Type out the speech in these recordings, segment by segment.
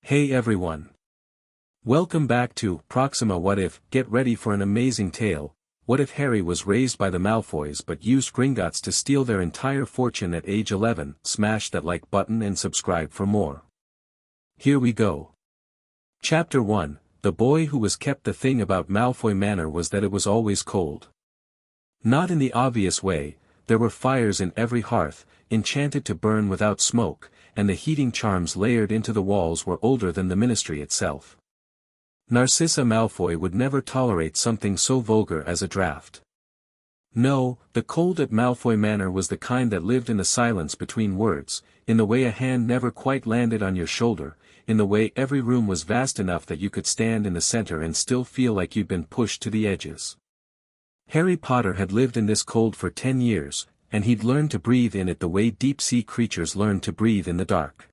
Hey everyone. Welcome back to Proxima What If. Get ready for an amazing tale. What if Harry was raised by the Malfoys but used Gringotts to steal their entire fortune at age 11? Smash that like button and subscribe for more. Here we go. Chapter 1. The boy who was kept. The thing about Malfoy Manor was that it was always cold. Not in the obvious way, there were fires in every hearth, enchanted to burn without smoke, and the heating charms layered into the walls were older than the ministry itself. Narcissa Malfoy would never tolerate something so vulgar as a draft. No, the cold at Malfoy Manor was the kind that lived in the silence between words, in the way a hand never quite landed on your shoulder, in the way every room was vast enough that you could stand in the center and still feel like you'd been pushed to the edges. Harry Potter had lived in this cold for 10 years, and he'd learned to breathe in it the way deep-sea creatures learn to breathe in the dark.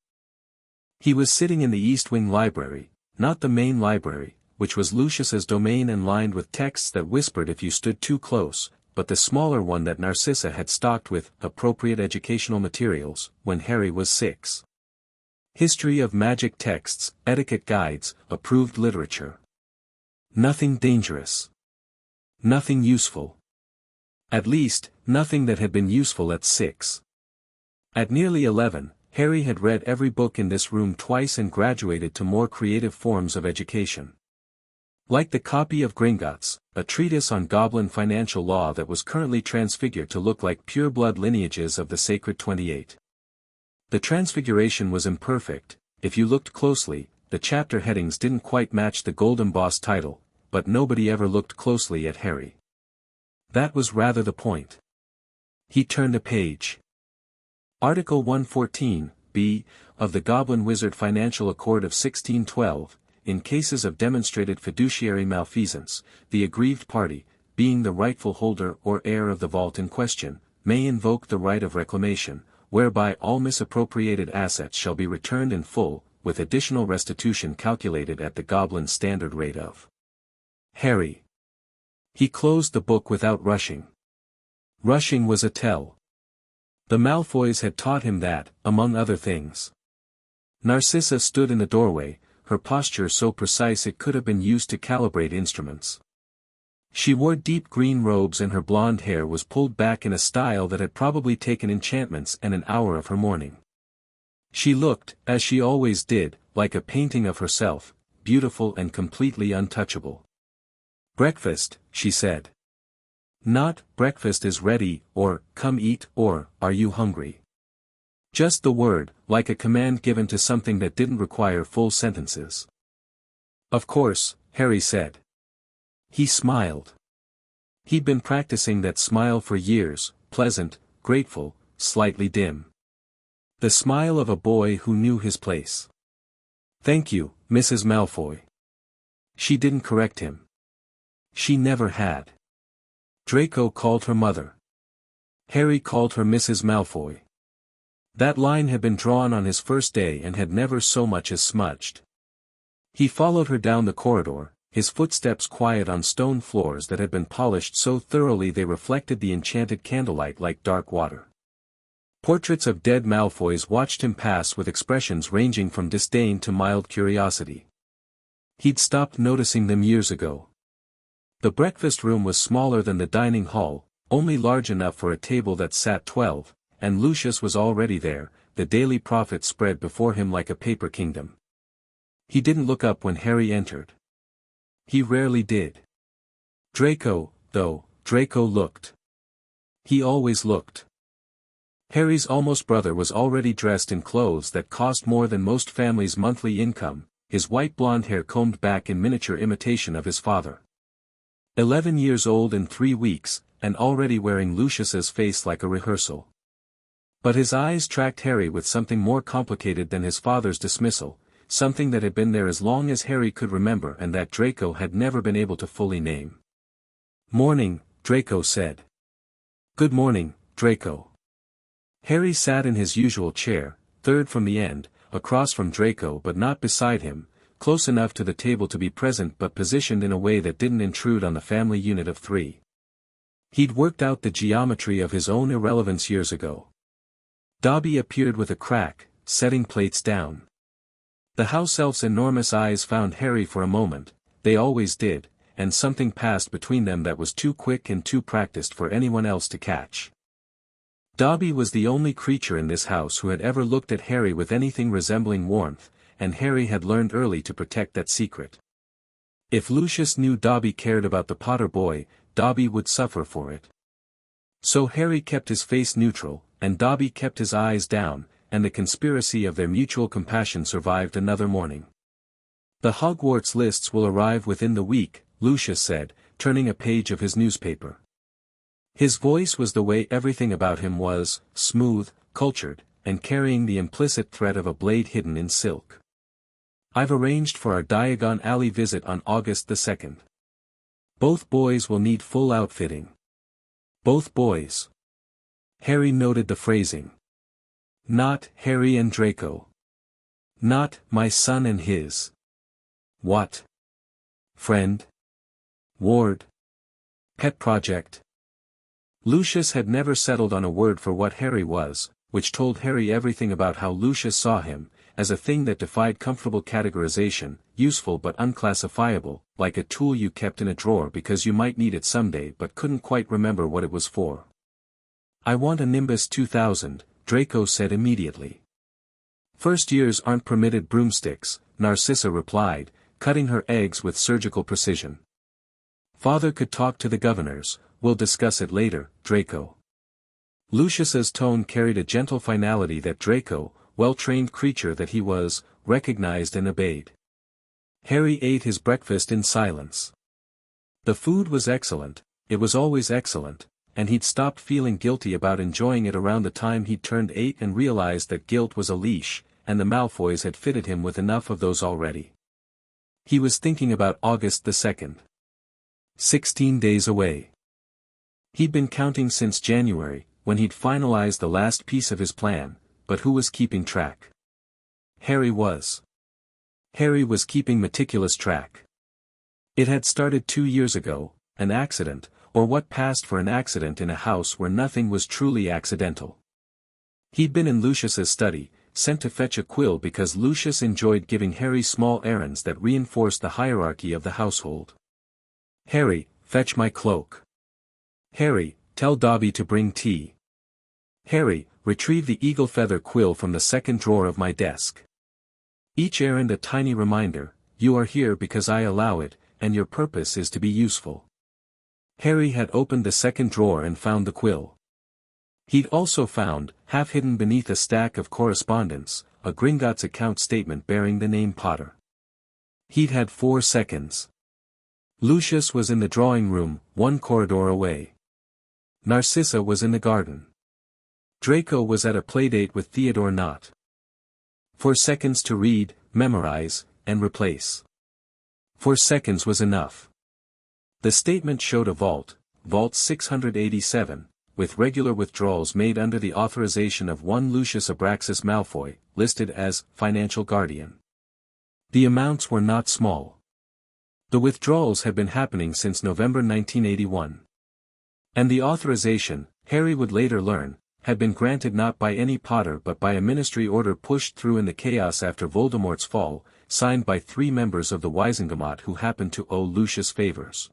He was sitting in the East Wing library, not the main library, which was Lucius's domain and lined with texts that whispered if you stood too close, but the smaller one that Narcissa had stocked with appropriate educational materials when Harry was 6. History of magic texts, etiquette guides, approved literature. Nothing dangerous. Nothing useful. At least, nothing that had been useful at 6. At nearly 11, Harry had read every book in this room twice and graduated to more creative forms of education. Like the copy of Gringotts, a treatise on goblin financial law that was currently transfigured to look like pure-blood lineages of the Sacred 28. The transfiguration was imperfect. If you looked closely, the chapter headings didn't quite match the Golden Boss title, but nobody ever looked closely at Harry. That was rather the point. He turned a page. Article 114, b, of the Goblin Wizard Financial Accord of 1612, in cases of demonstrated fiduciary malfeasance, the aggrieved party, being the rightful holder or heir of the vault in question, may invoke the right of reclamation, whereby all misappropriated assets shall be returned in full, with additional restitution calculated at the Goblin standard rate of. Harry. He closed the book without rushing. Rushing was a tell. The Malfoys had taught him that, among other things. Narcissa stood in the doorway, her posture so precise it could have been used to calibrate instruments. She wore deep green robes and her blonde hair was pulled back in a style that had probably taken enchantments and an hour of her morning. She looked, as she always did, like a painting of herself, beautiful and completely untouchable. "Breakfast," she said. Not, "breakfast is ready," or, "come eat," or, "are you hungry?" Just the word, like a command given to something that didn't require full sentences. "Of course," Harry said. He smiled. He'd been practicing that smile for years, pleasant, grateful, slightly dim. The smile of a boy who knew his place. "Thank you, Mrs. Malfoy." She didn't correct him. She never had. Draco called her mother. Harry called her Mrs. Malfoy. That line had been drawn on his first day and had never so much as smudged. He followed her down the corridor, his footsteps quiet on stone floors that had been polished so thoroughly they reflected the enchanted candlelight like dark water. Portraits of dead Malfoys watched him pass with expressions ranging from disdain to mild curiosity. He'd stopped noticing them years ago. The breakfast room was smaller than the dining hall, only large enough for a table that sat 12, and Lucius was already there, the Daily Prophet spread before him like a paper kingdom. He didn't look up when Harry entered. He rarely did. Draco looked. He always looked. Harry's almost brother was already dressed in clothes that cost more than most families' monthly income, his white blonde hair combed back in miniature imitation of his father. 11 years old in 3 weeks, and already wearing Lucius's face like a rehearsal. But his eyes tracked Harry with something more complicated than his father's dismissal, something that had been there as long as Harry could remember and that Draco had never been able to fully name. "Morning," Draco said. "Good morning, Draco." Harry sat in his usual chair, third from the end, across from Draco but not beside him, close enough to the table to be present but positioned in a way that didn't intrude on the family unit of 3. He'd worked out the geometry of his own irrelevance years ago. Dobby appeared with a crack, setting plates down. The house elf's enormous eyes found Harry for a moment, they always did, and something passed between them that was too quick and too practiced for anyone else to catch. Dobby was the only creature in this house who had ever looked at Harry with anything resembling warmth, and Harry had learned early to protect that secret. If Lucius knew Dobby cared about the Potter boy, Dobby would suffer for it. So Harry kept his face neutral, and Dobby kept his eyes down, and the conspiracy of their mutual compassion survived another morning. The Hogwarts lists will arrive within the week, Lucius said, turning a page of his newspaper. His voice was the way everything about him was, smooth, cultured, and carrying the implicit threat of a blade hidden in silk. I've arranged for our Diagon Alley visit on August the 2nd. Both boys will need full outfitting. Both boys. Harry noted the phrasing. Not Harry and Draco. Not my son and his. What? Friend? Ward? Pet project? Lucius had never settled on a word for what Harry was, which told Harry everything about how Lucius saw him, as a thing that defied comfortable categorization, useful but unclassifiable, like a tool you kept in a drawer because you might need it someday but couldn't quite remember what it was for. I want a Nimbus 2000, Draco said immediately. First years aren't permitted broomsticks, Narcissa replied, cutting her eggs with surgical precision. Father could talk to the governors, we'll discuss it later, Draco. Lucius's tone carried a gentle finality that Draco, well-trained creature that he was, recognized and obeyed. Harry ate his breakfast in silence. The food was excellent, it was always excellent, and he'd stopped feeling guilty about enjoying it around the time he'd turned 8 and realized that guilt was a leash, and the Malfoys had fitted him with enough of those already. He was thinking about August the 2nd. 16 days away. He'd been counting since January, when he'd finalized the last piece of his plan, but who was keeping track? Harry was. Harry was keeping meticulous track. It had started 2 years ago, an accident, or what passed for an accident in a house where nothing was truly accidental. He'd been in Lucius's study, sent to fetch a quill because Lucius enjoyed giving Harry small errands that reinforced the hierarchy of the household. Harry, fetch my cloak. Harry, tell Dobby to bring tea. Harry, retrieve the eagle feather quill from the second drawer of my desk. Each errand a tiny reminder, you are here because I allow it, and your purpose is to be useful. Harry had opened the second drawer and found the quill. He'd also found, half hidden beneath a stack of correspondence, a Gringotts account statement bearing the name Potter. He'd had 4 seconds. Lucius was in the drawing room, 1 corridor away. Narcissa was in the garden. Draco was at a playdate with Theodore Knott. 4 seconds to read, memorize, and replace. 4 seconds was enough. The statement showed a vault, Vault 687, with regular withdrawals made under the authorization of one Lucius Abraxas Malfoy, listed as financial guardian. The amounts were not small. The withdrawals had been happening since November 1981. And the authorization, Harry would later learn, had been granted not by any Potter but by a ministry order pushed through in the chaos after Voldemort's fall, signed by 3 members of the Wisengamot who happened to owe Lucius favors.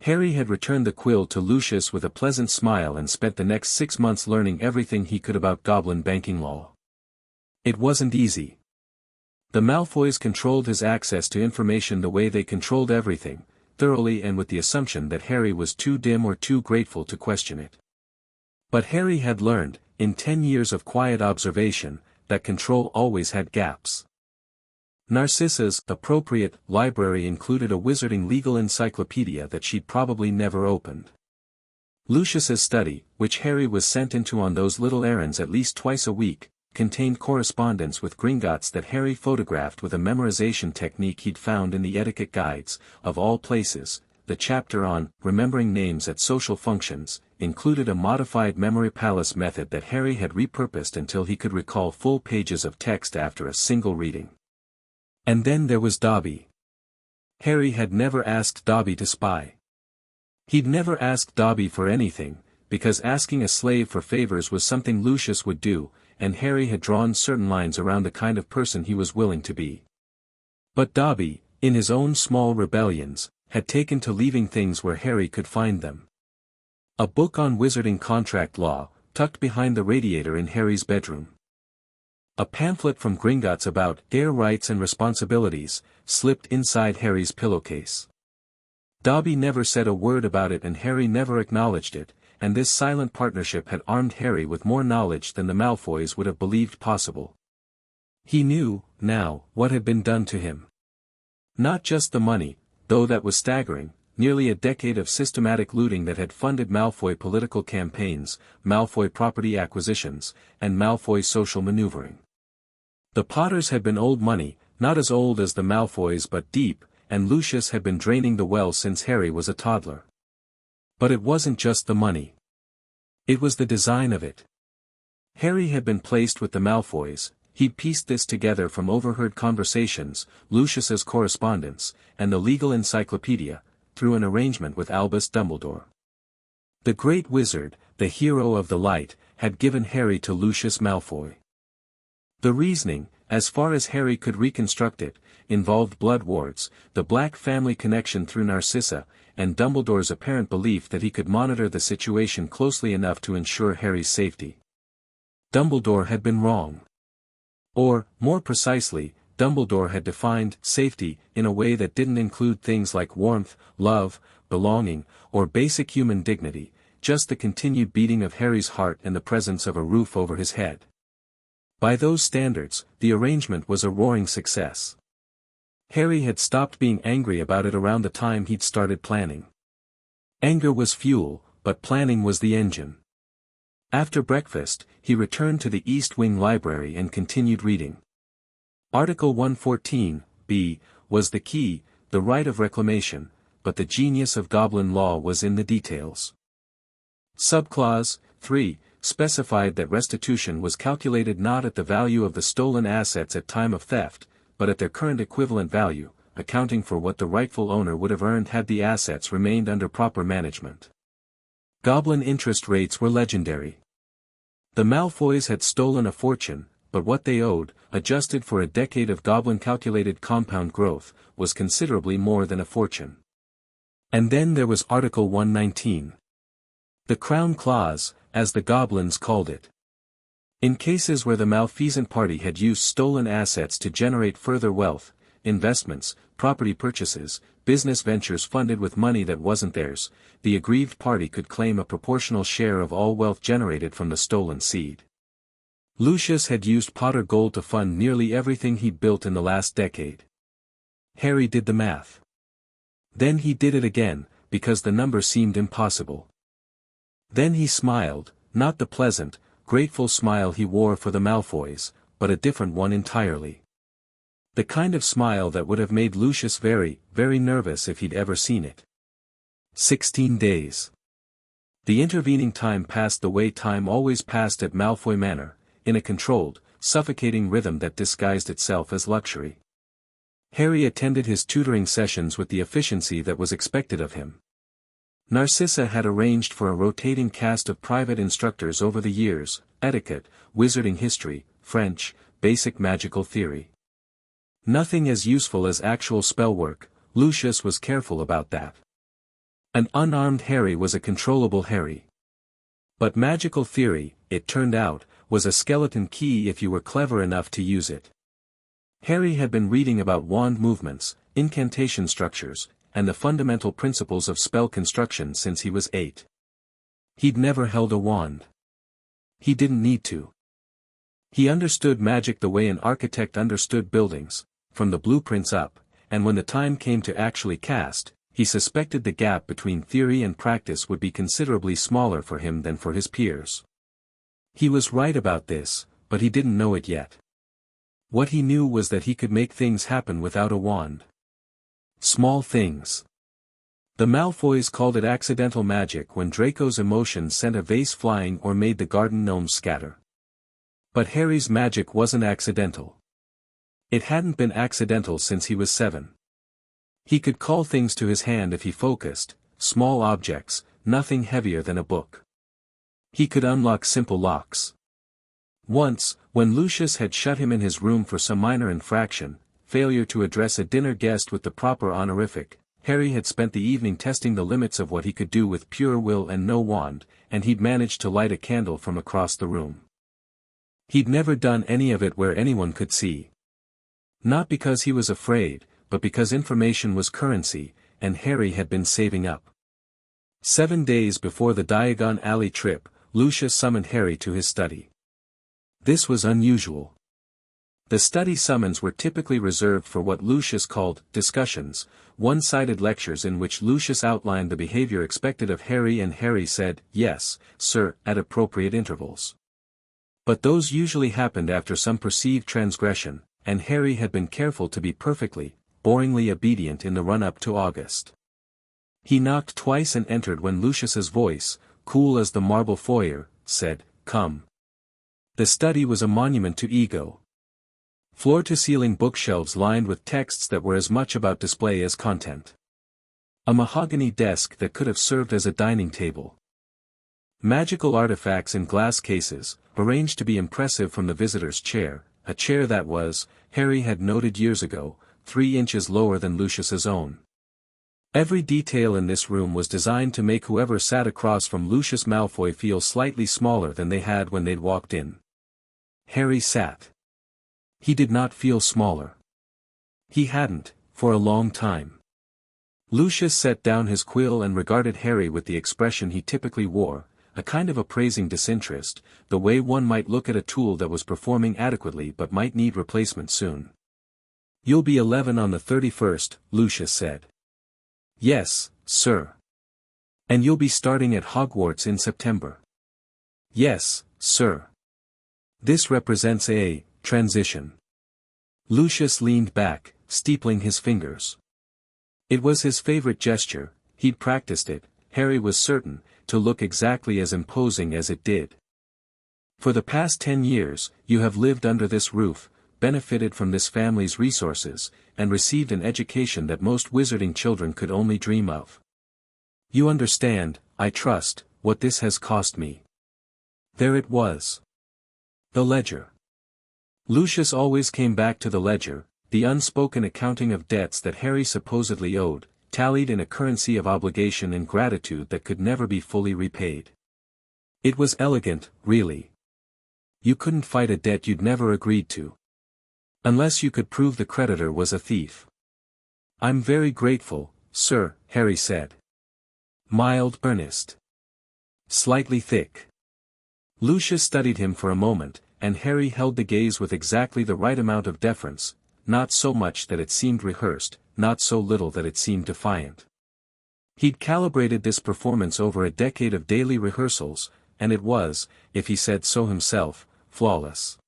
Harry had returned the quill to Lucius with a pleasant smile and spent the next 6 months learning everything he could about goblin banking law. It wasn't easy. The Malfoys controlled his access to information the way they controlled everything, thoroughly and with the assumption that Harry was too dim or too grateful to question it. But Harry had learned, in 10 years of quiet observation, that control always had gaps. Narcissa's appropriate library included a wizarding legal encyclopedia that she'd probably never opened. Lucius's study, which Harry was sent into on those little errands at least twice a week, contained correspondence with Gringotts that Harry photographed with a memorization technique he'd found in the etiquette guides, of all places. The chapter on remembering names at social functions included a modified memory palace method that Harry had repurposed until he could recall full pages of text after a single reading. And then there was Dobby. Harry had never asked Dobby to spy. He'd never asked Dobby for anything, because asking a slave for favors was something Lucius would do, and Harry had drawn certain lines around the kind of person he was willing to be. But Dobby, in his own small rebellions, had taken to leaving things where Harry could find them. A book on wizarding contract law, tucked behind the radiator in Harry's bedroom. A pamphlet from Gringotts about heir rights and responsibilities, slipped inside Harry's pillowcase. Dobby never said a word about it and Harry never acknowledged it, and this silent partnership had armed Harry with more knowledge than the Malfoys would have believed possible. He knew, now, what had been done to him. Not just the money, though that was staggering, nearly a decade of systematic looting that had funded Malfoy political campaigns, Malfoy property acquisitions, and Malfoy social maneuvering. The Potters had been old money, not as old as the Malfoys but deep, and Lucius had been draining the well since Harry was a toddler. But it wasn't just the money. It was the design of it. Harry had been placed with the Malfoys. He'd pieced this together from overheard conversations, Lucius's correspondence, and the legal encyclopedia, through an arrangement with Albus Dumbledore. The great wizard, the hero of the light, had given Harry to Lucius Malfoy. The reasoning, as far as Harry could reconstruct it, involved blood wards, the Black family connection through Narcissa, and Dumbledore's apparent belief that he could monitor the situation closely enough to ensure Harry's safety. Dumbledore had been wrong. Or, more precisely, Dumbledore had defined safety in a way that didn't include things like warmth, love, belonging, or basic human dignity, just the continued beating of Harry's heart and the presence of a roof over his head. By those standards, the arrangement was a roaring success. Harry had stopped being angry about it around the time he'd started planning. Anger was fuel, but planning was the engine. After breakfast, he returned to the East Wing Library and continued reading. Article 114b was the key, the right of reclamation, but the genius of Goblin law was in the details. Subclause 3 specified that restitution was calculated not at the value of the stolen assets at time of theft, but at their current equivalent value, accounting for what the rightful owner would have earned had the assets remained under proper management. Goblin interest rates were legendary. The Malfoys had stolen a fortune, but what they owed, adjusted for a decade of Goblin-calculated compound growth, was considerably more than a fortune. And then there was Article 119. The Crown Clause, as the Goblins called it. In cases where the malfeasant party had used stolen assets to generate further wealth, investments, property purchases, business ventures funded with money that wasn't theirs, the aggrieved party could claim a proportional share of all wealth generated from the stolen seed. Lucius had used Potter gold to fund nearly everything he'd built in the last decade. Harry did the math. Then he did it again, because the number seemed impossible. Then he smiled, not the pleasant, grateful smile he wore for the Malfoys, but a different one entirely. The kind of smile that would have made Lucius very, very nervous if he'd ever seen it. 16 days. The intervening time passed the way time always passed at Malfoy Manor, in a controlled, suffocating rhythm that disguised itself as luxury. Harry attended his tutoring sessions with the efficiency that was expected of him. Narcissa had arranged for a rotating cast of private instructors over the years: etiquette, wizarding history, French, basic magical theory. Nothing as useful as actual spell work. Lucius was careful about that. An unarmed Harry was a controllable Harry. But magical theory, it turned out, was a skeleton key if you were clever enough to use it. Harry had been reading about wand movements, incantation structures, and the fundamental principles of spell construction since he was 8. He'd never held a wand. He didn't need to. He understood magic the way an architect understood buildings, from the blueprints up, and when the time came to actually cast, he suspected the gap between theory and practice would be considerably smaller for him than for his peers. He was right about this, but he didn't know it yet. What he knew was that he could make things happen without a wand. Small things. The Malfoys called it accidental magic when Draco's emotion sent a vase flying or made the garden gnomes scatter. But Harry's magic wasn't accidental. It hadn't been accidental since he was 7. He could call things to his hand if he focused, small objects, nothing heavier than a book. He could unlock simple locks. Once, when Lucius had shut him in his room for some minor infraction, failure to address a dinner guest with the proper honorific, Harry had spent the evening testing the limits of what he could do with pure will and no wand, and he'd managed to light a candle from across the room. He'd never done any of it where anyone could see. Not because he was afraid, but because information was currency, and Harry had been saving up. 7 days before the Diagon Alley trip, Lucius summoned Harry to his study. This was unusual. The study summons were typically reserved for what Lucius called discussions, one-sided lectures in which Lucius outlined the behavior expected of Harry and Harry said, "Yes, sir," at appropriate intervals. But those usually happened after some perceived transgression, and Harry had been careful to be perfectly, boringly obedient in the run-up to August. He knocked twice and entered when Lucius's voice, cool as the marble foyer, said, "Come." The study was a monument to ego. Floor-to-ceiling bookshelves lined with texts that were as much about display as content. A mahogany desk that could have served as a dining table. Magical artifacts in glass cases, arranged to be impressive from the visitor's chair, a chair that was, Harry had noted years ago, 3 inches lower than Lucius's own. Every detail in this room was designed to make whoever sat across from Lucius Malfoy feel slightly smaller than they had when they'd walked in. Harry sat. He did not feel smaller. He hadn't, for a long time. Lucius set down his quill and regarded Harry with the expression he typically wore, a kind of appraising disinterest, the way one might look at a tool that was performing adequately but might need replacement soon. "You'll be 11 on the 31st, Lucius said. "Yes, sir." "And you'll be starting at Hogwarts in September." "Yes, sir." "This represents a transition." Lucius leaned back, steepling his fingers. It was his favorite gesture, he'd practiced it, Harry was certain, to look exactly as imposing as it did. "For the past 10 years, you have lived under this roof, benefited from this family's resources, and received an education that most wizarding children could only dream of. You understand, I trust, what this has cost me." There it was. The ledger. Lucius always came back to the ledger, the unspoken accounting of debts that Harry supposedly owed, tallied in a currency of obligation and gratitude that could never be fully repaid. It was elegant, really. You couldn't fight a debt you'd never agreed to. Unless you could prove the creditor was a thief. "I'm very grateful, sir," Harry said. Mild, earnest. Slightly thick. Lucius studied him for a moment, and Harry held the gaze with exactly the right amount of deference, not so much that it seemed rehearsed, not so little that it seemed defiant. He'd calibrated this performance over a decade of daily rehearsals, and it was, if he said so himself, flawless.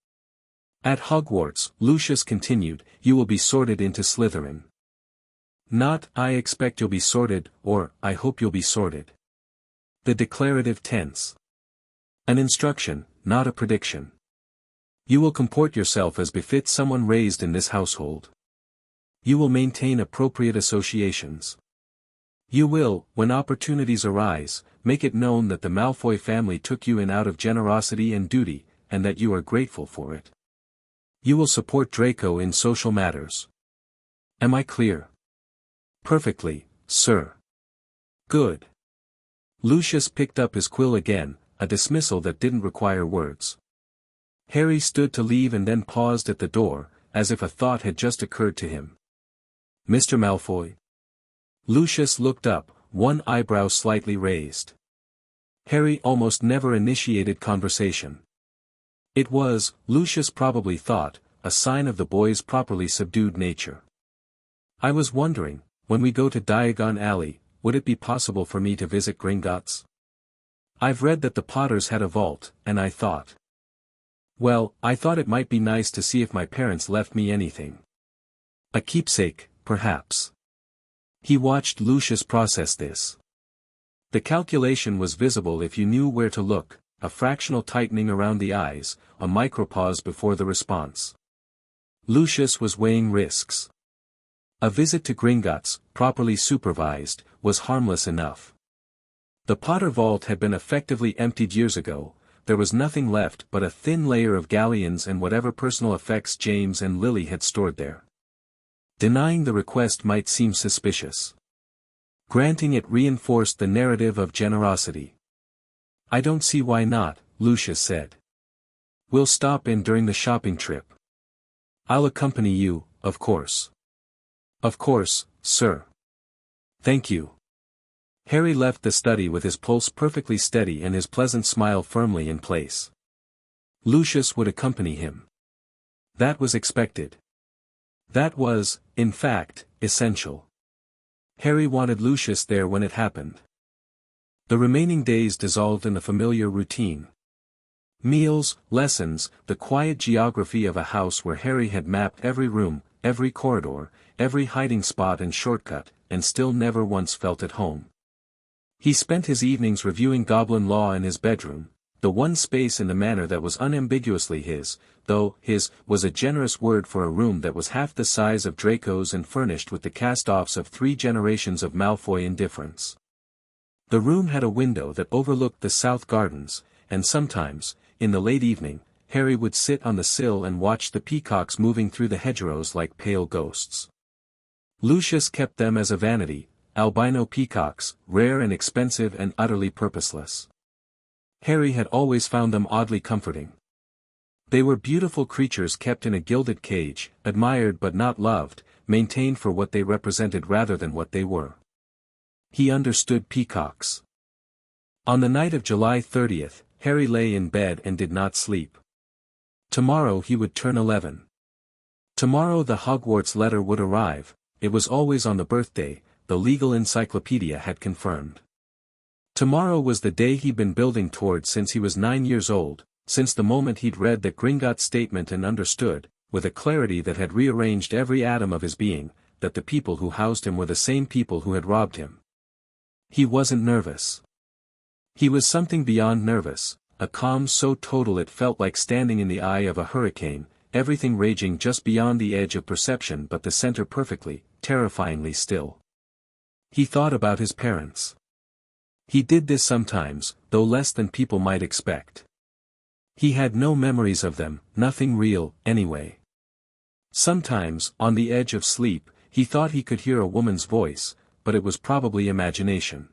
"At Hogwarts," Lucius continued, "you will be sorted into Slytherin. Not, I expect you'll be sorted, or, I hope you'll be sorted." The declarative tense. An instruction, not a prediction. You will comport yourself as befits someone raised in this household. You will maintain appropriate associations. You will, when opportunities arise, make it known that the Malfoy family took you in out of generosity and duty, and that you are grateful for it. You will support Draco in social matters. Am I clear? Perfectly, sir. Good. Lucius picked up his quill again, a dismissal that didn't require words. Harry stood to leave and then paused at the door, as if a thought had just occurred to him. "Mr. Malfoy?" Lucius looked up, one eyebrow slightly raised. Harry almost never initiated conversation. It was, Lucius probably thought, a sign of the boy's properly subdued nature. "I was wondering, when we go to Diagon Alley, would it be possible for me to visit Gringotts? I've read that the Potters had a vault, and I thought. Well, I thought it might be nice to see if my parents left me anything. A keepsake, perhaps." He watched Lucius process this. The calculation was visible if you knew where to look, a fractional tightening around the eyes, a micropause before the response. Lucius was weighing risks. A visit to Gringotts, properly supervised, was harmless enough. The Potter vault had been effectively emptied years ago, there was nothing left but a thin layer of galleons and whatever personal effects James and Lily had stored there. Denying the request might seem suspicious. Granting it reinforced the narrative of generosity. "I don't see why not," Lucius said. "We'll stop in during the shopping trip. I'll accompany you, of course." "Of course, sir." "Thank you." Harry left the study with his pulse perfectly steady and his pleasant smile firmly in place. Lucius would accompany him. That was expected. That was, in fact, essential. Harry wanted Lucius there when it happened. The remaining days dissolved in the familiar routine. Meals, lessons, the quiet geography of a house where Harry had mapped every room, every corridor, every hiding spot and shortcut, and still never once felt at home. He spent his evenings reviewing goblin law in his bedroom, the one space in the manor that was unambiguously his, though his was a generous word for a room that was half the size of Draco's and furnished with the cast-offs of 3 generations of Malfoy indifference. The room had a window that overlooked the south gardens, and sometimes, in the late evening, Harry would sit on the sill and watch the peacocks moving through the hedgerows like pale ghosts. Lucius kept them as a vanity, albino peacocks, rare and expensive and utterly purposeless. Harry had always found them oddly comforting. They were beautiful creatures kept in a gilded cage, admired but not loved, maintained for what they represented rather than what they were. He understood peacocks. On the night of July 30th, Harry lay in bed and did not sleep. Tomorrow he would turn 11. Tomorrow the Hogwarts letter would arrive. It was always on the birthday, the legal encyclopedia had confirmed. Tomorrow was the day he'd been building toward since he was 9 years old, since the moment he'd read the Gringotts statement and understood, with a clarity that had rearranged every atom of his being, that the people who housed him were the same people who had robbed him. He wasn't nervous. He was something beyond nervous, a calm so total it felt like standing in the eye of a hurricane, everything raging just beyond the edge of perception but the center perfectly, terrifyingly still. He thought about his parents. He did this sometimes, though less than people might expect. He had no memories of them, nothing real, anyway. Sometimes, on the edge of sleep, he thought he could hear a woman's voice, but it was probably imagination.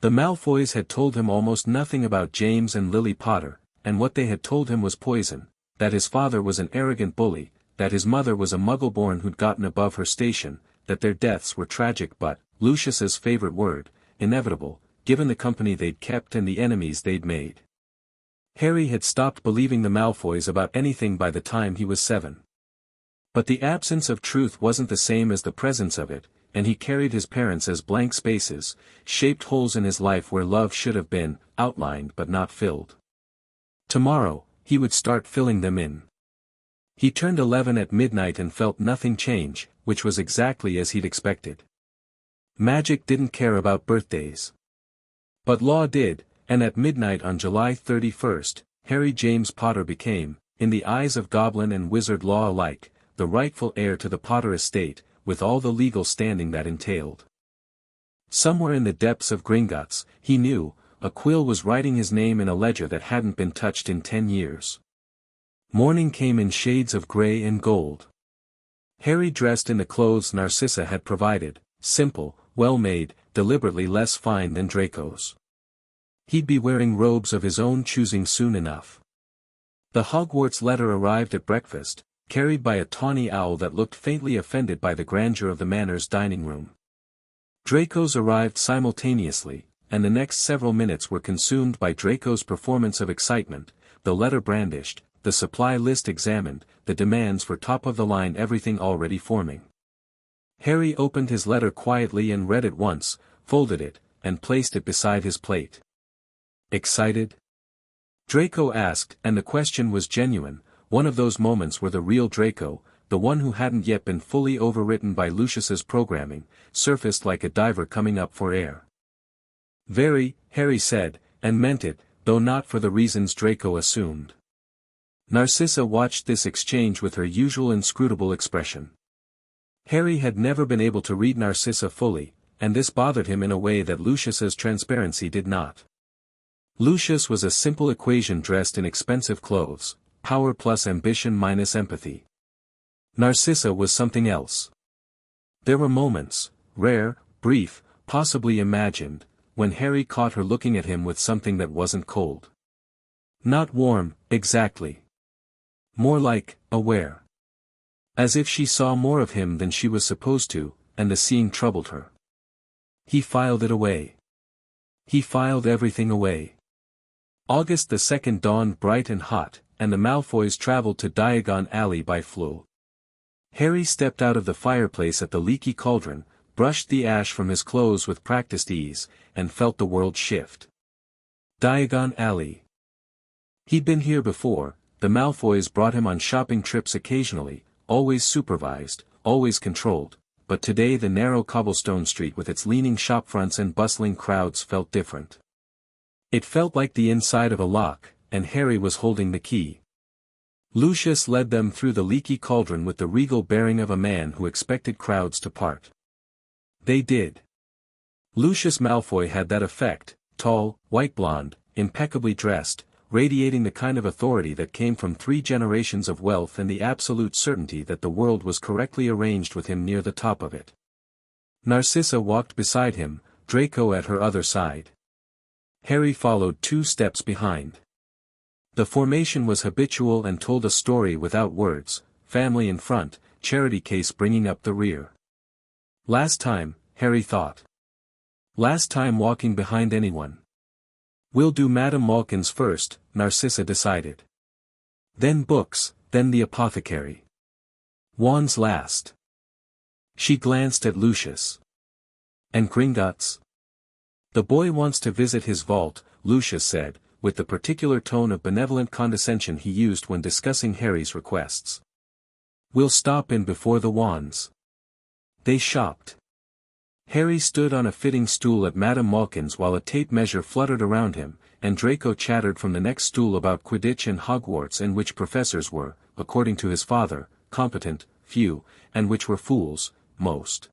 The Malfoys had told him almost nothing about James and Lily Potter, and what they had told him was poison, that his father was an arrogant bully, that his mother was a muggle-born who'd gotten above her station, that their deaths were tragic but, Lucius's favorite word, inevitable, given the company they'd kept and the enemies they'd made. Harry had stopped believing the Malfoys about anything by the time he was 7. But the absence of truth wasn't the same as the presence of it, and he carried his parents as blank spaces, shaped holes in his life where love should have been, outlined but not filled. Tomorrow, he would start filling them in. He turned 11 at midnight and felt nothing change, which was exactly as he'd expected. Magic didn't care about birthdays. But law did, and at midnight on July 31st, Harry James Potter became, in the eyes of goblin and wizard law alike, the rightful heir to the Potter estate, with all the legal standing that entailed. Somewhere in the depths of Gringotts, he knew, a quill was writing his name in a ledger that hadn't been touched in 10 years. Morning came in shades of grey and gold. Harry dressed in the clothes Narcissa had provided, simple, well-made, deliberately less fine than Draco's. He'd be wearing robes of his own choosing soon enough. The Hogwarts letter arrived at breakfast, carried by a tawny owl that looked faintly offended by the grandeur of the manor's dining room. Draco's arrived simultaneously, and the next several minutes were consumed by Draco's performance of excitement, the letter brandished, the supply list examined, the demands for top-of-the-line everything already forming. Harry opened his letter quietly and read it once, folded it, and placed it beside his plate. Excited? Draco asked, and the question was genuine, one of those moments where the real Draco, the one who hadn't yet been fully overwritten by Lucius's programming, surfaced like a diver coming up for air. Very, Harry said, and meant it, though not for the reasons Draco assumed. Narcissa watched this exchange with her usual inscrutable expression. Harry had never been able to read Narcissa fully, and this bothered him in a way that Lucius's transparency did not. Lucius was a simple equation dressed in expensive clothes, power plus ambition minus empathy. Narcissa was something else. There were moments, rare, brief, possibly imagined, when Harry caught her looking at him with something that wasn't cold. Not warm, exactly. More like, aware. As if she saw more of him than she was supposed to, and the seeing troubled her. He filed it away. He filed everything away. August the 2nd dawned bright and hot, and the Malfoys traveled to Diagon Alley by Floo. Harry stepped out of the fireplace at the leaky cauldron, brushed the ash from his clothes with practiced ease, and felt the world shift. Diagon Alley. He'd been here before. The Malfoys brought him on shopping trips occasionally, always supervised, always controlled, but today the narrow cobblestone street with its leaning shopfronts and bustling crowds felt different. It felt like the inside of a lock, and Harry was holding the key. Lucius led them through the leaky cauldron with the regal bearing of a man who expected crowds to part. They did. Lucius Malfoy had that effect, tall, white-blonde, impeccably dressed, radiating the kind of authority that came from 3 generations of wealth and the absolute certainty that the world was correctly arranged with him near the top of it. Narcissa walked beside him, Draco at her other side. Harry followed 2 steps behind. The formation was habitual and told a story without words, family in front, charity case bringing up the rear. Last time, Harry thought. Last time walking behind anyone. We'll do Madame Malkin's first, Narcissa decided. Then books, then the apothecary. Wands last. She glanced at Lucius. And Gringotts? The boy wants to visit his vault, Lucius said, with the particular tone of benevolent condescension he used when discussing Harry's requests. We'll stop in before the wands. They shopped. Harry stood on a fitting stool at Madame Malkin's while a tape measure fluttered around him, and Draco chattered from the next stool about Quidditch and Hogwarts, and which professors were, according to his father, competent, few, and which were fools, most.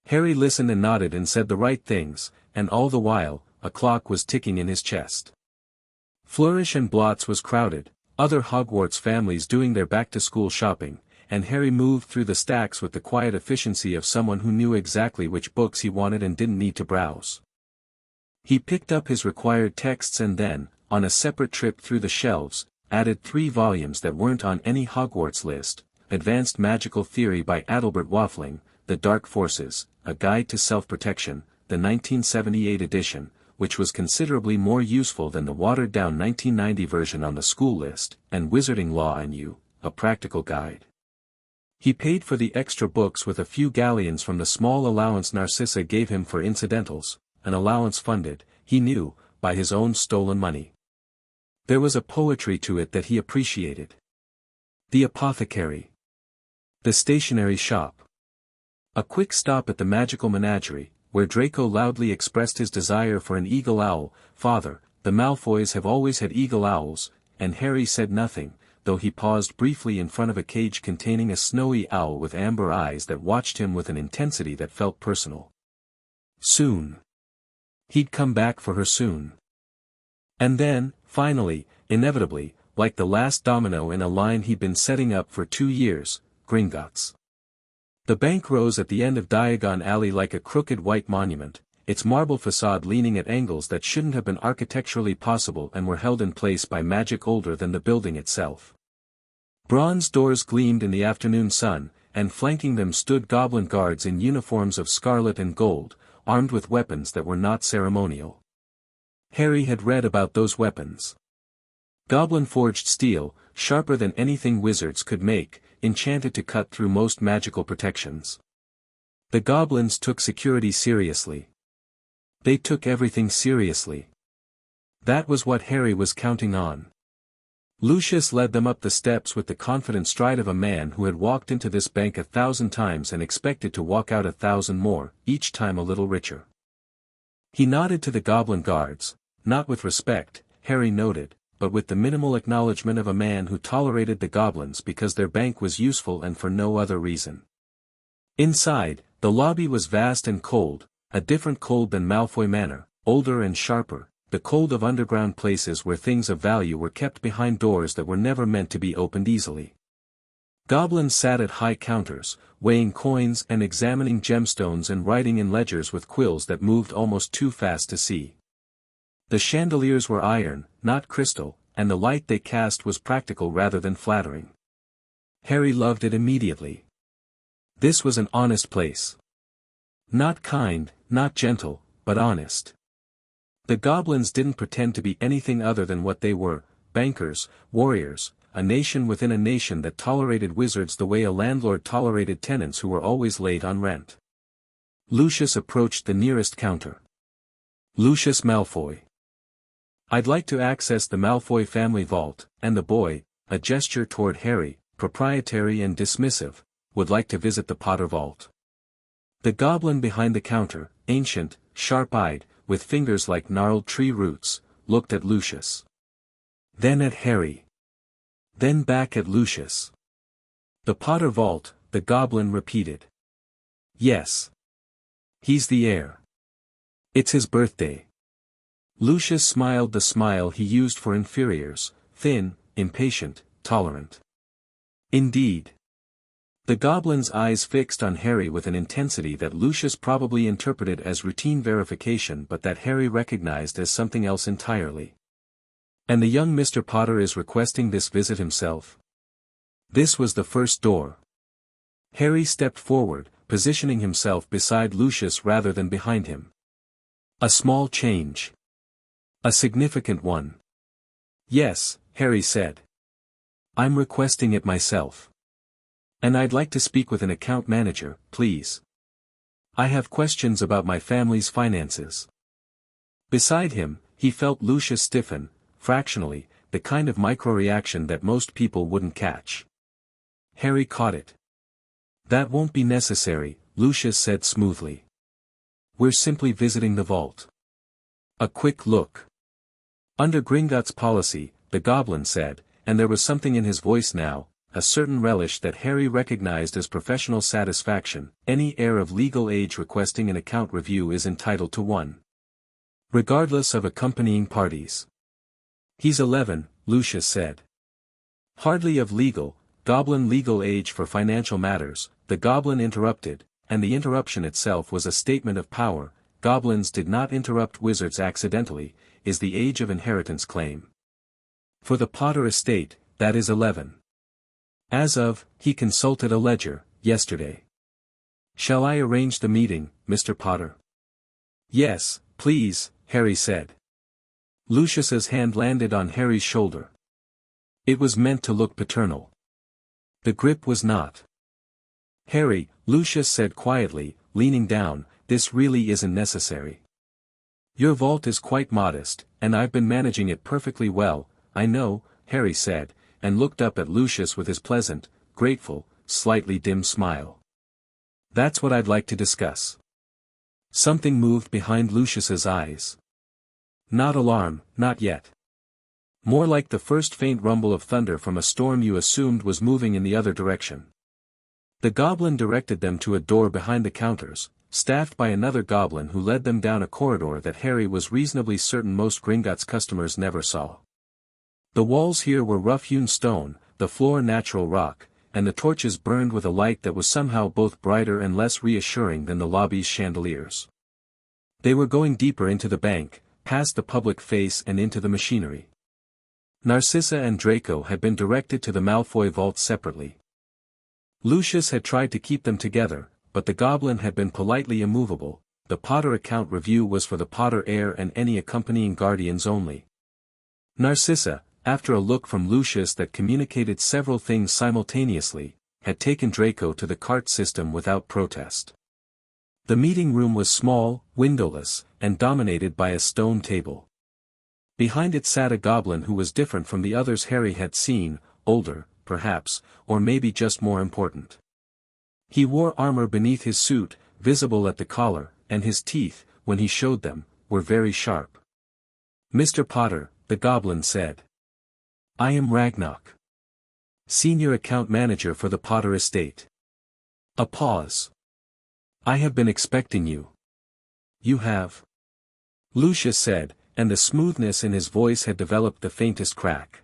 Harry listened and nodded and said the right things, and all the while, a clock was ticking in his chest. Flourish and Blots was crowded, other Hogwarts families doing their back-to-school shopping, and Harry moved through the stacks with the quiet efficiency of someone who knew exactly which books he wanted and didn't need to browse. He picked up his required texts and then, on a separate trip through the shelves, added 3 volumes that weren't on any Hogwarts list: Advanced Magical Theory by Adalbert Waffling, The Dark Forces, A Guide to Self-Protection, the 1978 edition, which was considerably more useful than the watered-down 1990 version on the school list, and Wizarding Law and You, a practical guide. He paid for the extra books with a few galleons from the small allowance Narcissa gave him for incidentals, an allowance funded, he knew, by his own stolen money. There was a poetry to it that he appreciated. The apothecary. The stationery shop. A quick stop at the magical menagerie, where Draco loudly expressed his desire for an eagle owl. Father, the Malfoys have always had eagle owls, and Harry said nothing, though he paused briefly in front of a cage containing a snowy owl with amber eyes that watched him with an intensity that felt personal. Soon. He'd come back for her soon. And then, finally, inevitably, like the last domino in a line he'd been setting up for 2 years, Gringotts. The bank rose at the end of Diagon Alley like a crooked white monument, its marble facade leaning at angles that shouldn't have been architecturally possible and were held in place by magic older than the building itself. Bronze doors gleamed in the afternoon sun, and flanking them stood goblin guards in uniforms of scarlet and gold, armed with weapons that were not ceremonial. Harry had read about those weapons. Goblin-forged steel, sharper than anything wizards could make, enchanted to cut through most magical protections. The goblins took security seriously. They took everything seriously. That was what Harry was counting on. Lucius led them up the steps with the confident stride of a man who had walked into this bank 1,000 times and expected to walk out 1,000 more, each time a little richer. He nodded to the goblin guards, not with respect, Harry noted, but with the minimal acknowledgement of a man who tolerated the goblins because their bank was useful and for no other reason. Inside, the lobby was vast and cold, a different cold than Malfoy Manor, older and sharper, the cold of underground places where things of value were kept behind doors that were never meant to be opened easily. Goblins sat at high counters, weighing coins and examining gemstones and writing in ledgers with quills that moved almost too fast to see. The chandeliers were iron, not crystal, and the light they cast was practical rather than flattering. Harry loved it immediately. This was an honest place. Not kind, not gentle, but honest. The goblins didn't pretend to be anything other than what they were, bankers, warriors, a nation within a nation that tolerated wizards the way a landlord tolerated tenants who were always late on rent. Lucius approached the nearest counter. Lucius Malfoy. I'd like to access the Malfoy family vault, and the boy, a gesture toward Harry, proprietary and dismissive, would like to visit the Potter vault. The goblin behind the counter, ancient, sharp-eyed, with fingers like gnarled tree roots, looked at Lucius. Then at Harry. Then back at Lucius. The Potter vault, the goblin repeated. Yes. He's the heir. It's his birthday. Lucius smiled the smile he used for inferiors, thin, impatient, tolerant. Indeed. The goblin's eyes fixed on Harry with an intensity that Lucius probably interpreted as routine verification but that Harry recognized as something else entirely. And the young Mr. Potter is requesting this visit himself? This was the first door. Harry stepped forward, positioning himself beside Lucius rather than behind him. A small change. A significant one. Yes, Harry said. I'm requesting it myself. And I'd like to speak with an account manager, please. I have questions about my family's finances. Beside him, he felt Lucius stiffen, fractionally, the kind of micro-reaction that most people wouldn't catch. Harry caught it. That won't be necessary, Lucius said smoothly. We're simply visiting the vault. A quick look. Under Gringotts policy, the goblin said, and there was something in his voice now, a certain relish that Harry recognized as professional satisfaction. Any heir of legal age requesting an account review is entitled to one. Regardless of accompanying parties. He's 11, Lucius said. Hardly of goblin legal age for financial matters, the goblin interrupted, and the interruption itself was a statement of power. Goblins did not interrupt wizards accidentally, is the age of inheritance claim. For the Potter estate, that is 11. As of, he consulted a ledger, yesterday. Shall I arrange the meeting, Mr. Potter? Yes, please, Harry said. Lucius's hand landed on Harry's shoulder. It was meant to look paternal. The grip was not. Harry, Lucius said quietly, leaning down, this really isn't necessary. Your vault is quite modest, and I've been managing it perfectly well, I know, Harry said, and looked up at Lucius with his pleasant, grateful, slightly dim smile. That's what I'd like to discuss. Something moved behind Lucius's eyes. Not alarm, not yet. More like the first faint rumble of thunder from a storm you assumed was moving in the other direction. The goblin directed them to a door behind the counters, staffed by another goblin who led them down a corridor that Harry was reasonably certain most Gringotts customers never saw. The walls here were rough-hewn stone, the floor natural rock, and the torches burned with a light that was somehow both brighter and less reassuring than the lobby's chandeliers. They were going deeper into the bank, past the public face and into the machinery. Narcissa and Draco had been directed to the Malfoy vault separately. Lucius had tried to keep them together, but the goblin had been politely immovable. The Potter account review was for the Potter heir and any accompanying guardians only. Narcissa, after a look from Lucius that communicated several things simultaneously, had taken Draco to the cart system without protest. The meeting room was small, windowless, and dominated by a stone table. Behind it sat a goblin who was different from the others Harry had seen, older, perhaps, or maybe just more important. He wore armor beneath his suit, visible at the collar, and his teeth, when he showed them, were very sharp. Mr. Potter, the goblin said. I am Ragnarok. Senior account manager for the Potter estate. A pause. I have been expecting you. You have? Lucius said, and the smoothness in his voice had developed the faintest crack.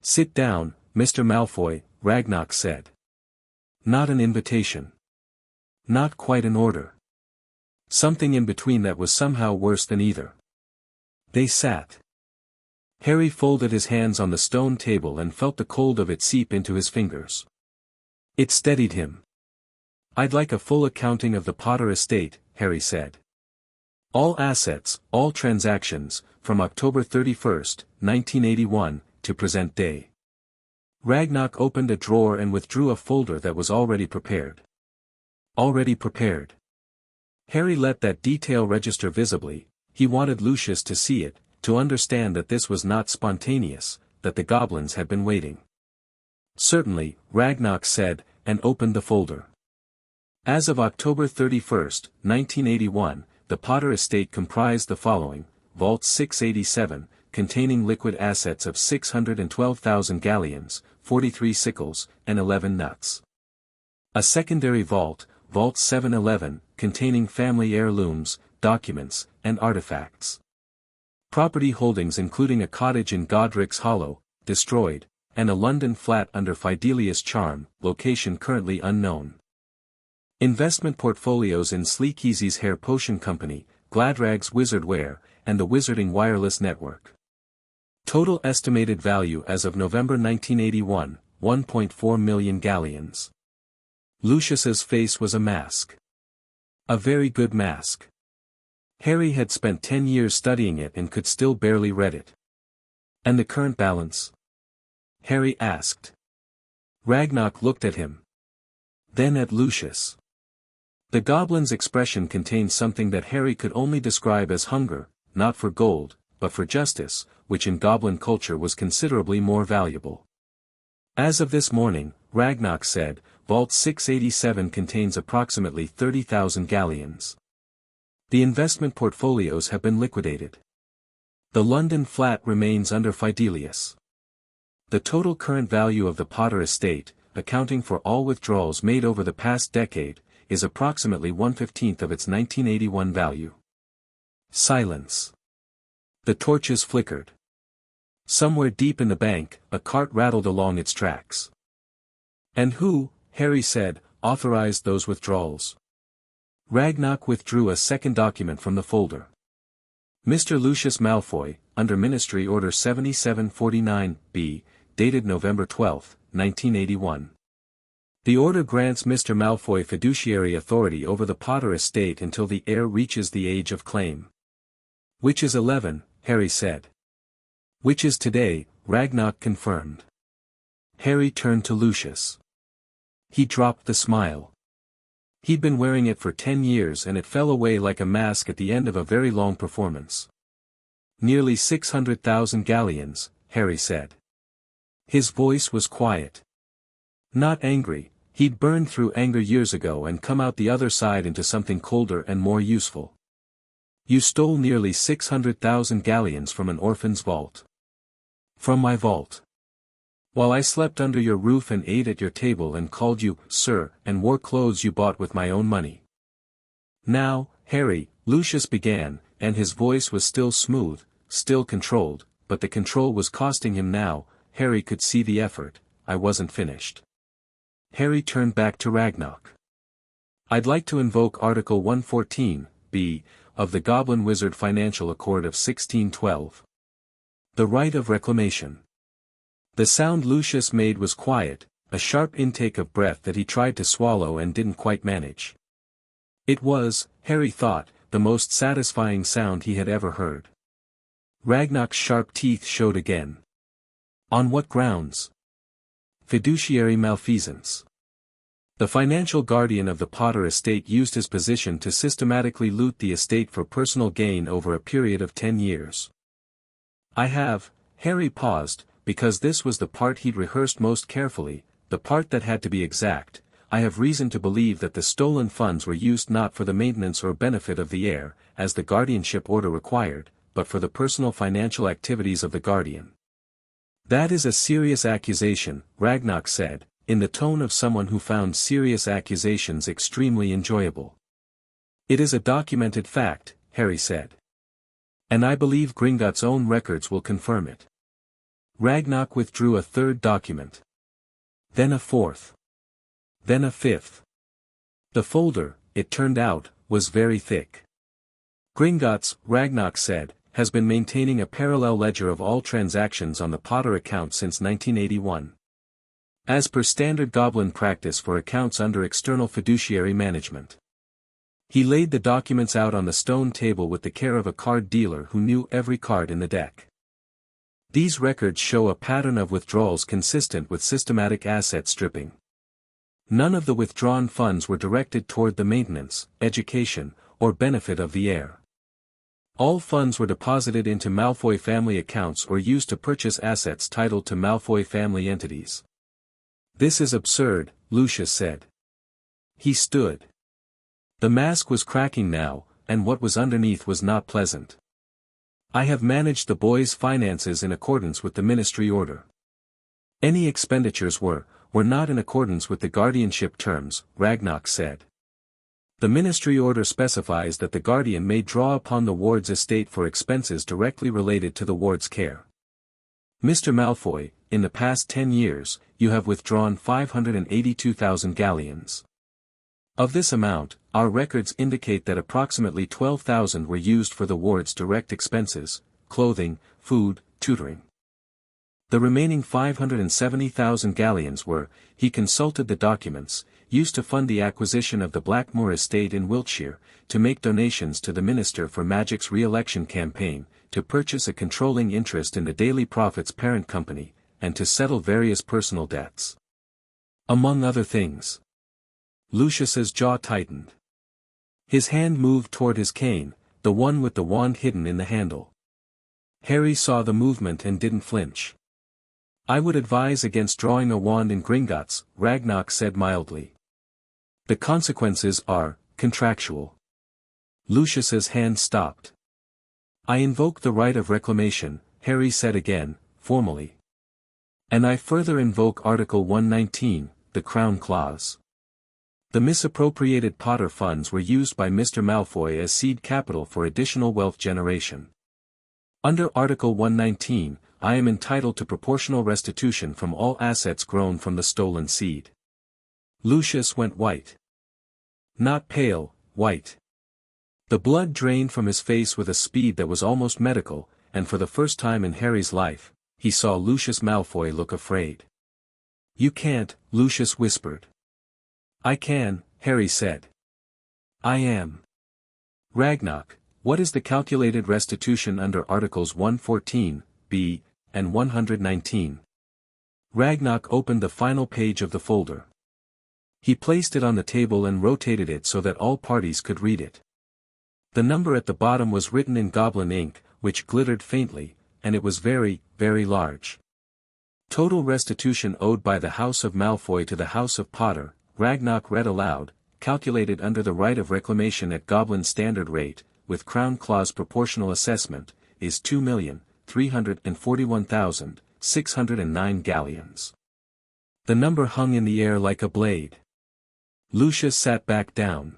"Sit down, Mr. Malfoy," Ragnox said. Not an invitation. Not quite an order. Something in between that was somehow worse than either. They sat. Harry folded his hands on the stone table and felt the cold of it seep into his fingers. It steadied him. "I'd like a full accounting of the Potter estate," Harry said. "All assets, all transactions, from October 31st, 1981, to present day." Ragnox opened a drawer and withdrew a folder that was already prepared. Already prepared. Harry let that detail register visibly. He wanted Lucius to see it, to understand that this was not spontaneous, that the goblins had been waiting. "Certainly," Ragnox said, and opened the folder. As of October 31st, 1981, the Potter estate comprised the following: Vault 687, containing liquid assets of 612,000 galleons, 43 sickles, and 11 nuts. A secondary vault, Vault 711, containing family heirlooms, documents, and artifacts. Property holdings including a cottage in Godric's Hollow, destroyed, and a London flat under Fidelius Charm, location currently unknown. Investment portfolios in Sleekeasy's Hair Potion Company, Gladrag's Wizard Wear, and the Wizarding Wireless Network. Total estimated value as of November 1981, 1.4 million galleons. Lucius's face was a mask. A very good mask. Harry had spent 10 years studying it and could still barely read it. "And the current balance?" Harry asked. Ragnox looked at him. Then at Lucius. The goblin's expression contained something that Harry could only describe as hunger, not for gold, but for justice, which in goblin culture was considerably more valuable. "As of this morning," Ragnox said, "Vault 687 contains approximately 30,000 galleons. The investment portfolios have been liquidated. The London flat remains under Fidelius. The total current value of the Potter estate, accounting for all withdrawals made over the past decade, is approximately 1/15 of its 1981 value." Silence. The torches flickered. Somewhere deep in the bank, a cart rattled along its tracks. "And who," Harry said, "authorized those withdrawals?" Ragnox withdrew a second document from the folder. "Mr. Lucius Malfoy, under Ministry Order 7749-B, dated November 12, 1981. The order grants Mr. Malfoy fiduciary authority over the Potter estate until the heir reaches the age of claim." "Which is 11, Harry said. "Which is today," Ragnox confirmed. Harry turned to Lucius. He dropped the smile. He'd been wearing it for 10 years and it fell away like a mask at the end of a very long performance. "Nearly 600,000 galleons," Harry said. His voice was quiet. Not angry, he'd burned through anger years ago and come out the other side into something colder and more useful. "You stole nearly 600,000 galleons from an orphan's vault." "From my vault. While I slept under your roof and ate at your table and called you, sir, and wore clothes you bought with my own money." "Now, Harry," Lucius began, and his voice was still smooth, still controlled, but the control was costing him now. Harry could see the effort. "I wasn't finished." Harry turned back to Ragnox. "I'd like to invoke Article 114(b) of the Goblin Wizard Financial Accord of 1612. The right of reclamation." The sound Lucius made was quiet, a sharp intake of breath that he tried to swallow and didn't quite manage. It was, Harry thought, the most satisfying sound he had ever heard. Ragnox's sharp teeth showed again. "On what grounds?" "Fiduciary malfeasance." The financial guardian of the Potter estate used his position to systematically loot the estate for personal gain over a period of 10 years. "I have," Harry paused, because this was the part he'd rehearsed most carefully, the part that had to be exact. "I have reason to believe that the stolen funds were used not for the maintenance or benefit of the heir, as the guardianship order required, but for the personal financial activities of the guardian." "That is a serious accusation," Ragnox said, in the tone of someone who found serious accusations extremely enjoyable. "It is a documented fact," Harry said. And I believe Gringotts' own records will confirm it. Ragnarok withdrew a third document. Then a fourth. Then a fifth. The folder, it turned out, was very thick. Gringotts, Ragnarok said, has been maintaining a parallel ledger of all transactions on the Potter account since 1981. As per standard Goblin practice for accounts under external fiduciary management. He laid the documents out on the stone table with the care of a card dealer who knew every card in the deck. These records show a pattern of withdrawals consistent with systematic asset stripping. None of the withdrawn funds were directed toward the maintenance, education, or benefit of the heir. All funds were deposited into Malfoy family accounts or used to purchase assets titled to Malfoy family entities. This is absurd, Lucius said. He stood. The mask was cracking now, and what was underneath was not pleasant. I have managed the boys' finances in accordance with the ministry order. Any expenditures were not in accordance with the guardianship terms, Ragnarok said. The ministry order specifies that the guardian may draw upon the ward's estate for expenses directly related to the ward's care. Mr. Malfoy, in the past 10 years, you have withdrawn 582,000 galleons. Of this amount, our records indicate that approximately 12,000 were used for the ward's direct expenses, clothing, food, tutoring. The remaining 570,000 galleons were, he consulted the documents, used to fund the acquisition of the Blackmoor estate in Wiltshire, to make donations to the Minister for Magic's re-election campaign, to purchase a controlling interest in the Daily Prophet's parent company, and to settle various personal debts. Among other things. Lucius's jaw tightened. His hand moved toward his cane, the one with the wand hidden in the handle. Harry saw the movement and didn't flinch. I would advise against drawing a wand in Gringotts, Ragnarok said mildly. The consequences are contractual. Lucius's hand stopped. I invoke the right of reclamation, Harry said again, formally. And I further invoke Article 119, the Crown Clause. The misappropriated Potter funds were used by Mr. Malfoy as seed capital for additional wealth generation. Under Article 119, I am entitled to proportional restitution from all assets grown from the stolen seed. Lucius went white. Not pale, white. The blood drained from his face with a speed that was almost medical, and for the first time in Harry's life, he saw Lucius Malfoy look afraid. You can't, Lucius whispered. I can, Harry said. I am. Ragnarok, what is the calculated restitution under Articles 114, b, and 119? Ragnarok opened the final page of the folder. He placed it on the table and rotated it so that all parties could read it. The number at the bottom was written in goblin ink, which glittered faintly, and it was very, very large. Total restitution owed by the House of Malfoy to the House of Potter, Ragnarok read aloud, calculated under the right of reclamation at Goblin standard rate, with Crown Clause proportional assessment, is 2,341,609 galleons. The number hung in the air like a blade. Lucius sat back down.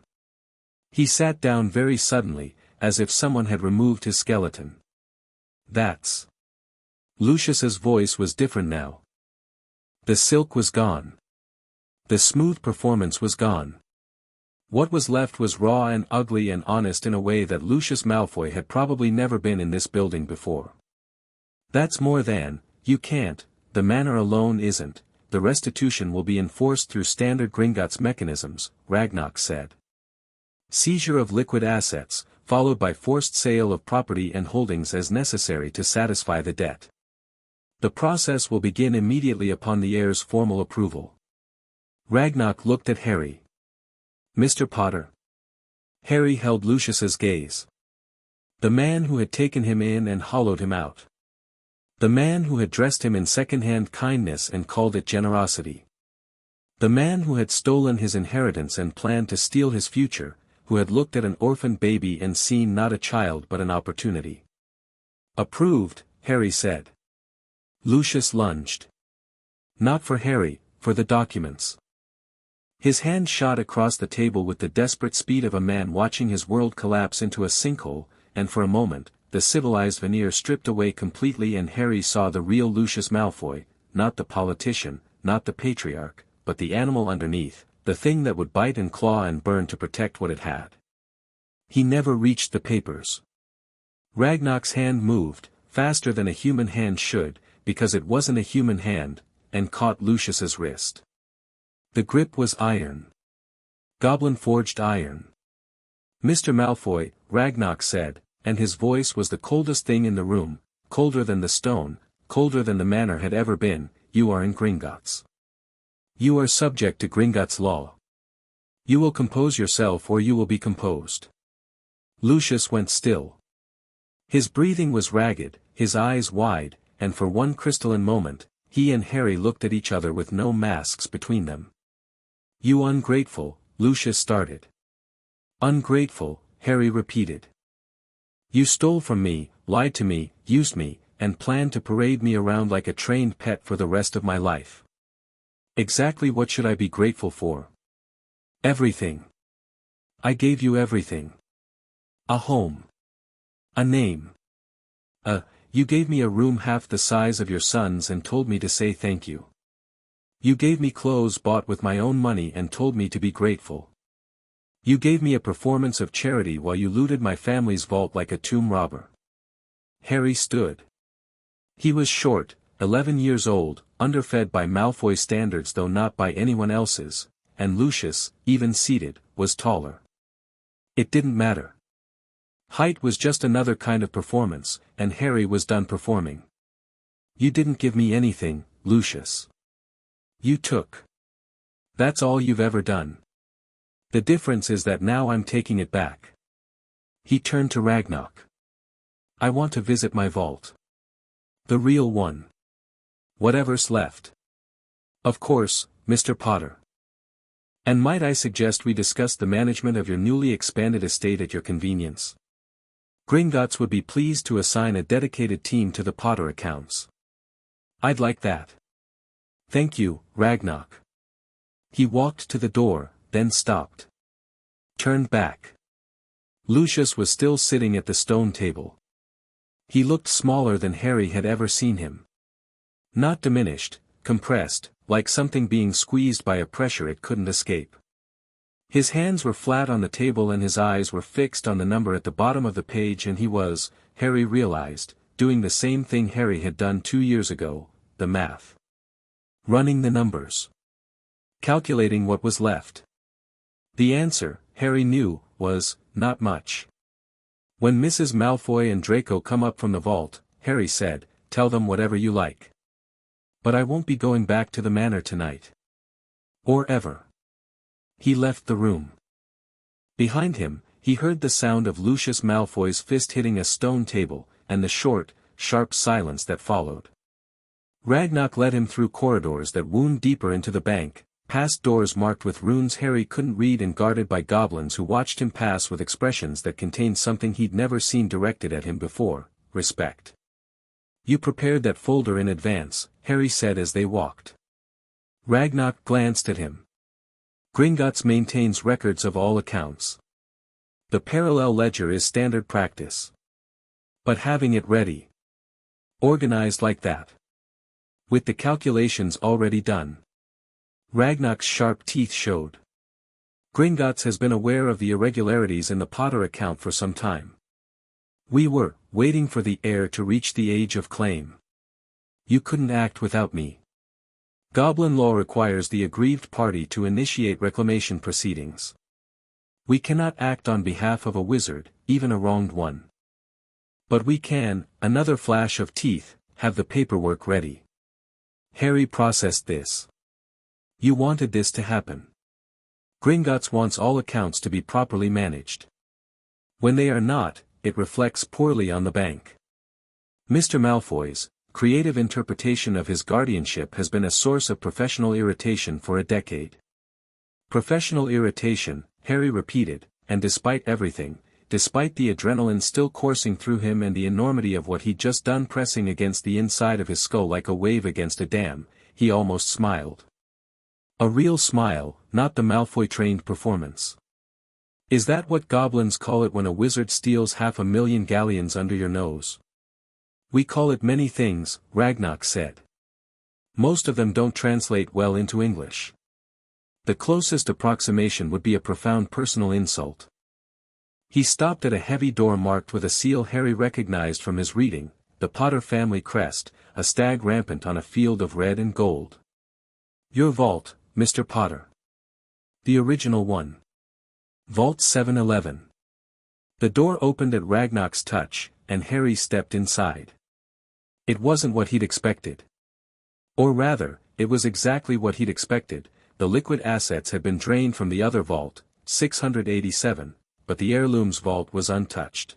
He sat down very suddenly, as if someone had removed his skeleton. That's. Lucius's voice was different now. The silk was gone. The smooth performance was gone. What was left was raw and ugly and honest in a way that Lucius Malfoy had probably never been in this building before. That's more than, you can't, the manor alone isn't, the restitution will be enforced through standard Gringotts mechanisms, Ragnarok said. Seizure of liquid assets, followed by forced sale of property and holdings as necessary to satisfy the debt. The process will begin immediately upon the heir's formal approval. Ragnarok looked at Harry. Mr. Potter. Harry held Lucius's gaze. The man who had taken him in and hollowed him out. The man who had dressed him in second-hand kindness and called it generosity. The man who had stolen his inheritance and planned to steal his future, who had looked at an orphaned baby and seen not a child but an opportunity. Approved, Harry said. Lucius lunged. Not for Harry, for the documents. His hand shot across the table with the desperate speed of a man watching his world collapse into a sinkhole, and for a moment, the civilized veneer stripped away completely, and Harry saw the real Lucius Malfoy, not the politician, not the patriarch, but the animal underneath, the thing that would bite and claw and burn to protect what it had. He never reached the papers. Ragnar's hand moved, faster than a human hand should, because it wasn't a human hand, and caught Lucius's wrist. The grip was iron. Goblin-forged iron. "Mr. Malfoy," Ragnar said, and his voice was the coldest thing in the room, colder than the stone, colder than the manor had ever been, "you are in Gringotts. You are subject to Gringotts law. You will compose yourself or you will be composed." Lucius went still. His breathing was ragged, his eyes wide, and for one crystalline moment, he and Harry looked at each other with no masks between them. "You ungrateful," Lucius started. "Ungrateful," Harry repeated. "You stole from me, lied to me, used me, and planned to parade me around like a trained pet for the rest of my life. Exactly what should I be grateful for? Everything. I gave you everything. A home. A name. You gave me a room half the size of your son's and told me to say thank you. You gave me clothes bought with my own money and told me to be grateful. You gave me a performance of charity while you looted my family's vault like a tomb robber." Harry stood. He was short, 11 years old, underfed by Malfoy standards though not by anyone else's, and Lucius, even seated, was taller. It didn't matter. Height was just another kind of performance, and Harry was done performing. "You didn't give me anything, Lucius. You took. That's all you've ever done. The difference is that now I'm taking it back." He turned to Ragnar. "I want to visit my vault. The real one. Whatever's left. Of course, Mr. Potter. And might I suggest we discuss the management of your newly expanded estate at your convenience? Gringotts would be pleased to assign a dedicated team to the Potter accounts." "I'd like that. Thank you, Ragnar." He walked to the door, then stopped. Turned back. Lucius was still sitting at the stone table. He looked smaller than Harry had ever seen him. Not diminished, compressed, like something being squeezed by a pressure it couldn't escape. His hands were flat on the table and his eyes were fixed on the number at the bottom of the page, and he was, Harry realized, doing the same thing Harry had done 2 years ago, the math. Running the numbers. Calculating what was left. The answer, Harry knew, was, not much. When Mrs. Malfoy and Draco come up from the vault, Harry said, "Tell them whatever you like. But I won't be going back to the manor tonight. Or ever." He left the room. Behind him, he heard the sound of Lucius Malfoy's fist hitting a stone table, and the short, sharp silence that followed. Ragnar led him through corridors that wound deeper into the bank, past doors marked with runes Harry couldn't read and guarded by goblins who watched him pass with expressions that contained something he'd never seen directed at him before, respect. "You prepared that folder in advance," Harry said as they walked. Ragnar glanced at him. "Gringotts maintains records of all accounts. The parallel ledger is standard practice. But having it ready. Organized like that. With the calculations already done." Ragnar's sharp teeth showed. "Gringotts has been aware of the irregularities in the Potter account for some time. We were waiting for the heir to reach the age of claim. You couldn't act without me. Goblin law requires the aggrieved party to initiate reclamation proceedings. We cannot act on behalf of a wizard, even a wronged one. But we can," another flash of teeth, "have the paperwork ready." Harry processed this. "You wanted this to happen. Gringotts wants all accounts to be properly managed. When they are not, it reflects poorly on the bank. Mr. Malfoy's creative interpretation of his guardianship has been a source of professional irritation for a decade." Professional irritation, Harry repeated, and despite everything, despite the adrenaline still coursing through him and the enormity of what he'd just done pressing against the inside of his skull like a wave against a dam, he almost smiled. A real smile, not the Malfoy-trained performance. Is that what goblins call it when a wizard steals 500,000 galleons under your nose? We call it many things, Ragnock said. Most of them don't translate well into English. The closest approximation would be a profound personal insult. He stopped at a heavy door marked with a seal Harry recognized from his reading, the Potter family crest, a stag rampant on a field of red and gold. Your vault, Mr. Potter. The original one. Vault 711. The door opened at Ragnock's touch, and Harry stepped inside. It wasn't what he'd expected. Or rather, it was exactly what he'd expected. The liquid assets had been drained from the other vault, 687, but the heirlooms vault was untouched.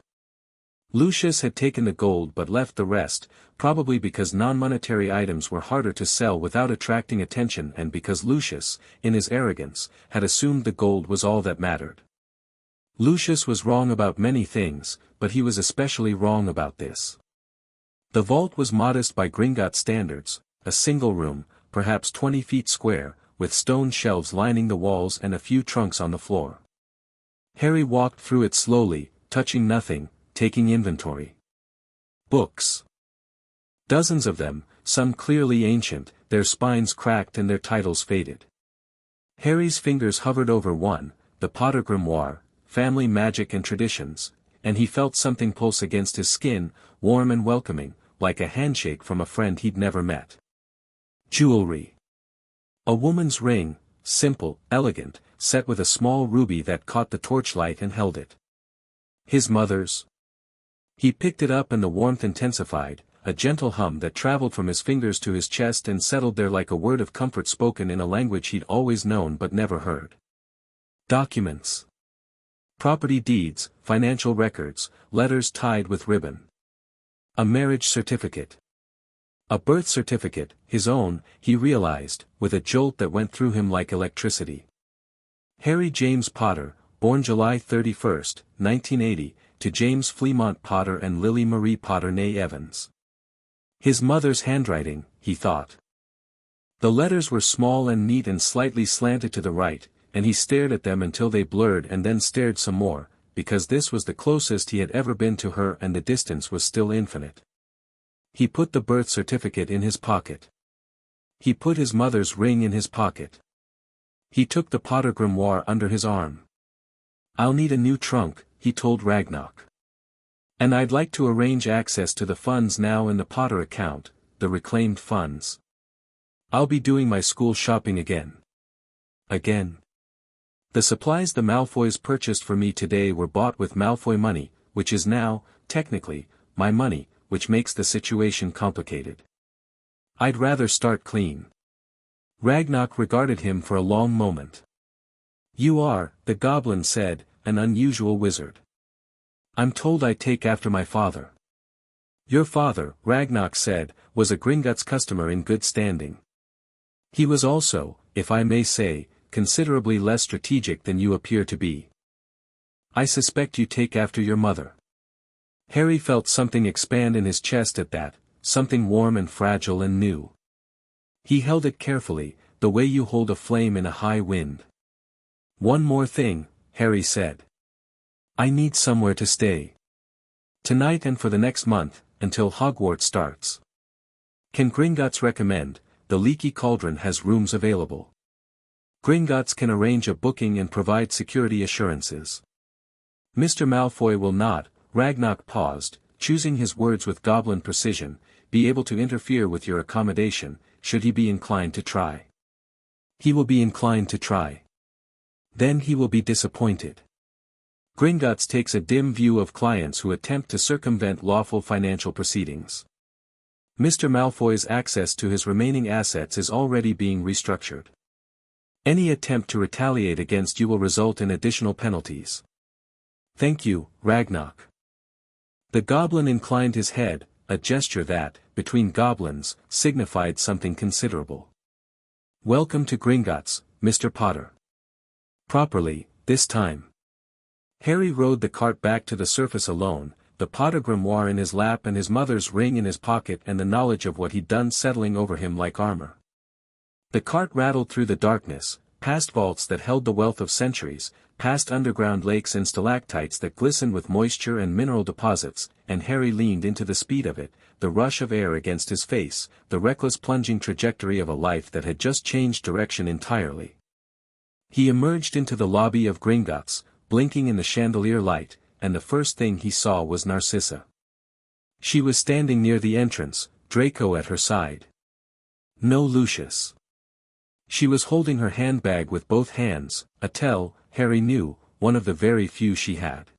Lucius had taken the gold but left the rest, probably because non-monetary items were harder to sell without attracting attention and because Lucius, in his arrogance, had assumed the gold was all that mattered. Lucius was wrong about many things, but he was especially wrong about this. The vault was modest by Gringotts standards, a single room, perhaps 20 feet square, with stone shelves lining the walls and a few trunks on the floor. Harry walked through it slowly, touching nothing, taking inventory. Books. Dozens of them, some clearly ancient, their spines cracked and their titles faded. Harry's fingers hovered over one, the Potter Grimoire, Family Magic and Traditions, and he felt something pulse against his skin, warm and welcoming, like a handshake from a friend he'd never met. Jewelry. A woman's ring, simple, elegant, set with a small ruby that caught the torchlight and held it. His mother's. He picked it up and the warmth intensified, a gentle hum that traveled from his fingers to his chest and settled there like a word of comfort spoken in a language he'd always known but never heard. Documents. Property deeds, financial records, letters tied with ribbon. A marriage certificate. A birth certificate, his own, he realized, with a jolt that went through him like electricity. Harry James Potter, born July 31, 1980, to James Fremont Potter and Lily Marie Potter née Evans. His mother's handwriting, he thought. The letters were small and neat and slightly slanted to the right, and he stared at them until they blurred and then stared some more, because this was the closest he had ever been to her and the distance was still infinite. He put the birth certificate in his pocket. He put his mother's ring in his pocket. He took the Potter Grimoire under his arm. I'll need a new trunk, he told Ragnock. And I'd like to arrange access to the funds now in the Potter account, the reclaimed funds. I'll be doing my school shopping again. Again. The supplies the Malfoys purchased for me today were bought with Malfoy money, which is now, technically, my money, which makes the situation complicated. I'd rather start clean. Ragnock regarded him for a long moment. You are, the goblin said, an unusual wizard. I'm told I take after my father. Your father, Ragnock said, was a Gringotts customer in good standing. He was also, if I may say, considerably less strategic than you appear to be. I suspect you take after your mother. Harry felt something expand in his chest at that, something warm and fragile and new. He held it carefully, the way you hold a flame in a high wind. One more thing, Harry said. I need somewhere to stay. Tonight and for the next month, until Hogwarts starts. Can Gringotts recommend? The Leaky Cauldron has rooms available. Gringotts can arrange a booking and provide security assurances. Mr. Malfoy will not, Ragnock paused, choosing his words with goblin precision, be able to interfere with your accommodation, should he be inclined to try. He will be inclined to try. Then he will be disappointed. Gringotts takes a dim view of clients who attempt to circumvent lawful financial proceedings. Mr. Malfoy's access to his remaining assets is already being restructured. Any attempt to retaliate against you will result in additional penalties. Thank you, Ragnock. The goblin inclined his head, a gesture that, between goblins, signified something considerable. Welcome to Gringotts, Mr. Potter. Properly, this time. Harry rode the cart back to the surface alone, the Potter Grimoire in his lap and his mother's ring in his pocket and the knowledge of what he'd done settling over him like armor. The cart rattled through the darkness, past vaults that held the wealth of centuries, past underground lakes and stalactites that glistened with moisture and mineral deposits, and Harry leaned into the speed of it, the rush of air against his face, the reckless plunging trajectory of a life that had just changed direction entirely. He emerged into the lobby of Gringotts, blinking in the chandelier light, and the first thing he saw was Narcissa. She was standing near the entrance, Draco at her side. No Lucius. She was holding her handbag with both hands, a tell, Harry knew, one of the very few she had.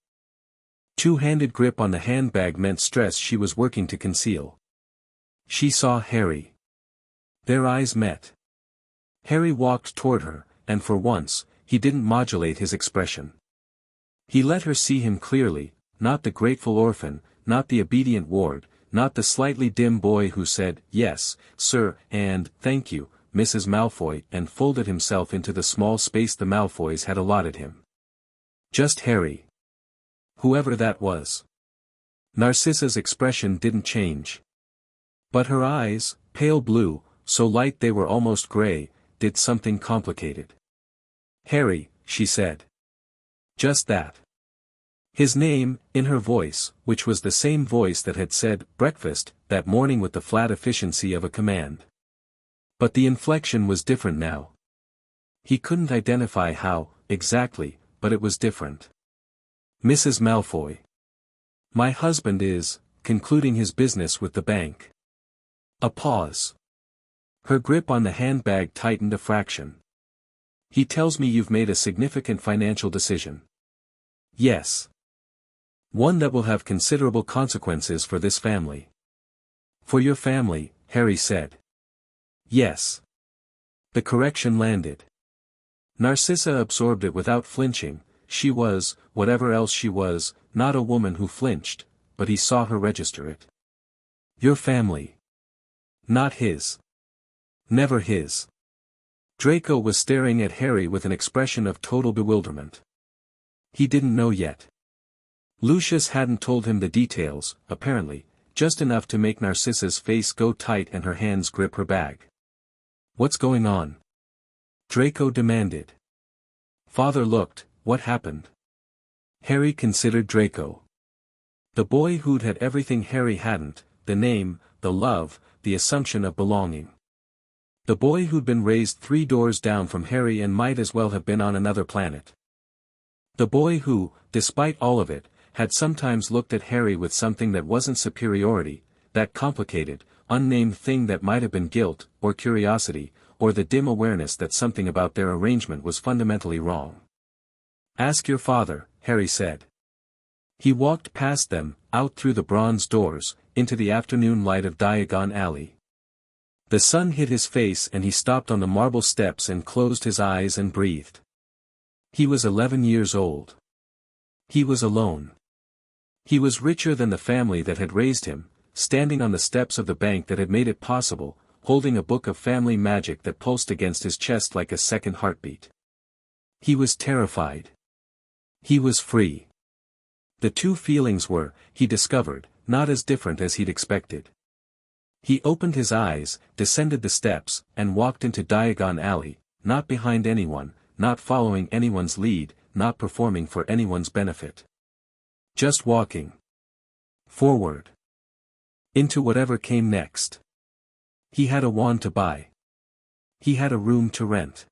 Two-handed grip on the handbag meant stress she was working to conceal. She saw Harry. Their eyes met. Harry walked toward her, and for once, he didn't modulate his expression. He let her see him clearly, not the grateful orphan, not the obedient ward, not the slightly dim boy who said, "Yes, sir," and "Thank you, Mrs. Malfoy," and folded himself into the small space the Malfoys had allotted him. Just Harry. Whoever that was. Narcissa's expression didn't change. But her eyes, pale blue, so light they were almost gray, did something complicated. "Harry," she said. Just that. His name, in her voice, which was the same voice that had said, "breakfast," that morning with the flat efficiency of a command. But the inflection was different now. He couldn't identify how, exactly, but it was different. "Mrs. Malfoy. My husband is, concluding his business with the bank." A pause. Her grip on the handbag tightened a fraction. "He tells me you've made a significant financial decision." "Yes. One that will have considerable consequences for this family." "For your family," Harry said. "Yes." The correction landed. Narcissa absorbed it without flinching. She was, whatever else she was, not a woman who flinched, but he saw her register it. "Your family." Not his. Never his. Draco was staring at Harry with an expression of total bewilderment. He didn't know yet. Lucius hadn't told him the details, apparently, just enough to make Narcissa's face go tight and her hands grip her bag. "What's going on?" Draco demanded. Father looked. What happened? Harry considered Draco. The boy who'd had everything Harry hadn't, the name, the love, the assumption of belonging. The boy who'd been raised 3 doors down from Harry and might as well have been on another planet. The boy who, despite all of it, had sometimes looked at Harry with something that wasn't superiority, that complicated, unnamed thing that might have been guilt, or curiosity, or the dim awareness that something about their arrangement was fundamentally wrong. "Ask your father," Harry said. He walked past them, out through the bronze doors, into the afternoon light of Diagon Alley. The sun hit his face and he stopped on the marble steps and closed his eyes and breathed. He was 11 years old. He was alone. He was richer than the family that had raised him, standing on the steps of the bank that had made it possible, holding a book of family magic that pulsed against his chest like a second heartbeat. He was terrified. He was free. The two feelings were, he discovered, not as different as he'd expected. He opened his eyes, descended the steps, and walked into Diagon Alley, not behind anyone, not following anyone's lead, not performing for anyone's benefit. Just walking. Forward. Into whatever came next. He had a wand to buy. He had a room to rent.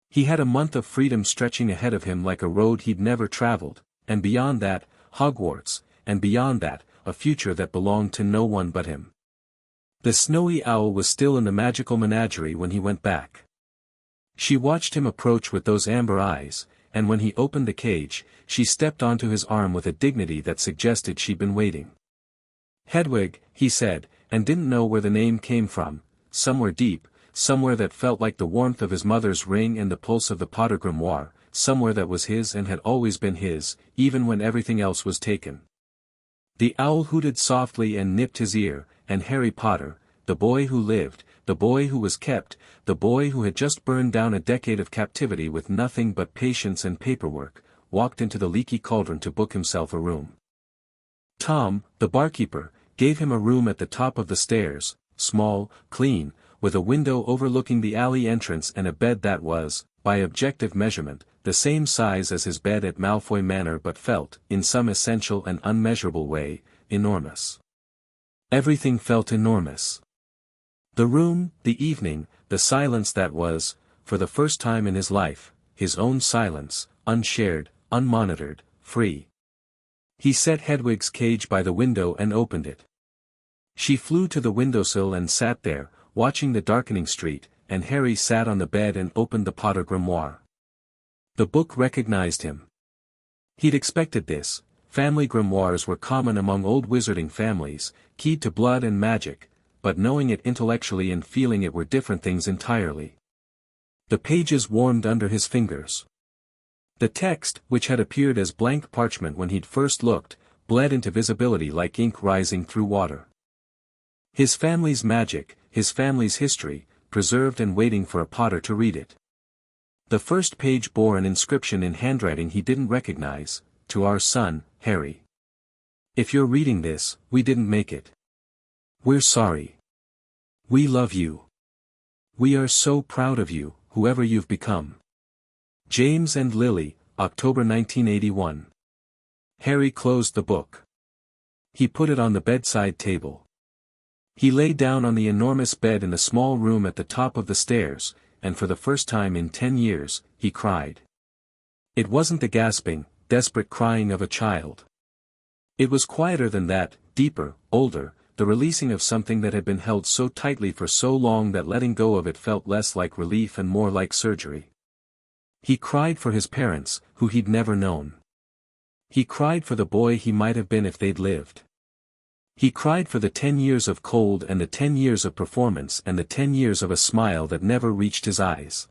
He had a month of freedom stretching ahead of him like a road he'd never traveled, and beyond that, Hogwarts, and beyond that, a future that belonged to no one but him. The snowy owl was still in the magical menagerie when he went back. She watched him approach with those amber eyes, and when he opened the cage, she stepped onto his arm with a dignity that suggested she'd been waiting. "Hedwig," he said, and didn't know where the name came from, somewhere deep, somewhere that felt like the warmth of his mother's ring and the pulse of the Potter grimoire, somewhere that was his and had always been his, even when everything else was taken. The owl hooted softly and nipped his ear, and Harry Potter, the boy who lived, the boy who was kept, the boy who had just burned down a decade of captivity with nothing but patience and paperwork, walked into the leaky cauldron to book himself a room. Tom, the barkeeper, gave him a room at the top of the stairs, small, clean, with a window overlooking the alley entrance and a bed that was, by objective measurement, the same size as his bed at Malfoy Manor but felt, in some essential and unmeasurable way, enormous. Everything felt enormous. The room, the evening, the silence that was, for the first time in his life, his own silence, unshared, unmonitored, free. He set Hedwig's cage by the window and opened it. She flew to the windowsill and sat there, watching the darkening street, and Harry sat on the bed and opened the Potter grimoire. The book recognized him. He'd expected this. Family grimoires were common among old wizarding families, keyed to blood and magic, but knowing it intellectually and feeling it were different things entirely. The pages warmed under his fingers. The text, which had appeared as blank parchment when he'd first looked, bled into visibility like ink rising through water. His family's magic, his family's history, preserved and waiting for a Potter to read it. The first page bore an inscription in handwriting he didn't recognize, "To our son, Harry. If you're reading this, we didn't make it. We're sorry. We love you. We are so proud of you, whoever you've become. James and Lily, October 1981. Harry closed the book. He put it on the bedside table. He lay down on the enormous bed in the small room at the top of the stairs, and for the first time in 10 years, he cried. It wasn't the gasping, desperate crying of a child. It was quieter than that, deeper, older, the releasing of something that had been held so tightly for so long that letting go of it felt less like relief and more like surgery. He cried for his parents, who he'd never known. He cried for the boy he might have been if they'd lived. He cried for the 10 years of cold and the 10 years of performance and the 10 years of a smile that never reached his eyes.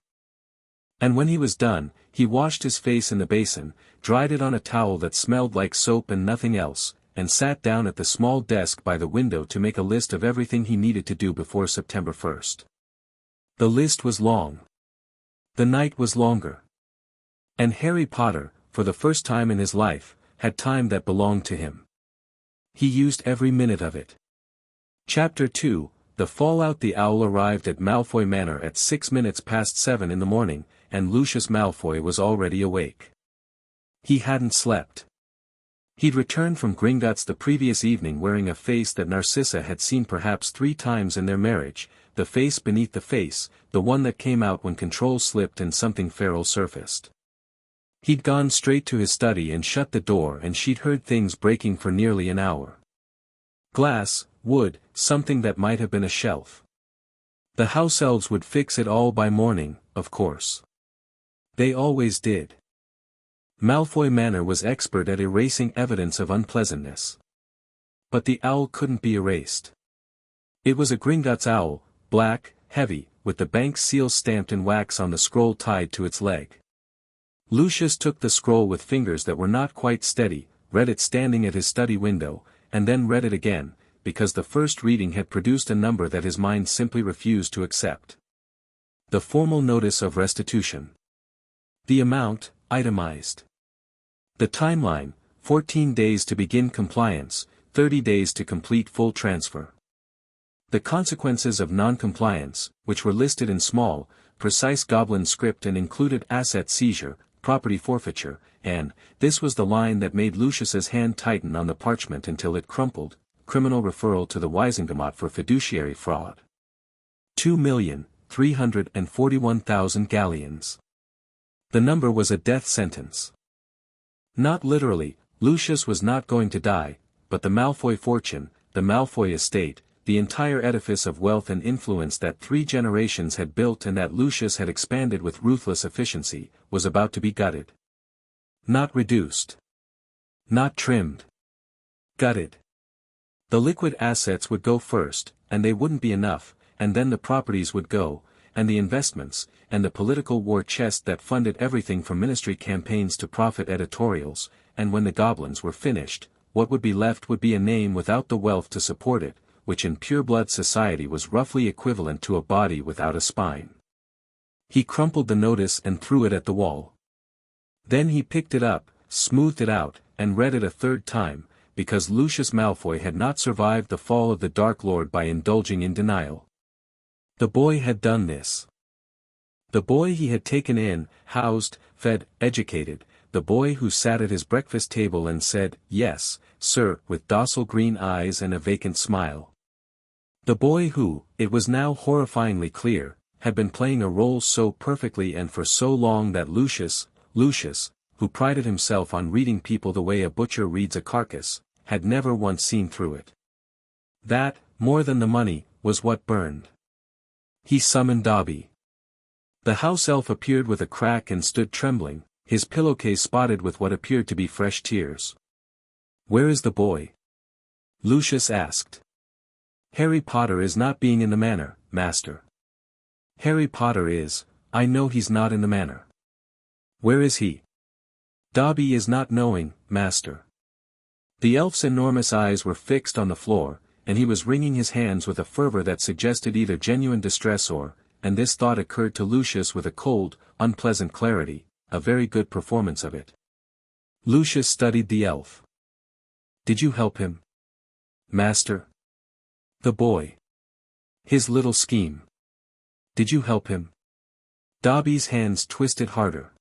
And when he was done, he washed his face in the basin, dried it on a towel that smelled like soap and nothing else, and sat down at the small desk by the window to make a list of everything he needed to do before September 1st. The list was long. The night was longer. And Harry Potter, for the first time in his life, had time that belonged to him. He used every minute of it. Chapter 2, The Fallout. The owl arrived at Malfoy Manor at 6 minutes past 7 in the morning, and Lucius Malfoy was already awake. He hadn't slept. He'd returned from Gringotts the previous evening wearing a face that Narcissa had seen perhaps 3 times in their marriage, the face beneath the face, the one that came out when control slipped and something feral surfaced. He'd gone straight to his study and shut the door, and she'd heard things breaking for nearly an hour. Glass, wood, something that might have been a shelf. The house elves would fix it all by morning, of course. They always did. Malfoy Manor was expert at erasing evidence of unpleasantness. But the owl couldn't be erased. It was a Gringotts owl, black, heavy, with the bank's seal stamped in wax on the scroll tied to its leg. Lucius took the scroll with fingers that were not quite steady, read it standing at his study window, and then read it again, because the first reading had produced a number that his mind simply refused to accept. The formal notice of restitution. The amount, itemized. The timeline, 14 days to begin compliance, 30 days to complete full transfer. The consequences of non-compliance, which were listed in small, precise goblin script and included asset seizure, property forfeiture, and, this was the line that made Lucius's hand tighten on the parchment until it crumpled, criminal referral to the Wisingamot for fiduciary fraud. 2,341,000 galleons. The number was a death sentence. Not literally, Lucius was not going to die, but the Malfoy fortune, the Malfoy estate, the entire edifice of wealth and influence that 3 generations had built and that Lucius had expanded with ruthless efficiency, was about to be gutted. Not reduced. Not trimmed. Gutted. The liquid assets would go first, and they wouldn't be enough, and then the properties would go, and the investments, and the political war chest that funded everything from ministry campaigns to profit editorials, and when the goblins were finished, what would be left would be a name without the wealth to support it, which in pure-blood society was roughly equivalent to a body without a spine. He crumpled the notice and threw it at the wall. Then he picked it up, smoothed it out, and read it a 3rd time, because Lucius Malfoy had not survived the fall of the Dark Lord by indulging in denial. The boy had done this. The boy he had taken in, housed, fed, educated, the boy who sat at his breakfast table and said, "Yes, sir," with docile green eyes and a vacant smile. The boy who, it was now horrifyingly clear, had been playing a role so perfectly and for so long that Lucius, who prided himself on reading people the way a butcher reads a carcass, had never once seen through it. That, more than the money, was what burned. He summoned Dobby. The house elf appeared with a crack and stood trembling, his pillowcase spotted with what appeared to be fresh tears. "Where is the boy?" Lucius asked. "Harry Potter is not being in the manor, master." "Harry Potter is, I know he's not in the manor." "Where is he?" "Dobby is not knowing, master." The elf's enormous eyes were fixed on the floor, and he was wringing his hands with a fervor that suggested either genuine distress or, and this thought occurred to Lucius with a cold, unpleasant clarity, a very good performance of it. Lucius studied the elf. "Did you help him, master?" "The boy. His little scheme. Did you help him?" Dobby's hands twisted harder.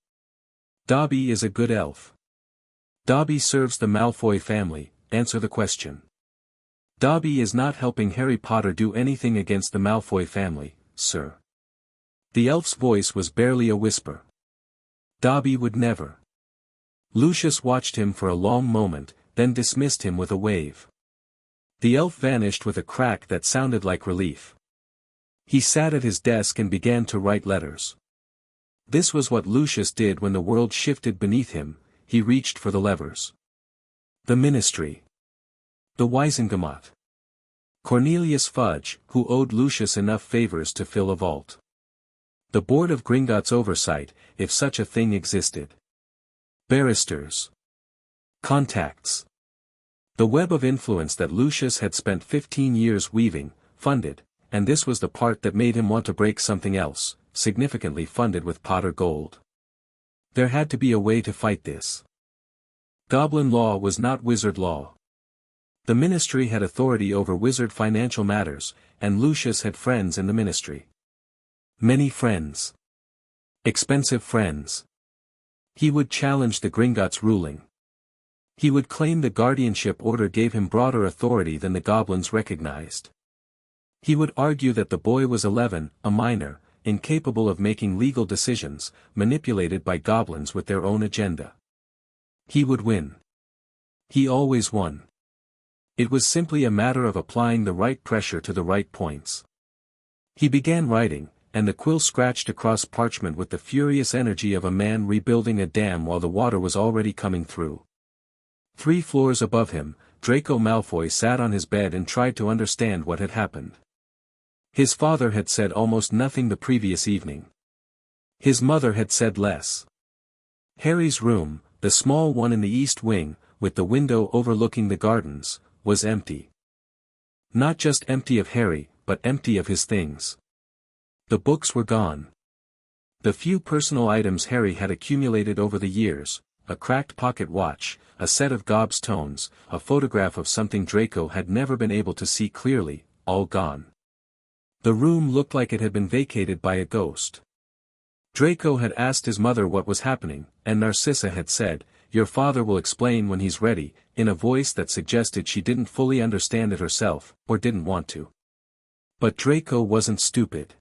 "Dobby is a good elf." "Dobby serves the Malfoy family, answer the question." "Dobby is not helping Harry Potter do anything against the Malfoy family, sir." The elf's voice was barely a whisper. "Dobby would never." Lucius watched him for a long moment, then dismissed him with a wave. The elf vanished with a crack that sounded like relief. He sat at his desk and began to write letters. This was what Lucius did when the world shifted beneath him, he reached for the levers. The Ministry. The Wiesengemot. Cornelius Fudge, who owed Lucius enough favors to fill a vault. The Board of Gringotts Oversight, if such a thing existed. Barristers. Contacts. The web of influence that Lucius had spent 15 years weaving, funded, and this was the part that made him want to break something else, significantly funded with Potter gold. There had to be a way to fight this. Goblin law was not wizard law. The Ministry had authority over wizard financial matters, and Lucius had friends in the Ministry. Many friends. Expensive friends. He would challenge the Gringotts ruling. He would claim the guardianship order gave him broader authority than the goblins recognized. He would argue that the boy was 11, a minor, incapable of making legal decisions, manipulated by goblins with their own agenda. He would win. He always won. It was simply a matter of applying the right pressure to the right points. He began writing, and the quill scratched across parchment with the furious energy of a man rebuilding a dam while the water was already coming through. 3 floors above him, Draco Malfoy sat on his bed and tried to understand what had happened. His father had said almost nothing the previous evening. His mother had said less. Harry's room, the small one in the east wing, with the window overlooking the gardens, was empty. Not just empty of Harry, but empty of his things. The books were gone. The few personal items Harry had accumulated over the years, a cracked pocket watch, a set of gobstones, a photograph of something Draco had never been able to see clearly, all gone. The room looked like it had been vacated by a ghost. Draco had asked his mother what was happening, and Narcissa had said, "Your father will explain when he's ready," in a voice that suggested she didn't fully understand it herself, or didn't want to. But Draco wasn't stupid.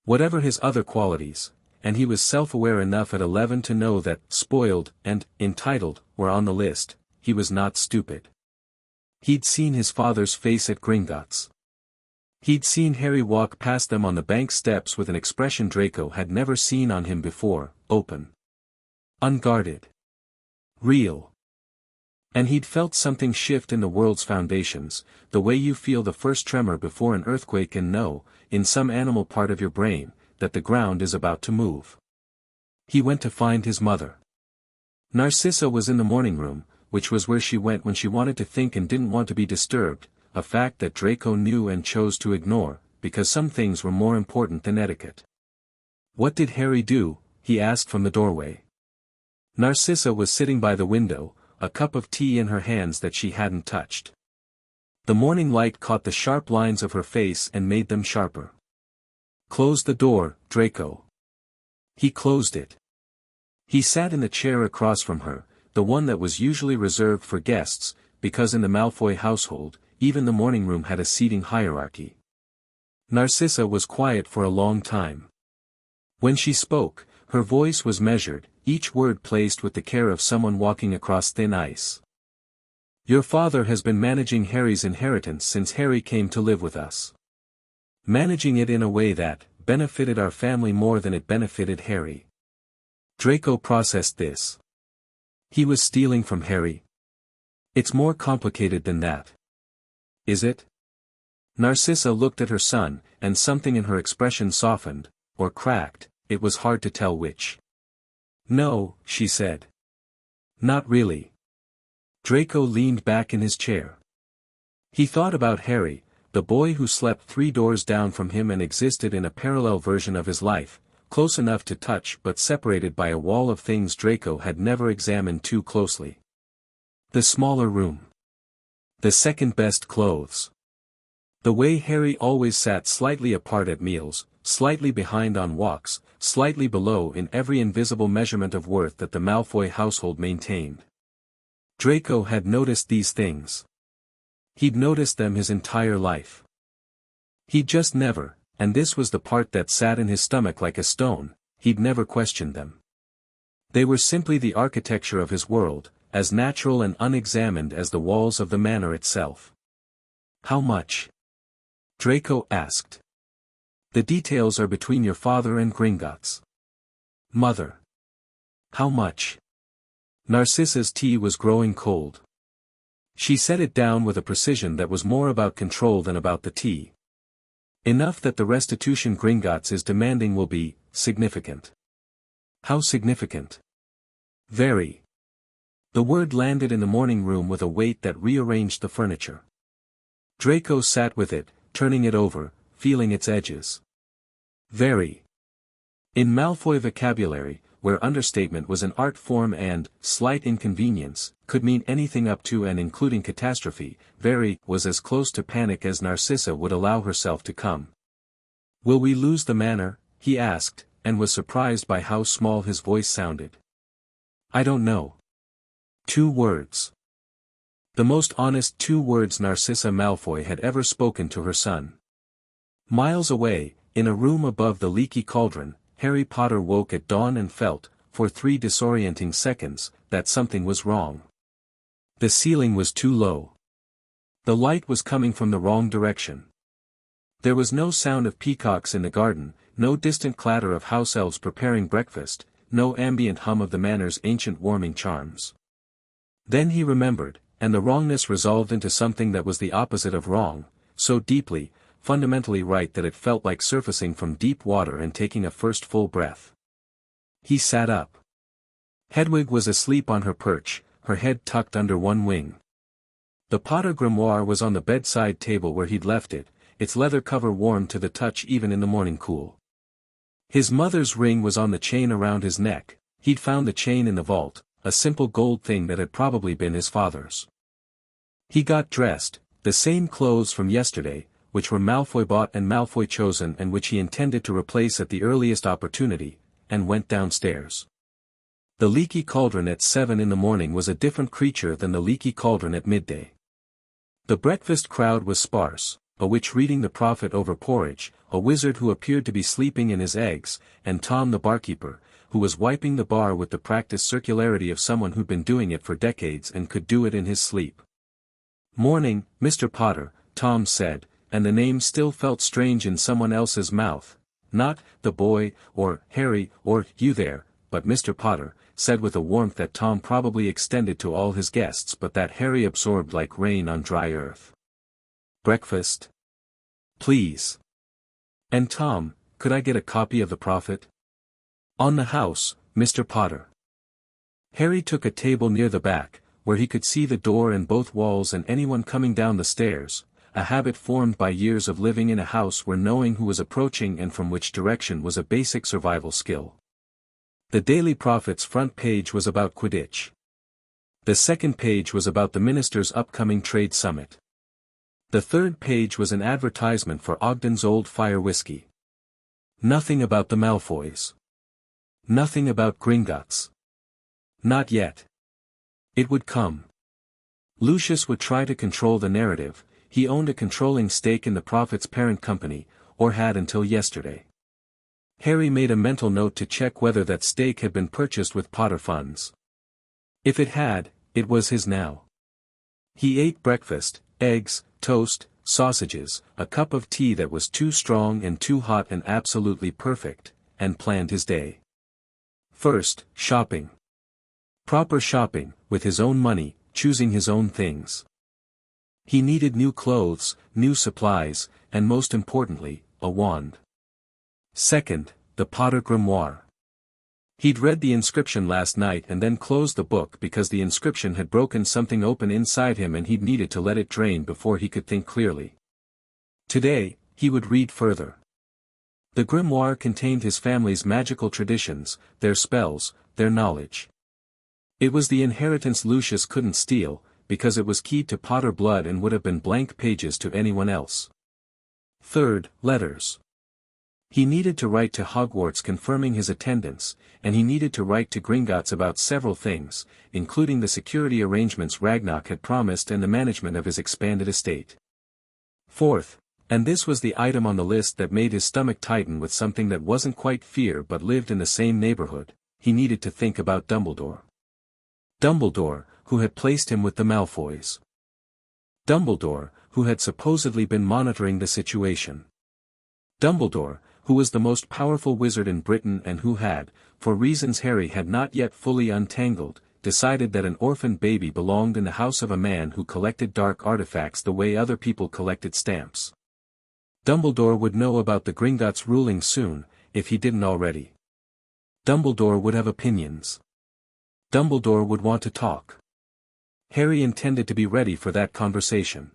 Whatever his other qualities, and he was self-aware enough at 11 to know that spoiled and entitled were on the list, he was not stupid. He'd seen his father's face at Gringotts. He'd seen Harry walk past them on the bank steps with an expression Draco had never seen on him before, open. Unguarded. Real. And he'd felt something shift in the world's foundations, the way you feel the first tremor before an earthquake and know, in some animal part of your brain, that the ground is about to move. He went to find his mother. Narcissa was in the morning room, which was where she went when she wanted to think and didn't want to be disturbed, a fact that Draco knew and chose to ignore, because some things were more important than etiquette. "What did Harry do?" he asked from the doorway. Narcissa was sitting by the window, a cup of tea in her hands that she hadn't touched. The morning light caught the sharp lines of her face and made them sharper. "Close the door, Draco." He closed it. He sat in the chair across from her, the one that was usually reserved for guests, because in the Malfoy household, even the morning room had a seating hierarchy. Narcissa was quiet for a long time. When she spoke, her voice was measured, each word placed with the care of someone walking across thin ice. Your father has been managing Harry's inheritance since Harry came to live with us. Managing it in a way that benefited our family more than it benefited Harry. Draco processed this. He was stealing from Harry. It's more complicated than that. Is it? Narcissa looked at her son, and something in her expression softened, or cracked, it was hard to tell which. No, she said. Not really. Draco leaned back in his chair. He thought about Harry, the boy who slept 3 doors down from him and existed in a parallel version of his life, close enough to touch but separated by a wall of things Draco had never examined too closely. The smaller room. The second-best clothes. The way Harry always sat slightly apart at meals, slightly behind on walks, slightly below in every invisible measurement of worth that the Malfoy household maintained. Draco had noticed these things. He'd noticed them his entire life. He'd just never, and this was the part that sat in his stomach like a stone, he'd never questioned them. They were simply the architecture of his world, as natural and unexamined as the walls of the manor itself. How much? Draco asked. The details are between your father and Gringotts. Mother. How much? Narcissa's tea was growing cold. She set it down with a precision that was more about control than about the tea. Enough that the restitution Gringotts is demanding will be significant. How significant? Very. The word landed in the morning room with a weight that rearranged the furniture. Draco sat with it, turning it over, feeling its edges. Very. In Malfoy vocabulary, where understatement was an art form and slight inconvenience could mean anything up to and including catastrophe, very was as close to panic as Narcissa would allow herself to come. Will we lose the manor? He asked, and was surprised by how small his voice sounded. I don't know. 2 words. The most honest 2 words Narcissa Malfoy had ever spoken to her son. Miles away, in a room above the leaky cauldron, Harry Potter woke at dawn and felt, for 3 disorienting seconds, that something was wrong. The ceiling was too low. The light was coming from the wrong direction. There was no sound of peacocks in the garden, no distant clatter of house elves preparing breakfast, no ambient hum of the manor's ancient warming charms. Then he remembered, and the wrongness resolved into something that was the opposite of wrong, so deeply, fundamentally right that it felt like surfacing from deep water and taking a first full breath. He sat up. Hedwig was asleep on her perch, her head tucked under one wing. The Potter grimoire was on the bedside table where he'd left it, its leather cover warm to the touch even in the morning cool. His mother's ring was on the chain around his neck, he'd found the chain in the vault, a simple gold thing that had probably been his father's. He got dressed, the same clothes from yesterday, which were Malfoy bought and Malfoy chosen and which he intended to replace at the earliest opportunity, and went downstairs. The leaky cauldron at 7 in the morning was a different creature than the leaky cauldron at midday. The breakfast crowd was sparse, a witch reading the prophet over porridge, a wizard who appeared to be sleeping in his eggs, and Tom the barkeeper, who was wiping the bar with the practiced circularity of someone who'd been doing it for decades and could do it in his sleep. Morning, Mr. Potter, Tom said, and the name still felt strange in someone else's mouth. Not, the boy, or Harry, or you there, but Mr. Potter, said with a warmth that Tom probably extended to all his guests but that Harry absorbed like rain on dry earth. Breakfast? Please. And Tom, could I get a copy of the prophet? On the house, Mr. Potter. Harry took a table near the back, where he could see the door and both walls and anyone coming down the stairs, a habit formed by years of living in a house where knowing who was approaching and from which direction was a basic survival skill. The Daily Prophet's front page was about Quidditch. The second page was about the minister's upcoming trade summit. The third page was an advertisement for Ogden's Old Fire whiskey. Nothing about the Malfoys. Nothing about Gringotts. Not yet. It would come. Lucius would try to control the narrative. He owned a controlling stake in the Prophet's parent company, or had until yesterday. Harry made a mental note to check whether that stake had been purchased with Potter funds. If it had, it was his now. He ate breakfast, eggs, toast, sausages, a cup of tea that was too strong and too hot and absolutely perfect, and planned his day. First, shopping. Proper shopping, with his own money, choosing his own things. He needed new clothes, new supplies, and most importantly, a wand. Second, the Potter grimoire. He'd read the inscription last night and then closed the book because the inscription had broken something open inside him and he'd needed to let it drain before he could think clearly. Today, he would read further. The grimoire contained his family's magical traditions, their spells, their knowledge. It was the inheritance Lucius couldn't steal, because it was keyed to Potter blood and would have been blank pages to anyone else. Third, letters. He needed to write to Hogwarts confirming his attendance, and he needed to write to Gringotts about several things, including the security arrangements Ragnarok had promised and the management of his expanded estate. Fourth, and this was the item on the list that made his stomach tighten with something that wasn't quite fear but lived in the same neighborhood, he needed to think about Dumbledore. Dumbledore, who had placed him with the Malfoys. Dumbledore, who had supposedly been monitoring the situation. Dumbledore, who was the most powerful wizard in Britain and who had, for reasons Harry had not yet fully untangled, decided that an orphan baby belonged in the house of a man who collected dark artifacts the way other people collected stamps. Dumbledore would know about the Gringotts ruling soon, if he didn't already. Dumbledore would have opinions. Dumbledore would want to talk. Harry intended to be ready for that conversation.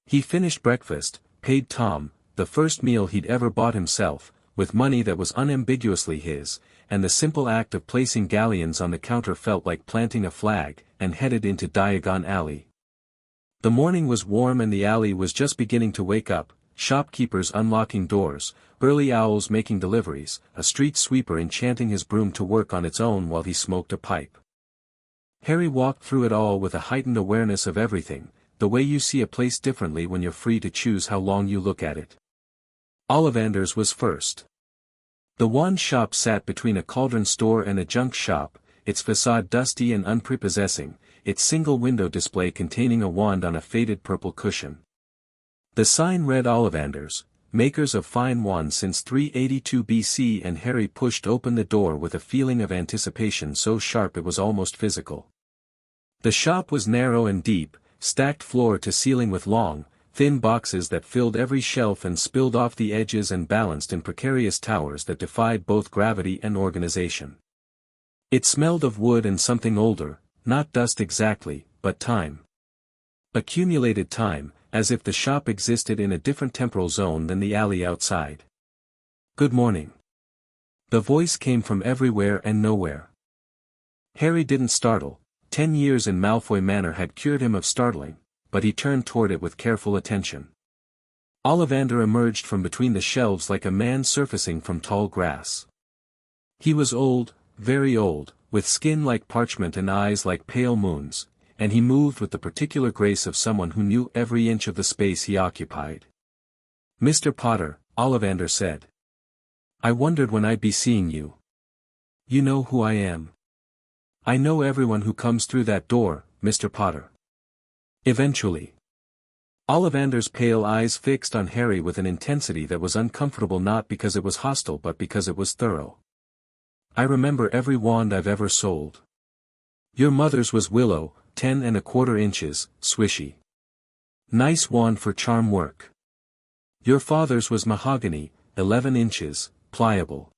He finished breakfast, paid Tom, the first meal he'd ever bought himself, with money that was unambiguously his, and the simple act of placing galleons on the counter felt like planting a flag, and headed into Diagon Alley. The morning was warm and the alley was just beginning to wake up, shopkeepers unlocking doors, early owls making deliveries, a street sweeper enchanting his broom to work on its own while he smoked a pipe. Harry walked through it all with a heightened awareness of everything, the way you see a place differently when you're free to choose how long you look at it. Ollivander's was first. The wand shop sat between a cauldron store and a junk shop, its facade dusty and unprepossessing, its single window display containing a wand on a faded purple cushion. The sign read Ollivander's, makers of fine wands since 382 BC, and Harry pushed open the door with a feeling of anticipation so sharp it was almost physical. The shop was narrow and deep, stacked floor to ceiling with long, thin boxes that filled every shelf and spilled off the edges and balanced in precarious towers that defied both gravity and organization. It smelled of wood and something older, not dust exactly, but time. Accumulated time, as if the shop existed in a different temporal zone than the alley outside. Good morning. The voice came from everywhere and nowhere. Harry didn't startle. 10 years in Malfoy Manor had cured him of startling, but he turned toward it with careful attention. Ollivander emerged from between the shelves like a man surfacing from tall grass. He was old, very old, with skin like parchment and eyes like pale moons, and he moved with the particular grace of someone who knew every inch of the space he occupied. "Mr. Potter," Ollivander said. "I wondered when I'd be seeing you. You know who I am." "I know everyone who comes through that door, Mr. Potter." "Eventually." Ollivander's pale eyes fixed on Harry with an intensity that was uncomfortable, not because it was hostile but because it was thorough. "I remember every wand I've ever sold. Your mother's was willow, 10¼ inches, swishy. Nice wand for charm work. Your father's was mahogany, 11 inches, pliable.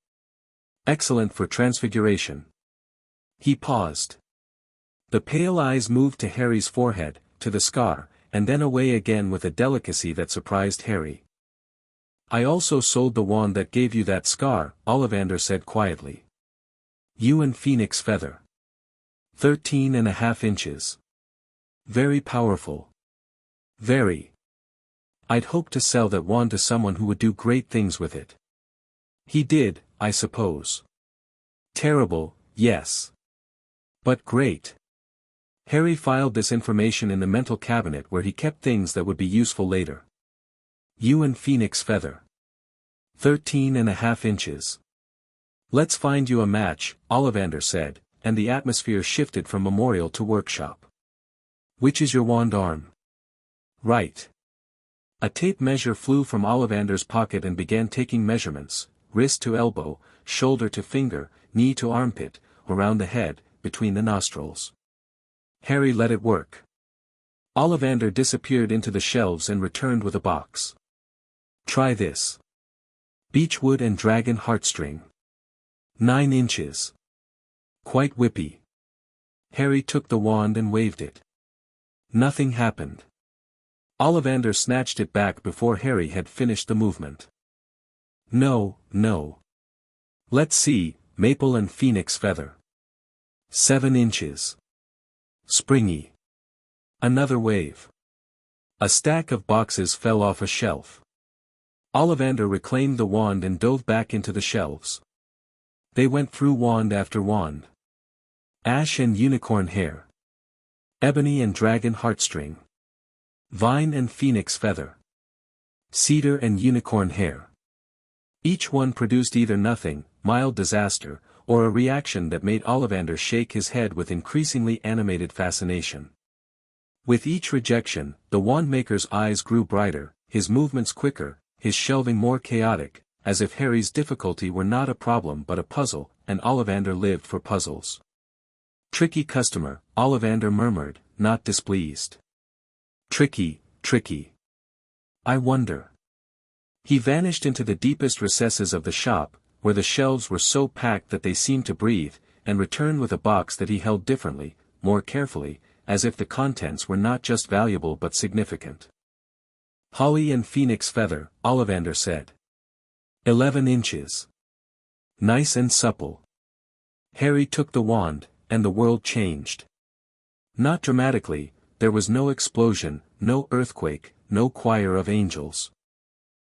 Excellent for transfiguration." He paused. The pale eyes moved to Harry's forehead, to the scar, and then away again with a delicacy that surprised Harry. "I also sold the wand that gave you that scar," Ollivander said quietly. "You and Phoenix Feather. 13½ inches. Very powerful. Very. I'd hoped to sell that wand to someone who would do great things with it." "He did, I suppose." Terrible, yes. But great. Harry filed this information in the mental cabinet where he kept things that would be useful later. You and Phoenix Feather. 13.5 inches. Let's find you a match, Ollivander said, and the atmosphere shifted from memorial to workshop. Which is your wand arm? Right. A tape measure flew from Ollivander's pocket and began taking measurements, wrist to elbow, shoulder to finger, knee to armpit, around the head, between the nostrils. Harry let it work. Ollivander disappeared into the shelves and returned with a box. Try this. Beechwood and dragon heartstring. 9 inches. Quite whippy. Harry took the wand and waved it. Nothing happened. Ollivander snatched it back before Harry had finished the movement. No, no. Let's see, maple and phoenix feather. 7 inches. Springy. Another wave. A stack of boxes fell off a shelf. Ollivander reclaimed the wand and dove back into the shelves. They went through wand after wand. Ash and unicorn hair. Ebony and dragon heartstring. Vine and phoenix feather. Cedar and unicorn hair. Each one produced either nothing, mild disaster, or a reaction that made Ollivander shake his head with increasingly animated fascination. With each rejection, the wandmaker's eyes grew brighter, his movements quicker, his shelving more chaotic, as if Harry's difficulty were not a problem but a puzzle, and Ollivander lived for puzzles. Tricky customer, Ollivander murmured, not displeased. Tricky, tricky. I wonder. He vanished into the deepest recesses of the shop, where the shelves were so packed that they seemed to breathe, and returned with a box that he held differently, more carefully, as if the contents were not just valuable but significant. Holly and phoenix feather, Ollivander said. 11 inches. Nice and supple. Harry took the wand, and the world changed. Not dramatically, there was no explosion, no earthquake, no choir of angels.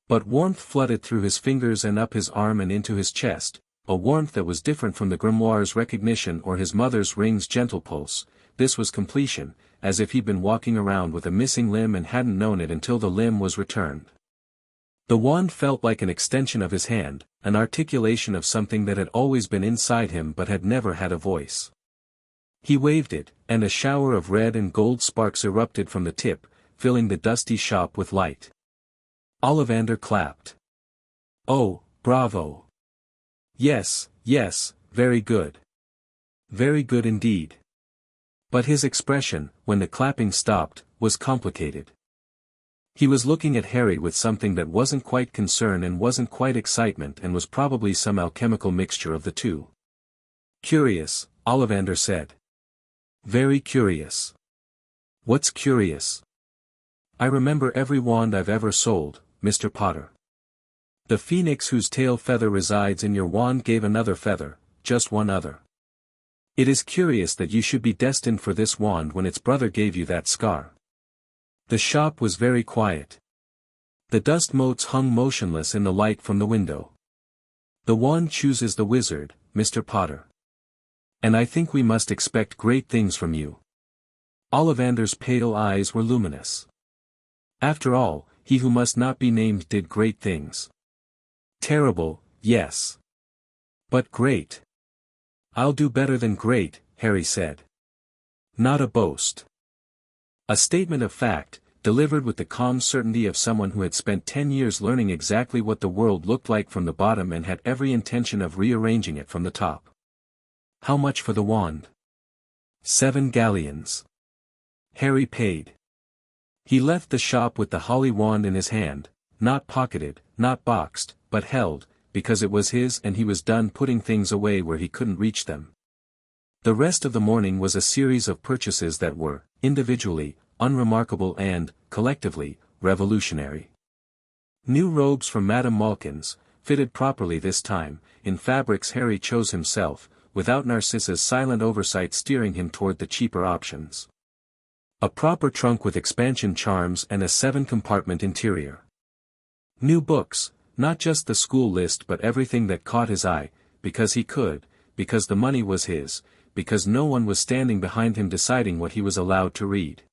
But warmth flooded through his fingers and up his arm and into his chest, a warmth that was different from the grimoire's recognition or his mother's ring's gentle pulse. This was completion, as if he'd been walking around with a missing limb and hadn't known it until the limb was returned. The wand felt like an extension of his hand, an articulation of something that had always been inside him but had never had a voice. He waved it, and a shower of red and gold sparks erupted from the tip, filling the dusty shop with light. Ollivander clapped. Oh, bravo! Yes, yes, very good. Very good indeed. But his expression, when the clapping stopped, was complicated. He was looking at Harry with something that wasn't quite concern and wasn't quite excitement and was probably some alchemical mixture of the two. Curious, Ollivander said. Very curious. What's curious? I remember every wand I've ever sold, Mr. Potter. The phoenix whose tail feather resides in your wand gave another feather, just one other. It is curious that you should be destined for this wand when its brother gave you that scar. The shop was very quiet. The dust motes hung motionless in the light from the window. The wand chooses the wizard, Mr. Potter. And I think we must expect great things from you. Ollivander's pale eyes were luminous. After all, he who must not be named did great things. Terrible, yes. But great. I'll do better than great, Harry said. Not a boast. A statement of fact, delivered with the calm certainty of someone who had spent 10 years learning exactly what the world looked like from the bottom and had every intention of rearranging it from the top. How much for the wand? 7 galleons. Harry paid. He left the shop with the holly wand in his hand, not pocketed, not boxed, but held, because it was his and he was done putting things away where he couldn't reach them. The rest of the morning was a series of purchases that were, individually, unremarkable and, collectively, revolutionary. New robes from Madame Malkin's, fitted properly this time, in fabrics Harry chose himself, without Narcissa's silent oversight steering him toward the cheaper options. A proper trunk with expansion charms and a 7-compartment interior. New books, not just the school list but everything that caught his eye, because he could, because the money was his, because no one was standing behind him deciding what he was allowed to read.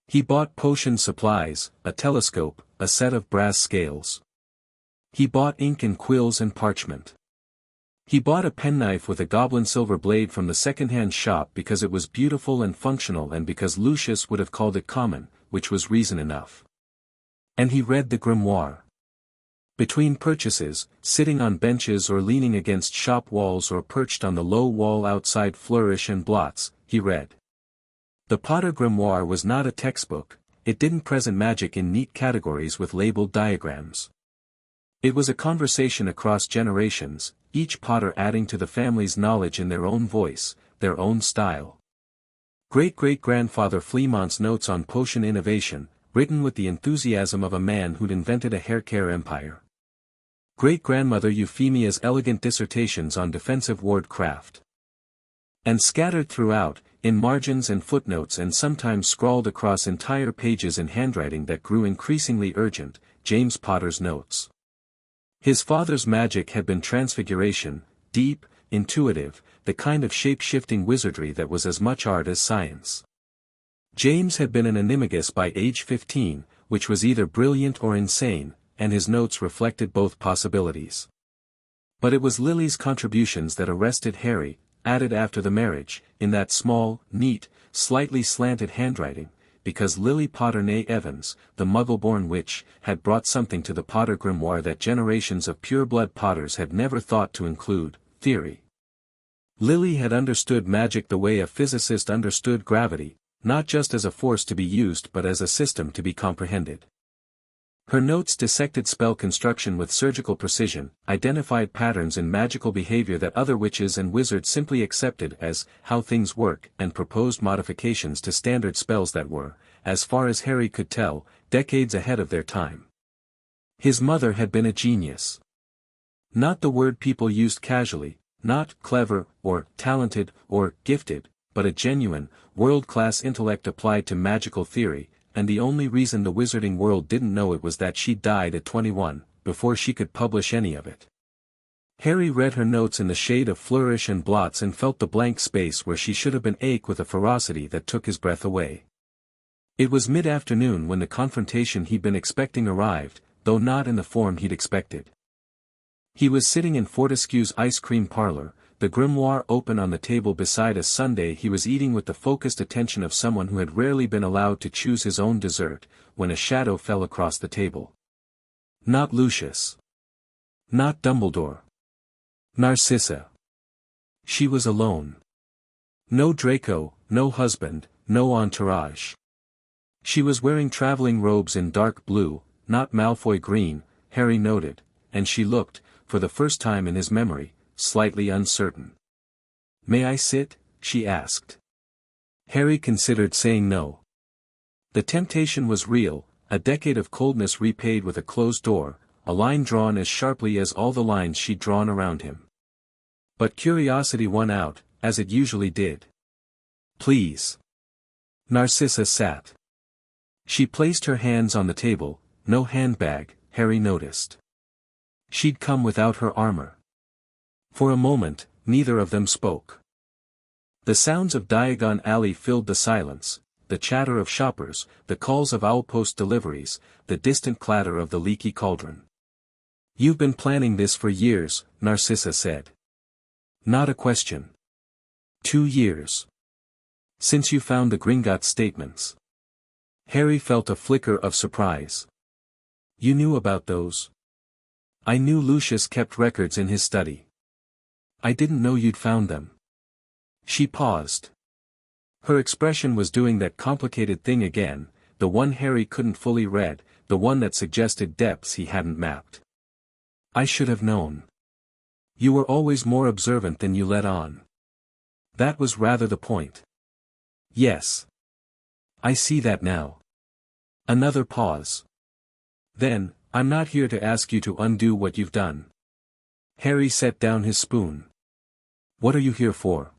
He bought potion supplies, a telescope, a set of brass scales. He bought ink and quills and parchment. He bought a penknife with a goblin silver blade from the second-hand shop because it was beautiful and functional and because Lucius would have called it common, which was reason enough. And he read the grimoire. Between purchases, sitting on benches or leaning against shop walls or perched on the low wall outside Flourish and Blots, he read. The Potter grimoire was not a textbook, it didn't present magic in neat categories with labeled diagrams. It was a conversation across generations, each Potter adding to the family's knowledge in their own voice, their own style. Great-great-grandfather Fleamont's notes on potion innovation, written with the enthusiasm of a man who'd invented a haircare empire. Great-grandmother Euphemia's elegant dissertations on defensive ward craft. And scattered throughout, in margins and footnotes and sometimes scrawled across entire pages in handwriting that grew increasingly urgent, James Potter's notes. His father's magic had been transfiguration, deep, intuitive, the kind of shape-shifting wizardry that was as much art as science. James had been an animagus by age 15, which was either brilliant or insane, and his notes reflected both possibilities. But it was Lily's contributions that arrested Harry, added after the marriage, in that small, neat, slightly slanted handwriting, because Lily Potter née Evans, the Muggle-born witch, had brought something to the Potter grimoire that generations of pure-blood Potters had never thought to include: theory. Lily had understood magic the way a physicist understood gravity, not just as a force to be used but as a system to be comprehended. Her notes dissected spell construction with surgical precision, identified patterns in magical behavior that other witches and wizards simply accepted as how things work, and proposed modifications to standard spells that were, as far as Harry could tell, decades ahead of their time. His mother had been a genius. Not the word people used casually, not clever, or talented, or gifted, but a genuine, world-class intellect applied to magical theory, and the only reason the wizarding world didn't know it was that she died at 21, before she could publish any of it. Harry read her notes in the shade of Flourish and Blots and felt the blank space where she should have been ache with a ferocity that took his breath away. It was mid-afternoon when the confrontation he'd been expecting arrived, though not in the form he'd expected. He was sitting in Fortescue's ice cream parlor, the grimoire open on the table beside a sundae he was eating with the focused attention of someone who had rarely been allowed to choose his own dessert, when a shadow fell across the table. Not Lucius. Not Dumbledore. Narcissa. She was alone. No Draco, no husband, no entourage. She was wearing traveling robes in dark blue, not Malfoy green, Harry noted, and she looked, for the first time in his memory, slightly uncertain. "May I sit?" she asked. Harry considered saying no. The temptation was real, a decade of coldness repaid with a closed door, a line drawn as sharply as all the lines she'd drawn around him. But curiosity won out, as it usually did. "Please." Narcissa sat. She placed her hands on the table, no handbag, Harry noticed. She'd come without her armor. For a moment, neither of them spoke. The sounds of Diagon Alley filled the silence, the chatter of shoppers, the calls of Owlpost deliveries, the distant clatter of the leaky cauldron. "You've been planning this for years," Narcissa said. "Not a question." 2 years. Since you found the Gringotts statements. Harry felt a flicker of surprise. "You knew about those?" "I knew Lucius kept records in his study. I didn't know you'd found them." She paused. Her expression was doing that complicated thing again, the one Harry couldn't fully read, the one that suggested depths he hadn't mapped. "I should have known. You were always more observant than you let on. That was rather the point." "Yes. I see that now." Another pause. "Then, I'm not here to ask you to undo what you've done." Harry set down his spoon. "What are you here for?"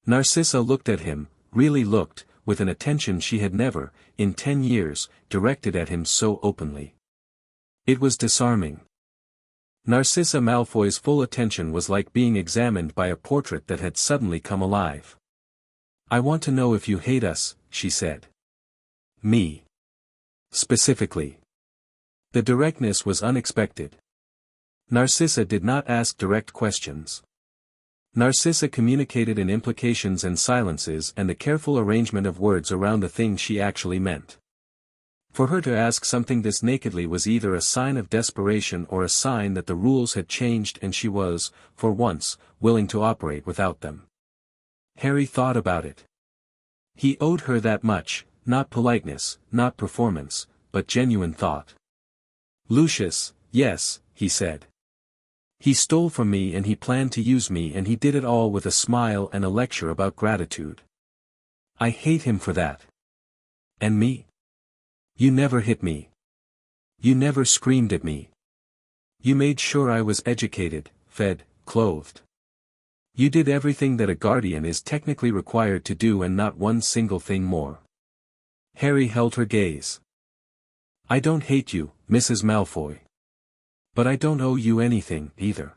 Narcissa looked at him, really looked, with an attention she had never, in 10 years, directed at him so openly. It was disarming. Narcissa Malfoy's full attention was like being examined by a portrait that had suddenly come alive. "I want to know if you hate us," she said. "Me. Specifically." The directness was unexpected. Narcissa did not ask direct questions. Narcissa communicated in implications and silences and the careful arrangement of words around the thing she actually meant. For her to ask something this nakedly was either a sign of desperation or a sign that the rules had changed and she was, for once, willing to operate without them. Harry thought about it. He owed her that much, not politeness, not performance, but genuine thought. "Lucius, yes," he said. "He stole from me and he planned to use me and he did it all with a smile and a lecture about gratitude. I hate him for that. And me? You never hit me. You never screamed at me. You made sure I was educated, fed, clothed. You did everything that a guardian is technically required to do and not one single thing more." Harry held her gaze. "I don't hate you, Mrs. Malfoy. But I don't owe you anything, either.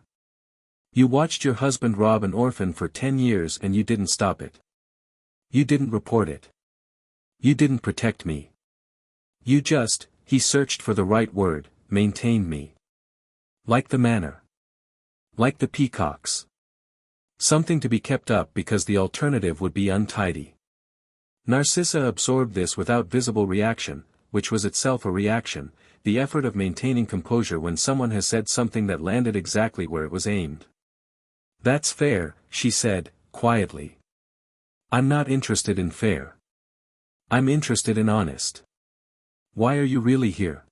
You watched your husband rob an orphan for 10 years and you didn't stop it. You didn't report it. You didn't protect me. You just," he searched for the right word, "maintained me. Like the manor. Like the peacocks. Something to be kept up because the alternative would be untidy." Narcissa absorbed this without visible reaction, which was itself a reaction, the effort of maintaining composure when someone has said something that landed exactly where it was aimed. "That's fair," she said, quietly. "I'm not interested in fair. I'm interested in honest. Why are you really here?"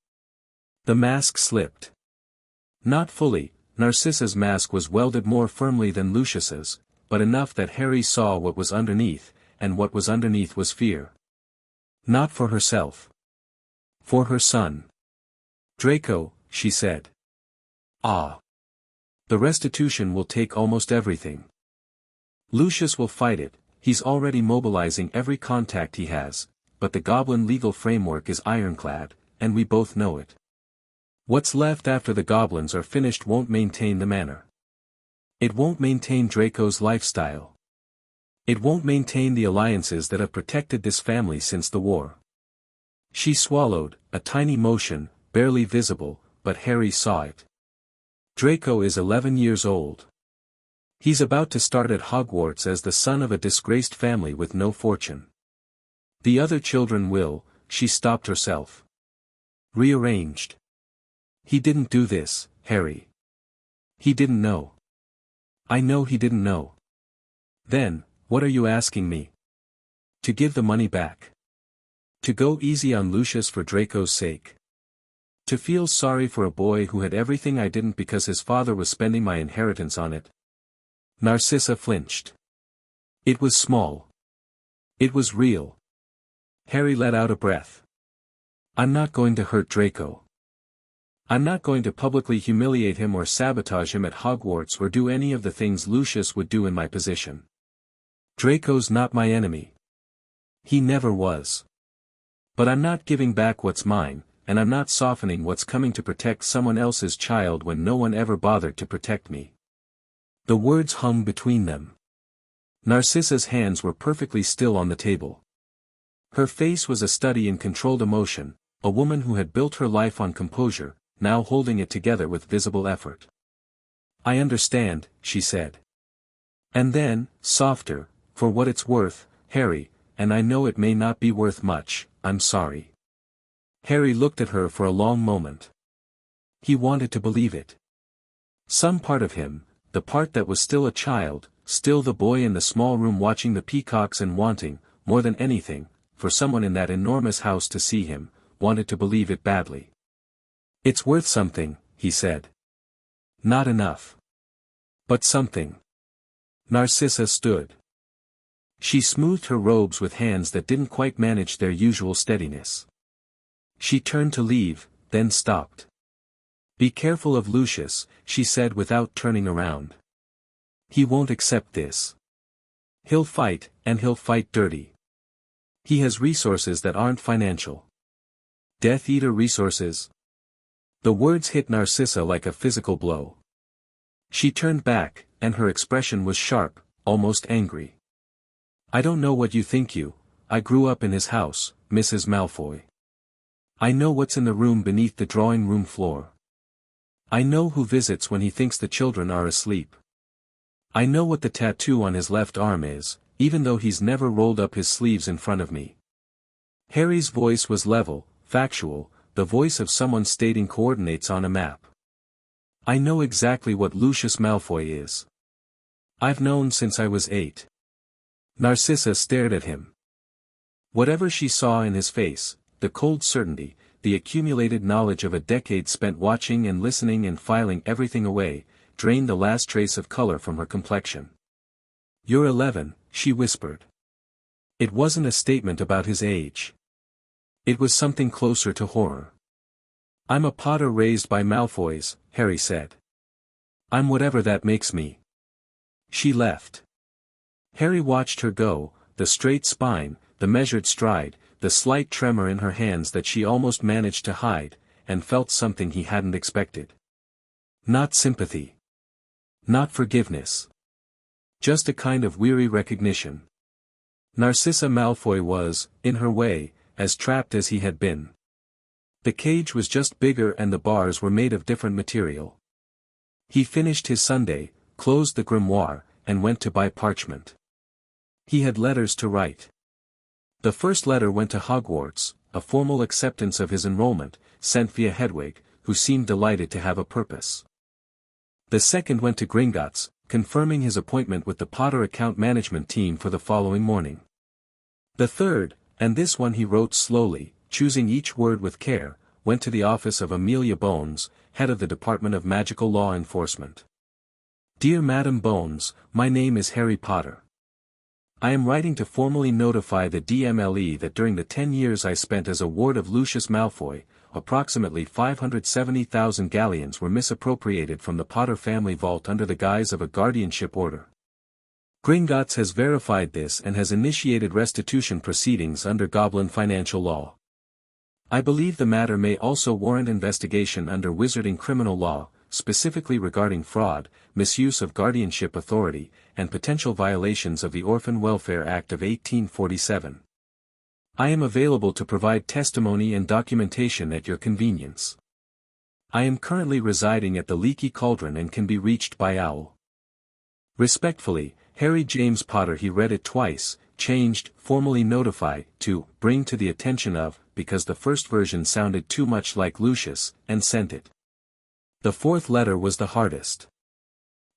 The mask slipped. Not fully, Narcissa's mask was welded more firmly than Lucius's, but enough that Harry saw what was underneath, and what was underneath was fear. Not for herself. For her son. "Draco," she said. "Ah. The restitution will take almost everything. Lucius will fight it, he's already mobilizing every contact he has, but the goblin legal framework is ironclad, and we both know it. What's left after the goblins are finished won't maintain the manor. It won't maintain Draco's lifestyle. It won't maintain the alliances that have protected this family since the war." She swallowed, a tiny motion, barely visible, but Harry saw it. "Draco is 11 years old. He's about to start at Hogwarts as the son of a disgraced family with no fortune. The other children will," she stopped herself. "Rearranged. He didn't do this, Harry. He didn't know. I know he didn't know. Then, what are you asking me? To give the money back? To go easy on Lucius for Draco's sake? To feel sorry for a boy who had everything I didn't because his father was spending my inheritance on it?" Narcissa flinched. It was small. It was real. Harry let out a breath. "I'm not going to hurt Draco. I'm not going to publicly humiliate him or sabotage him at Hogwarts or do any of the things Lucius would do in my position. Draco's not my enemy. He never was. But I'm not giving back what's mine, and I'm not softening what's coming to protect someone else's child when no one ever bothered to protect me." The words hung between them. Narcissa's hands were perfectly still on the table. Her face was a study in controlled emotion, a woman who had built her life on composure, now holding it together with visible effort. "I understand," she said. And then, softer, "For what it's worth, Harry, and I know it may not be worth much, I'm sorry." Harry looked at her for a long moment. He wanted to believe it. Some part of him, the part that was still a child, still the boy in the small room watching the peacocks and wanting, more than anything, for someone in that enormous house to see him, wanted to believe it badly. "It's worth something," he said. "Not enough. But something." Narcissa stood. She smoothed her robes with hands that didn't quite manage their usual steadiness. She turned to leave, then stopped. "Be careful of Lucius," she said without turning around. "He won't accept this. He'll fight, and he'll fight dirty. He has resources that aren't financial. Death Eater resources. The words hit Narcissa like a physical blow. She turned back, and her expression was sharp, almost angry. "I don't know what you think I grew up in his house, Mrs. Malfoy. I know what's in the room beneath the drawing room floor. I know who visits when he thinks the children are asleep. I know what the tattoo on his left arm is, even though he's never rolled up his sleeves in front of me." Harry's voice was level, factual, the voice of someone stating coordinates on a map. "I know exactly what Lucius Malfoy is. I've known since I was 8. Narcissa stared at him. Whatever she saw in his face, the cold certainty, the accumulated knowledge of a decade spent watching and listening and filing everything away, drained the last trace of color from her complexion. "You're 11, she whispered. It wasn't a statement about his age. It was something closer to horror. "I'm a Potter raised by Malfoys," Harry said. "I'm whatever that makes me." She left. Harry watched her go, the straight spine, the measured stride, the slight tremor in her hands that she almost managed to hide, and felt something he hadn't expected. Not sympathy. Not forgiveness. Just a kind of weary recognition. Narcissa Malfoy was, in her way, as trapped as he had been. The cage was just bigger and the bars were made of different material. He finished his sundae, closed the grimoire, and went to buy parchment. He had letters to write. The first letter went to Hogwarts, a formal acceptance of his enrollment, sent via Hedwig, who seemed delighted to have a purpose. The second went to Gringotts, confirming his appointment with the Potter account management team for the following morning. The third, and this one he wrote slowly, choosing each word with care, went to the office of Amelia Bones, head of the Department of Magical Law Enforcement. "Dear Madam Bones, my name is Harry Potter. I am writing to formally notify the DMLE that during the 10 years I spent as a ward of Lucius Malfoy, approximately 570,000 galleons were misappropriated from the Potter family vault under the guise of a guardianship order. Gringotts has verified this and has initiated restitution proceedings under Goblin financial law. I believe the matter may also warrant investigation under wizarding criminal law, specifically regarding fraud, misuse of guardianship authority, and potential violations of the Orphan Welfare Act of 1847. I am available to provide testimony and documentation at your convenience. I am currently residing at the Leaky Cauldron and can be reached by owl. Respectfully, Harry James Potter." He read it twice, changed, formally notify, to, bring to the attention of, because the first version sounded too much like Lucius, and sent it. The fourth letter was the hardest.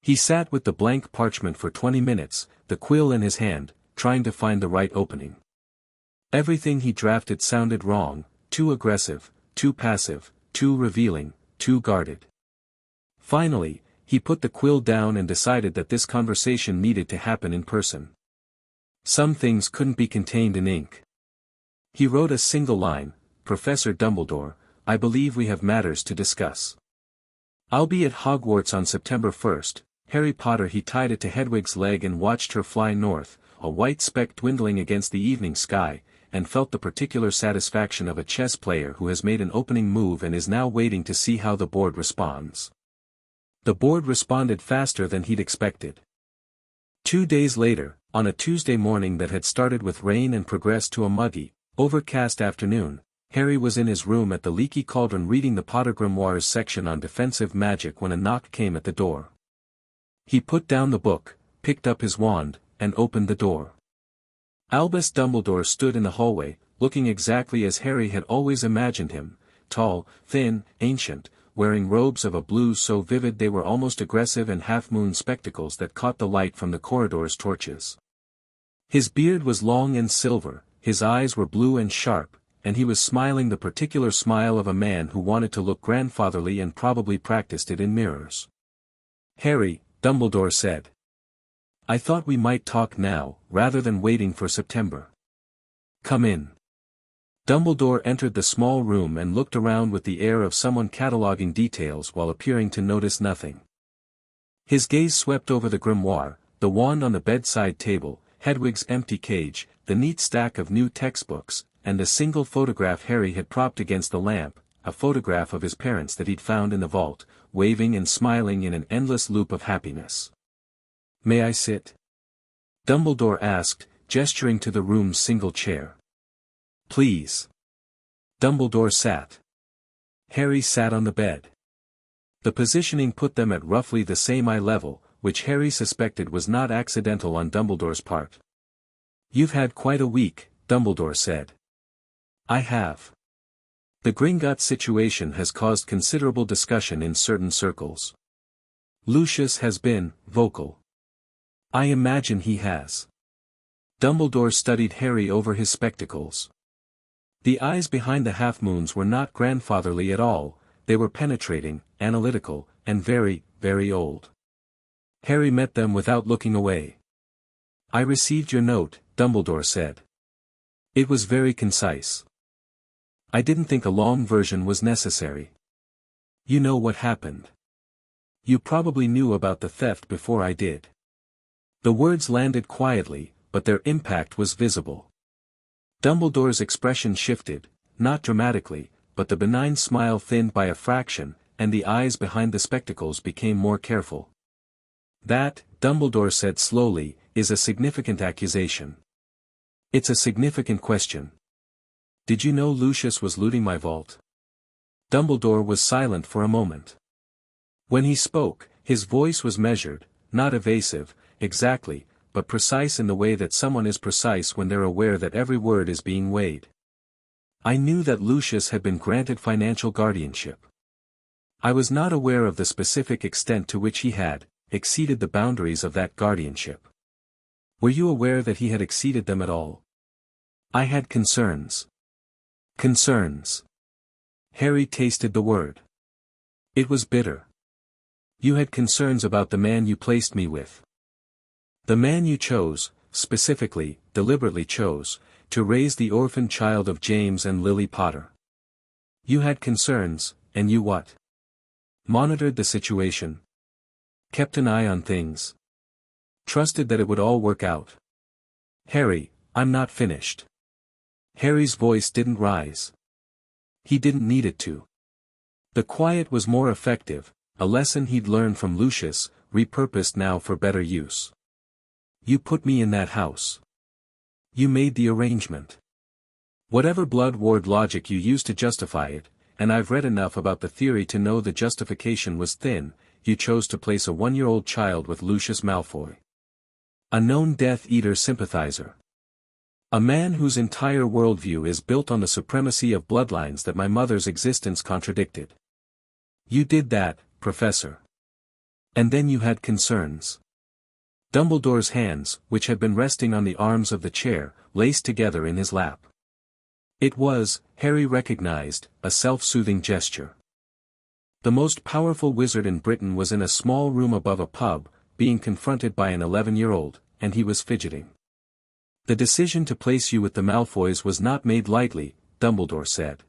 He sat with the blank parchment for 20 minutes, the quill in his hand, trying to find the right opening. Everything he drafted sounded wrong, too aggressive, too passive, too revealing, too guarded. Finally, he put the quill down and decided that this conversation needed to happen in person. Some things couldn't be contained in ink. He wrote a single line, "Professor Dumbledore, I believe we have matters to discuss. I'll be at Hogwarts on September 1st, Harry Potter." He tied it to Hedwig's leg and watched her fly north, a white speck dwindling against the evening sky, and felt the particular satisfaction of a chess player who has made an opening move and is now waiting to see how the board responds. The board responded faster than he'd expected. 2 days later, on a Tuesday morning that had started with rain and progressed to a muggy, overcast afternoon, Harry was in his room at the Leaky Cauldron reading the Potter Grimoires section on defensive magic when a knock came at the door. He put down the book, picked up his wand, and opened the door. Albus Dumbledore stood in the hallway, looking exactly as Harry had always imagined him, tall, thin, ancient, wearing robes of a blue so vivid they were almost aggressive and half-moon spectacles that caught the light from the corridor's torches. His beard was long and silver, his eyes were blue and sharp, and he was smiling the particular smile of a man who wanted to look grandfatherly and probably practiced it in mirrors. "Harry," Dumbledore said. "I thought we might talk now, rather than waiting for September. Come in." Dumbledore entered the small room and looked around with the air of someone cataloging details while appearing to notice nothing. His gaze swept over the grimoire, the wand on the bedside table, Hedwig's empty cage, the neat stack of new textbooks, and a single photograph Harry had propped against the lamp, a photograph of his parents that he'd found in the vault, waving and smiling in an endless loop of happiness. "May I sit?" Dumbledore asked, gesturing to the room's single chair. "Please." Dumbledore sat. Harry sat on the bed. The positioning put them at roughly the same eye level, which Harry suspected was not accidental on Dumbledore's part. "You've had quite a week," Dumbledore said. "I have. The Gringotts situation has caused considerable discussion in certain circles. Lucius has been vocal. I imagine he has." Dumbledore studied Harry over his spectacles. The eyes behind the half-moons were not grandfatherly at all, they were penetrating, analytical, and very, very old. Harry met them without looking away. "I received your note," Dumbledore said. "It was very concise. I didn't think a long version was necessary. You know what happened. You probably knew about the theft before I did." The words landed quietly, but their impact was visible. Dumbledore's expression shifted, not dramatically, but the benign smile thinned by a fraction, and the eyes behind the spectacles became more careful. "That," Dumbledore said slowly, "is a significant accusation. It's a significant question. Did you know Lucius was looting my vault?" Dumbledore was silent for a moment. When he spoke, his voice was measured, not evasive, exactly, but precise in the way that someone is precise when they're aware that every word is being weighed. "I knew that Lucius had been granted financial guardianship. I was not aware of the specific extent to which he had exceeded the boundaries of that guardianship." "Were you aware that he had exceeded them at all?" "I had concerns." "Concerns." Harry tasted the word. It was bitter. "You had concerns about the man you placed me with. The man you chose, specifically, deliberately chose, to raise the orphan child of James and Lily Potter. You had concerns, and you what? Monitored the situation. Kept an eye on things. Trusted that it would all work out." "Harry, I'm not finished." Harry's voice didn't rise. He didn't need it to. The quiet was more effective, a lesson he'd learned from Lucius, repurposed now for better use. "You put me in that house. You made the arrangement. Whatever blood ward logic you used to justify it, and I've read enough about the theory to know the justification was thin, you chose to place a 1-year-old child with Lucius Malfoy. A known Death Eater sympathizer. A man whose entire worldview is built on the supremacy of bloodlines that my mother's existence contradicted. You did that, Professor. And then you had concerns." Dumbledore's hands, which had been resting on the arms of the chair, laced together in his lap. It was, Harry recognized, a self-soothing gesture. The most powerful wizard in Britain was in a small room above a pub, being confronted by an 11-year-old, and he was fidgeting. "The decision to place you with the Malfoys was not made lightly," Dumbledore said.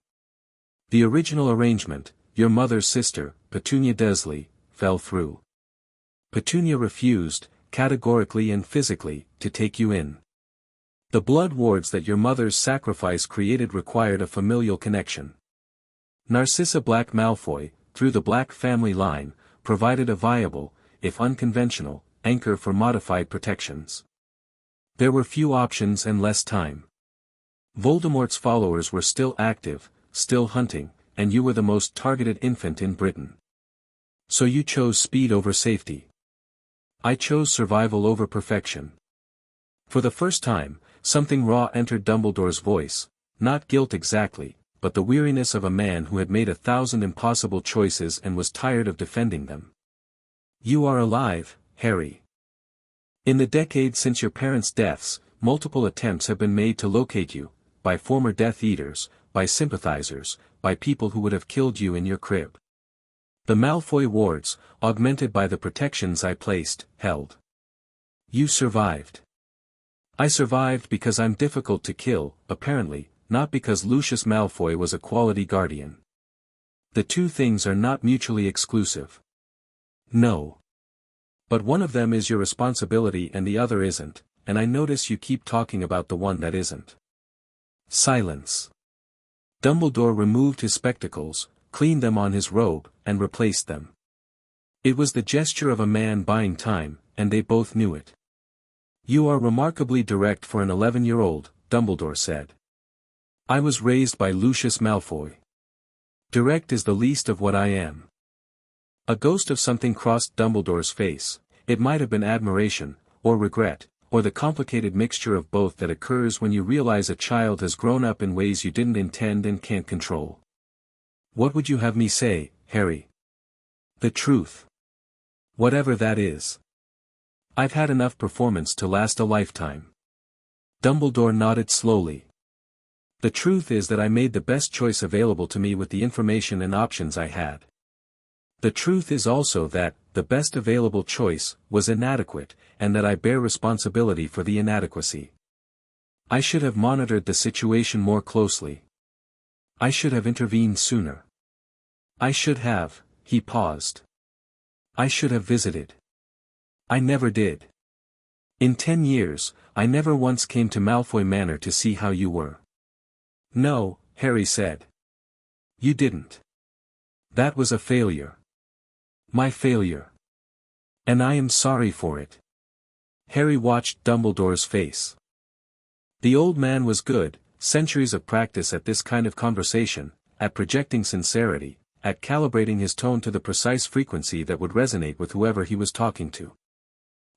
"The original arrangement, your mother's sister, Petunia Dursley, fell through. Petunia refused, categorically and physically, to take you in. The blood wards that your mother's sacrifice created required a familial connection. Narcissa Black Malfoy, through the Black family line, provided a viable, if unconventional, anchor for modified protections. There were few options and less time. Voldemort's followers were still active, still hunting, and you were the most targeted infant in Britain. So you chose speed over safety. I chose survival over perfection." For the first time, something raw entered Dumbledore's voice, not guilt exactly, but the weariness of a man who had made 1,000 impossible choices and was tired of defending them. "You are alive, Harry. In the decades since your parents' deaths, multiple attempts have been made to locate you, by former Death Eaters, by sympathizers, by people who would have killed you in your crib. The Malfoy wards, augmented by the protections I placed, held. You survived. I survived because I'm difficult to kill, apparently, not because Lucius Malfoy was a quality guardian. The two things are not mutually exclusive. No. But one of them is your responsibility and the other isn't, and I notice you keep talking about the one that isn't." Silence. Dumbledore removed his spectacles, cleaned them on his robe, and replaced them. It was the gesture of a man buying time, and they both knew it. "You are remarkably direct for an 11-year-old, Dumbledore said. "I was raised by Lucius Malfoy. Direct is the least of what I am." A ghost of something crossed Dumbledore's face. It might have been admiration, or regret, or the complicated mixture of both that occurs when you realize a child has grown up in ways you didn't intend and can't control. "What would you have me say, Harry?" "The truth. Whatever that is. I've had enough performance to last a lifetime." Dumbledore nodded slowly. "The truth is that I made the best choice available to me with the information and options I had. The truth is also that, the best available choice, was inadequate, and that I bear responsibility for the inadequacy. I should have monitored the situation more closely. I should have intervened sooner. I should have," he paused. "I should have visited. I never did. In 10 years, I never once came to Malfoy Manor to see how you were." "No," Harry said. "You didn't. That was a failure. My failure. And I am sorry for it." Harry watched Dumbledore's face. The old man was good, centuries of practice at this kind of conversation, at projecting sincerity, at calibrating his tone to the precise frequency that would resonate with whoever he was talking to.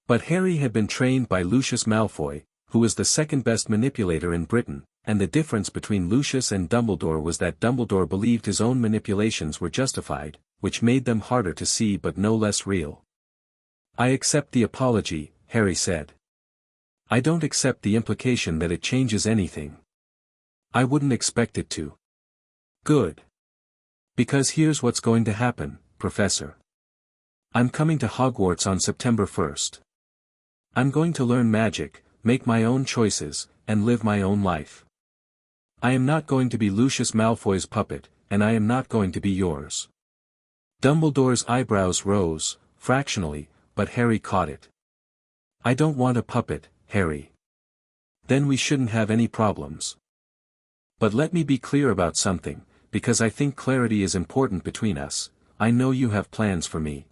But Harry had been trained by Lucius Malfoy, who was the second-best manipulator in Britain, and the difference between Lucius and Dumbledore was that Dumbledore believed his own manipulations were justified, which made them harder to see but no less real. "I accept the apology," Harry said. "I don't accept the implication that it changes anything. I wouldn't expect it to." "Good. Because here's what's going to happen, Professor. I'm coming to Hogwarts on September 1st. I'm going to learn magic, make my own choices, and live my own life. I am not going to be Lucius Malfoy's puppet, and I am not going to be yours." Dumbledore's eyebrows rose, fractionally, but Harry caught it. "I don't want a puppet, Harry. Then we shouldn't have any problems. But let me be clear about something, because I think clarity is important between us. I know you have plans for me.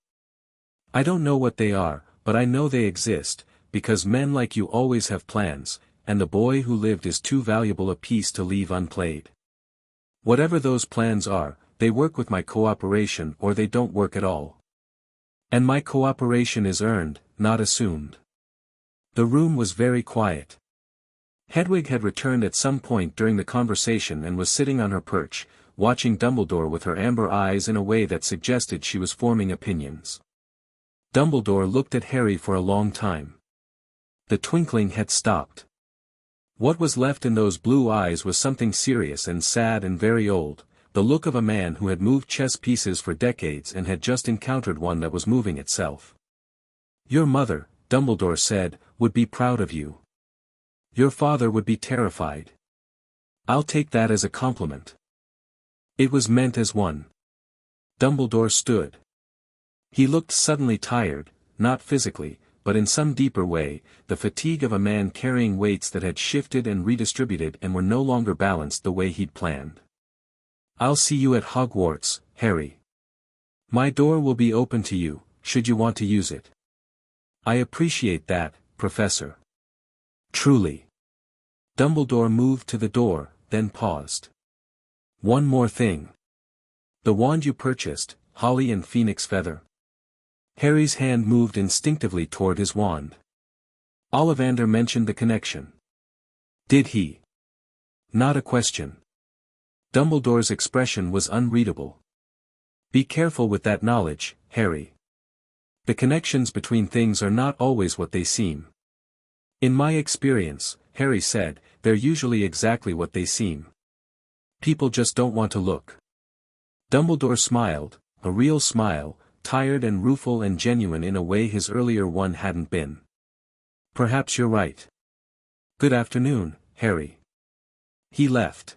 I don't know what they are, but I know they exist, because men like you always have plans, and the boy who lived is too valuable a piece to leave unplayed. Whatever those plans are, they work with my cooperation or they don't work at all. And my cooperation is earned, not assumed." The room was very quiet. Hedwig had returned at some point during the conversation and was sitting on her perch, watching Dumbledore with her amber eyes in a way that suggested she was forming opinions. Dumbledore looked at Harry for a long time. The twinkling had stopped. What was left in those blue eyes was something serious and sad and very old, the look of a man who had moved chess pieces for decades and had just encountered one that was moving itself. "Your mother," Dumbledore said, "would be proud of you. Your father would be terrified. I'll take that as a compliment." It was meant as one. Dumbledore stood. He looked suddenly tired, not physically, but in some deeper way, the fatigue of a man carrying weights that had shifted and redistributed and were no longer balanced the way he'd planned. "I'll see you at Hogwarts, Harry. My door will be open to you, should you want to use it." "I appreciate that, Professor. Truly." Dumbledore moved to the door, then paused. "One more thing. The wand you purchased, Holly and Phoenix Feather." Harry's hand moved instinctively toward his wand. Ollivander mentioned the connection. "Did he?" "Not a question." Dumbledore's expression was unreadable. "Be careful with that knowledge, Harry. The connections between things are not always what they seem." "In my experience," Harry said, "they're usually exactly what they seem. People just don't want to look." Dumbledore smiled, a real smile, tired and rueful and genuine in a way his earlier one hadn't been. "Perhaps you're right. Good afternoon, Harry." He left.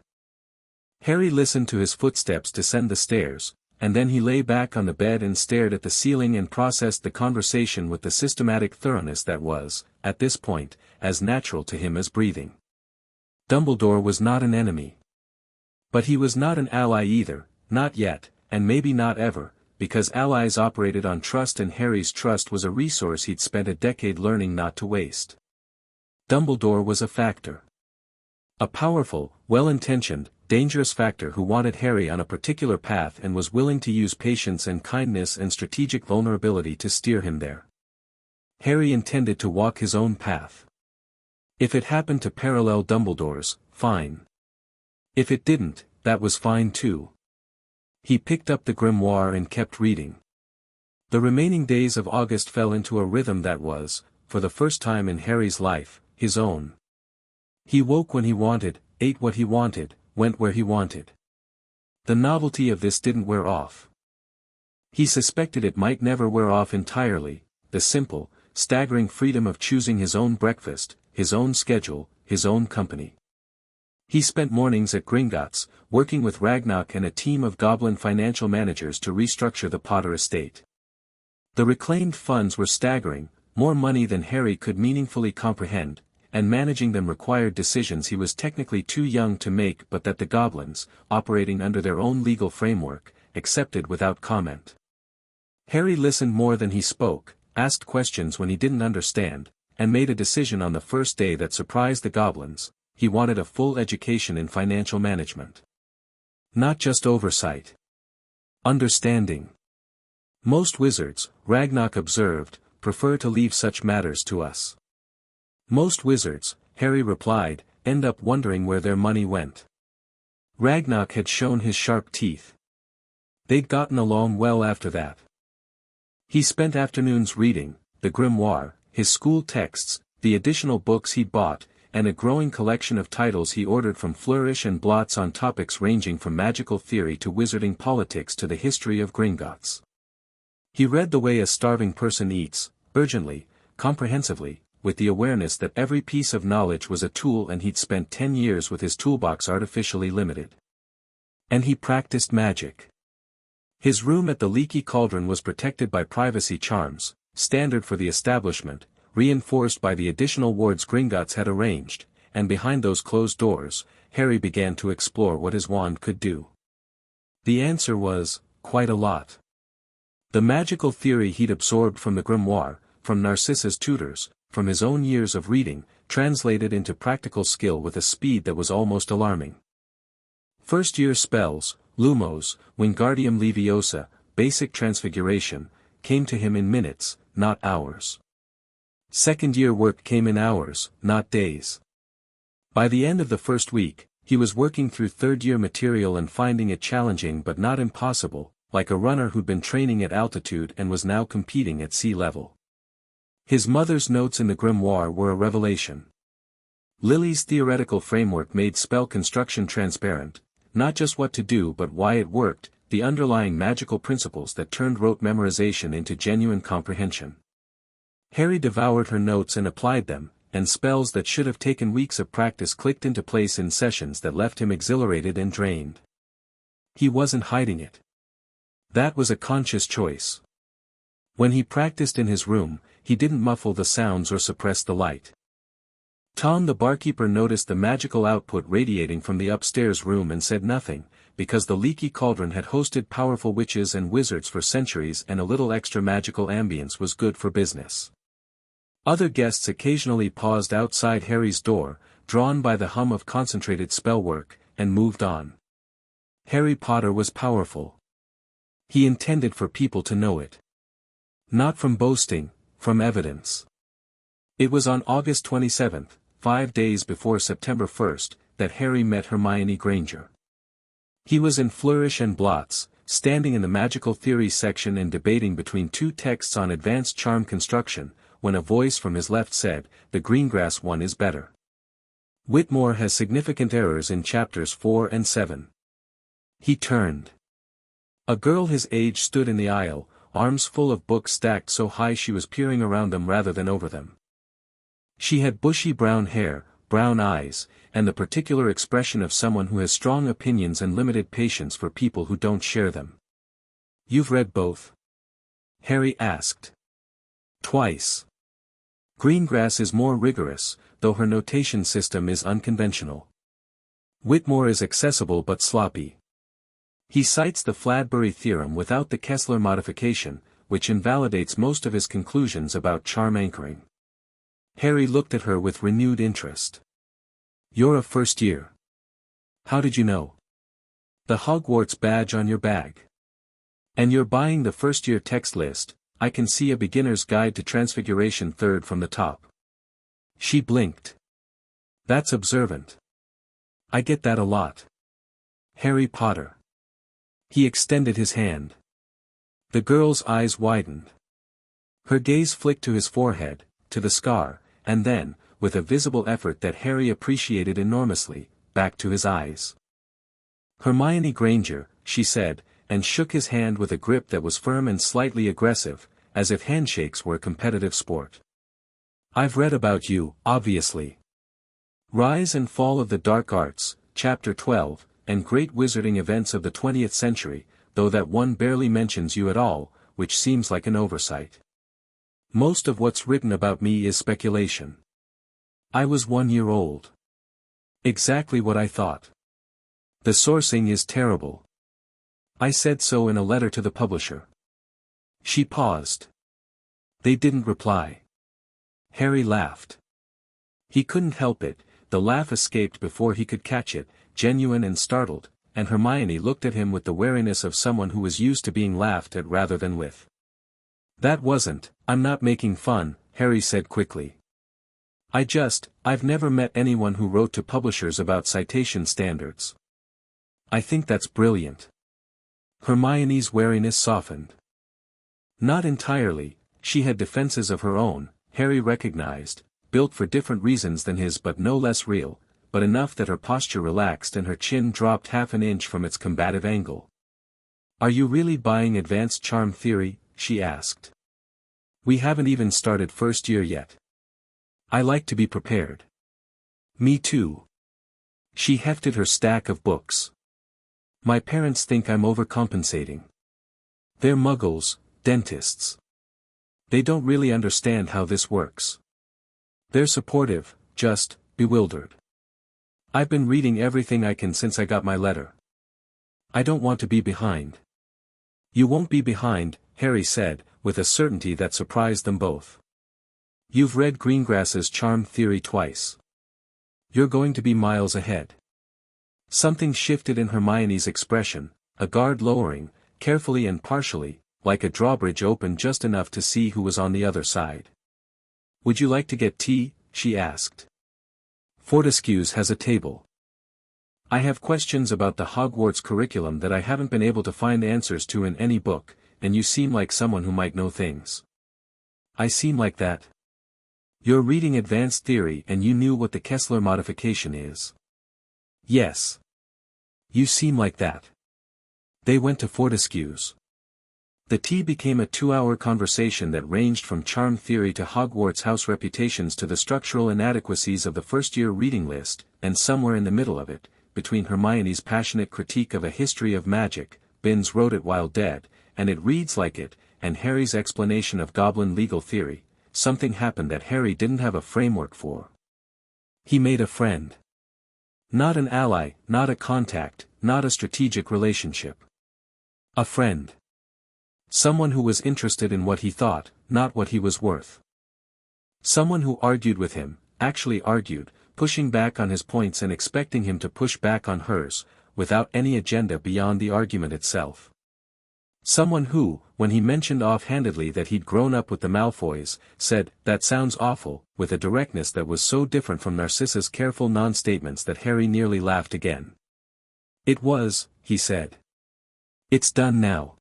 Harry listened to his footsteps descend the stairs, and then he lay back on the bed and stared at the ceiling and processed the conversation with the systematic thoroughness that was, at this point, as natural to him as breathing. Dumbledore was not an enemy. But he was not an ally either, not yet, and maybe not ever, because allies operated on trust and Harry's trust was a resource he'd spent a decade learning not to waste. Dumbledore was a factor. A powerful, well-intentioned, dangerous factor who wanted Harry on a particular path and was willing to use patience and kindness and strategic vulnerability to steer him there. Harry intended to walk his own path. If it happened to parallel Dumbledore's, fine. If it didn't, that was fine too. He picked up the grimoire and kept reading. The remaining days of August fell into a rhythm that was, for the first time in Harry's life, his own. He woke when he wanted, ate what he wanted, went where he wanted. The novelty of this didn't wear off. He suspected it might never wear off entirely, the simple, staggering freedom of choosing his own breakfast, his own schedule, his own company. He spent mornings at Gringotts, working with Ragnarok and a team of goblin financial managers to restructure the Potter estate. The reclaimed funds were staggering, more money than Harry could meaningfully comprehend, and managing them required decisions he was technically too young to make but that the goblins, operating under their own legal framework, accepted without comment. Harry listened more than he spoke, asked questions when he didn't understand, and made a decision on the first day that surprised the goblins: he wanted a full education in financial management. Not just oversight. Understanding. Most wizards, Ragnarok observed, prefer to leave such matters to us. Most wizards, Harry replied, end up wondering where their money went. Ragnarok had shown his sharp teeth. They'd gotten along well after that. He spent afternoons reading, the grimoire, his school texts, the additional books he'd bought, and a growing collection of titles he ordered from Flourish and Blots on topics ranging from magical theory to wizarding politics to the history of Gringotts. He read the way a starving person eats, urgently, comprehensively, with the awareness that every piece of knowledge was a tool and he'd spent 10 years with his toolbox artificially limited. And he practiced magic. His room at the Leaky Cauldron was protected by privacy charms, standard for the establishment, reinforced by the additional wards Gringotts had arranged, and behind those closed doors, Harry began to explore what his wand could do. The answer was, quite a lot. The magical theory he'd absorbed from the grimoire, from Narcissa's tutors, from his own years of reading, translated into practical skill with a speed that was almost alarming. First-year spells, Lumos, Wingardium Leviosa, basic transfiguration, came to him in minutes, not hours. Second-year work came in hours, not days. By the end of the first week, he was working through third-year material and finding it challenging but not impossible, like a runner who'd been training at altitude and was now competing at sea level. His mother's notes in the grimoire were a revelation. Lily's theoretical framework made spell construction transparent, not just what to do but why it worked, the underlying magical principles that turned rote memorization into genuine comprehension. Harry devoured her notes and applied them, and spells that should have taken weeks of practice clicked into place in sessions that left him exhilarated and drained. He wasn't hiding it. That was a conscious choice. When he practiced in his room, he didn't muffle the sounds or suppress the light. Tom the barkeeper noticed the magical output radiating from the upstairs room and said nothing, because the Leaky Cauldron had hosted powerful witches and wizards for centuries and a little extra magical ambience was good for business. Other guests occasionally paused outside Harry's door, drawn by the hum of concentrated spellwork, and moved on. Harry Potter was powerful. He intended for people to know it. Not from boasting, from evidence. It was on August 27, 5 days before September 1, that Harry met Hermione Granger. He was in Flourish and Blots, standing in the magical theory section and debating between two texts on advanced charm construction, when a voice from his left said, "The Greengrass one is better. Whitmore has significant errors in chapters 4 and 7. He turned. A girl his age stood in the aisle, arms full of books stacked so high she was peering around them rather than over them. She had bushy brown hair, brown eyes, and the particular expression of someone who has strong opinions and limited patience for people who don't share them. "You've read both?" Harry asked. "Twice. Greengrass is more rigorous, though her notation system is unconventional. Whitmore is accessible but sloppy. He cites the Fladbury theorem without the Kessler modification, which invalidates most of his conclusions about charm anchoring. Harry looked at her with renewed interest. You're a first year. How did you know? The Hogwarts badge on your bag. And you're buying the first year text list. I can see a beginner's guide to transfiguration third from the top. She blinked. That's observant. I get that a lot. Harry Potter. He extended his hand. The girl's eyes widened. Her gaze flicked to his forehead, to the scar, and then, with a visible effort that Harry appreciated enormously, back to his eyes. Hermione Granger, she said, and shook his hand with a grip that was firm and slightly aggressive, as if handshakes were a competitive sport. I've read about you, obviously. Rise and Fall of the Dark Arts, Chapter 12, and Great Wizarding Events of the 20th Century, though that one barely mentions you at all, which seems like an oversight. Most of what's written about me is speculation. I was 1 year old. Exactly what I thought. The sourcing is terrible. I said so in a letter to the publisher. She paused. They didn't reply. Harry laughed. He couldn't help it, the laugh escaped before he could catch it, genuine and startled, and Hermione looked at him with the wariness of someone who was used to being laughed at rather than with. I'm not making fun, Harry said quickly. I've never met anyone who wrote to publishers about citation standards. I think that's brilliant. Hermione's wariness softened. Not entirely, she had defenses of her own, Harry recognized, built for different reasons than his but no less real, but enough that her posture relaxed and her chin dropped half an inch from its combative angle. Are you really buying advanced charm theory? She asked. We haven't even started first year yet. I like to be prepared. Me too. She hefted her stack of books. My parents think I'm overcompensating. They're muggles, dentists. They don't really understand how this works. They're supportive, just bewildered. I've been reading everything I can since I got my letter. I don't want to be behind. You won't be behind, Harry said, with a certainty that surprised them both. You've read Greengrass's charm theory twice. You're going to be miles ahead. Something shifted in Hermione's expression, a guard lowering, carefully and partially, like a drawbridge opened just enough to see who was on the other side. Would you like to get tea? She asked. Fortescue's has a table. I have questions about the Hogwarts curriculum that I haven't been able to find answers to in any book, and you seem like someone who might know things. I seem like that. You're reading advanced theory and you knew what the Kessler modification is. Yes. You seem like that. They went to Fortescue's. The tea became a 2-hour conversation that ranged from charm theory to Hogwarts house reputations to the structural inadequacies of the first-year reading list, and somewhere in the middle of it, between Hermione's passionate critique of a history of magic, Binns wrote it while dead, and it reads like it, and Harry's explanation of goblin legal theory, something happened that Harry didn't have a framework for. He made a friend. Not an ally, not a contact, not a strategic relationship. A friend. Someone who was interested in what he thought, not what he was worth. Someone who argued with him, actually argued, pushing back on his points and expecting him to push back on hers, without any agenda beyond the argument itself. Someone who, when he mentioned offhandedly that he'd grown up with the Malfoys, said, "That sounds awful," with a directness that was so different from Narcissa's careful non-statements that Harry nearly laughed again. It was, he said. It's done now.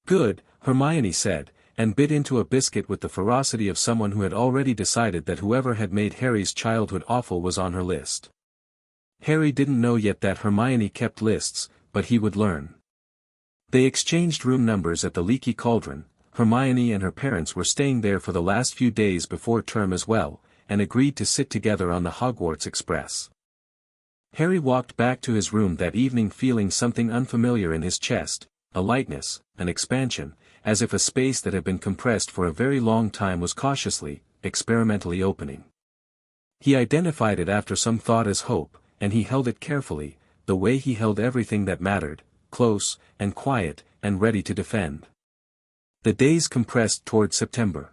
Good, Hermione said, and bit into a biscuit with the ferocity of someone who had already decided that whoever had made Harry's childhood awful was on her list. Harry didn't know yet that Hermione kept lists, but he would learn. They exchanged room numbers at the Leaky Cauldron. Hermione and her parents were staying there for the last few days before term as well, and agreed to sit together on the Hogwarts Express. Harry walked back to his room that evening feeling something unfamiliar in his chest, a lightness, an expansion, as if a space that had been compressed for a very long time was cautiously, experimentally opening. He identified it after some thought as hope, and he held it carefully, the way he held everything that mattered, close, and quiet, and ready to defend. The days compressed toward September.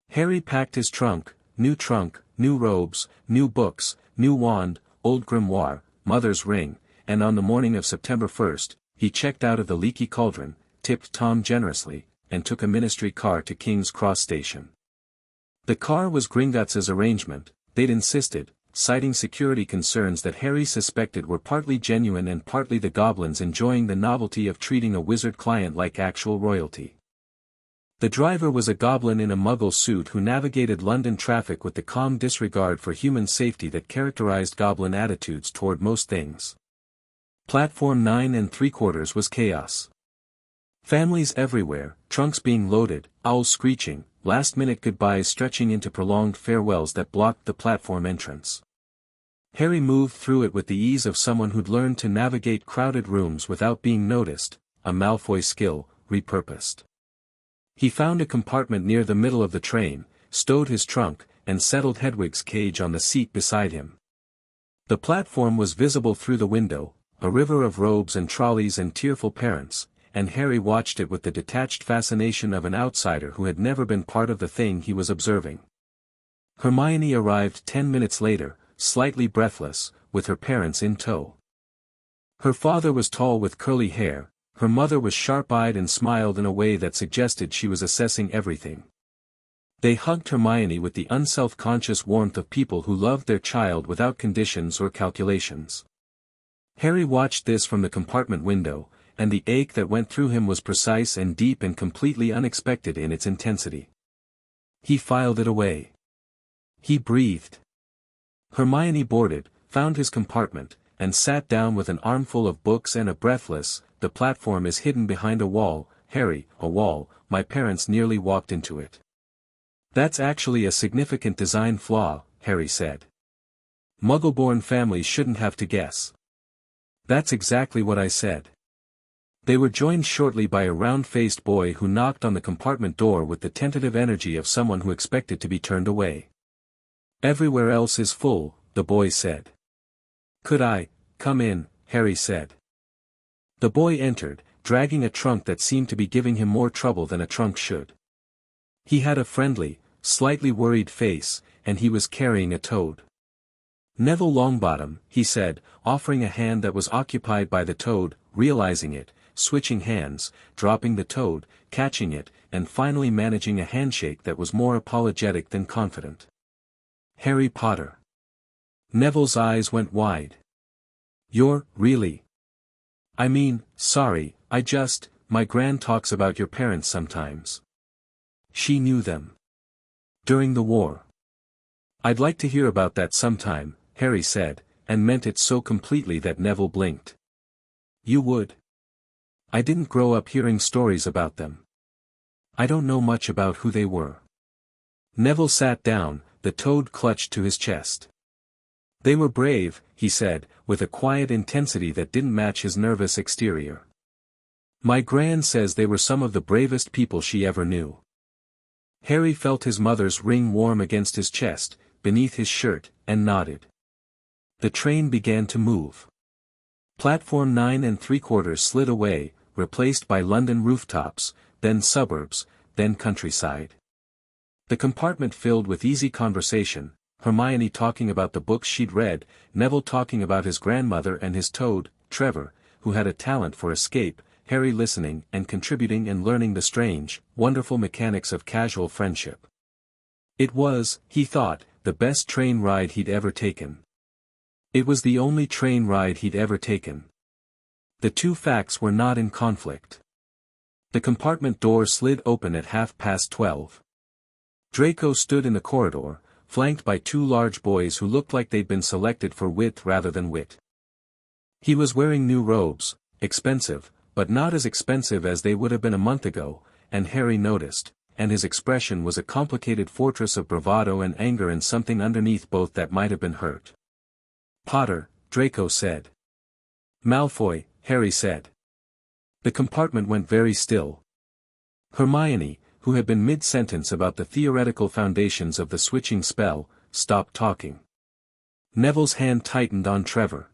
Harry packed his trunk, new robes, new books, new wand, old grimoire, mother's ring, and on the morning of September 1st, he checked out of the leaky cauldron, tipped Tom generously, and took a ministry car to King's Cross Station. The car was Gringotts' arrangement, they'd insisted, citing security concerns that Harry suspected were partly genuine and partly the goblins enjoying the novelty of treating a wizard client like actual royalty. The driver was a goblin in a muggle suit who navigated London traffic with the calm disregard for human safety that characterized goblin attitudes toward most things. Platform 9 3/4 was chaos. Families everywhere, trunks being loaded, owls screeching, last-minute goodbyes stretching into prolonged farewells that blocked the platform entrance. Harry moved through it with the ease of someone who'd learned to navigate crowded rooms without being noticed, a Malfoy skill, repurposed. He found a compartment near the middle of the train, stowed his trunk, and settled Hedwig's cage on the seat beside him. The platform was visible through the window, a river of robes and trolleys and tearful parents, and Harry watched it with the detached fascination of an outsider who had never been part of the thing he was observing. Hermione arrived 10 minutes later, slightly breathless, with her parents in tow. Her father was tall with curly hair, her mother was sharp-eyed and smiled in a way that suggested she was assessing everything. They hugged Hermione with the unself-conscious warmth of people who loved their child without conditions or calculations. Harry watched this from the compartment window, and the ache that went through him was precise and deep and completely unexpected in its intensity. He filed it away. He breathed. Hermione boarded, found his compartment, and sat down with an armful of books and a breathless, "The platform is hidden behind a wall, Harry, a wall, my parents nearly walked into it." "That's actually a significant design flaw," Harry said. "Muggle-born families shouldn't have to guess." "That's exactly what I said." They were joined shortly by a round-faced boy who knocked on the compartment door with the tentative energy of someone who expected to be turned away. "Everywhere else is full," the boy said. "Could I come in?" Harry said. The boy entered, dragging a trunk that seemed to be giving him more trouble than a trunk should. He had a friendly, slightly worried face, and he was carrying a toad. "Neville Longbottom," he said, offering a hand that was occupied by the toad, realizing it, switching hands, dropping the toad, catching it, and finally managing a handshake that was more apologetic than confident. "Harry Potter." Neville's eyes went wide. "You're, really? I mean, sorry, my gran talks about your parents sometimes. She knew them. During the war. I'd like to hear about that sometime," Harry said, and meant it so completely that Neville blinked. "You would? I didn't grow up hearing stories about them. I don't know much about who they were." Neville sat down, the toad clutched to his chest. "They were brave," he said, with a quiet intensity that didn't match his nervous exterior. "My gran says they were some of the bravest people she ever knew." Harry felt his mother's ring warm against his chest, beneath his shirt, and nodded. The train began to move. Platform 9 3/4 slid away, replaced by London rooftops, then suburbs, then countryside. The compartment filled with easy conversation, Hermione talking about the books she'd read, Neville talking about his grandmother and his toad, Trevor, who had a talent for escape, Harry listening and contributing and learning the strange, wonderful mechanics of casual friendship. It was, he thought, the best train ride he'd ever taken. It was the only train ride he'd ever taken. The two facts were not in conflict. The compartment door slid open at 12:30. Draco stood in the corridor, flanked by two large boys who looked like they'd been selected for width rather than wit. He was wearing new robes, expensive, but not as expensive as they would have been a month ago, and Harry noticed, and his expression was a complicated fortress of bravado and anger and something underneath both that might have been hurt. "Potter," Draco said. "Malfoy," Harry said. The compartment went very still. Hermione, who had been mid-sentence about the theoretical foundations of the switching spell, stopped talking. Neville's hand tightened on Trevor.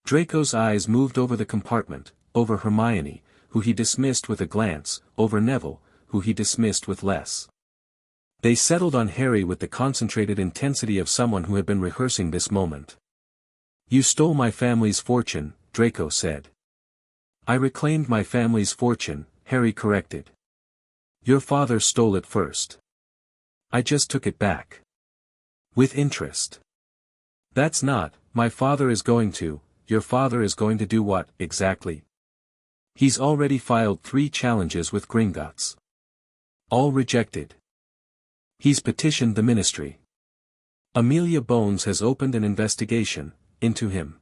Draco's eyes moved over the compartment, over Hermione, who he dismissed with a glance, over Neville, who he dismissed with less. They settled on Harry with the concentrated intensity of someone who had been rehearsing this moment. "You stole my family's fortune," Draco said. "I reclaimed my family's fortune," Harry corrected. "Your father stole it first. I just took it back. With interest." "That's not, my father is going to, your father is going to do what, exactly?" "He's already filed 3 challenges with Gringotts. All rejected. He's petitioned the ministry. Amelia Bones has opened an investigation into him.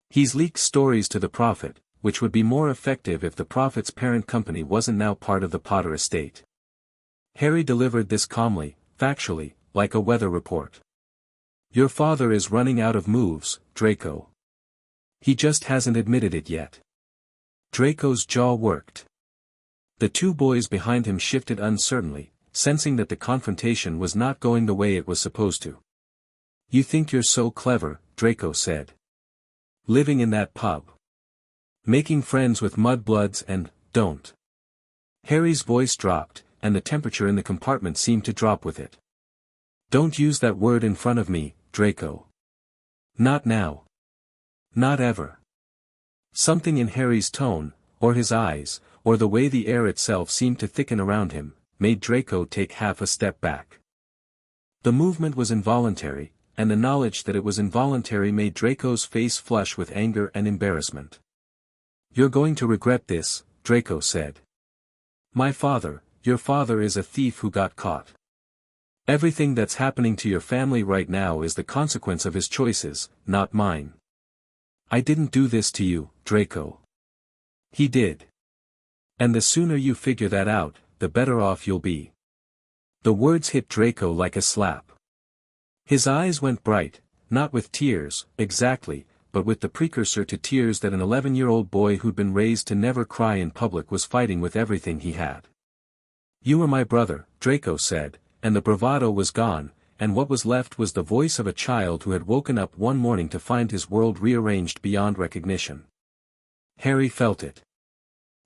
He's leaked stories to the Prophet, which would be more effective if the Prophet's parent company wasn't now part of the Potter estate." Harry delivered this calmly, factually, like a weather report. "Your father is running out of moves, Draco. He just hasn't admitted it yet." Draco's jaw worked. The 2 boys behind him shifted uncertainly, sensing that the confrontation was not going the way it was supposed to. "You think you're so clever," Draco said. "Living in that pub. Making friends with mudbloods and, don't." Harry's voice dropped, and the temperature in the compartment seemed to drop with it. "Don't use that word in front of me, Draco. Not now. Not ever." Something in Harry's tone, or his eyes, or the way the air itself seemed to thicken around him, made Draco take half a step back. The movement was involuntary, and the knowledge that it was involuntary made Draco's face flush with anger and embarrassment. "You're going to regret this," Draco said. Your father is a thief who got caught. Everything that's happening to your family right now is the consequence of his choices, not mine. I didn't do this to you, Draco. He did. And the sooner you figure that out, the better off you'll be." The words hit Draco like a slap. His eyes went bright, not with tears, exactly, but with the precursor to tears that an 11-year-old boy who'd been raised to never cry in public was fighting with everything he had. "You were my brother," Draco said, and the bravado was gone, and what was left was the voice of a child who had woken up one morning to find his world rearranged beyond recognition. Harry felt it.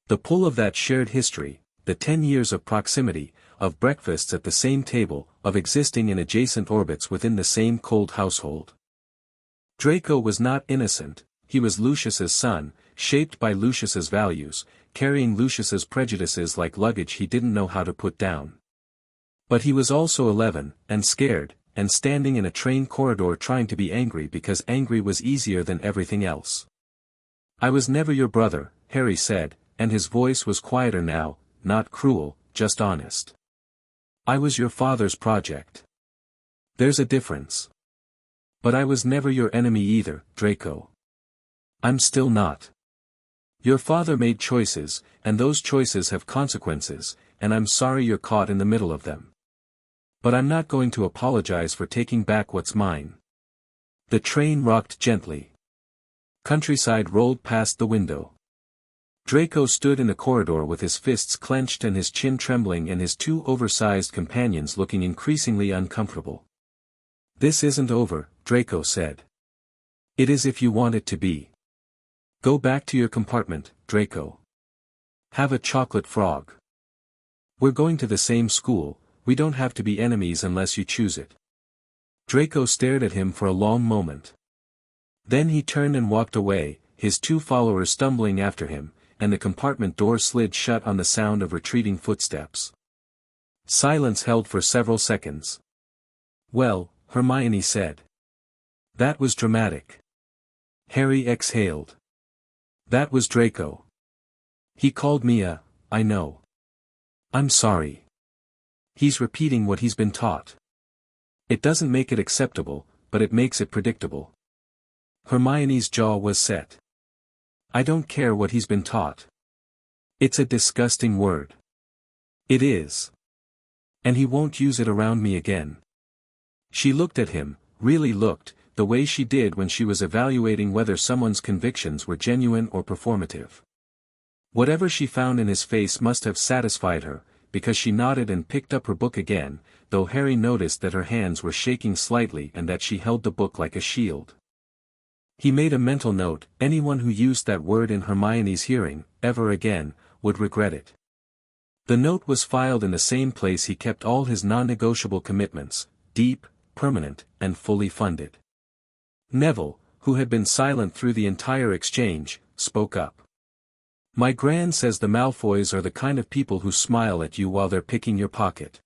The pull of that shared history, the 10 years of proximity, of breakfasts at the same table, of existing in adjacent orbits within the same cold household. Draco was not innocent, he was Lucius's son, shaped by Lucius's values, carrying Lucius's prejudices like luggage he didn't know how to put down. But he was also 11, and scared, and standing in a train corridor trying to be angry because angry was easier than everything else. "I was never your brother," Harry said, and his voice was quieter now, not cruel, just honest. "I was your father's project. There's a difference. But I was never your enemy either, Draco. I'm still not. Your father made choices, and those choices have consequences, and I'm sorry you're caught in the middle of them. But I'm not going to apologize for taking back what's mine." The train rocked gently. Countryside rolled past the window. Draco stood in the corridor with his fists clenched and his chin trembling and his 2 oversized companions looking increasingly uncomfortable. "This isn't over," Draco said. "It is if you want it to be. Go back to your compartment, Draco. Have a chocolate frog. We're going to the same school, we don't have to be enemies unless you choose it." Draco stared at him for a long moment. Then he turned and walked away, his 2 followers stumbling after him, and the compartment door slid shut on the sound of retreating footsteps. Silence held for several seconds. "Well," Hermione said. "That was dramatic." Harry exhaled. "That was Draco. He called me I know. I'm sorry. He's repeating what he's been taught. It doesn't make it acceptable, but it makes it predictable." Hermione's jaw was set. "I don't care what he's been taught. It's a disgusting word. It is. And he won't use it around me again." She looked at him, really looked, the way she did when she was evaluating whether someone's convictions were genuine or performative. Whatever she found in his face must have satisfied her, because she nodded and picked up her book again, though Harry noticed that her hands were shaking slightly and that she held the book like a shield. He made a mental note: anyone who used that word in Hermione's hearing, ever again, would regret it. The note was filed in the same place he kept all his non-negotiable commitments, deep, permanent, and fully funded. Neville, who had been silent through the entire exchange, spoke up. "My gran says the Malfoys are the kind of people who smile at you while they're picking your pocket."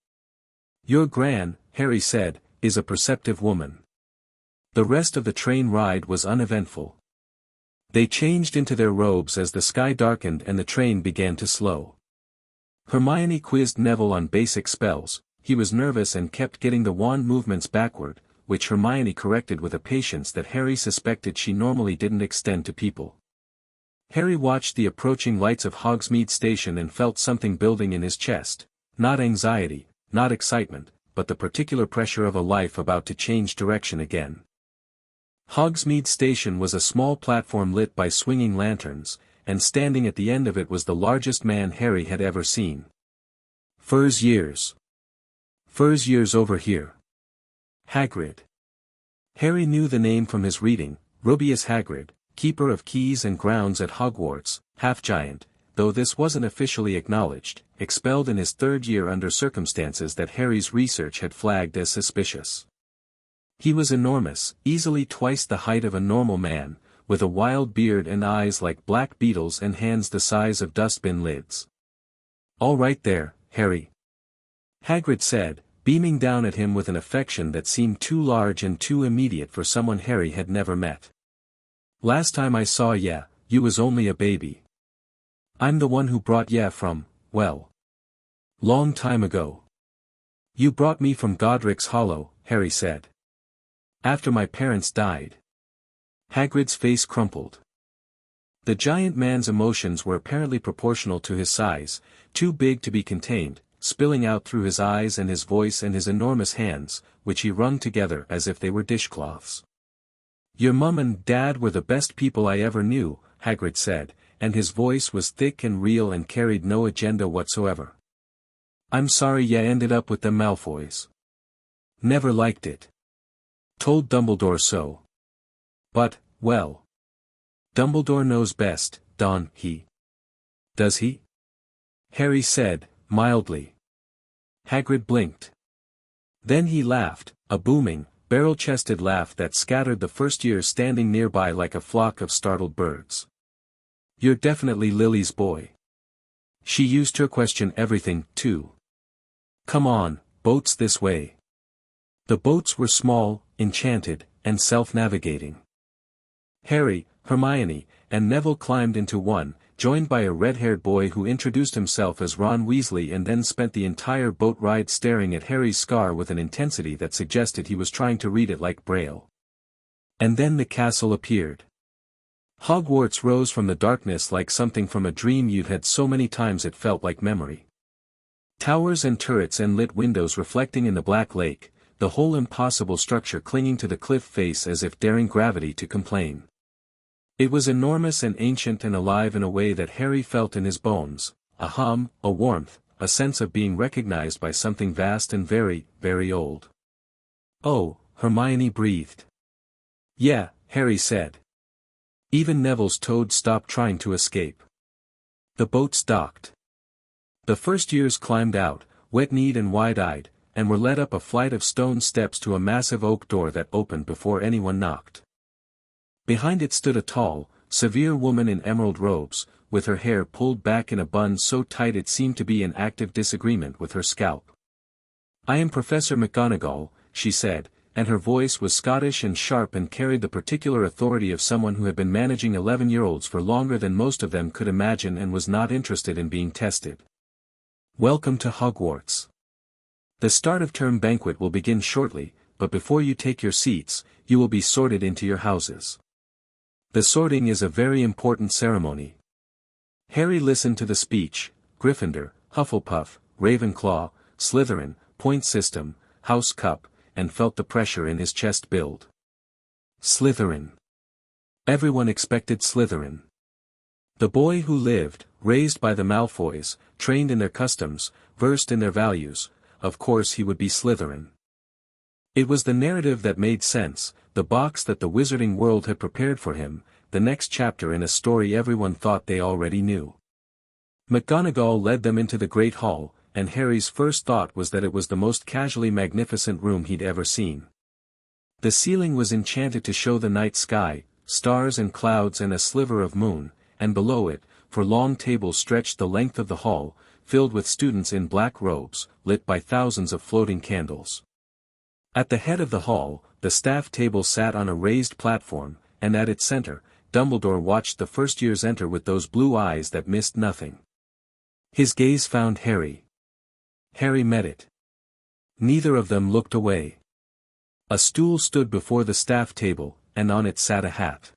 "Your gran," Harry said, "is a perceptive woman." The rest of the train ride was uneventful. They changed into their robes as the sky darkened and the train began to slow. Hermione quizzed Neville on basic spells. He was nervous and kept getting the wand movements backward, which Hermione corrected with a patience that Harry suspected she normally didn't extend to people. Harry watched the approaching lights of Hogsmeade Station and felt something building in his chest, not anxiety, not excitement, but the particular pressure of a life about to change direction again. Hogsmeade Station was a small platform lit by swinging lanterns, and standing at the end of it was the largest man Harry had ever seen. "Furs years. Furs years over here. Hagrid." Harry knew the name from his reading: Rubeus Hagrid, keeper of keys and grounds at Hogwarts, half-giant, though this wasn't officially acknowledged, expelled in his third year under circumstances that Harry's research had flagged as suspicious. He was enormous, easily twice the height of a normal man, with a wild beard and eyes like black beetles and hands the size of dustbin lids. "All right there, Harry," Hagrid said, beaming down at him with an affection that seemed too large and too immediate for someone Harry had never met. "Last time I saw ya, you was only a baby. I'm the one who brought ya from, well, long time ago." "You brought me from Godric's Hollow," Harry said. "After my parents died." Hagrid's face crumpled. The giant man's emotions were apparently proportional to his size, too big to be contained, spilling out through his eyes and his voice and his enormous hands, which he wrung together as if they were dishcloths. "Your mum and dad were the best people I ever knew," Hagrid said, and his voice was thick and real and carried no agenda whatsoever. "I'm sorry ya ended up with them Malfoys. Never liked it. Told Dumbledore so. But, well. Dumbledore knows best, Don, he. Does he?" Harry said, mildly. Hagrid blinked. Then he laughed, a booming, barrel-chested laugh that scattered the first years standing nearby like a flock of startled birds. "You're definitely Lily's boy. She used her question everything, too. Come on, boats this way." The boats were small, enchanted, and self-navigating. Harry, Hermione, and Neville climbed into one, joined by a red-haired boy who introduced himself as Ron Weasley and then spent the entire boat ride staring at Harry's scar with an intensity that suggested he was trying to read it like Braille. And then the castle appeared. Hogwarts rose from the darkness like something from a dream you'd had so many times it felt like memory. Towers and turrets and lit windows reflecting in the black lake, the whole impossible structure clinging to the cliff face as if daring gravity to complain. It was enormous and ancient and alive in a way that Harry felt in his bones, a hum, a warmth, a sense of being recognized by something vast and very, very old. "Oh," Hermione breathed. "Yeah," Harry said. Even Neville's toad stopped trying to escape. The boats docked. The first years climbed out, wet-kneed and wide-eyed, and were led up a flight of stone steps to a massive oak door that opened before anyone knocked. Behind it stood a tall, severe woman in emerald robes, with her hair pulled back in a bun so tight it seemed to be in active disagreement with her scalp. "I am Professor McGonagall," she said, and her voice was Scottish and sharp and carried the particular authority of someone who had been managing 11-year-olds for longer than most of them could imagine and was not interested in being tested. "Welcome to Hogwarts. The start of term banquet will begin shortly, but before you take your seats, you will be sorted into your houses. The sorting is a very important ceremony." Harry listened to the speech: Gryffindor, Hufflepuff, Ravenclaw, Slytherin, point system, house cup, and felt the pressure in his chest build. Slytherin. Everyone expected Slytherin. The boy who lived, raised by the Malfoys, trained in their customs, versed in their values, of course he would be Slytherin. It was the narrative that made sense, the box that the wizarding world had prepared for him, the next chapter in a story everyone thought they already knew. McGonagall led them into the Great Hall, and Harry's first thought was that it was the most casually magnificent room he'd ever seen. The ceiling was enchanted to show the night sky, stars and clouds and a sliver of moon, and below it, for long tables stretched the length of the hall, filled with students in black robes, lit by thousands of floating candles. At the head of the hall, the staff table sat on a raised platform, and at its center, Dumbledore watched the first years enter with those blue eyes that missed nothing. His gaze found Harry. Harry met it. Neither of them looked away. A stool stood before the staff table, and on it sat a hat.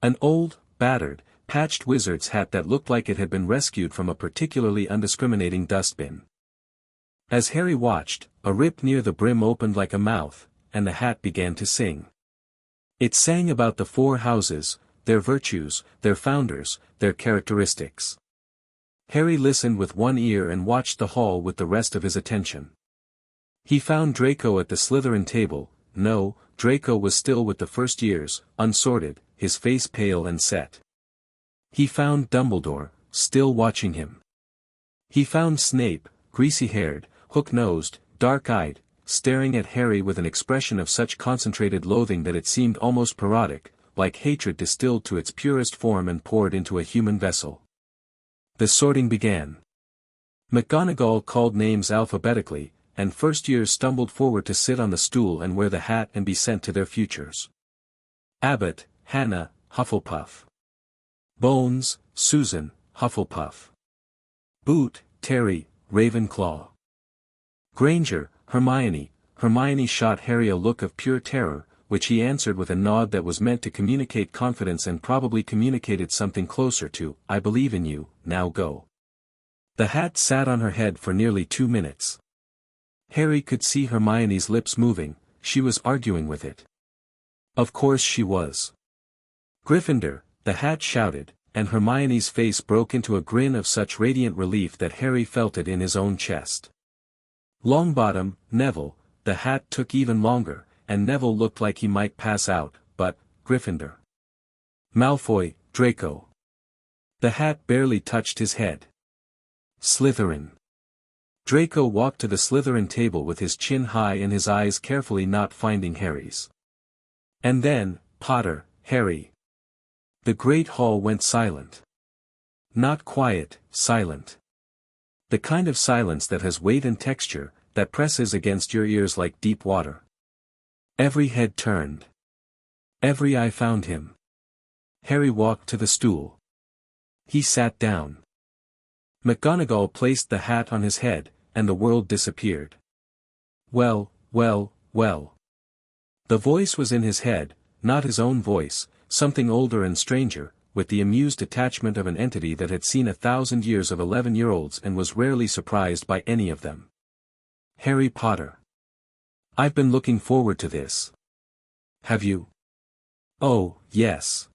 An old, battered, patched wizard's hat that looked like it had been rescued from a particularly undiscriminating dustbin. As Harry watched, a rip near the brim opened like a mouth, and the hat began to sing. It sang about the 4 houses, their virtues, their founders, their characteristics. Harry listened with one ear and watched the hall with the rest of his attention. He found Draco at the Slytherin table. No, Draco was still with the first years, unsorted, his face pale and set. He found Dumbledore, still watching him. He found Snape, greasy-haired, hook-nosed, dark-eyed, staring at Harry with an expression of such concentrated loathing that it seemed almost parodic, like hatred distilled to its purest form and poured into a human vessel. The sorting began. McGonagall called names alphabetically, and first years stumbled forward to sit on the stool and wear the hat and be sent to their futures. Abbott, Hannah, Hufflepuff. Bones, Susan, Hufflepuff. Boot, Terry, Ravenclaw. Granger, Hermione. Hermione shot Harry a look of pure terror, which he answered with a nod that was meant to communicate confidence and probably communicated something closer to, "I believe in you, now go." The hat sat on her head for nearly 2 minutes. Harry could see Hermione's lips moving, she was arguing with it. Of course she was. Gryffindor, the hat shouted, and Hermione's face broke into a grin of such radiant relief that Harry felt it in his own chest. Longbottom, Neville, the hat took even longer, and Neville looked like he might pass out, but, Gryffindor. Malfoy, Draco. The hat barely touched his head. Slytherin. Draco walked to the Slytherin table with his chin high and his eyes carefully not finding Harry's. And then, Potter, Harry. The great hall went silent. Not quiet, silent. The kind of silence that has weight and texture, that presses against your ears like deep water. Every head turned. Every eye found him. Harry walked to the stool. He sat down. McGonagall placed the hat on his head, and the world disappeared. Well, well, well. The voice was in his head, not his own voice, something older and stranger, with the amused attachment of an entity that had seen 1,000 years of 11-year-olds and was rarely surprised by any of them. Harry Potter. I've been looking forward to this. Have you? Oh, yes.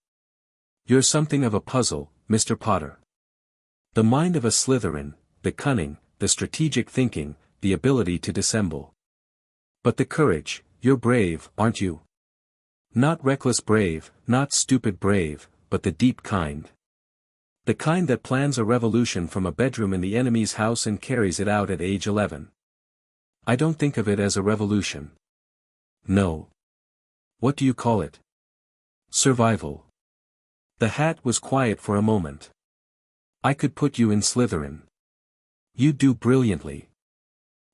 You're something of a puzzle, Mr. Potter. The mind of a Slytherin, the cunning, the strategic thinking, the ability to dissemble. But the courage, you're brave, aren't you? Not reckless brave, not stupid brave, but the deep kind. The kind that plans a revolution from a bedroom in the enemy's house and carries it out at age 11. I don't think of it as a revolution. No. What do you call it? Survival. The hat was quiet for a moment. I could put you in Slytherin. You do brilliantly.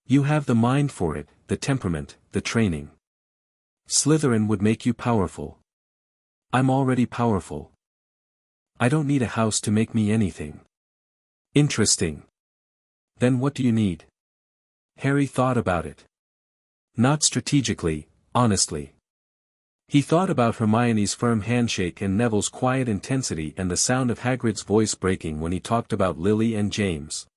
You have the mind for it, the temperament, the training. Slytherin would make you powerful. I'm already powerful. I don't need a house to make me anything. Interesting. Then what do you need? Harry thought about it. Not strategically, honestly. He thought about Hermione's firm handshake and Neville's quiet intensity and the sound of Hagrid's voice breaking when he talked about Lily and James.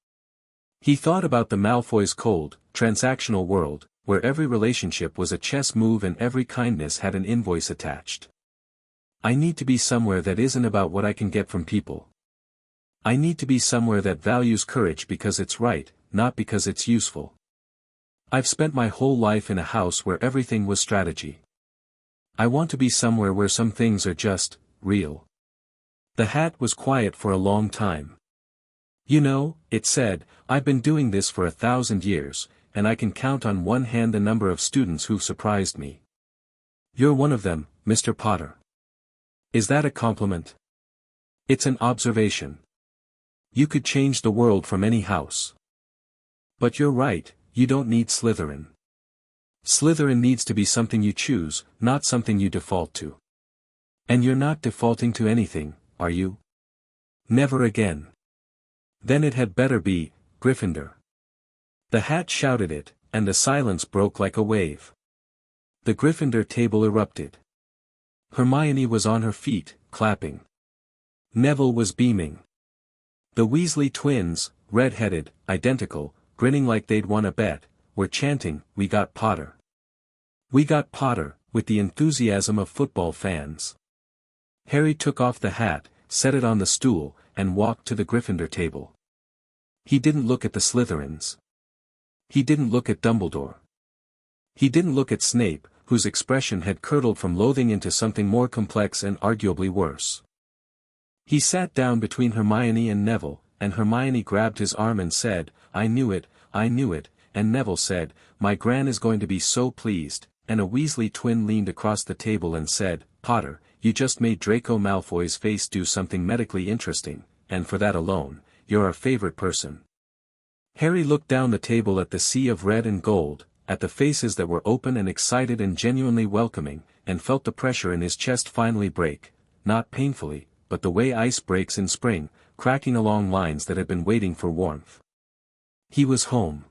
He thought about the Malfoys' cold, transactional world, where every relationship was a chess move and every kindness had an invoice attached. I need to be somewhere that isn't about what I can get from people. I need to be somewhere that values courage because it's right, not because it's useful. I've spent my whole life in a house where everything was strategy. I want to be somewhere where some things are just, real. The hat was quiet for a long time. You know, it said, I've been doing this for 1,000 years, and I can count on one hand the number of students who've surprised me. You're one of them, Mr. Potter. Is that a compliment? It's an observation. You could change the world from any house. But you're right, you don't need Slytherin. Slytherin needs to be something you choose, not something you default to. And you're not defaulting to anything, are you? Never again. Then it had better be, Gryffindor. The hat shouted it, and the silence broke like a wave. The Gryffindor table erupted. Hermione was on her feet, clapping. Neville was beaming. The Weasley twins, red-headed, identical, grinning like they'd won a bet, were chanting, "We got Potter. We got Potter," with the enthusiasm of football fans. Harry took off the hat, set it on the stool, and walked to the Gryffindor table. He didn't look at the Slytherins. He didn't look at Dumbledore. He didn't look at Snape, whose expression had curdled from loathing into something more complex and arguably worse. He sat down between Hermione and Neville, and Hermione grabbed his arm and said, "I knew it, and Neville said, "My Gran is going to be so pleased," and a Weasley twin leaned across the table and said, "Potter, you just made Draco Malfoy's face do something medically interesting, and for that alone, you're our favorite person." Harry looked down the table at the sea of red and gold, at the faces that were open and excited and genuinely welcoming, and felt the pressure in his chest finally break, not painfully, but the way ice breaks in spring, cracking along lines that had been waiting for warmth. He was home.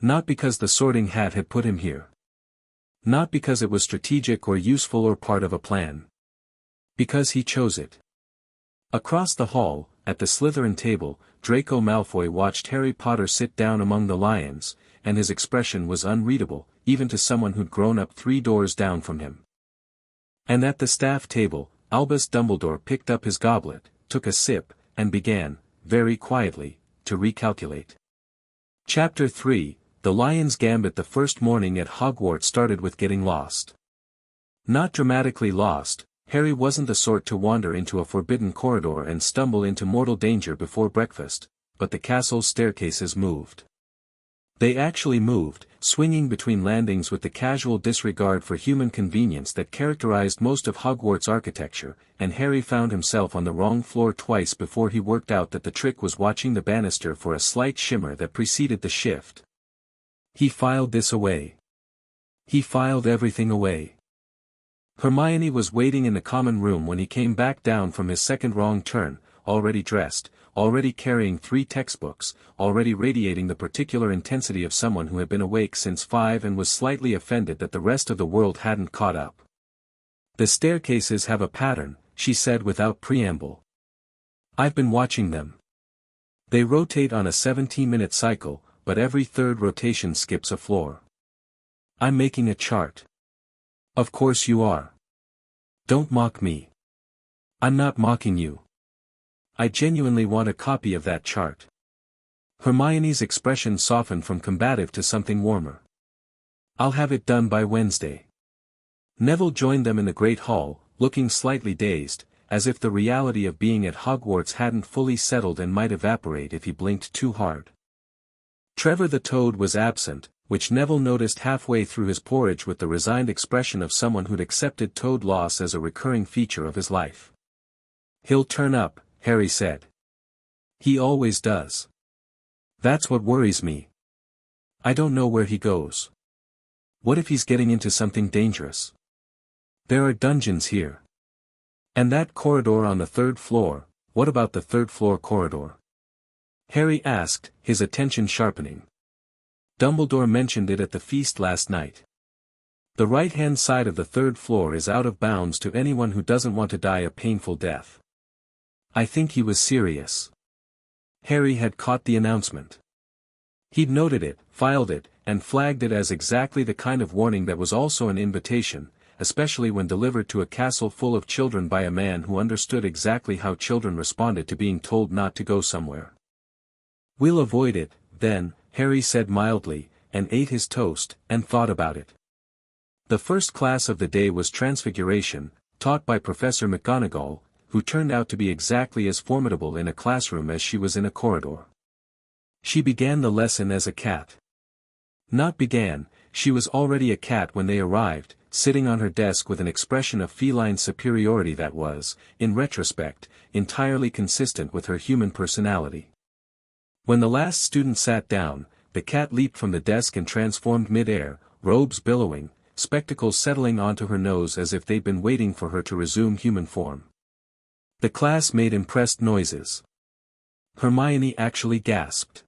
Not because the Sorting Hat had put him here. Not because it was strategic or useful or part of a plan. Because he chose it. Across the hall, at the Slytherin table, Draco Malfoy watched Harry Potter sit down among the lions, and his expression was unreadable, even to someone who'd grown up 3 doors down from him. And at the staff table, Albus Dumbledore picked up his goblet, took a sip, and began, very quietly, to recalculate. Chapter 3, The Lion's Gambit. The first morning at Hogwarts started with getting lost. Not dramatically lost, Harry wasn't the sort to wander into a forbidden corridor and stumble into mortal danger before breakfast, but the castle's staircases moved. They actually moved, swinging between landings with the casual disregard for human convenience that characterized most of Hogwarts architecture, and Harry found himself on the wrong floor twice before he worked out that the trick was watching the banister for a slight shimmer that preceded the shift. He filed this away. He filed everything away. Hermione was waiting in the common room when he came back down from his second wrong turn, already dressed, already carrying 3 textbooks, already radiating the particular intensity of someone who had been awake since 5 and was slightly offended that the rest of the world hadn't caught up. "The staircases have a pattern," she said without preamble. "I've been watching them. They rotate on a 17-minute cycle, but every third rotation skips a floor. I'm making a chart." "Of course you are. Don't mock me." "I'm not mocking you. I genuinely want a copy of that chart." Hermione's expression softened from combative to something warmer. "I'll have it done by Wednesday." Neville joined them in the Great Hall, looking slightly dazed, as if the reality of being at Hogwarts hadn't fully settled and might evaporate if he blinked too hard. Trevor the Toad was absent, which Neville noticed halfway through his porridge with the resigned expression of someone who'd accepted Toad loss as a recurring feature of his life. "He'll turn up," Harry said. "He always does. That's what worries me. I don't know where he goes. What if he's getting into something dangerous? There are dungeons here. And that corridor on the 3rd floor, what about the 3rd floor corridor?" Harry asked, his attention sharpening. "Dumbledore mentioned it at the feast last night. The right-hand side of the 3rd floor is out of bounds to anyone who doesn't want to die a painful death." I think he was serious. Harry had caught the announcement. He'd noted it, filed it, and flagged it as exactly the kind of warning that was also an invitation, especially when delivered to a castle full of children by a man who understood exactly how children responded to being told not to go somewhere. "We'll avoid it," then, Harry said mildly, and ate his toast, and thought about it. The first class of the day was Transfiguration, taught by Professor McGonagall, who turned out to be exactly as formidable in a classroom as she was in a corridor. She began the lesson as a cat. Not began, she was already a cat when they arrived, sitting on her desk with an expression of feline superiority that was, in retrospect, entirely consistent with her human personality. When the last student sat down, the cat leaped from the desk and transformed mid-air, robes billowing, spectacles settling onto her nose as if they'd been waiting for her to resume human form. The class made impressed noises. Hermione actually gasped.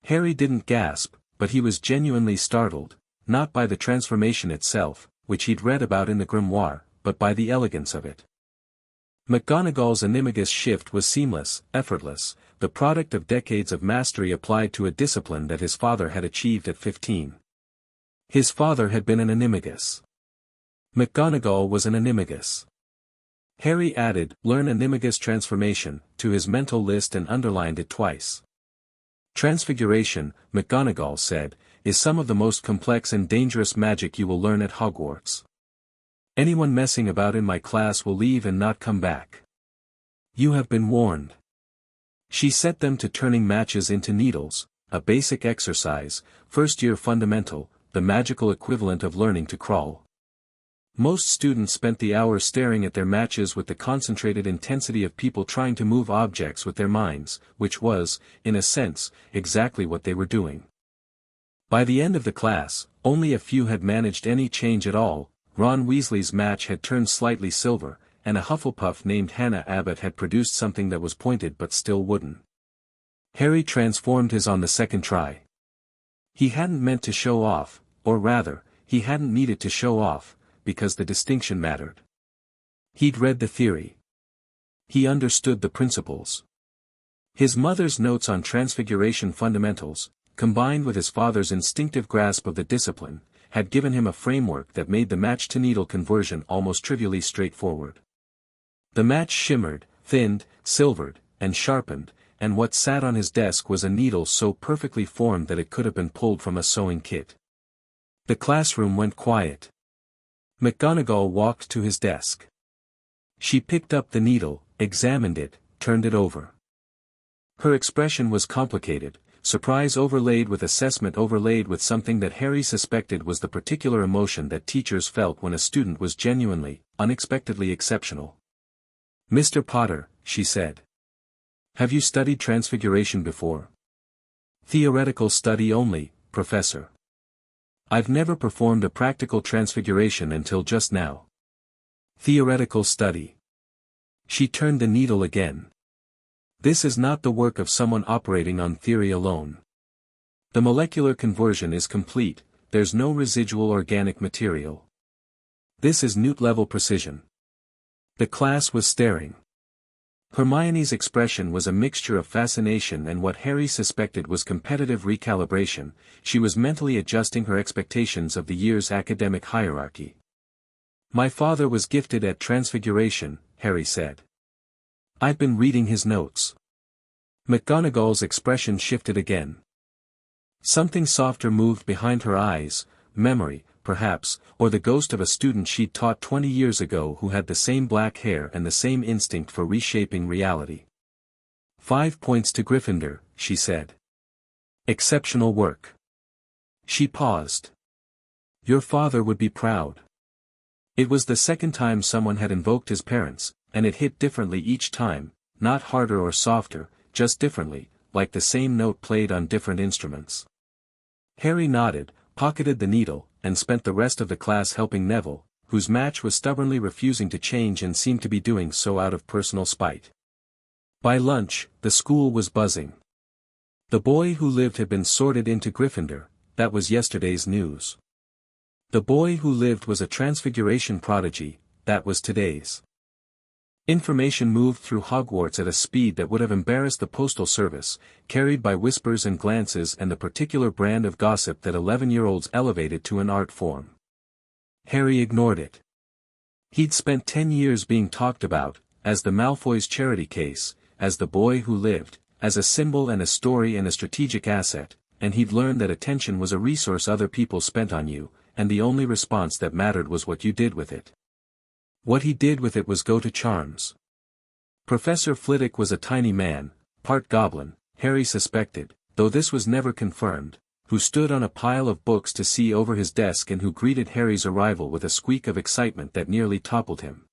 Harry didn't gasp, but he was genuinely startled, not by the transformation itself, which he'd read about in the grimoire, but by the elegance of it. McGonagall's animagus shift was seamless, effortless, the product of decades of mastery applied to a discipline that his father had achieved at 15. His father had been an animagus. McGonagall was an animagus. Harry added, "Learn animagus transformation," to his mental list and underlined it twice. Transfiguration, McGonagall said, is some of the most complex and dangerous magic you will learn at Hogwarts. Anyone messing about in my class will leave and not come back. You have been warned. She set them to turning matches into needles, a basic exercise, first-year fundamental, the magical equivalent of learning to crawl. Most students spent the hour staring at their matches with the concentrated intensity of people trying to move objects with their minds, which was, in a sense, exactly what they were doing. By the end of the class, only a few had managed any change at all. Ron Weasley's match had turned slightly silver, and a Hufflepuff named Hannah Abbott had produced something that was pointed but still wooden. Harry transformed his on the second try. He hadn't meant to show off, or rather, he hadn't needed to show off, because the distinction mattered. He'd read the theory. He understood the principles. His mother's notes on transfiguration fundamentals, combined with his father's instinctive grasp of the discipline, had given him a framework that made the match-to-needle conversion almost trivially straightforward. The match shimmered, thinned, silvered, and sharpened, and what sat on his desk was a needle so perfectly formed that it could have been pulled from a sewing kit. The classroom went quiet. McGonagall walked to his desk. She picked up the needle, examined it, turned it over. Her expression was complicated, surprise overlaid with assessment overlaid with something that Harry suspected was the particular emotion that teachers felt when a student was genuinely, unexpectedly exceptional. "Mr. Potter," she said. "Have you studied transfiguration before?" "Theoretical study only, Professor. I've never performed a practical transfiguration until just now." "Theoretical study." She turned the needle again. "This is not the work of someone operating on theory alone. The molecular conversion is complete, there's no residual organic material. This is Newt-level precision." The class was staring. Hermione's expression was a mixture of fascination and what Harry suspected was competitive recalibration. She was mentally adjusting her expectations of the year's academic hierarchy. "My father was gifted at transfiguration," Harry said. "I've been reading his notes." McGonagall's expression shifted again. Something softer moved behind her eyes, memory, perhaps, or the ghost of a student she'd taught 20 years ago who had the same black hair and the same instinct for reshaping reality. 5 points to Gryffindor, she said. "Exceptional work." She paused. "Your father would be proud." It was the second time someone had invoked his parents, and it hit differently each time, not harder or softer, just differently, like the same note played on different instruments. Harry nodded, pocketed the needle, and spent the rest of the class helping Neville, whose match was stubbornly refusing to change and seemed to be doing so out of personal spite. By lunch, the school was buzzing. The boy who lived had been sorted into Gryffindor, that was yesterday's news. The boy who lived was a transfiguration prodigy, that was today's. Information moved through Hogwarts at a speed that would have embarrassed the postal service, carried by whispers and glances and the particular brand of gossip that 11-year-olds elevated to an art form. Harry ignored it. He'd spent 10 years being talked about, as the Malfoys charity case, as the boy who lived, as a symbol and a story and a strategic asset, and he'd learned that attention was a resource other people spent on you, and the only response that mattered was what you did with it. What he did with it was go to charms. Professor Flitwick was a tiny man, part goblin, Harry suspected, though this was never confirmed, who stood on a pile of books to see over his desk and who greeted Harry's arrival with a squeak of excitement that nearly toppled him.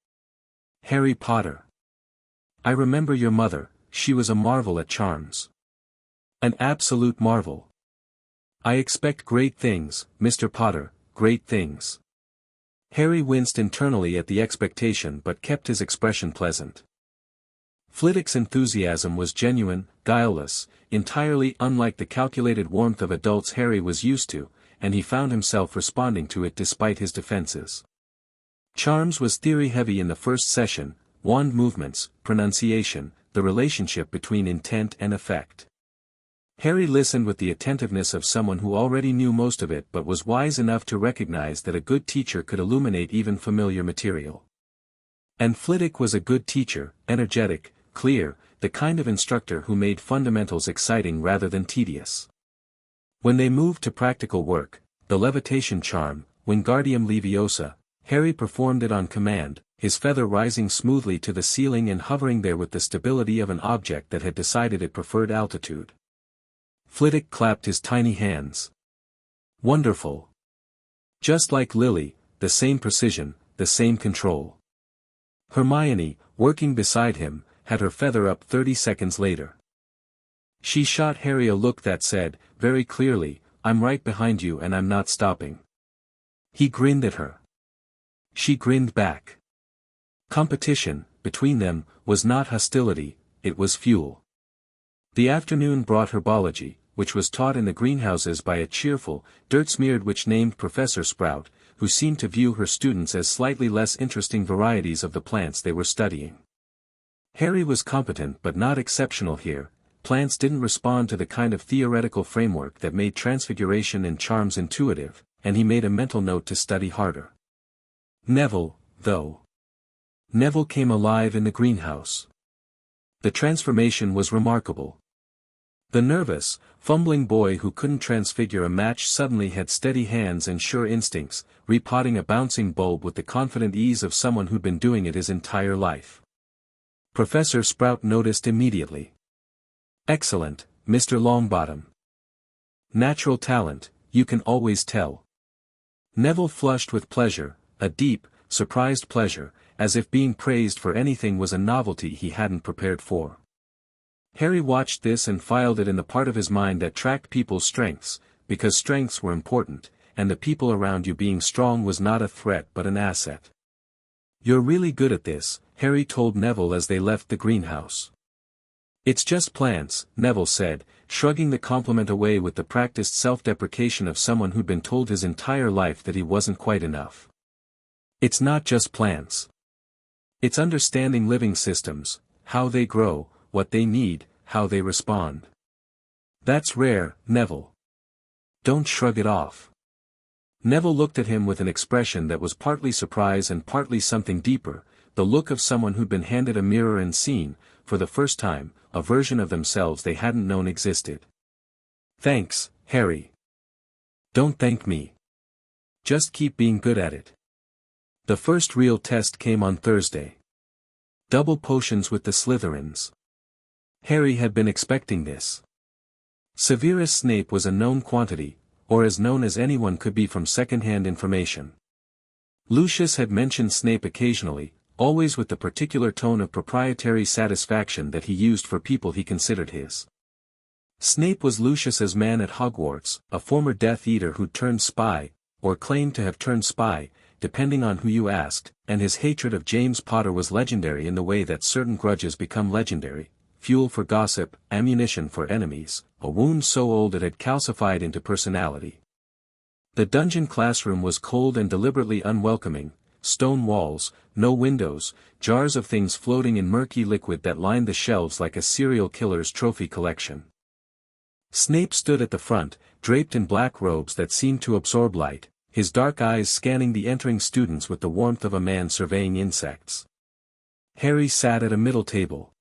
Harry Potter. I remember your mother, she was a marvel at charms. An absolute marvel. I expect great things, Mr. Potter, great things. Harry winced internally at the expectation but kept his expression pleasant. Flitwick's enthusiasm was genuine, guileless, entirely unlike the calculated warmth of adults Harry was used to, and he found himself responding to it despite his defenses. Charms was theory-heavy in the first session, wand movements, pronunciation, the relationship between intent and effect. Harry listened with the attentiveness of someone who already knew most of it but was wise enough to recognize that a good teacher could illuminate even familiar material. And Flitwick was a good teacher, energetic, clear, the kind of instructor who made fundamentals exciting rather than tedious. When they moved to practical work, the levitation charm, Wingardium Leviosa, Harry performed it on command, his feather rising smoothly to the ceiling and hovering there with the stability of an object that had decided it preferred altitude. Flitwick clapped his tiny hands. Wonderful. Just like Lily, the same precision, the same control. Hermione, working beside him, had her feather up 30 seconds later. She shot Harry a look that said, very clearly, I'm right behind you and I'm not stopping. He grinned at her. She grinned back. Competition, between them, was not hostility, it was fuel. The afternoon brought herbology, which was taught in the greenhouses by a cheerful, dirt-smeared witch named Professor Sprout, who seemed to view her students as slightly less interesting varieties of the plants they were studying. Harry was competent but not exceptional here. Plants didn't respond to the kind of theoretical framework that made transfiguration and charms intuitive, and he made a mental note to study harder. Neville, though. Neville came alive in the greenhouse. The transformation was remarkable. The nervous, fumbling boy who couldn't transfigure a match suddenly had steady hands and sure instincts, repotting a bouncing bulb with the confident ease of someone who'd been doing it his entire life. Professor Sprout noticed immediately. Excellent, Mr. Longbottom. Natural talent, you can always tell. Neville flushed with pleasure, a deep, surprised pleasure, as if being praised for anything was a novelty he hadn't prepared for. Harry watched this and filed it in the part of his mind that tracked people's strengths, because strengths were important, and the people around you being strong was not a threat but an asset. You're really good at this, Harry told Neville as they left the greenhouse. It's just plants, Neville said, shrugging the compliment away with the practiced self-deprecation of someone who'd been told his entire life that he wasn't quite enough. It's not just plants. It's understanding living systems, how they grow, what they need, how they respond. That's rare, Neville. Don't shrug it off. Neville looked at him with an expression that was partly surprise and partly something deeper, the look of someone who'd been handed a mirror and seen, for the first time, a version of themselves they hadn't known existed. Thanks, Harry. Don't thank me. Just keep being good at it. The first real test came on Thursday. Double potions with the Slytherins. Harry had been expecting this. Severus Snape was a known quantity, or as known as anyone could be from second-hand information. Lucius had mentioned Snape occasionally, always with the particular tone of proprietary satisfaction that he used for people he considered his. Snape was Lucius's man at Hogwarts, a former Death Eater who'd turned spy, or claimed to have turned spy, depending on who you asked, and his hatred of James Potter was legendary in the way that certain grudges become legendary, fuel for gossip, ammunition for enemies, a wound so old it had calcified into personality. The dungeon classroom was cold and deliberately unwelcoming, stone walls, no windows, jars of things floating in murky liquid that lined the shelves like a serial killer's trophy collection. Snape stood at the front, draped in black robes that seemed to absorb light, his dark eyes scanning the entering students with the warmth of a man surveying insects. Harry sat at a middle table.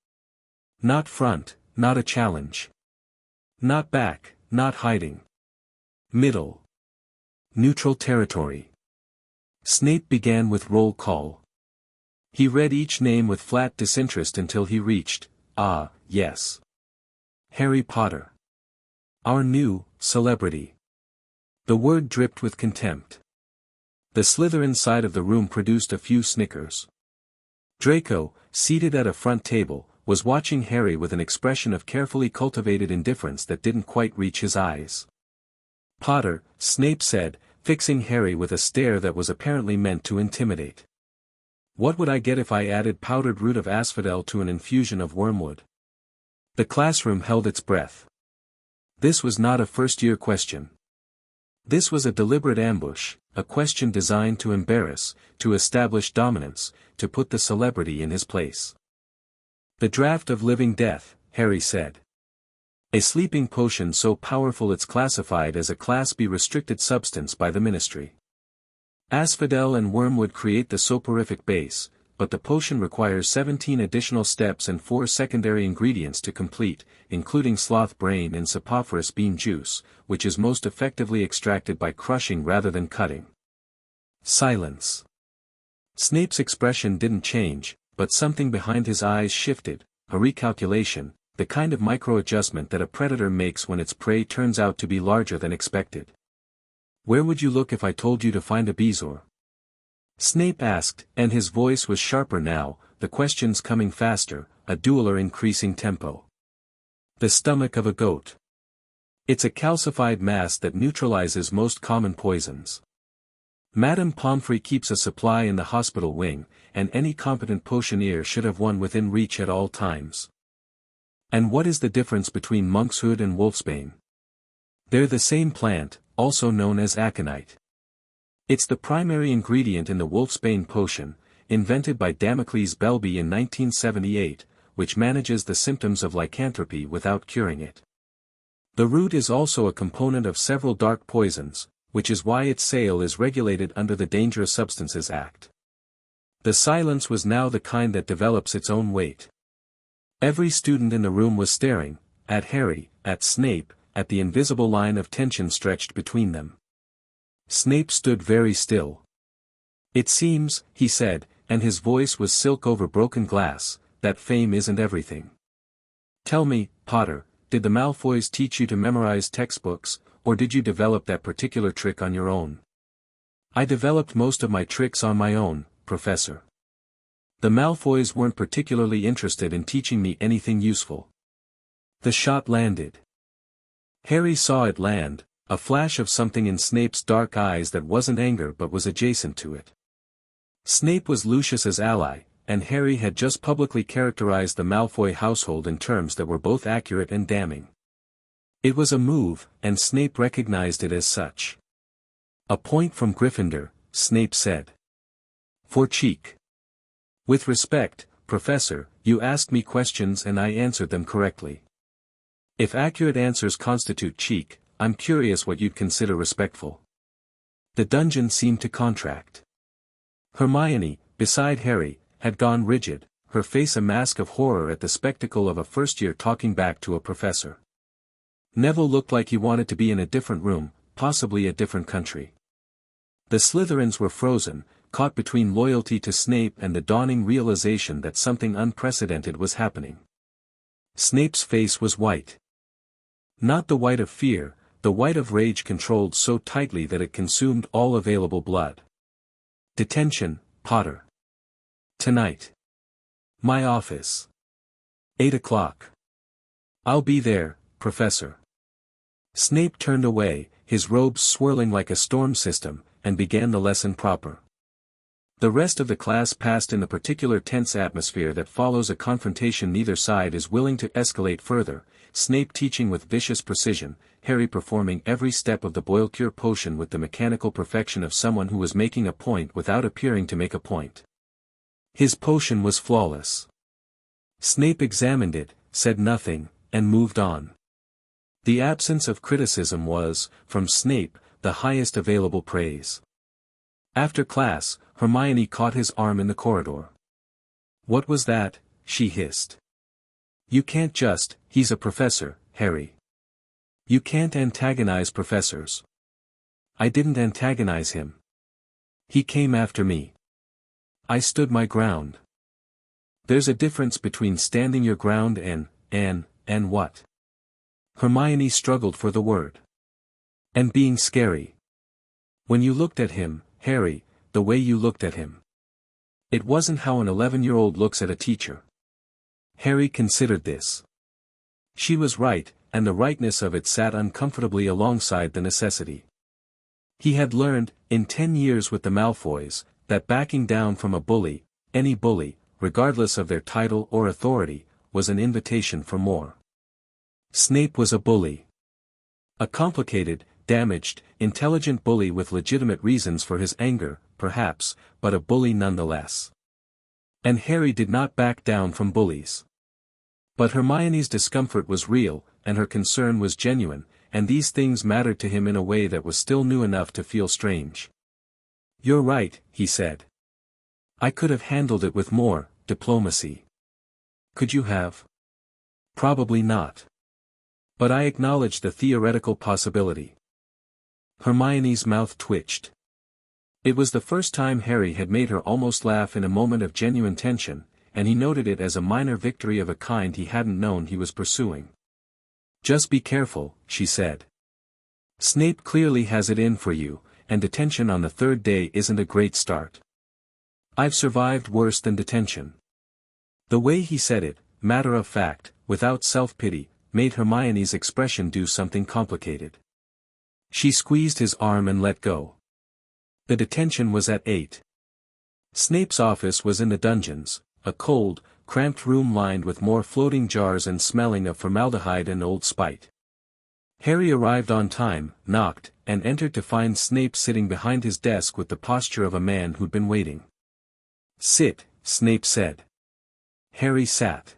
Not front, not a challenge. Not back, not hiding. Middle. Neutral territory. Snape began with roll call. He read each name with flat disinterest until he reached, "Ah, yes. Harry Potter. Our new celebrity." The word dripped with contempt. The Slytherin side of the room produced a few snickers. Draco, seated at a front table, was watching Harry with an expression of carefully cultivated indifference that didn't quite reach his eyes. "Potter," Snape said, fixing Harry with a stare that was apparently meant to intimidate. "What would I get if I added powdered root of asphodel to an infusion of wormwood?" The classroom held its breath. This was not a first-year question. This was a deliberate ambush, a question designed to embarrass, to establish dominance, to put the celebrity in his place. "The draught of living death," Harry said. "A sleeping potion so powerful it's classified as a Class B restricted substance by the Ministry. Asphodel and wormwood create the soporific base, but the potion requires 17 additional steps and 4 secondary ingredients to complete, including sloth brain and sapophoris bean juice, which is most effectively extracted by crushing rather than cutting." Silence. Snape's expression didn't change, but something behind his eyes shifted, a recalculation, the kind of micro-adjustment that a predator makes when its prey turns out to be larger than expected. "Where would you look if I told you to find a bezoar?" Snape asked, and his voice was sharper now, the questions coming faster, a dueler increasing tempo. "The stomach of a goat. It's a calcified mass that neutralizes most common poisons. Madame Pomfrey keeps a supply in the hospital wing, and any competent potioneer should have one within reach at all times." "And what is the difference between monkshood and wolfsbane?" "They're the same plant, also known as aconite. It's the primary ingredient in the wolfsbane potion, invented by Damocles Belby in 1978, which manages the symptoms of lycanthropy without curing it. The root is also a component of several dark poisons, which is why its sale is regulated under the Dangerous Substances Act." The silence was now the kind that develops its own weight. Every student in the room was staring, at Harry, at Snape, at the invisible line of tension stretched between them. Snape stood very still. "It seems," he said, and his voice was silk over broken glass, "that fame isn't everything. Tell me, Potter, did the Malfoys teach you to memorize textbooks, or did you develop that particular trick on your own?" "I developed most of my tricks on my own, Professor. The Malfoys weren't particularly interested in teaching me anything useful." The shot landed. Harry saw it land, a flash of something in Snape's dark eyes that wasn't anger but was adjacent to it. Snape was Lucius's ally, and Harry had just publicly characterized the Malfoy household in terms that were both accurate and damning. It was a move, and Snape recognized it as such. "A point from Gryffindor," Snape said. "For cheek. With respect, Professor, you asked me questions and I answered them correctly. If accurate answers constitute cheek, I'm curious what you'd consider respectful." The dungeon seemed to contract. Hermione, beside Harry, had gone rigid, her face a mask of horror at the spectacle of a first-year talking back to a professor. Neville looked like he wanted to be in a different room, possibly a different country. The Slytherins were frozen, caught between loyalty to Snape and the dawning realization that something unprecedented was happening. Snape's face was white. Not the white of fear, the white of rage controlled so tightly that it consumed all available blood. "Detention, Potter. Tonight. My office. 8 o'clock. I'll be there, Professor." Snape turned away, his robes swirling like a storm system, and began the lesson proper. The rest of the class passed in the particular tense atmosphere that follows a confrontation neither side is willing to escalate further, Snape teaching with vicious precision, Harry performing every step of the boil-cure potion with the mechanical perfection of someone who was making a point without appearing to make a point. His potion was flawless. Snape examined it, said nothing, and moved on. The absence of criticism was, from Snape, the highest available praise. After class, Hermione caught his arm in the corridor. "What was that?" she hissed. You can't just, he's a professor, Harry. You can't antagonize professors. I didn't antagonize him. He came after me. I stood my ground. There's a difference between standing your ground and what? Hermione struggled for the word. And being scary. When you looked at him, Harry, the way you looked at him. It wasn't how an 11-year-old looks at a teacher. Harry considered this. She was right, and the rightness of it sat uncomfortably alongside the necessity. He had learned, in 10 years with the Malfoys, that backing down from a bully, any bully, regardless of their title or authority, was an invitation for more. Snape was a bully. A complicated, damaged, intelligent bully with legitimate reasons for his anger, perhaps, but a bully nonetheless. And Harry did not back down from bullies. But Hermione's discomfort was real, and her concern was genuine, and these things mattered to him in a way that was still new enough to feel strange. "You're right," he said. "I could have handled it with more diplomacy." "Could you have?" "Probably not. But I acknowledge the theoretical possibility." Hermione's mouth twitched. It was the first time Harry had made her almost laugh in a moment of genuine tension, and he noted it as a minor victory of a kind he hadn't known he was pursuing. "Just be careful," she said. "Snape clearly has it in for you, and detention on the third day isn't a great start. I've survived worse than detention." The way he said it, matter of fact, without self-pity, made Hermione's expression do something complicated. She squeezed his arm and let go. The detention was at 8. Snape's office was in the dungeons, a cold, cramped room lined with more floating jars and smelling of formaldehyde and old spite. Harry arrived on time, knocked, and entered to find Snape sitting behind his desk with the posture of a man who'd been waiting. "Sit," Snape said. Harry sat.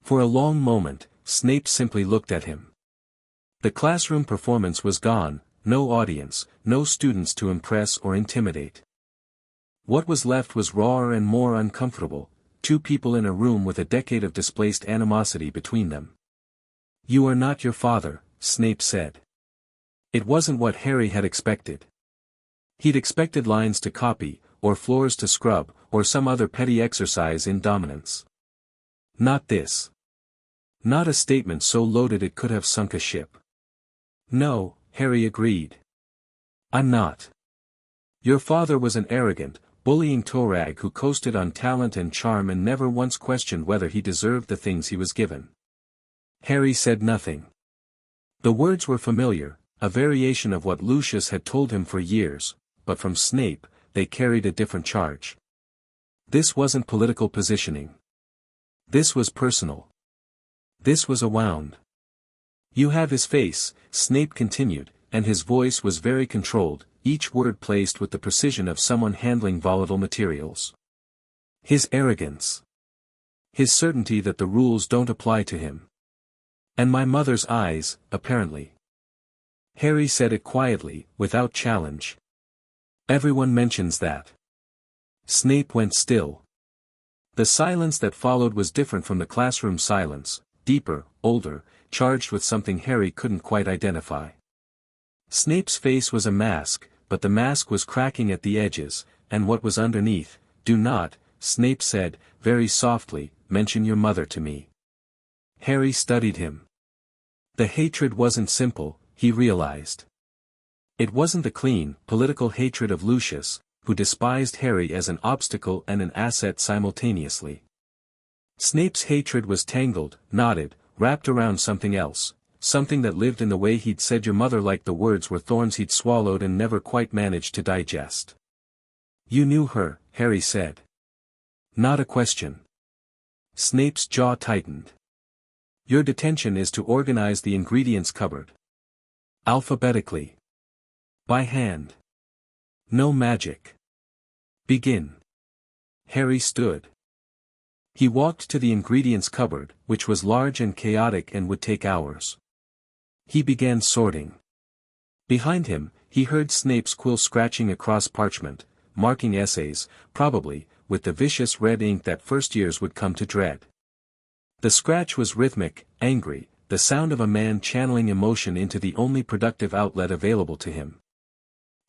For a long moment, Snape simply looked at him. The classroom performance was gone, no audience, no students to impress or intimidate. What was left was rawer and more uncomfortable, two people in a room with a decade of displaced animosity between them. "You are not your father," Snape said. It wasn't what Harry had expected. He'd expected lines to copy, or floors to scrub, or some other petty exercise in dominance. Not this. Not a statement so loaded it could have sunk a ship. "No," Harry agreed. "I'm not. Your father was an arrogant, bullying torag who coasted on talent and charm and never once questioned whether he deserved the things he was given." Harry said nothing. The words were familiar, a variation of what Lucius had told him for years, but from Snape, they carried a different charge. This wasn't political positioning. This was personal. This was a wound. "You have his face," Snape continued, and his voice was very controlled, each word placed with the precision of someone handling volatile materials. "His arrogance. His certainty that the rules don't apply to him. And my mother's eyes, apparently." Harry said it quietly, without challenge. "Everyone mentions that." Snape went still. The silence that followed was different from the classroom silence, deeper, older, charged with something Harry couldn't quite identify. Snape's face was a mask, but the mask was cracking at the edges, and what was underneath? "Do not," Snape said, very softly, "mention your mother to me." Harry studied him. The hatred wasn't simple, he realized. It wasn't the clean, political hatred of Lucius, who despised Harry as an obstacle and an asset simultaneously. Snape's hatred was tangled, knotted, wrapped around something else, something that lived in the way he'd said your mother, like the words were thorns he'd swallowed and never quite managed to digest. "You knew her," Harry said. Not a question. Snape's jaw tightened. "Your detention is to organize the ingredients cupboard. Alphabetically. By hand. No magic. Begin." Harry stood. He walked to the ingredients cupboard, which was large and chaotic and would take hours. He began sorting. Behind him, he heard Snape's quill scratching across parchment, marking essays, probably, with the vicious red ink that first years would come to dread. The scratch was rhythmic, angry, the sound of a man channeling emotion into the only productive outlet available to him.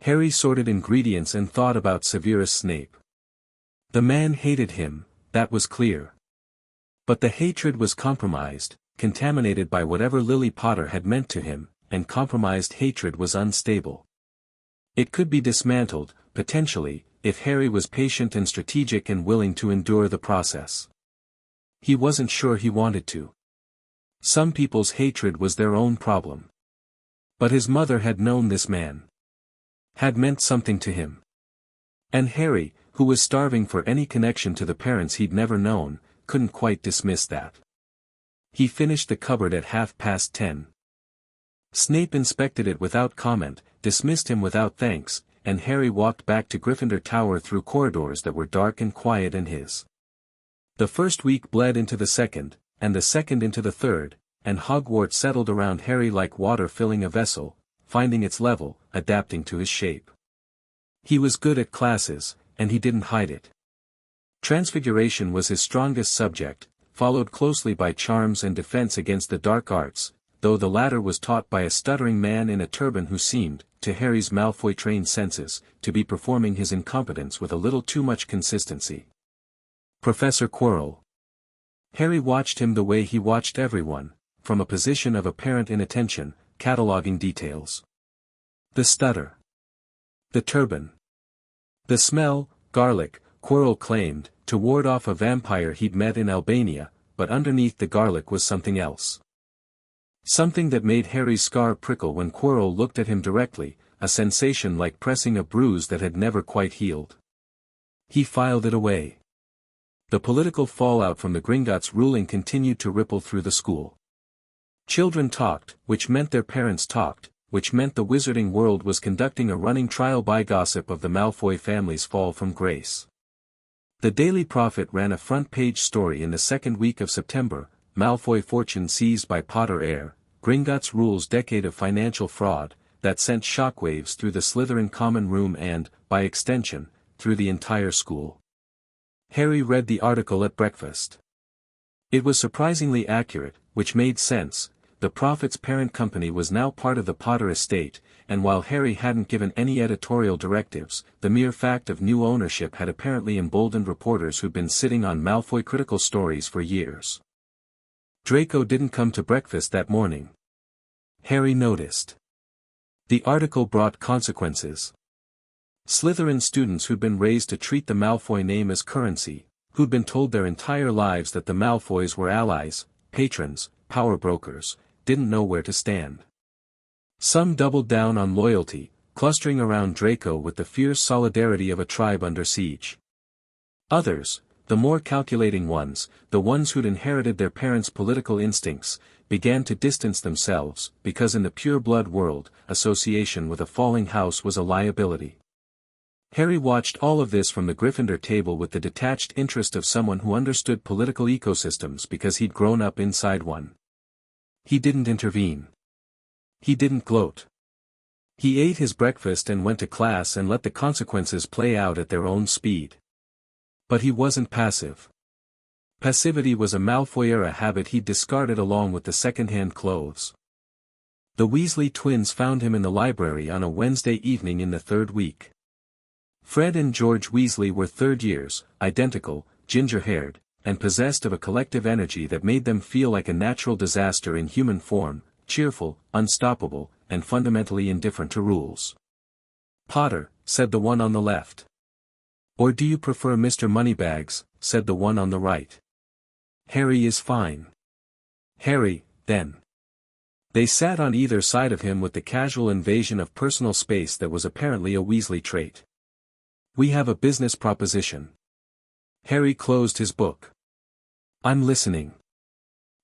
Harry sorted ingredients and thought about Severus Snape. The man hated him, that was clear. But the hatred was compromised, contaminated by whatever Lily Potter had meant to him, and compromised hatred was unstable. It could be dismantled, potentially, if Harry was patient and strategic and willing to endure the process. He wasn't sure he wanted to. Some people's hatred was their own problem. But his mother had known this man. Had meant something to him. And Harry, who was starving for any connection to the parents he'd never known, couldn't quite dismiss that. He finished the cupboard at 10:30. Snape inspected it without comment, dismissed him without thanks, and Harry walked back to Gryffindor Tower through corridors that were dark and quiet and his. The first week bled into the second, and the second into the third, and Hogwarts settled around Harry like water filling a vessel, finding its level, adapting to his shape. He was good at classes, and he didn't hide it. Transfiguration was his strongest subject, followed closely by charms and defense against the dark arts, though the latter was taught by a stuttering man in a turban who seemed, to Harry's Malfoy-trained senses, to be performing his incompetence with a little too much consistency. Professor Quirrell. Harry watched him the way he watched everyone, from a position of apparent inattention, cataloging details. The stutter. The turban. The smell, garlic, Quirrell claimed, to ward off a vampire he'd met in Albania, but underneath the garlic was something else. Something that made Harry's scar prickle when Quirrell looked at him directly, a sensation like pressing a bruise that had never quite healed. He filed it away. The political fallout from the Gringotts ruling continued to ripple through the school. Children talked, which meant their parents talked, which meant the wizarding world was conducting a running trial by gossip of the Malfoy family's fall from grace. The Daily Prophet ran a front-page story in the second week of September, Malfoy fortune seized by Potter heir, Gringotts rules decade of financial fraud, that sent shockwaves through the Slytherin common room and, by extension, through the entire school. Harry read the article at breakfast. It was surprisingly accurate, which made sense. The Prophet's parent company was now part of the Potter estate, and while Harry hadn't given any editorial directives, the mere fact of new ownership had apparently emboldened reporters who'd been sitting on Malfoy critical stories for years. Draco didn't come to breakfast that morning. Harry noticed. The article brought consequences. Slytherin students who'd been raised to treat the Malfoy name as currency, who'd been told their entire lives that the Malfoys were allies, patrons, power brokers, didn't know where to stand. Some doubled down on loyalty, clustering around Draco with the fierce solidarity of a tribe under siege. Others, the more calculating ones, the ones who'd inherited their parents' political instincts, began to distance themselves, because in the pure-blood world, association with a falling house was a liability. Harry watched all of this from the Gryffindor table with the detached interest of someone who understood political ecosystems because he'd grown up inside one. He didn't intervene. He didn't gloat. He ate his breakfast and went to class and let the consequences play out at their own speed. But he wasn't passive. Passivity was a Malfoy-era habit he'd discarded along with the second-hand clothes. The Weasley twins found him in the library on a Wednesday evening in the third week. Fred and George Weasley were third years, identical, ginger-haired, and possessed of a collective energy that made them feel like a natural disaster in human form, cheerful, unstoppable, and fundamentally indifferent to rules. "Potter," said the one on the left. "Or do you prefer Mr. Moneybags," said the one on the right. "Harry is fine." "Harry, then." They sat on either side of him with the casual invasion of personal space that was apparently a Weasley trait. "We have a business proposition." Harry closed his book. "I'm listening."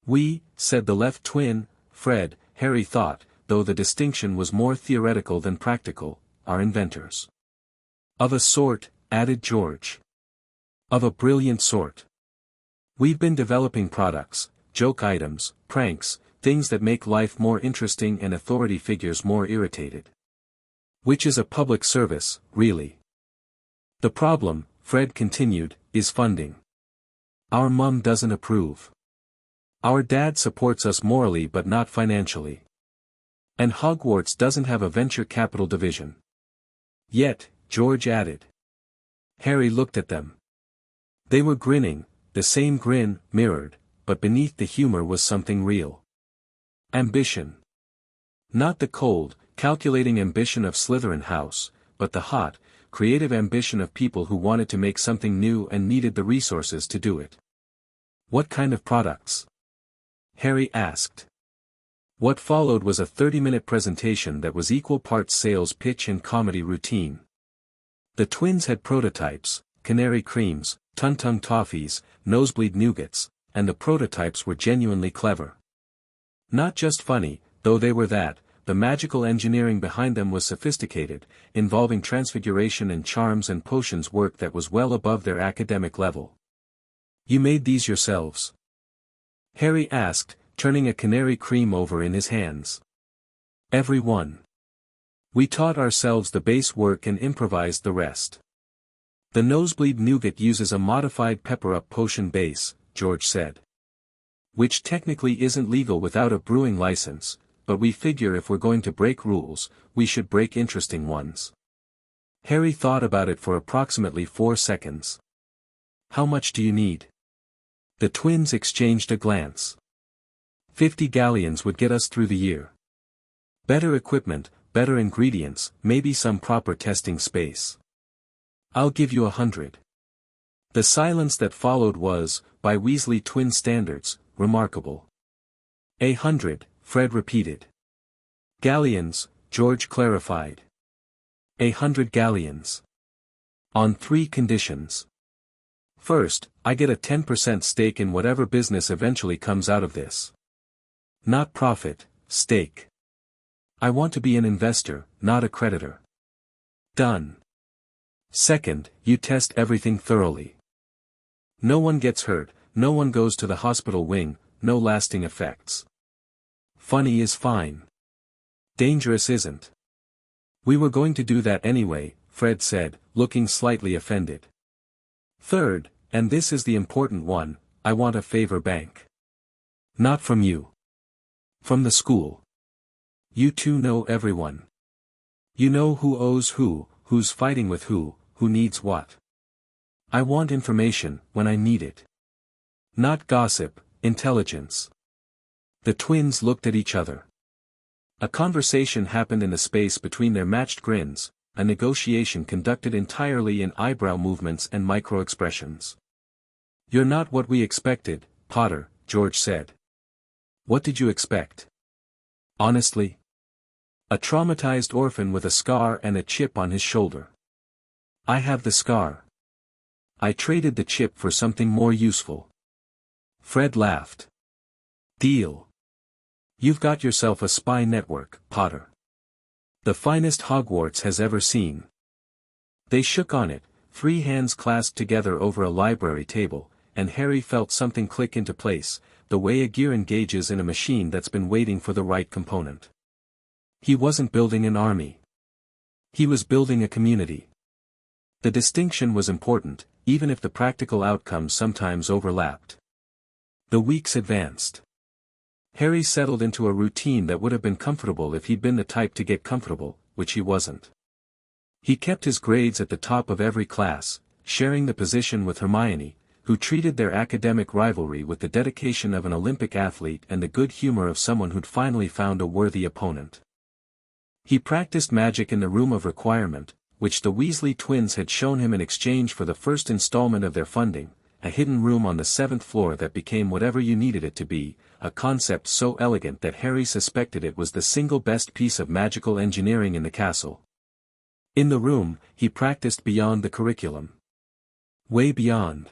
"We," said the left twin, Fred, Harry thought, though the distinction was more theoretical than practical, "are inventors." "Of a sort," added George. "Of a brilliant sort. We've been developing products, joke items, pranks, things that make life more interesting and authority figures more irritated. Which is a public service, really. The problem," Fred continued, "is funding. Our mum doesn't approve. Our dad supports us morally but not financially. And Hogwarts doesn't have a venture capital division. Yet, George added. Harry looked at them. They were grinning, the same grin, mirrored, but beneath the humor was something real. Ambition. Not the cold, calculating ambition of Slytherin House, but the hot, creative ambition of people who wanted to make something new and needed the resources to do it. What kind of products? Harry asked. What followed was a 30-minute presentation that was equal parts sales pitch and comedy routine. The twins had prototypes, canary creams, tung-tung toffees, nosebleed nougats, and the prototypes were genuinely clever. Not just funny, though they were that, the magical engineering behind them was sophisticated, involving transfiguration and charms and potions work that was well above their academic level. You made these yourselves? Harry asked, turning a canary cream over in his hands. Every one. We taught ourselves the base work and improvised the rest. The nosebleed nougat uses a modified pepper-up potion base, George said. Which technically isn't legal without a brewing license, but we figure if we're going to break rules, we should break interesting ones. Harry thought about it for approximately 4 seconds. How much do you need? The twins exchanged a glance. 50 galleons would get us through the year. Better equipment, better ingredients, maybe some proper testing space. I'll give you 100. The silence that followed was, by Weasley twin standards, remarkable. 100, Fred repeated. Galleons, George clarified. 100 galleons. On 3 conditions. First, I get a 10% stake in whatever business eventually comes out of this. Not profit, stake. I want to be an investor, not a creditor. Done. Second, you test everything thoroughly. No one gets hurt, no one goes to the hospital wing, no lasting effects. Funny is fine. Dangerous isn't. We were going to do that anyway, Fred said, looking slightly offended. Third, and this is the important one, I want a favor bank. Not from you. From the school. You two know everyone. You know who owes who, who's fighting with who needs what. I want information, when I need it. Not gossip, intelligence. The twins looked at each other. A conversation happened in the space between their matched grins, a negotiation conducted entirely in eyebrow movements and micro-expressions. You're not what we expected, Potter, George said. What did you expect? Honestly? A traumatized orphan with a scar and a chip on his shoulder. I have the scar. I traded the chip for something more useful. Fred laughed. Deal. You've got yourself a spy network, Potter. The finest Hogwarts has ever seen. They shook on it, 3 hands clasped together over a library table, and Harry felt something click into place, the way a gear engages in a machine that's been waiting for the right component. He wasn't building an army. He was building a community. The distinction was important, even if the practical outcomes sometimes overlapped. The weeks advanced. Harry settled into a routine that would have been comfortable if he'd been the type to get comfortable, which he wasn't. He kept his grades at the top of every class, sharing the position with Hermione, who treated their academic rivalry with the dedication of an Olympic athlete and the good humor of someone who'd finally found a worthy opponent. He practiced magic in the room of requirement, which the Weasley twins had shown him in exchange for the first installment of their funding, a hidden room on the 7th floor that became whatever you needed it to be, a concept so elegant that Harry suspected it was the single best piece of magical engineering in the castle. In the room, he practiced beyond the curriculum. Way beyond.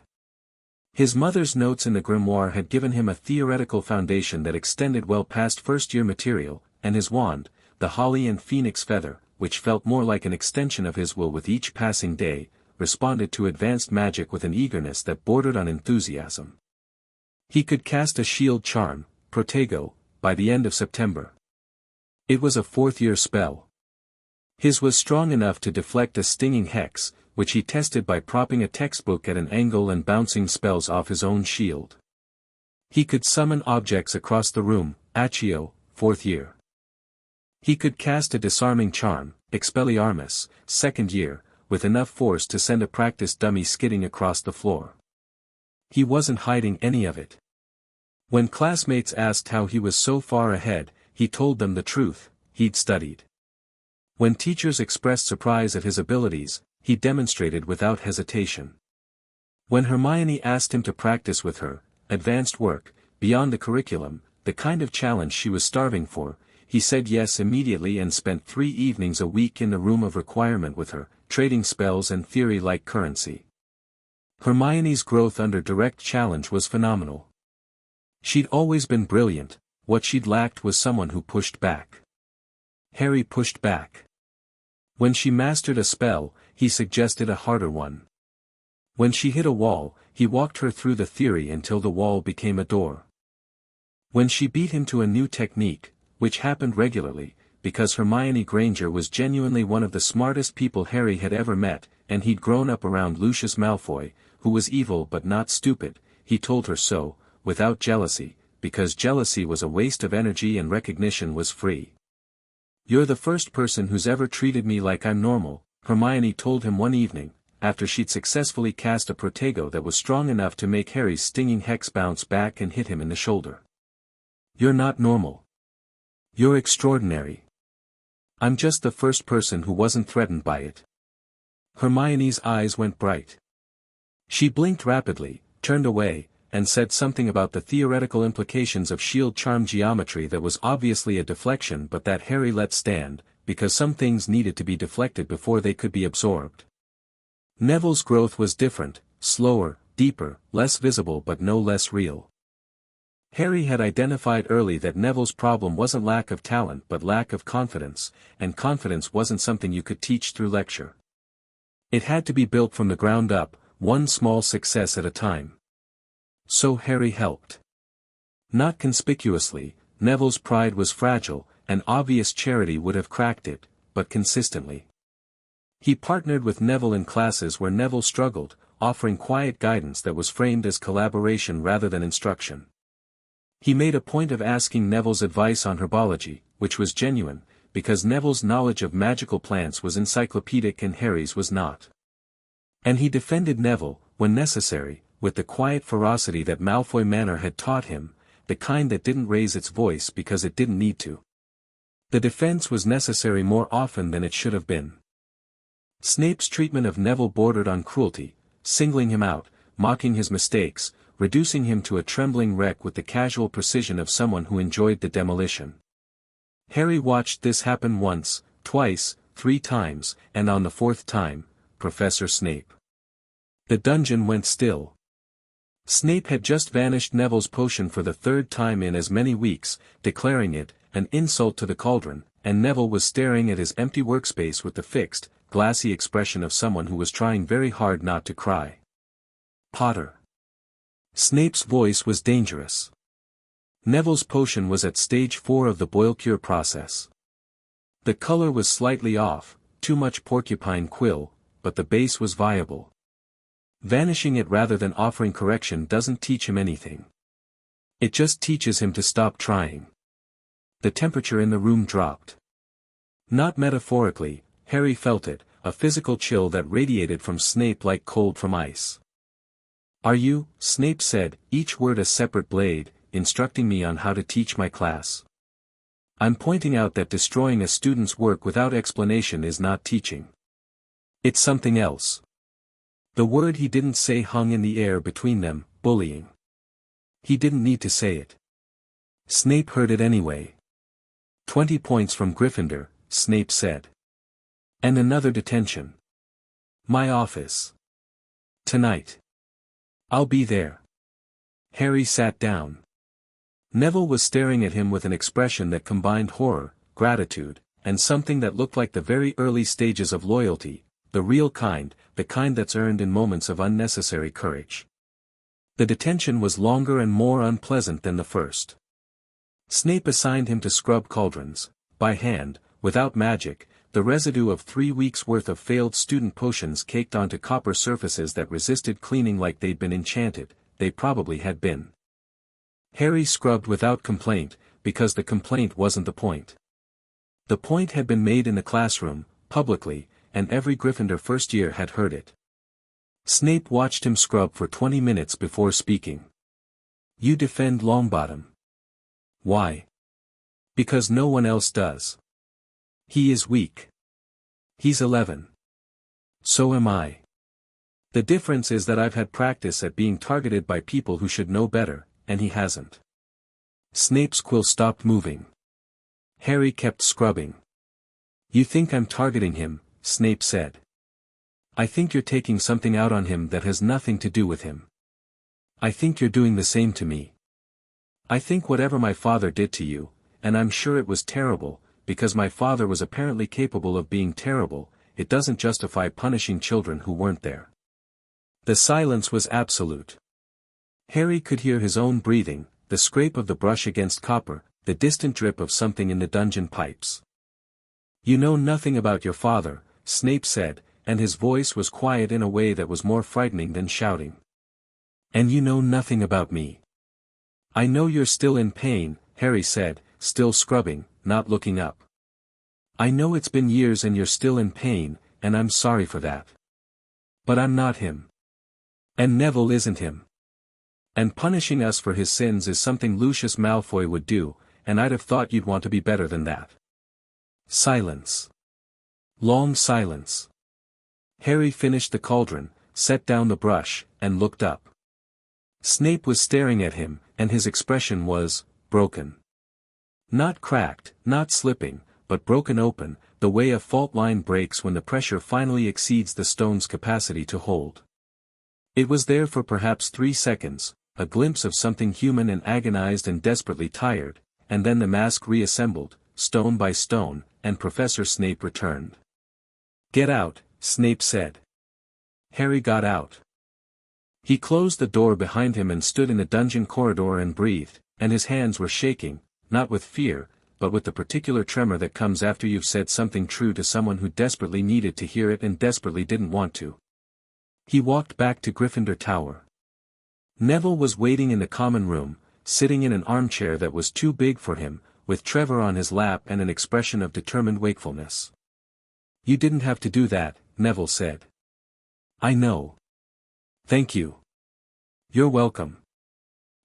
His mother's notes in the grimoire had given him a theoretical foundation that extended well past first-year material, and his wand, the holly and phoenix feather, which felt more like an extension of his will with each passing day, responded to advanced magic with an eagerness that bordered on enthusiasm. He could cast a shield charm, Protego, by the end of September. It was a 4th-year spell. His was strong enough to deflect a stinging hex, which he tested by propping a textbook at an angle and bouncing spells off his own shield. He could summon objects across the room, Accio, 4th year. He could cast a disarming charm, Expelliarmus, 2nd year, with enough force to send a practice dummy skidding across the floor. He wasn't hiding any of it. When classmates asked how he was so far ahead, he told them the truth: he'd studied. When teachers expressed surprise at his abilities, he demonstrated without hesitation. When Hermione asked him to practice with her, advanced work, beyond the curriculum, the kind of challenge she was starving for, he said yes immediately and spent 3 evenings a week in the room of requirement with her, trading spells and theory like currency. Hermione's growth under direct challenge was phenomenal. She'd always been brilliant, what she'd lacked was someone who pushed back. Harry pushed back. When she mastered a spell, he suggested a harder one. When she hit a wall, he walked her through the theory until the wall became a door. When she beat him to a new technique, which happened regularly, because Hermione Granger was genuinely one of the smartest people Harry had ever met, and he'd grown up around Lucius Malfoy, who was evil but not stupid, he told her so, without jealousy, because jealousy was a waste of energy and recognition was free. "You're the first person who's ever treated me like I'm normal," Hermione told him one evening, after she'd successfully cast a Protego that was strong enough to make Harry's stinging hex bounce back and hit him in the shoulder. "You're not normal. You're extraordinary. I'm just the first person who wasn't threatened by it." Hermione's eyes went bright. She blinked rapidly, turned away, and said something about the theoretical implications of shield charm geometry that was obviously a deflection but that Harry let stand, because some things needed to be deflected before they could be absorbed. Neville's growth was different, slower, deeper, less visible but no less real. Harry had identified early that Neville's problem wasn't lack of talent but lack of confidence, and confidence wasn't something you could teach through lecture. It had to be built from the ground up, one small success at a time. So Harry helped. Not conspicuously, Neville's pride was fragile, and obvious charity would have cracked it, but consistently. He partnered with Neville in classes where Neville struggled, offering quiet guidance that was framed as collaboration rather than instruction. He made a point of asking Neville's advice on herbology, which was genuine, because Neville's knowledge of magical plants was encyclopedic and Harry's was not. And he defended Neville, when necessary, with the quiet ferocity that Malfoy Manor had taught him, the kind that didn't raise its voice because it didn't need to. The defense was necessary more often than it should have been. Snape's treatment of Neville bordered on cruelty, singling him out, mocking his mistakes, reducing him to a trembling wreck with the casual precision of someone who enjoyed the demolition. Harry watched this happen once, twice, 3 times, and on the 4th time, Professor Snape. The dungeon went still. Snape had just vanished Neville's potion for the 3rd time in as many weeks, declaring it an insult to the cauldron, and Neville was staring at his empty workspace with the fixed, glassy expression of someone who was trying very hard not to cry. "Potter." Snape's voice was dangerous. Neville's potion was at stage 4 of the boil-cure process. The color was slightly off, too much porcupine quill, but the base was viable. Vanishing it rather than offering correction doesn't teach him anything. It just teaches him to stop trying. The temperature in the room dropped. Not metaphorically, Harry felt it, a physical chill that radiated from Snape like cold from ice. "Are you," Snape said, each word a separate blade, "instructing me on how to teach my class?" "I'm pointing out that destroying a student's work without explanation is not teaching. It's something else." The word he didn't say hung in the air between them, bullying. He didn't need to say it. Snape heard it anyway. 20 points from Gryffindor, Snape said. "And another detention. My office. Tonight. I'll be there." Harry sat down. Neville was staring at him with an expression that combined horror, gratitude, and something that looked like the very early stages of loyalty, the real kind, the kind that's earned in moments of unnecessary courage. The detention was longer and more unpleasant than the first. Snape assigned him to scrub cauldrons, by hand, without magic, the residue of 3 weeks' worth of failed student potions caked onto copper surfaces that resisted cleaning like they'd been enchanted. They probably had been. Harry scrubbed without complaint, because the complaint wasn't the point. The point had been made in the classroom, publicly, and every Gryffindor first year had heard it. Snape watched him scrub for 20 minutes before speaking. You defend Longbottom. Why? Because no one else does. He is weak. He's 11. So am I. The difference is that I've had practice at being targeted by people who should know better, and he hasn't. Snape's quill stopped moving. Harry kept scrubbing. You think I'm targeting him, Snape said. I think you're taking something out on him that has nothing to do with him. I think you're doing the same to me. I think whatever my father did to you, and I'm sure it was terrible, because my father was apparently capable of being terrible, it doesn't justify punishing children who weren't there. The silence was absolute. Harry could hear his own breathing, the scrape of the brush against copper, the distant drip of something in the dungeon pipes. You know nothing about your father, Snape said, and his voice was quiet in a way that was more frightening than shouting. And you know nothing about me. I know you're still in pain, Harry said, still scrubbing, not looking up. I know it's been years and you're still in pain, and I'm sorry for that. But I'm not him. And Neville isn't him. And punishing us for his sins is something Lucius Malfoy would do, and I'd have thought you'd want to be better than that. Silence. Long silence. Harry finished the cauldron, set down the brush, and looked up. Snape was staring at him, and his expression was, broken. Not cracked, not slipping, but broken open, the way a fault line breaks when the pressure finally exceeds the stone's capacity to hold. It was there for perhaps 3 seconds, a glimpse of something human and agonized and desperately tired, and then the mask reassembled, stone by stone, and Professor Snape returned. Get out, Snape said. Harry got out. He closed the door behind him and stood in the dungeon corridor and breathed, and his hands were shaking, not with fear, but with the particular tremor that comes after you've said something true to someone who desperately needed to hear it and desperately didn't want to. He walked back to Gryffindor Tower. Neville was waiting in the common room, sitting in an armchair that was too big for him, with Trevor on his lap and an expression of determined wakefulness. You didn't have to do that, Neville said. I know. Thank you. You're welcome.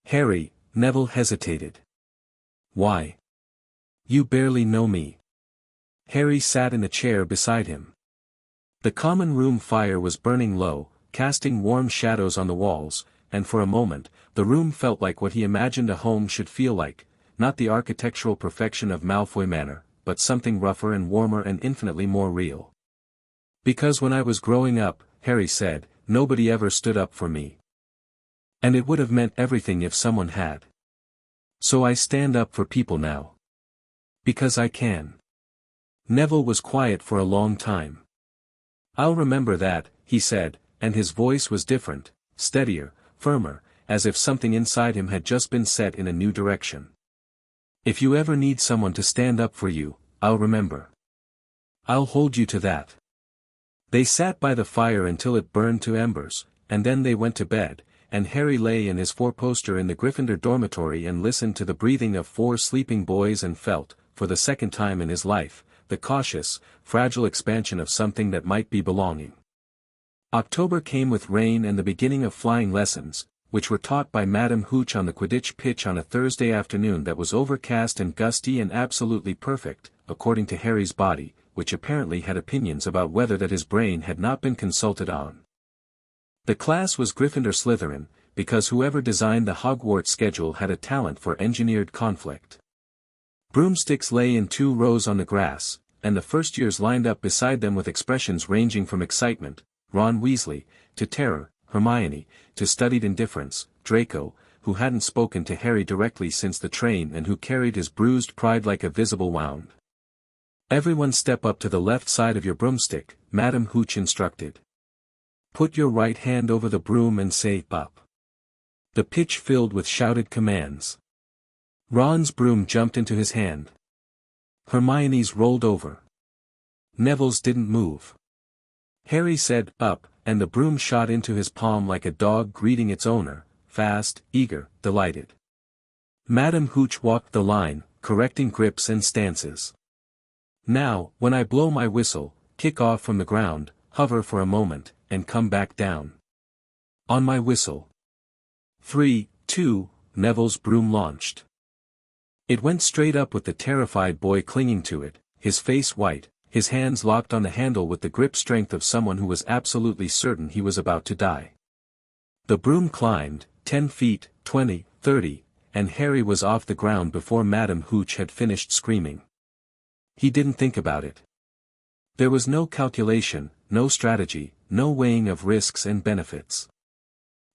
Harry, Neville hesitated. Why? You barely know me. Harry sat in the chair beside him. The common room fire was burning low, casting warm shadows on the walls, and for a moment, the room felt like what he imagined a home should feel like, not the architectural perfection of Malfoy Manor, but something rougher and warmer and infinitely more real. Because when I was growing up, Harry said, nobody ever stood up for me. And it would have meant everything if someone had. So I stand up for people now. Because I can. Neville was quiet for a long time. I'll remember that, he said, and his voice was different, steadier, firmer, as if something inside him had just been set in a new direction. If you ever need someone to stand up for you, I'll remember. I'll hold you to that. They sat by the fire until it burned to embers, and then they went to bed, and Harry lay in his four-poster in the Gryffindor dormitory and listened to the breathing of 4 sleeping boys and felt, for the second time in his life, the cautious, fragile expansion of something that might be belonging. October came with rain and the beginning of flying lessons, which were taught by Madame Hooch on the Quidditch pitch on a Thursday afternoon that was overcast and gusty and absolutely perfect, according to Harry's body, which apparently had opinions about weather that his brain had not been consulted on. The class was Gryffindor Slytherin, because whoever designed the Hogwarts schedule had a talent for engineered conflict. Broomsticks lay in 2 rows on the grass, and the first years lined up beside them with expressions ranging from excitement, Ron Weasley, to terror, Hermione, to studied indifference, Draco, who hadn't spoken to Harry directly since the train and who carried his bruised pride like a visible wound. Everyone step up to the left side of your broomstick, Madame Hooch instructed. Put your right hand over the broom and say, up. The pitch filled with shouted commands. Ron's broom jumped into his hand. Hermione's rolled over. Neville's didn't move. Harry said, up, and the broom shot into his palm like a dog greeting its owner, fast, eager, delighted. Madam Hooch walked the line, correcting grips and stances. Now, when I blow my whistle, kick off from the ground, hover for a moment, and come back down. On my whistle. 3, 2, Neville's broom launched. It went straight up with the terrified boy clinging to it, his face white, his hands locked on the handle with the grip strength of someone who was absolutely certain he was about to die. The broom climbed, 10 feet, 20, 30, and Harry was off the ground before Madam Hooch had finished screaming. He didn't think about it. There was no calculation, no strategy, no weighing of risks and benefits.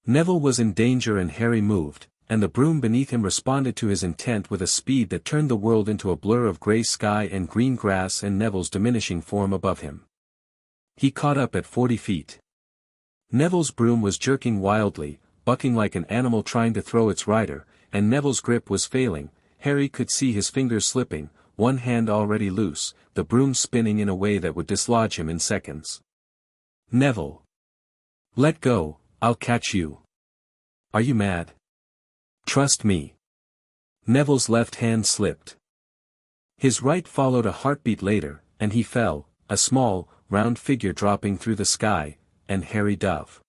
Neville was in danger and Harry moved, and the broom beneath him responded to his intent with a speed that turned the world into a blur of grey sky and green grass and Neville's diminishing form above him. He caught up at 40 feet. Neville's broom was jerking wildly, bucking like an animal trying to throw its rider, and Neville's grip was failing. Harry could see his fingers slipping, one hand already loose, the broom spinning in a way that would dislodge him in seconds. Neville. Let go, I'll catch you. Are you mad? Trust me. Neville's left hand slipped. His right followed a heartbeat later, and he fell, a small, round figure dropping through the sky, and Harry dove.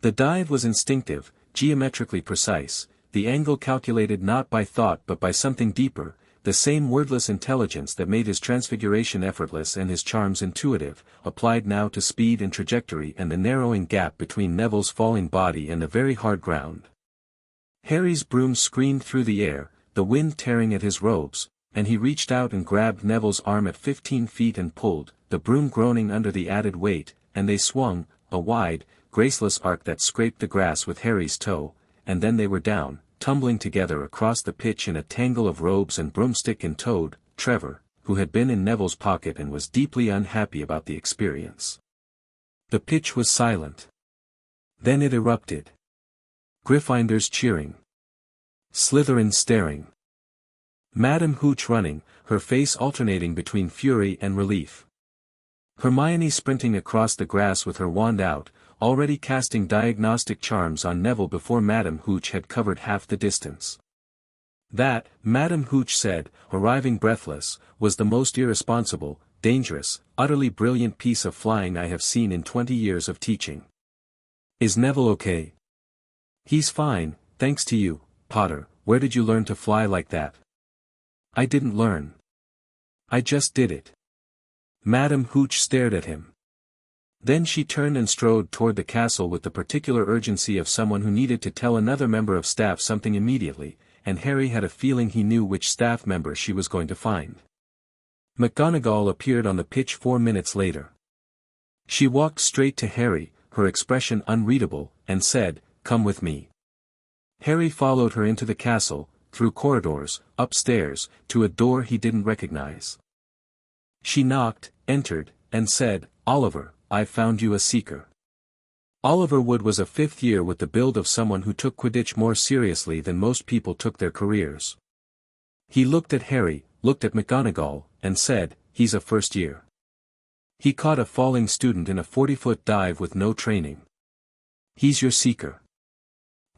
The dive was instinctive, geometrically precise, the angle calculated not by thought but by something deeper, the same wordless intelligence that made his transfiguration effortless and his charms intuitive, applied now to speed and trajectory and the narrowing gap between Neville's falling body and the very hard ground. Harry's broom screamed through the air, the wind tearing at his robes, and he reached out and grabbed Neville's arm at 15 feet and pulled, the broom groaning under the added weight, and they swung, a wide, graceless arc that scraped the grass with Harry's toe, and then they were down, tumbling together across the pitch in a tangle of robes and broomstick and Toad, Trevor, who had been in Neville's pocket and was deeply unhappy about the experience. The pitch was silent. Then it erupted. Gryffindors cheering. Slytherin staring. Madam Hooch running, her face alternating between fury and relief. Hermione sprinting across the grass with her wand out, already casting diagnostic charms on Neville before Madam Hooch had covered half the distance. That, Madam Hooch said, arriving breathless, was the most irresponsible, dangerous, utterly brilliant piece of flying I have seen in 20 years of teaching. Is Neville okay? He's fine, thanks to you, Potter. Where did you learn to fly like that? I didn't learn. I just did it. Madam Hooch stared at him. Then she turned and strode toward the castle with the particular urgency of someone who needed to tell another member of staff something immediately, and Harry had a feeling he knew which staff member she was going to find. McGonagall appeared on the pitch 4 minutes later. She walked straight to Harry, her expression unreadable, and said, "Come with me." Harry followed her into the castle, through corridors, upstairs, to a door he didn't recognize. She knocked, entered, and said, "Oliver, I've found you a seeker." Oliver Wood was a 5th year with the build of someone who took Quidditch more seriously than most people took their careers. He looked at Harry, looked at McGonagall, and said, "He's a 1st year." He caught a falling student in a 40-foot dive with no training. He's your seeker.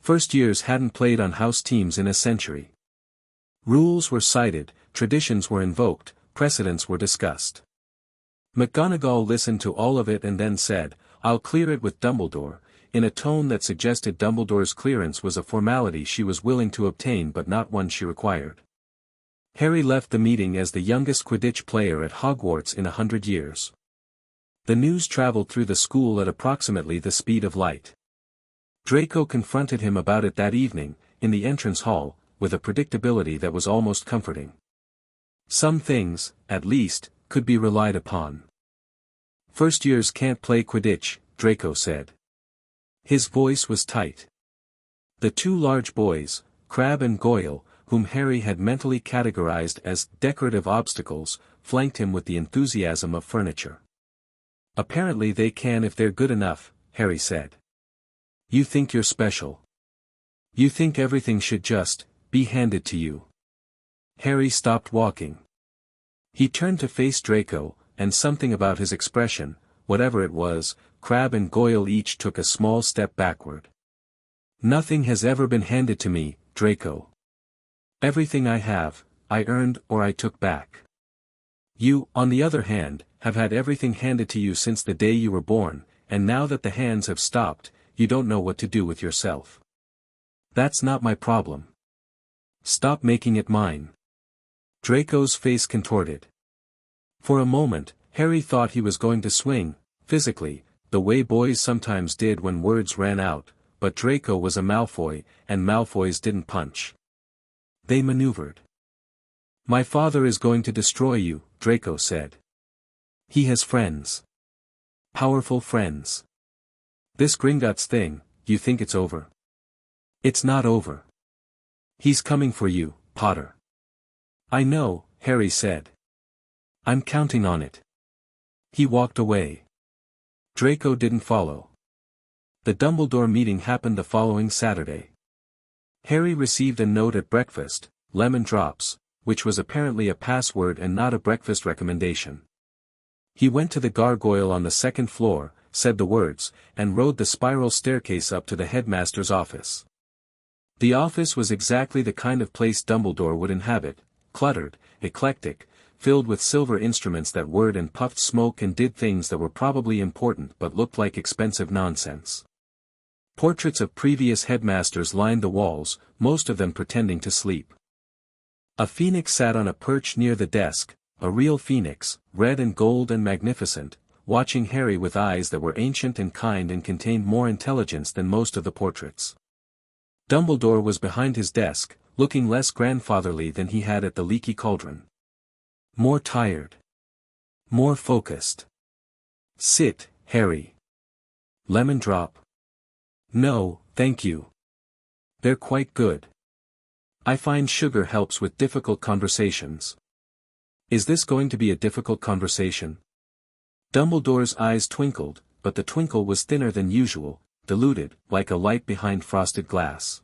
1st years hadn't played on house teams in a century. Rules were cited, traditions were invoked, precedents were discussed. McGonagall listened to all of it and then said, "I'll clear it with Dumbledore," in a tone that suggested Dumbledore's clearance was a formality she was willing to obtain but not one she required. Harry left the meeting as the youngest Quidditch player at Hogwarts in 100 years. The news traveled through the school at approximately the speed of light. Draco confronted him about it that evening, in the entrance hall, with a predictability that was almost comforting. Some things, at least, could be relied upon. "First years can't play Quidditch," Draco said. His voice was tight. The 2 large boys, Crabbe and Goyle, whom Harry had mentally categorized as decorative obstacles, flanked him with the enthusiasm of furniture. "Apparently they can if they're good enough," Harry said. "You think you're special. You think everything should just be handed to you." Harry stopped walking. He turned to face Draco, and something about his expression, whatever it was, Crabbe and Goyle each took a small step backward. "Nothing has ever been handed to me, Draco." Everything I have, I earned or I took back. You, on the other hand, have had everything handed to you since the day you were born, and now that the hands have stopped, you don't know what to do with yourself. That's not my problem. Stop making it mine. Draco's face contorted. For a moment, Harry thought he was going to swing, physically, the way boys sometimes did when words ran out, but Draco was a Malfoy, and Malfoys didn't punch. They maneuvered. My father is going to destroy you, Draco said. He has friends. Powerful friends. This Gringotts thing, you think it's over? It's not over. He's coming for you, Potter. I know, Harry said. I'm counting on it. He walked away. Draco didn't follow. The Dumbledore meeting happened the following Saturday. Harry received a note at breakfast, lemon drops, which was apparently a password and not a breakfast recommendation. He went to the gargoyle on the second floor, said the words, and rode the spiral staircase up to the headmaster's office. The office was exactly the kind of place Dumbledore would inhabit, cluttered, eclectic, filled with silver instruments that whirred and puffed smoke and did things that were probably important but looked like expensive nonsense. Portraits of previous headmasters lined the walls, most of them pretending to sleep. A phoenix sat on a perch near the desk, a real phoenix, red and gold and magnificent, watching Harry with eyes that were ancient and kind and contained more intelligence than most of the portraits. Dumbledore was behind his desk, looking less grandfatherly than he had at the Leaky Cauldron. More tired. More focused. Sit, Harry. Lemon drop? No, thank you. They're quite good. I find sugar helps with difficult conversations. Is this going to be a difficult conversation? Dumbledore's eyes twinkled, but the twinkle was thinner than usual, diluted, like a light behind frosted glass.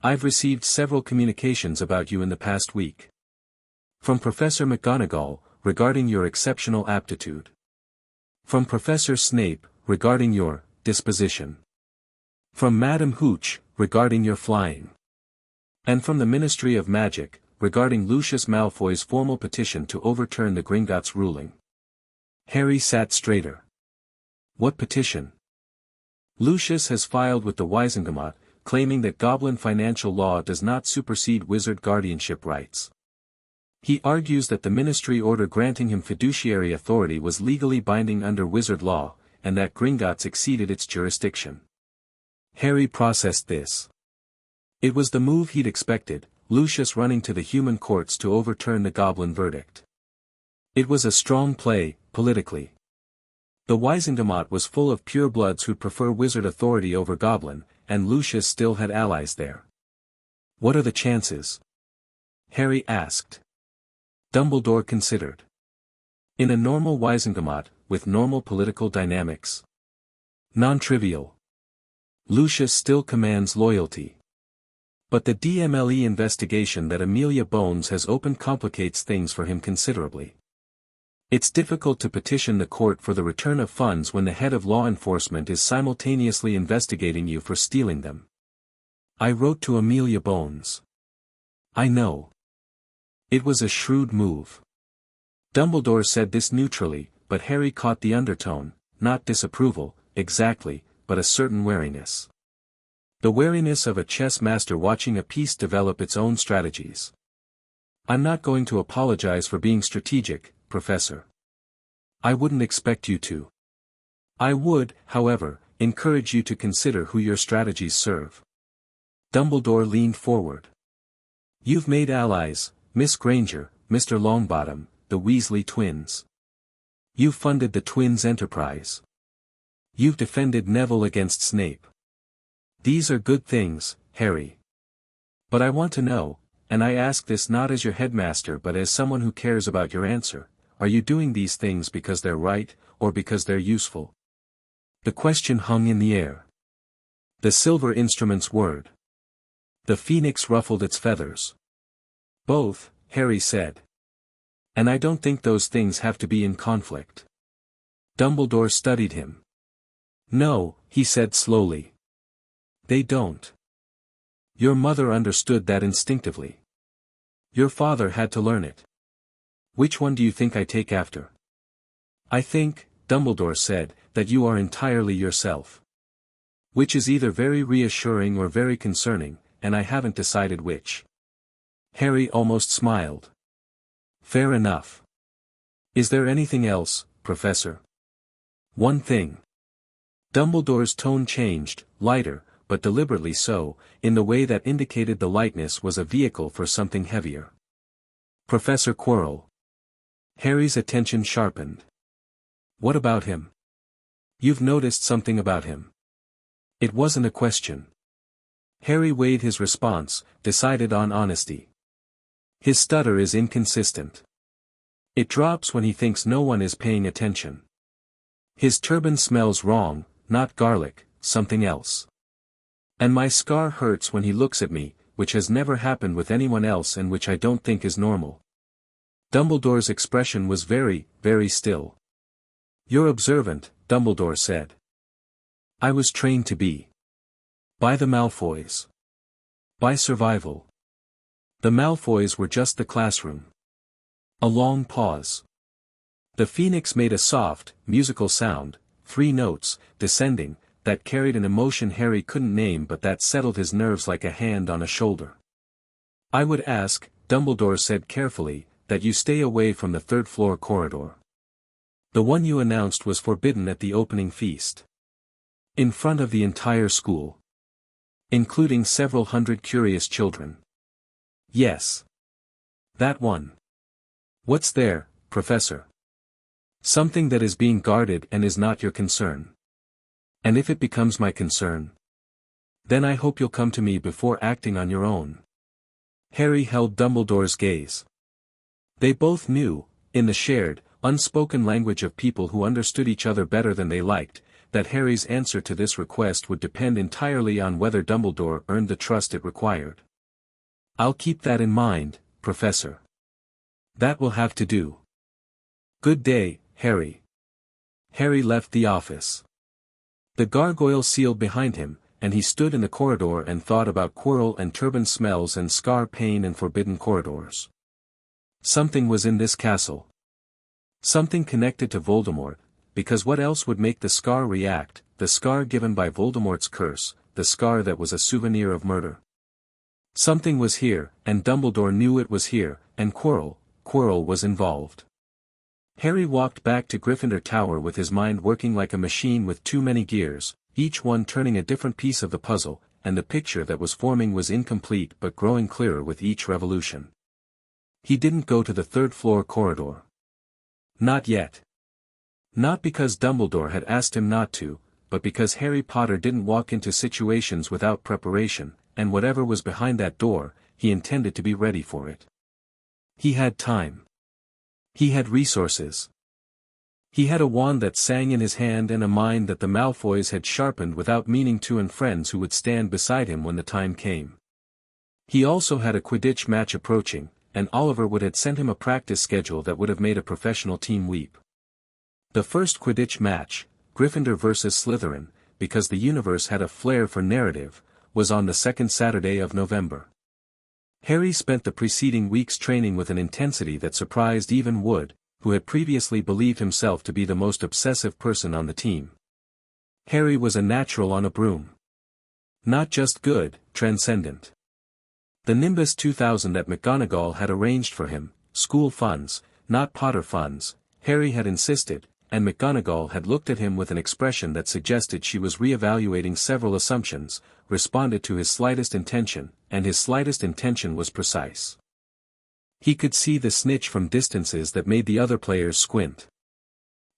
I've received several communications about you in the past week. From Professor McGonagall, regarding your exceptional aptitude. From Professor Snape, regarding your disposition. From Madame Hooch, regarding your flying. And from the Ministry of Magic, regarding Lucius Malfoy's formal petition to overturn the Gringotts ruling. Harry sat straighter. What petition? Lucius has filed with the Wisengamot, claiming that Goblin financial law does not supersede wizard guardianship rights. He argues that the ministry order granting him fiduciary authority was legally binding under wizard law, and that Gringotts exceeded its jurisdiction. Harry processed this. It was the move he'd expected, Lucius running to the human courts to overturn the Goblin verdict. It was a strong play, politically. The Wisengamot was full of purebloods who'd prefer wizard authority over Goblin, and Lucius still had allies there. What are the chances? Harry asked. Dumbledore considered. In a normal Wisengamot, with normal political dynamics. Non-trivial. Lucius still commands loyalty. But the DMLE investigation that Amelia Bones has opened complicates things for him considerably. It's difficult to petition the court for the return of funds when the head of law enforcement is simultaneously investigating you for stealing them. I wrote to Amelia Bones. I know. It was a shrewd move. Dumbledore said this neutrally, but Harry caught the undertone, not disapproval, exactly, but a certain wariness. The wariness of a chess master watching a piece develop its own strategies. I'm not going to apologize for being strategic, Professor. I wouldn't expect you to. I would, however, encourage you to consider who your strategies serve. Dumbledore leaned forward. You've made allies, Miss Granger, Mr. Longbottom, the Weasley twins. You've funded the twins' enterprise. You've defended Neville against Snape. These are good things, Harry. But I want to know, and I ask this not as your headmaster but as someone who cares about your answer, are you doing these things because they're right, or because they're useful? The question hung in the air. The silver instruments whirred. The phoenix ruffled its feathers. Both, Harry said. And I don't think those things have to be in conflict. Dumbledore studied him. No, he said slowly. They don't. Your mother understood that instinctively. Your father had to learn it. Which one do you think I take after? I think, Dumbledore said, that you are entirely yourself. Which is either very reassuring or very concerning, and I haven't decided which. Harry almost smiled. Fair enough. Is there anything else, Professor? One thing. Dumbledore's tone changed, lighter, but deliberately so, in the way that indicated the lightness was a vehicle for something heavier. Professor Quirrell. Harry's attention sharpened. What about him? You've noticed something about him. It wasn't a question. Harry weighed his response, decided on honesty. His stutter is inconsistent. It drops when he thinks no one is paying attention. His turban smells wrong, not garlic, something else. And my scar hurts when he looks at me, which has never happened with anyone else and which I don't think is normal. Dumbledore's expression was very, very still. You're observant, Dumbledore said. I was trained to be. By the Malfoys. By survival. The Malfoys were just the classroom. A long pause. The phoenix made a soft, musical sound, 3 notes, descending, that carried an emotion Harry couldn't name but that settled his nerves like a hand on a shoulder. I would ask, Dumbledore said carefully, that you stay away from the 3rd-floor corridor. The one you announced was forbidden at the opening feast. In front of the entire school. Including several hundred curious children. Yes. That one. What's there, Professor? Something that is being guarded and is not your concern. And if it becomes my concern, then I hope you'll come to me before acting on your own. Harry held Dumbledore's gaze. They both knew, in the shared, unspoken language of people who understood each other better than they liked, that Harry's answer to this request would depend entirely on whether Dumbledore earned the trust it required. I'll keep that in mind, Professor. That will have to do. Good day, Harry. Harry left the office. The gargoyle sealed behind him, and he stood in the corridor and thought about Quirrell and turban smells and scar pain and forbidden corridors. Something was in this castle. Something connected to Voldemort, because what else would make the scar react, the scar given by Voldemort's curse, the scar that was a souvenir of murder. Something was here, and Dumbledore knew it was here, and Quirrell was involved. Harry walked back to Gryffindor Tower with his mind working like a machine with too many gears, each one turning a different piece of the puzzle, and the picture that was forming was incomplete but growing clearer with each revolution. He didn't go to the 3rd-floor corridor. Not yet. Not because Dumbledore had asked him not to, but because Harry Potter didn't walk into situations without preparation, and whatever was behind that door, he intended to be ready for it. He had time. He had resources. He had a wand that sang in his hand and a mind that the Malfoys had sharpened without meaning to and friends who would stand beside him when the time came. He also had a Quidditch match approaching, and Oliver would have sent him a practice schedule that would have made a professional team weep. The first Quidditch match, Gryffindor vs. Slytherin, because the universe had a flair for narrative, was on the 2nd Saturday of November. Harry spent the preceding weeks training with an intensity that surprised even Wood, who had previously believed himself to be the most obsessive person on the team. Harry was a natural on a broom. Not just good, transcendent. The Nimbus 2000 that McGonagall had arranged for him, school funds, not Potter funds, Harry had insisted, and McGonagall had looked at him with an expression that suggested she was re-evaluating several assumptions, responded to his slightest intention, and his slightest intention was precise. He could see the snitch from distances that made the other players squint.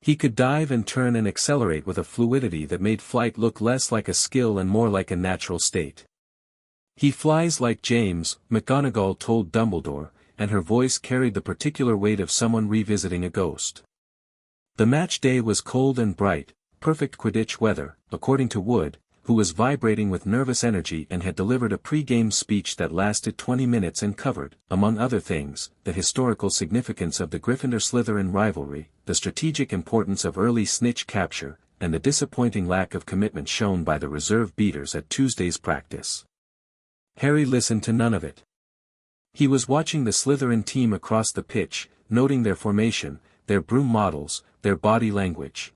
He could dive and turn and accelerate with a fluidity that made flight look less like a skill and more like a natural state. He flies like James, McGonagall told Dumbledore, and her voice carried the particular weight of someone revisiting a ghost. The match day was cold and bright, perfect Quidditch weather, according to Wood, who was vibrating with nervous energy and had delivered a pre-game speech that lasted 20 minutes and covered, among other things, the historical significance of the Gryffindor-Slytherin rivalry, the strategic importance of early snitch capture, and the disappointing lack of commitment shown by the reserve beaters at Tuesday's practice. Harry listened to none of it. He was watching the Slytherin team across the pitch, noting their formation, their broom models, their body language.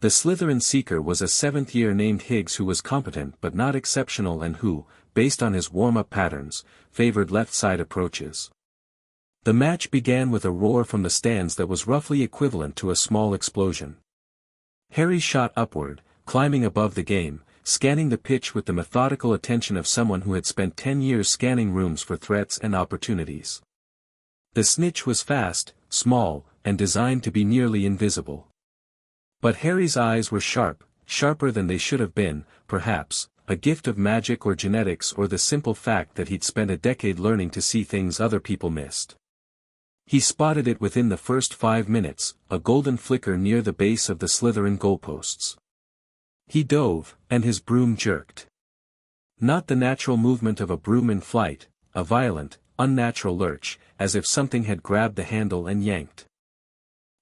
The Slytherin seeker was a 7th year named Higgs who was competent but not exceptional and who, based on his warm-up patterns, favored left-side approaches. The match began with a roar from the stands that was roughly equivalent to a small explosion. Harry shot upward, climbing above the game, scanning the pitch with the methodical attention of someone who had spent 10 years scanning rooms for threats and opportunities. The snitch was fast, small, and designed to be nearly invisible. But Harry's eyes were sharp, sharper than they should have been, perhaps, a gift of magic or genetics or the simple fact that he'd spent a decade learning to see things other people missed. He spotted it within the first 5 minutes, a golden flicker near the base of the Slytherin goalposts. He dove, and his broom jerked. Not the natural movement of a broom in flight, a violent, unnatural lurch, as if something had grabbed the handle and yanked.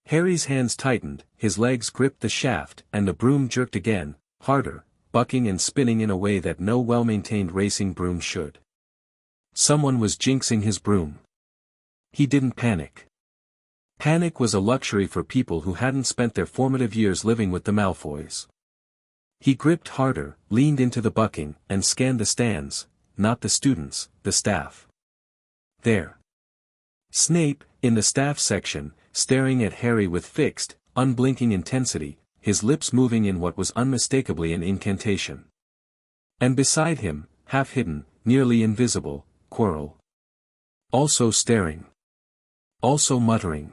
Harry's hands tightened, his legs gripped the shaft, and the broom jerked again, harder, bucking and spinning in a way that no well-maintained racing broom should. Someone was jinxing his broom. He didn't panic. Panic was a luxury for people who hadn't spent their formative years living with the Malfoys. He gripped harder, leaned into the bucking, and scanned the stands, not the students, the staff. There. Snape, in the staff section, staring at Harry with fixed, unblinking intensity, his lips moving in what was unmistakably an incantation. And beside him, half-hidden, nearly invisible, Quirrell. Also staring. Also muttering.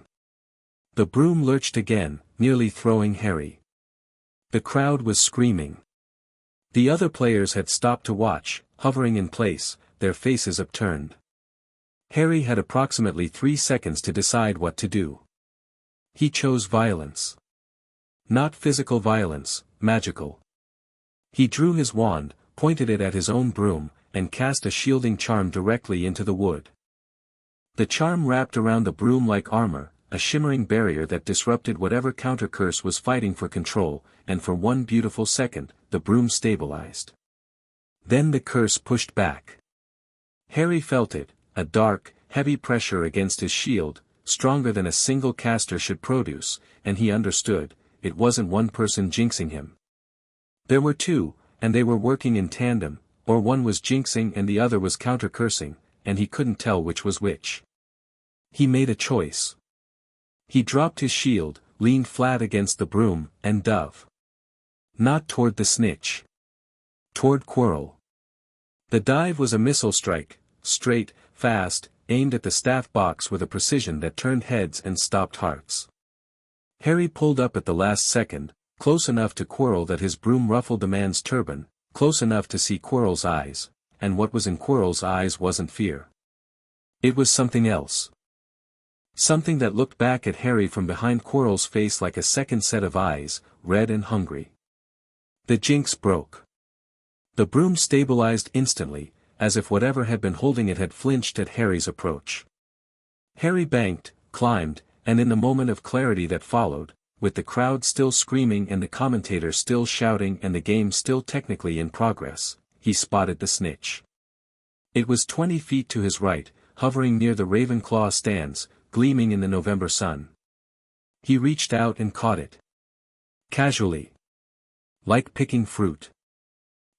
The broom lurched again, nearly throwing Harry. The crowd was screaming. The other players had stopped to watch, hovering in place, their faces upturned. Harry had approximately 3 seconds to decide what to do. He chose violence. Not physical violence, magical. He drew his wand, pointed it at his own broom, and cast a shielding charm directly into the wood. The charm wrapped around the broom like armor, a shimmering barrier that disrupted whatever counter-curse was fighting for control, and for one beautiful second, the broom stabilized. Then the curse pushed back. Harry felt it, a dark, heavy pressure against his shield, stronger than a single caster should produce, and he understood, it wasn't one person jinxing him. There were 2, and they were working in tandem, or one was jinxing and the other was counter-cursing, and he couldn't tell which was which. He made a choice. He dropped his shield, leaned flat against the broom, and dove. Not toward the snitch. Toward Quirrell. The dive was a missile strike, straight, fast, aimed at the staff box with a precision that turned heads and stopped hearts. Harry pulled up at the last second, close enough to Quirrell that his broom ruffled the man's turban, close enough to see Quirrell's eyes, and what was in Quirrell's eyes wasn't fear. It was something else. Something that looked back at Harry from behind Quirrell's face like a second set of eyes, red and hungry. The jinx broke. The broom stabilized instantly, as if whatever had been holding it had flinched at Harry's approach. Harry banked, climbed, and in the moment of clarity that followed, with the crowd still screaming and the commentator still shouting and the game still technically in progress, he spotted the snitch. It was 20 feet to his right, hovering near the Ravenclaw stands, gleaming in the November sun. He reached out and caught it. Casually. Like picking fruit.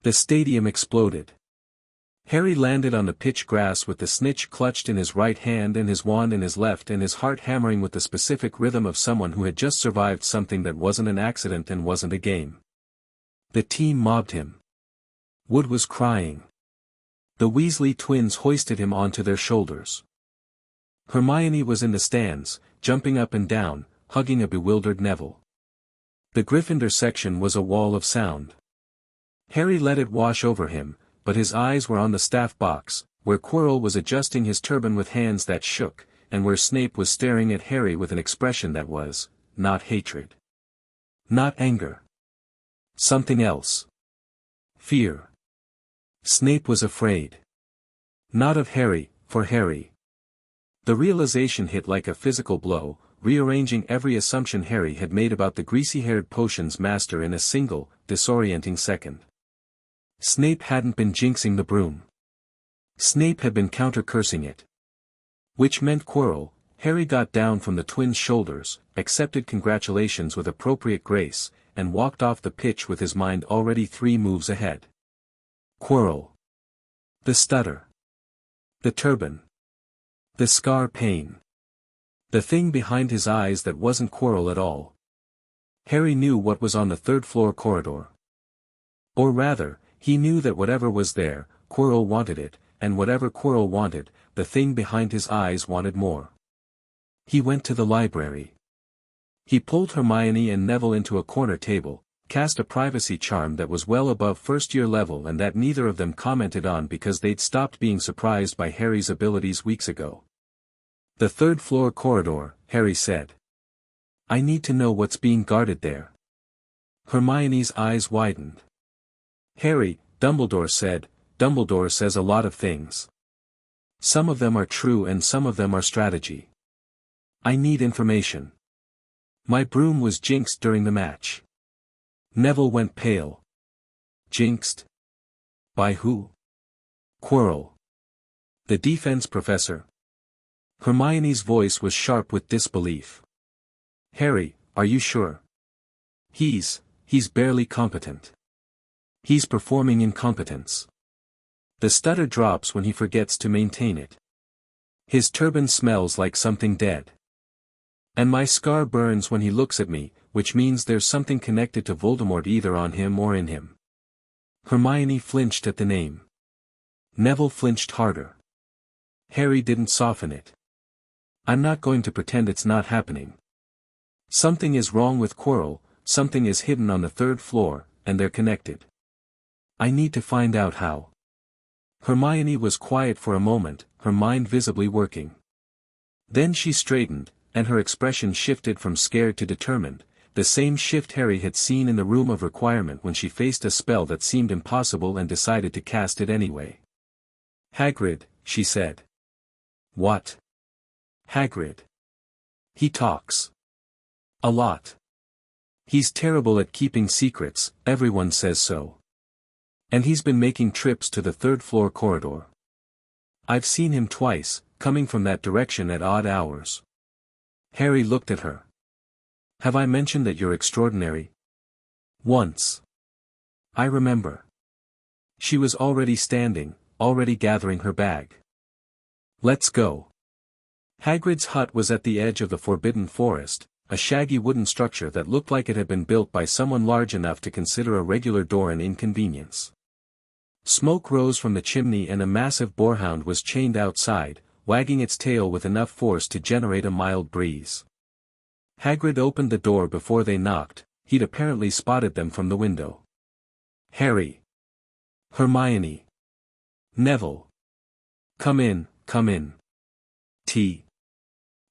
The stadium exploded. Harry landed on the pitch grass with the snitch clutched in his right hand and his wand in his left and his heart hammering with the specific rhythm of someone who had just survived something that wasn't an accident and wasn't a game. The team mobbed him. Wood was crying. The Weasley twins hoisted him onto their shoulders. Hermione was in the stands, jumping up and down, hugging a bewildered Neville. The Gryffindor section was a wall of sound. Harry let it wash over him, but his eyes were on the staff box, where Quirrell was adjusting his turban with hands that shook, and where Snape was staring at Harry with an expression that was, not hatred. Not anger. Something else. Fear. Snape was afraid. Not of Harry, for Harry. The realization hit like a physical blow, rearranging every assumption Harry had made about the greasy-haired potions master in a single, disorienting second. Snape hadn't been jinxing the broom. Snape had been counter-cursing it. Which meant Quirrell. Harry got down from the twins' shoulders, accepted congratulations with appropriate grace, and walked off the pitch with his mind already 3 moves ahead. Quirrell. The stutter. The turban. The scar pain. The thing behind his eyes that wasn't Quirrell at all. Harry knew what was on the 3rd-floor corridor. Or rather, he knew that whatever was there, Quirrell wanted it, and whatever Quirrell wanted, the thing behind his eyes wanted more. He went to the library. He pulled Hermione and Neville into a corner table, cast a privacy charm that was well above first-year level and that neither of them commented on because they'd stopped being surprised by Harry's abilities weeks ago. The 3rd-floor corridor, Harry said. I need to know what's being guarded there. Hermione's eyes widened. Harry, Dumbledore said, Dumbledore says a lot of things. Some of them are true and some of them are strategy. I need information. My broom was jinxed during the match. Neville went pale. Jinxed? By who? Quirrell. The defense professor. Hermione's voice was sharp with disbelief. Harry, are you sure? He's barely competent. He's performing incompetence. The stutter drops when he forgets to maintain it. His turban smells like something dead. And my scar burns when he looks at me, which means there's something connected to Voldemort either on him or in him. Hermione flinched at the name. Neville flinched harder. Harry didn't soften it. I'm not going to pretend it's not happening. Something is wrong with Quirrell, something is hidden on the 3rd floor, and they're connected. I need to find out how. Hermione was quiet for a moment, her mind visibly working. Then she straightened, and her expression shifted from scared to determined, the same shift Harry had seen in the room of requirement when she faced a spell that seemed impossible and decided to cast it anyway. Hagrid, she said. What? Hagrid. He talks. A lot. He's terrible at keeping secrets, everyone says so. And he's been making trips to the 3rd-floor corridor. I've seen him twice, coming from that direction at odd hours. Harry looked at her. Have I mentioned that you're extraordinary? Once. I remember. She was already standing, already gathering her bag. Let's go. Hagrid's hut was at the edge of the Forbidden Forest, a shaggy wooden structure that looked like it had been built by someone large enough to consider a regular door an inconvenience. Smoke rose from the chimney and a massive boarhound was chained outside, wagging its tail with enough force to generate a mild breeze. Hagrid opened the door before they knocked, he'd apparently spotted them from the window. Harry. Hermione. Neville. Come in, come in. Tea.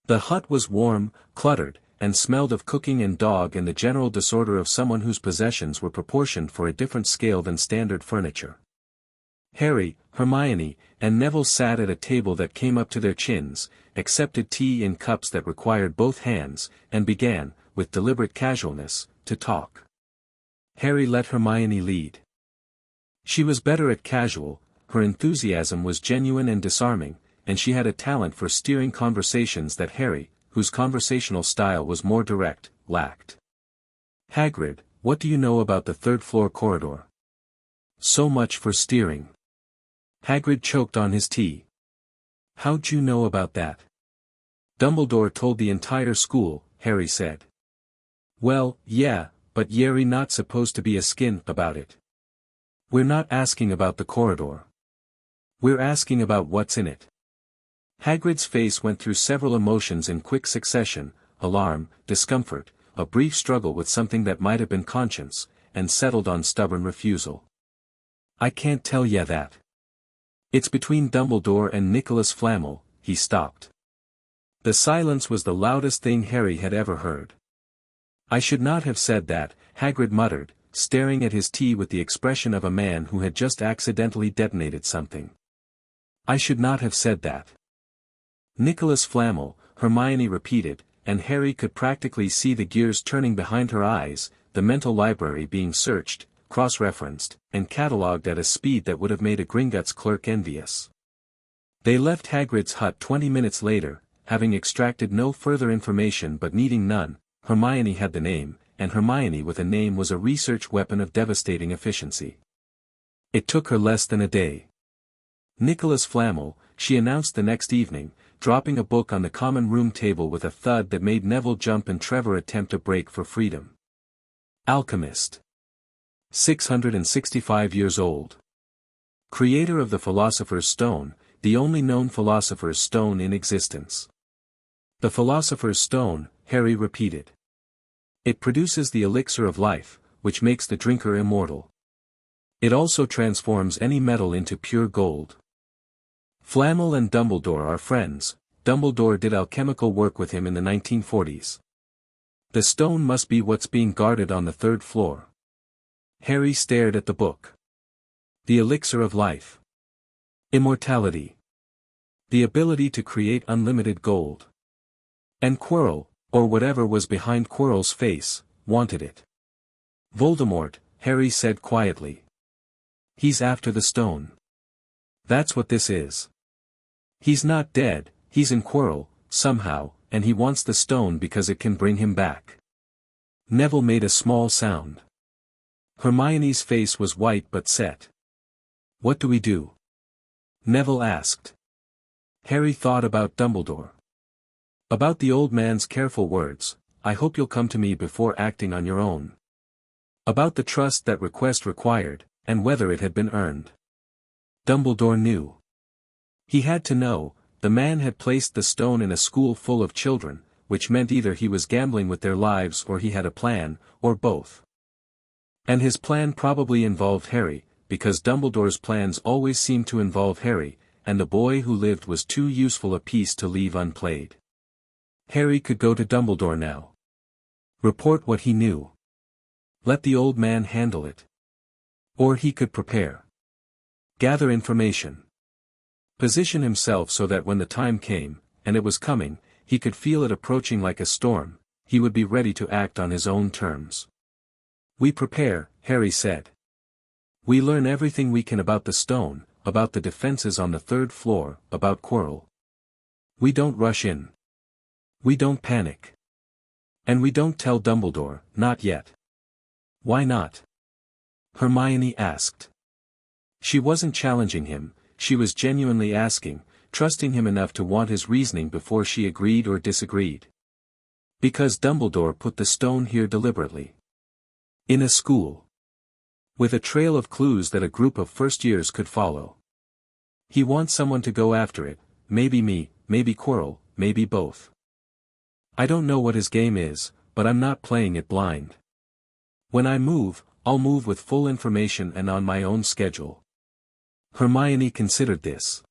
The hut was warm, cluttered, and smelled of cooking and dog and the general disorder of someone whose possessions were proportioned for a different scale than standard furniture. Harry, Hermione, and Neville sat at a table that came up to their chins, accepted tea in cups that required both hands, and began, with deliberate casualness, to talk. Harry let Hermione lead. She was better at casual, her enthusiasm was genuine and disarming, and she had a talent for steering conversations that Harry, whose conversational style was more direct, lacked. Hagrid, what do you know about the 3rd-floor corridor? So much for steering. Hagrid choked on his tea. How'd you know about that? Dumbledore told the entire school, Harry said. Well, yeah, but you're not supposed to be a skin about it. We're not asking about the corridor. We're asking about what's in it. Hagrid's face went through several emotions in quick succession, alarm, discomfort, a brief struggle with something that might have been conscience, and settled on stubborn refusal. I can't tell ya that. It's between Dumbledore and Nicholas Flamel, he stopped. The silence was the loudest thing Harry had ever heard. I should not have said that, Hagrid muttered, staring at his tea with the expression of a man who had just accidentally detonated something. I should not have said that. Nicholas Flamel, Hermione repeated, and Harry could practically see the gears turning behind her eyes, the mental library being searched, cross-referenced, and catalogued at a speed that would have made a Gringotts clerk envious. They left Hagrid's hut 20 minutes later, having extracted no further information but needing none. Hermione had the name, and Hermione with a name was a research weapon of devastating efficiency. It took her less than a day. Nicholas Flamel, she announced the next evening, dropping a book on the common room table with a thud that made Neville jump and Trevor attempt a break for freedom. Alchemist. 665 years old. Creator of the Philosopher's Stone, the only known Philosopher's Stone in existence. The Philosopher's Stone, Harry repeated. It produces the elixir of life, which makes the drinker immortal. It also transforms any metal into pure gold. Flamel and Dumbledore are friends. Dumbledore did alchemical work with him in the 1940s. The stone must be what's being guarded on the 3rd floor. Harry stared at the book. The elixir of life. Immortality. The ability to create unlimited gold. And Quirrell, or whatever was behind Quirrell's face, wanted it. Voldemort, Harry said quietly. He's after the stone. That's what this is. He's not dead, he's in Quirrell, somehow, and he wants the stone because it can bring him back. Neville made a small sound. Hermione's face was white but set. What do we do? Neville asked. Harry thought about Dumbledore. About the old man's careful words, I hope you'll come to me before acting on your own. About the trust that request required, and whether it had been earned. Dumbledore knew. He had to know, the man had placed the stone in a school full of children, which meant either he was gambling with their lives or he had a plan, or both. And his plan probably involved Harry, because Dumbledore's plans always seemed to involve Harry, and the boy who lived was too useful a piece to leave unplayed. Harry could go to Dumbledore now. Report what he knew. Let the old man handle it. Or he could prepare. Gather information. Position himself so that when the time came, and it was coming, he could feel it approaching like a storm, he would be ready to act on his own terms. We prepare, Harry said. We learn everything we can about the stone, about the defenses on the 3rd floor, about Quirrell. We don't rush in. We don't panic. And we don't tell Dumbledore, not yet. Why not? Hermione asked. She wasn't challenging him, she was genuinely asking, trusting him enough to want his reasoning before she agreed or disagreed. Because Dumbledore put the stone here deliberately. In a school. With a trail of clues that a group of first-years could follow. He wants someone to go after it, maybe me, maybe Quirrell, maybe both. I don't know what his game is, but I'm not playing it blind. When I move, I'll move with full information and on my own schedule. Hermione considered this.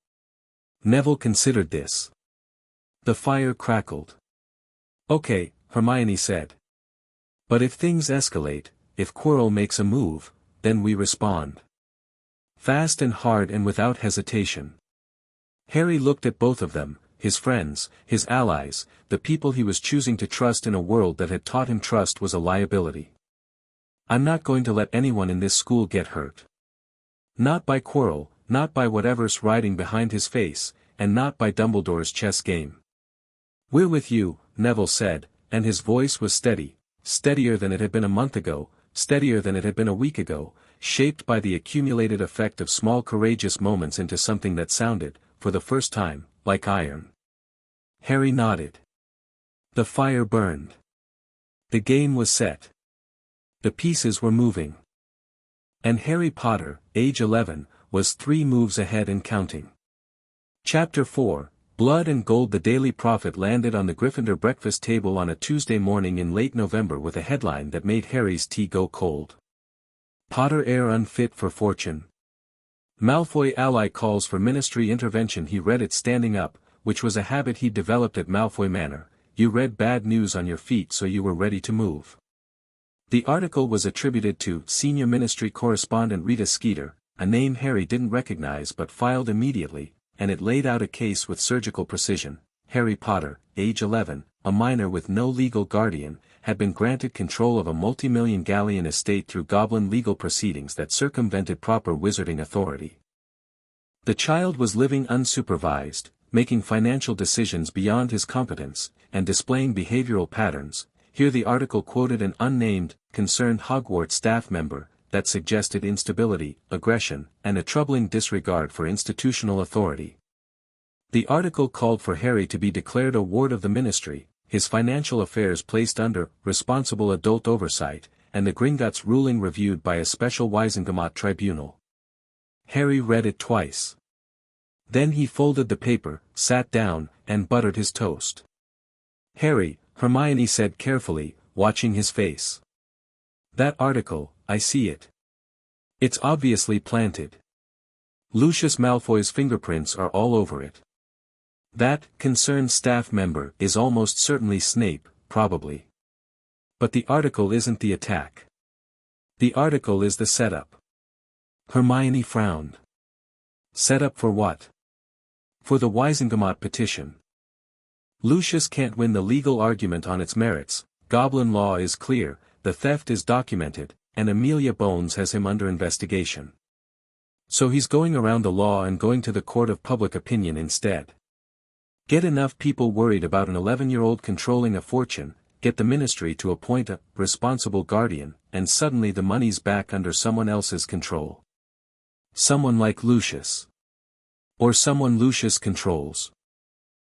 Neville considered this. The fire crackled. Okay, Hermione said. But if things escalate, if Quirrell makes a move, then we respond. Fast and hard and without hesitation. Harry looked at both of them, his friends, his allies, the people he was choosing to trust in a world that had taught him trust was a liability. I'm not going to let anyone in this school get hurt. Not by Quirrell, not by whatever's riding behind his face, and not by Dumbledore's chess game. We're with you, Neville said, and his voice was steady, steadier than it had been a month ago, steadier than it had been a week ago, shaped by the accumulated effect of small courageous moments into something that sounded, for the first time, like iron. Harry nodded. The fire burned. The game was set. The pieces were moving. And Harry Potter, age 11, was 3 moves ahead and counting. Chapter 4, Blood and Gold. The Daily Prophet landed on the Gryffindor breakfast table on a Tuesday morning in late November with a headline that made Harry's tea go cold. Potter heir unfit for fortune. Malfoy ally calls for ministry intervention. He read it standing up, which was a habit he'd developed at Malfoy Manor. You read bad news on your feet so you were ready to move. The article was attributed to senior ministry correspondent Rita Skeeter, a name Harry didn't recognize but filed immediately, and it laid out a case with surgical precision. Harry Potter, age 11, a minor with no legal guardian, had been granted control of a multi-million galleon estate through goblin legal proceedings that circumvented proper wizarding authority. The child was living unsupervised, making financial decisions beyond his competence, and displaying behavioral patterns. Here the article quoted an unnamed, concerned Hogwarts staff member, that suggested instability, aggression, and a troubling disregard for institutional authority. The article called for Harry to be declared a ward of the ministry, his financial affairs placed under responsible adult oversight, and the Gringotts ruling reviewed by a special Wisengamot tribunal. Harry read it twice. Then he folded the paper, sat down, and buttered his toast. "Harry," Hermione said carefully, watching his face. "That article, I see it. It's obviously planted. Lucius Malfoy's fingerprints are all over it. That concerned staff member is almost certainly Snape, probably. But the article isn't the attack. The article is the setup." Hermione frowned. "Setup for what?" "For the Wisengamot petition. Lucius can't win the legal argument on its merits, Goblin law is clear, the theft is documented, and Amelia Bones has him under investigation. So he's going around the law and going to the court of public opinion instead. Get enough people worried about an 11-year-old controlling a fortune, get the ministry to appoint a responsible guardian, and suddenly the money's back under someone else's control. Someone like Lucius. Or someone Lucius controls.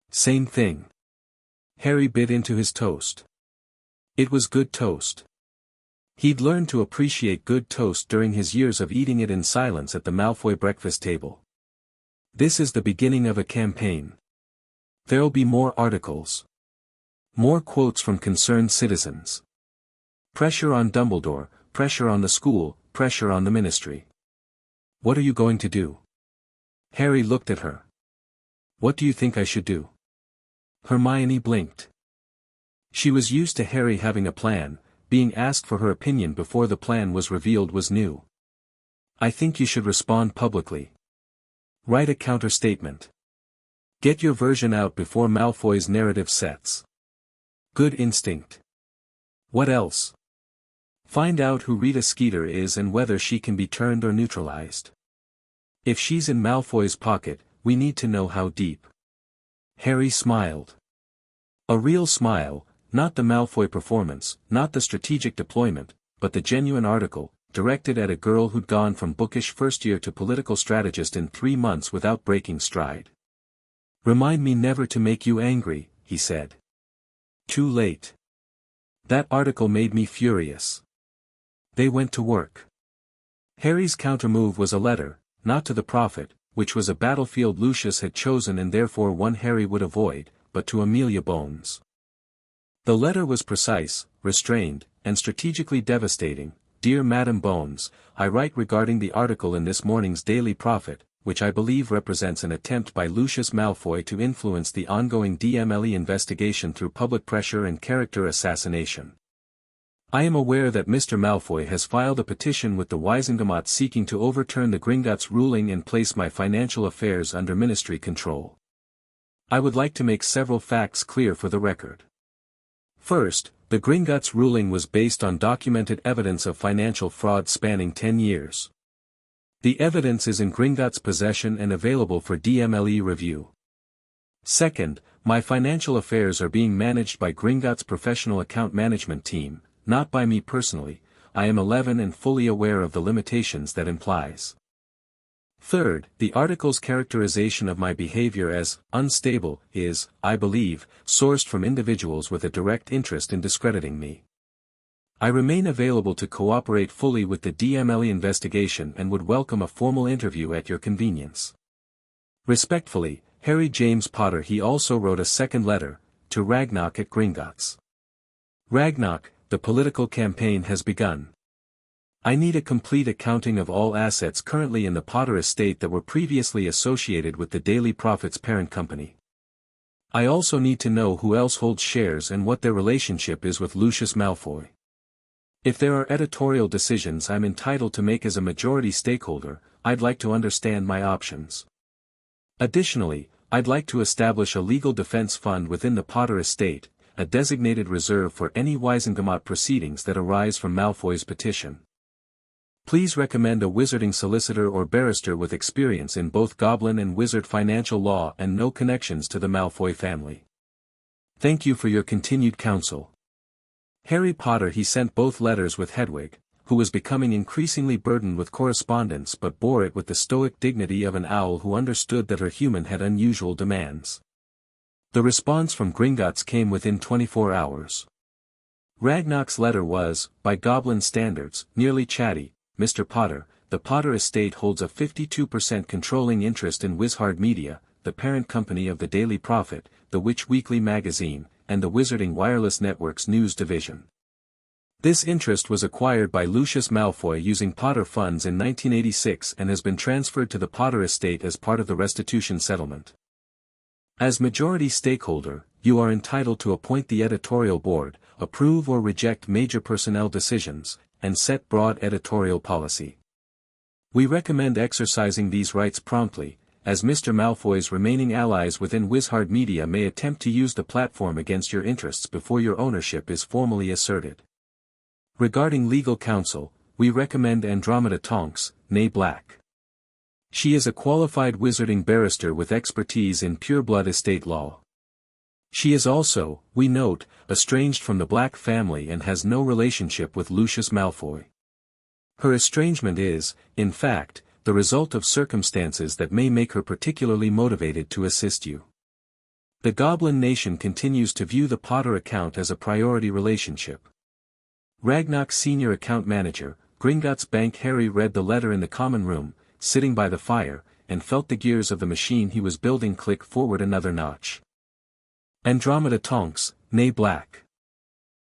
Same thing." Harry bit into his toast. It was good toast. He'd learned to appreciate good toast during his years of eating it in silence at the Malfoy breakfast table. This is the beginning of a campaign. There'll be more articles. More quotes from concerned citizens. Pressure on Dumbledore, pressure on the school, pressure on the ministry. What are you going to do? Harry looked at her. What do you think I should do? Hermione blinked. She was used to Harry having a plan, being asked for her opinion before the plan was revealed was new. I think you should respond publicly. Write a counter-statement. Get your version out before Malfoy's narrative sets. Good instinct. What else? Find out who Rita Skeeter is and whether she can be turned or neutralized. If she's in Malfoy's pocket, we need to know how deep. Harry smiled. A real smile, not the Malfoy performance, not the strategic deployment, but the genuine article, directed at a girl who'd gone from bookish first year to political strategist in 3 months without breaking stride. Remind me never to make you angry, he said. Too late. That article made me furious. They went to work. Harry's countermove was a letter, not to the Prophet, which was a battlefield Lucius had chosen and therefore one Harry would avoid, but to Amelia Bones. The letter was precise, restrained, and strategically devastating. Dear Madam Bones, I write regarding the article in this morning's Daily Prophet, which I believe represents an attempt by Lucius Malfoy to influence the ongoing DMLE investigation through public pressure and character assassination. I am aware that Mr. Malfoy has filed a petition with the Wisengamot seeking to overturn the Gringotts ruling and place my financial affairs under ministry control. I would like to make several facts clear for the record. First, the Gringotts ruling was based on documented evidence of financial fraud spanning 10 years. The evidence is in Gringotts' possession and available for DMLE review. Second, my financial affairs are being managed by Gringotts' professional account management team, not by me personally. I am 11 and fully aware of the limitations that implies. Third, the article's characterization of my behavior as unstable is, I believe, sourced from individuals with a direct interest in discrediting me. I remain available to cooperate fully with the DMLE investigation and would welcome a formal interview at your convenience. Respectfully, Harry James Potter. He also wrote a second letter, to Ragnarok at Gringotts. Ragnarok, the political campaign has begun. I need a complete accounting of all assets currently in the Potter estate that were previously associated with the Daily Prophet's parent company. I also need to know who else holds shares and what their relationship is with Lucius Malfoy. If there are editorial decisions I'm entitled to make as a majority stakeholder, I'd like to understand my options. Additionally, I'd like to establish a legal defense fund within the Potter estate, a designated reserve for any Wisengamot proceedings that arise from Malfoy's petition. Please recommend a wizarding solicitor or barrister with experience in both goblin and wizard financial law and no connections to the Malfoy family. Thank you for your continued counsel. Harry Potter. He sent both letters with Hedwig, who was becoming increasingly burdened with correspondence but bore it with the stoic dignity of an owl who understood that her human had unusual demands. The response from Gringotts came within 24 hours. Ragnar's letter was, by goblin standards, nearly chatty. Mr. Potter, the Potter estate holds a 52% controlling interest in Wizard Media, the parent company of the Daily Prophet, the Witch Weekly magazine, and the Wizarding Wireless Network's news division. This interest was acquired by Lucius Malfoy using Potter funds in 1986 and has been transferred to the Potter estate as part of the restitution settlement. As majority stakeholder, you are entitled to appoint the editorial board, approve or reject major personnel decisions, and set broad editorial policy. We recommend exercising these rights promptly, as Mr. Malfoy's remaining allies within Wizard Media may attempt to use the platform against your interests before your ownership is formally asserted. Regarding legal counsel, we recommend Andromeda Tonks, née Black. She is a qualified wizarding barrister with expertise in pureblood estate law. She is also, we note, estranged from the Black family and has no relationship with Lucius Malfoy. Her estrangement is, in fact, the result of circumstances that may make her particularly motivated to assist you. The Goblin Nation continues to view the Potter account as a priority relationship. Ragnar's senior account manager, Gringotts Bank. Harry read the letter in the common room, sitting by the fire, and felt the gears of the machine he was building click forward another notch. Andromeda Tonks, née Black.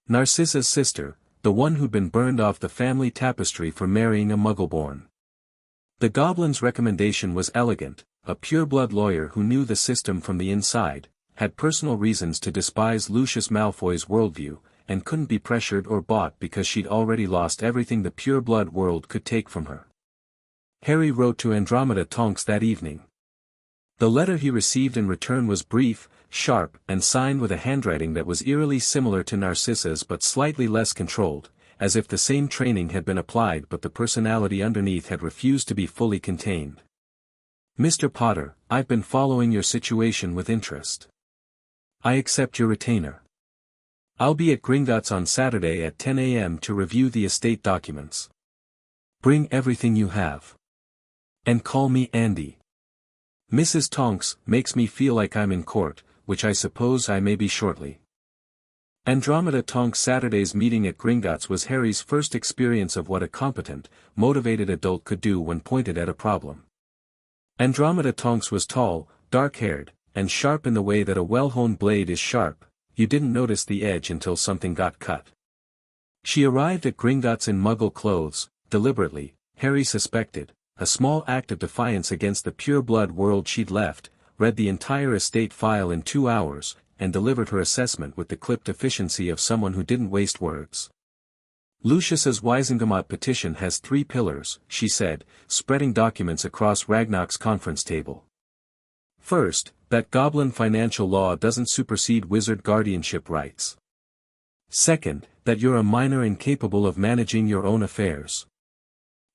Narcissa's sister, the one who'd been burned off the family tapestry for marrying a Muggleborn. The Goblin's recommendation was elegant, a pureblood lawyer who knew the system from the inside, had personal reasons to despise Lucius Malfoy's worldview, and couldn't be pressured or bought because she'd already lost everything the pureblood world could take from her. Harry wrote to Andromeda Tonks that evening. The letter he received in return was brief, sharp, and signed with a handwriting that was eerily similar to Narcissa's but slightly less controlled, as if the same training had been applied but the personality underneath had refused to be fully contained. Mr. Potter, I've been following your situation with interest. I accept your retainer. I'll be at Gringotts on Saturday at 10 a.m. to review the estate documents. Bring everything you have. And call me Andy. Mrs. Tonks makes me feel like I'm in court, which I suppose I may be shortly. Andromeda Tonks' Saturday's meeting at Gringotts was Harry's first experience of what a competent, motivated adult could do when pointed at a problem. Andromeda Tonks was tall, dark-haired, and sharp in the way that a well-honed blade is sharp. You didn't notice the edge until something got cut. She arrived at Gringotts in Muggle clothes, deliberately, Harry suspected, a small act of defiance against the pure-blood world she'd left, read the entire estate file in 2 hours, and delivered her assessment with the clipped efficiency of someone who didn't waste words. Lucius's Wisengamot petition has 3 pillars, she said, spreading documents across Ragnar's conference table. First, that goblin financial law doesn't supersede wizard guardianship rights. Second, that you're a minor incapable of managing your own affairs.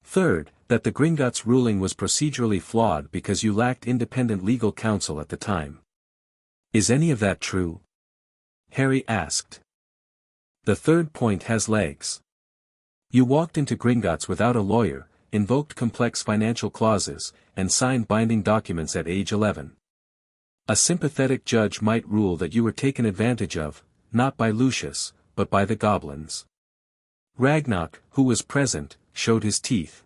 Third, that the Gringotts ruling was procedurally flawed because you lacked independent legal counsel at the time. Is any of that true? Harry asked. The third point has legs. You walked into Gringotts without a lawyer, invoked complex financial clauses, and signed binding documents at age 11. A sympathetic judge might rule that you were taken advantage of, not by Lucius, but by the goblins. Ragnar, who was present, showed his teeth.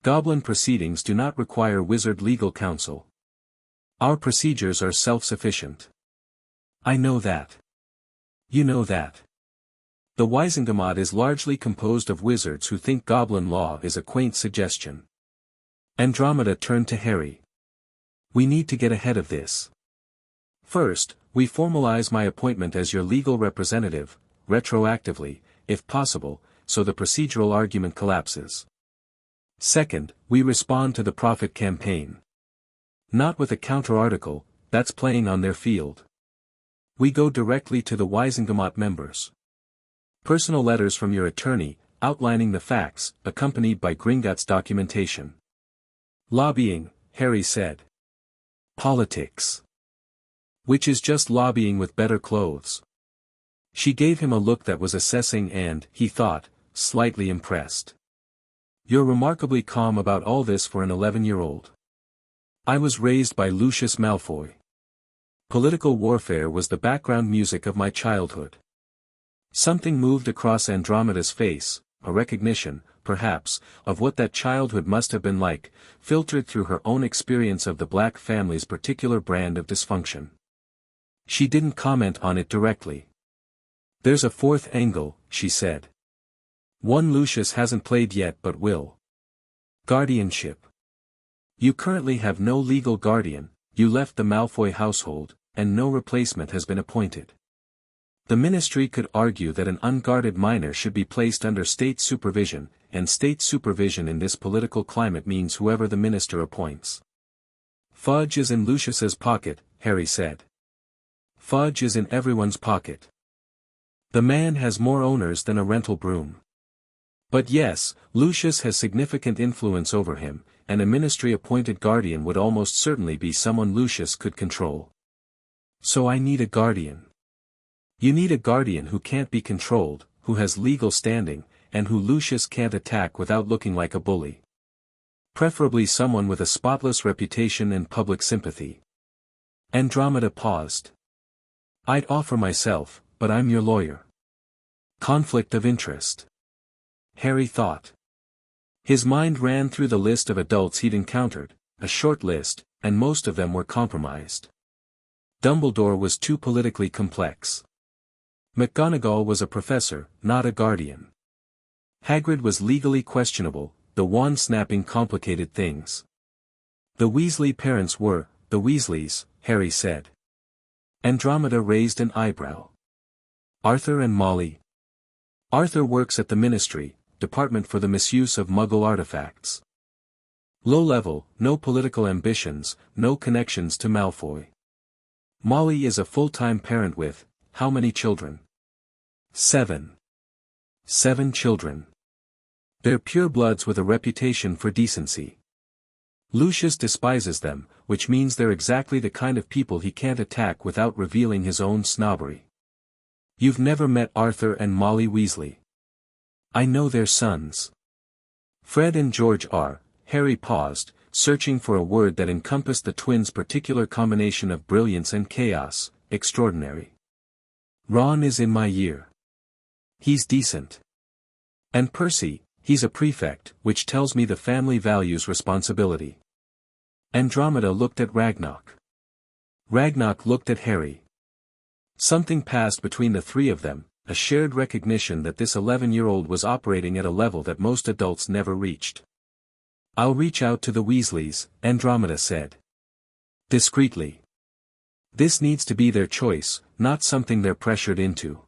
Goblin proceedings do not require wizard legal counsel. Our procedures are self-sufficient. I know that. You know that. The Wisengamot is largely composed of wizards who think goblin law is a quaint suggestion. Andromeda turned to Harry. We need to get ahead of this. First, we formalize my appointment as your legal representative, retroactively, if possible, so the procedural argument collapses. Second, we respond to the Prophet campaign. Not with a counter-article, that's playing on their field. We go directly to the Wisengamot members. Personal letters from your attorney, outlining the facts, accompanied by Gringotts documentation. Lobbying, Harry said. Politics. Which is just lobbying with better clothes. She gave him a look that was assessing and, he thought, slightly impressed. You're remarkably calm about all this for an 11-year-old. I was raised by Lucius Malfoy. Political warfare was the background music of my childhood. Something moved across Andromeda's face, a recognition, perhaps, of what that childhood must have been like, filtered through her own experience of the Black family's particular brand of dysfunction. She didn't comment on it directly. There's a fourth angle, she said. One Lucius hasn't played yet but will. Guardianship. You currently have no legal guardian, you left the Malfoy household, and no replacement has been appointed. The ministry could argue that an unguarded minor should be placed under state supervision, and state supervision in this political climate means whoever the minister appoints. Fudge is in Lucius's pocket, Harry said. Fudge is in everyone's pocket. The man has more owners than a rental broom. But yes, Lucius has significant influence over him, and a ministry-appointed guardian would almost certainly be someone Lucius could control. So I need a guardian. You need a guardian who can't be controlled, who has legal standing, and who Lucius can't attack without looking like a bully. Preferably someone with a spotless reputation and public sympathy. Andromeda paused. I'd offer myself, but I'm your lawyer. Conflict of interest. Harry thought. His mind ran through the list of adults he'd encountered, a short list, and most of them were compromised. Dumbledore was too politically complex. McGonagall was a professor, not a guardian. Hagrid was legally questionable, the wand snapping complicated things. The Weasley parents were, the Weasleys, Harry said. Andromeda raised an eyebrow. Arthur and Molly. Arthur works at the Ministry, Department for the Misuse of Muggle Artifacts. Low level, no political ambitions, no connections to Malfoy. Molly is a full-time parent with, how many children? 7. 7 children. They're purebloods with a reputation for decency. Lucius despises them, which means they're exactly the kind of people he can't attack without revealing his own snobbery. You've never met Arthur and Molly Weasley. I know their sons. Fred and George are, Harry paused, searching for a word that encompassed the twins' particular combination of brilliance and chaos, extraordinary. Ron is in my year. He's decent. And Percy, he's a prefect, which tells me the family values responsibility. Andromeda looked at Ragnarok. Ragnarok looked at Harry. Something passed between the three of them, a shared recognition that this 11-year-old was operating at a level that most adults never reached. I'll reach out to the Weasleys, Andromeda said. Discreetly. This needs to be their choice, not something they're pressured into.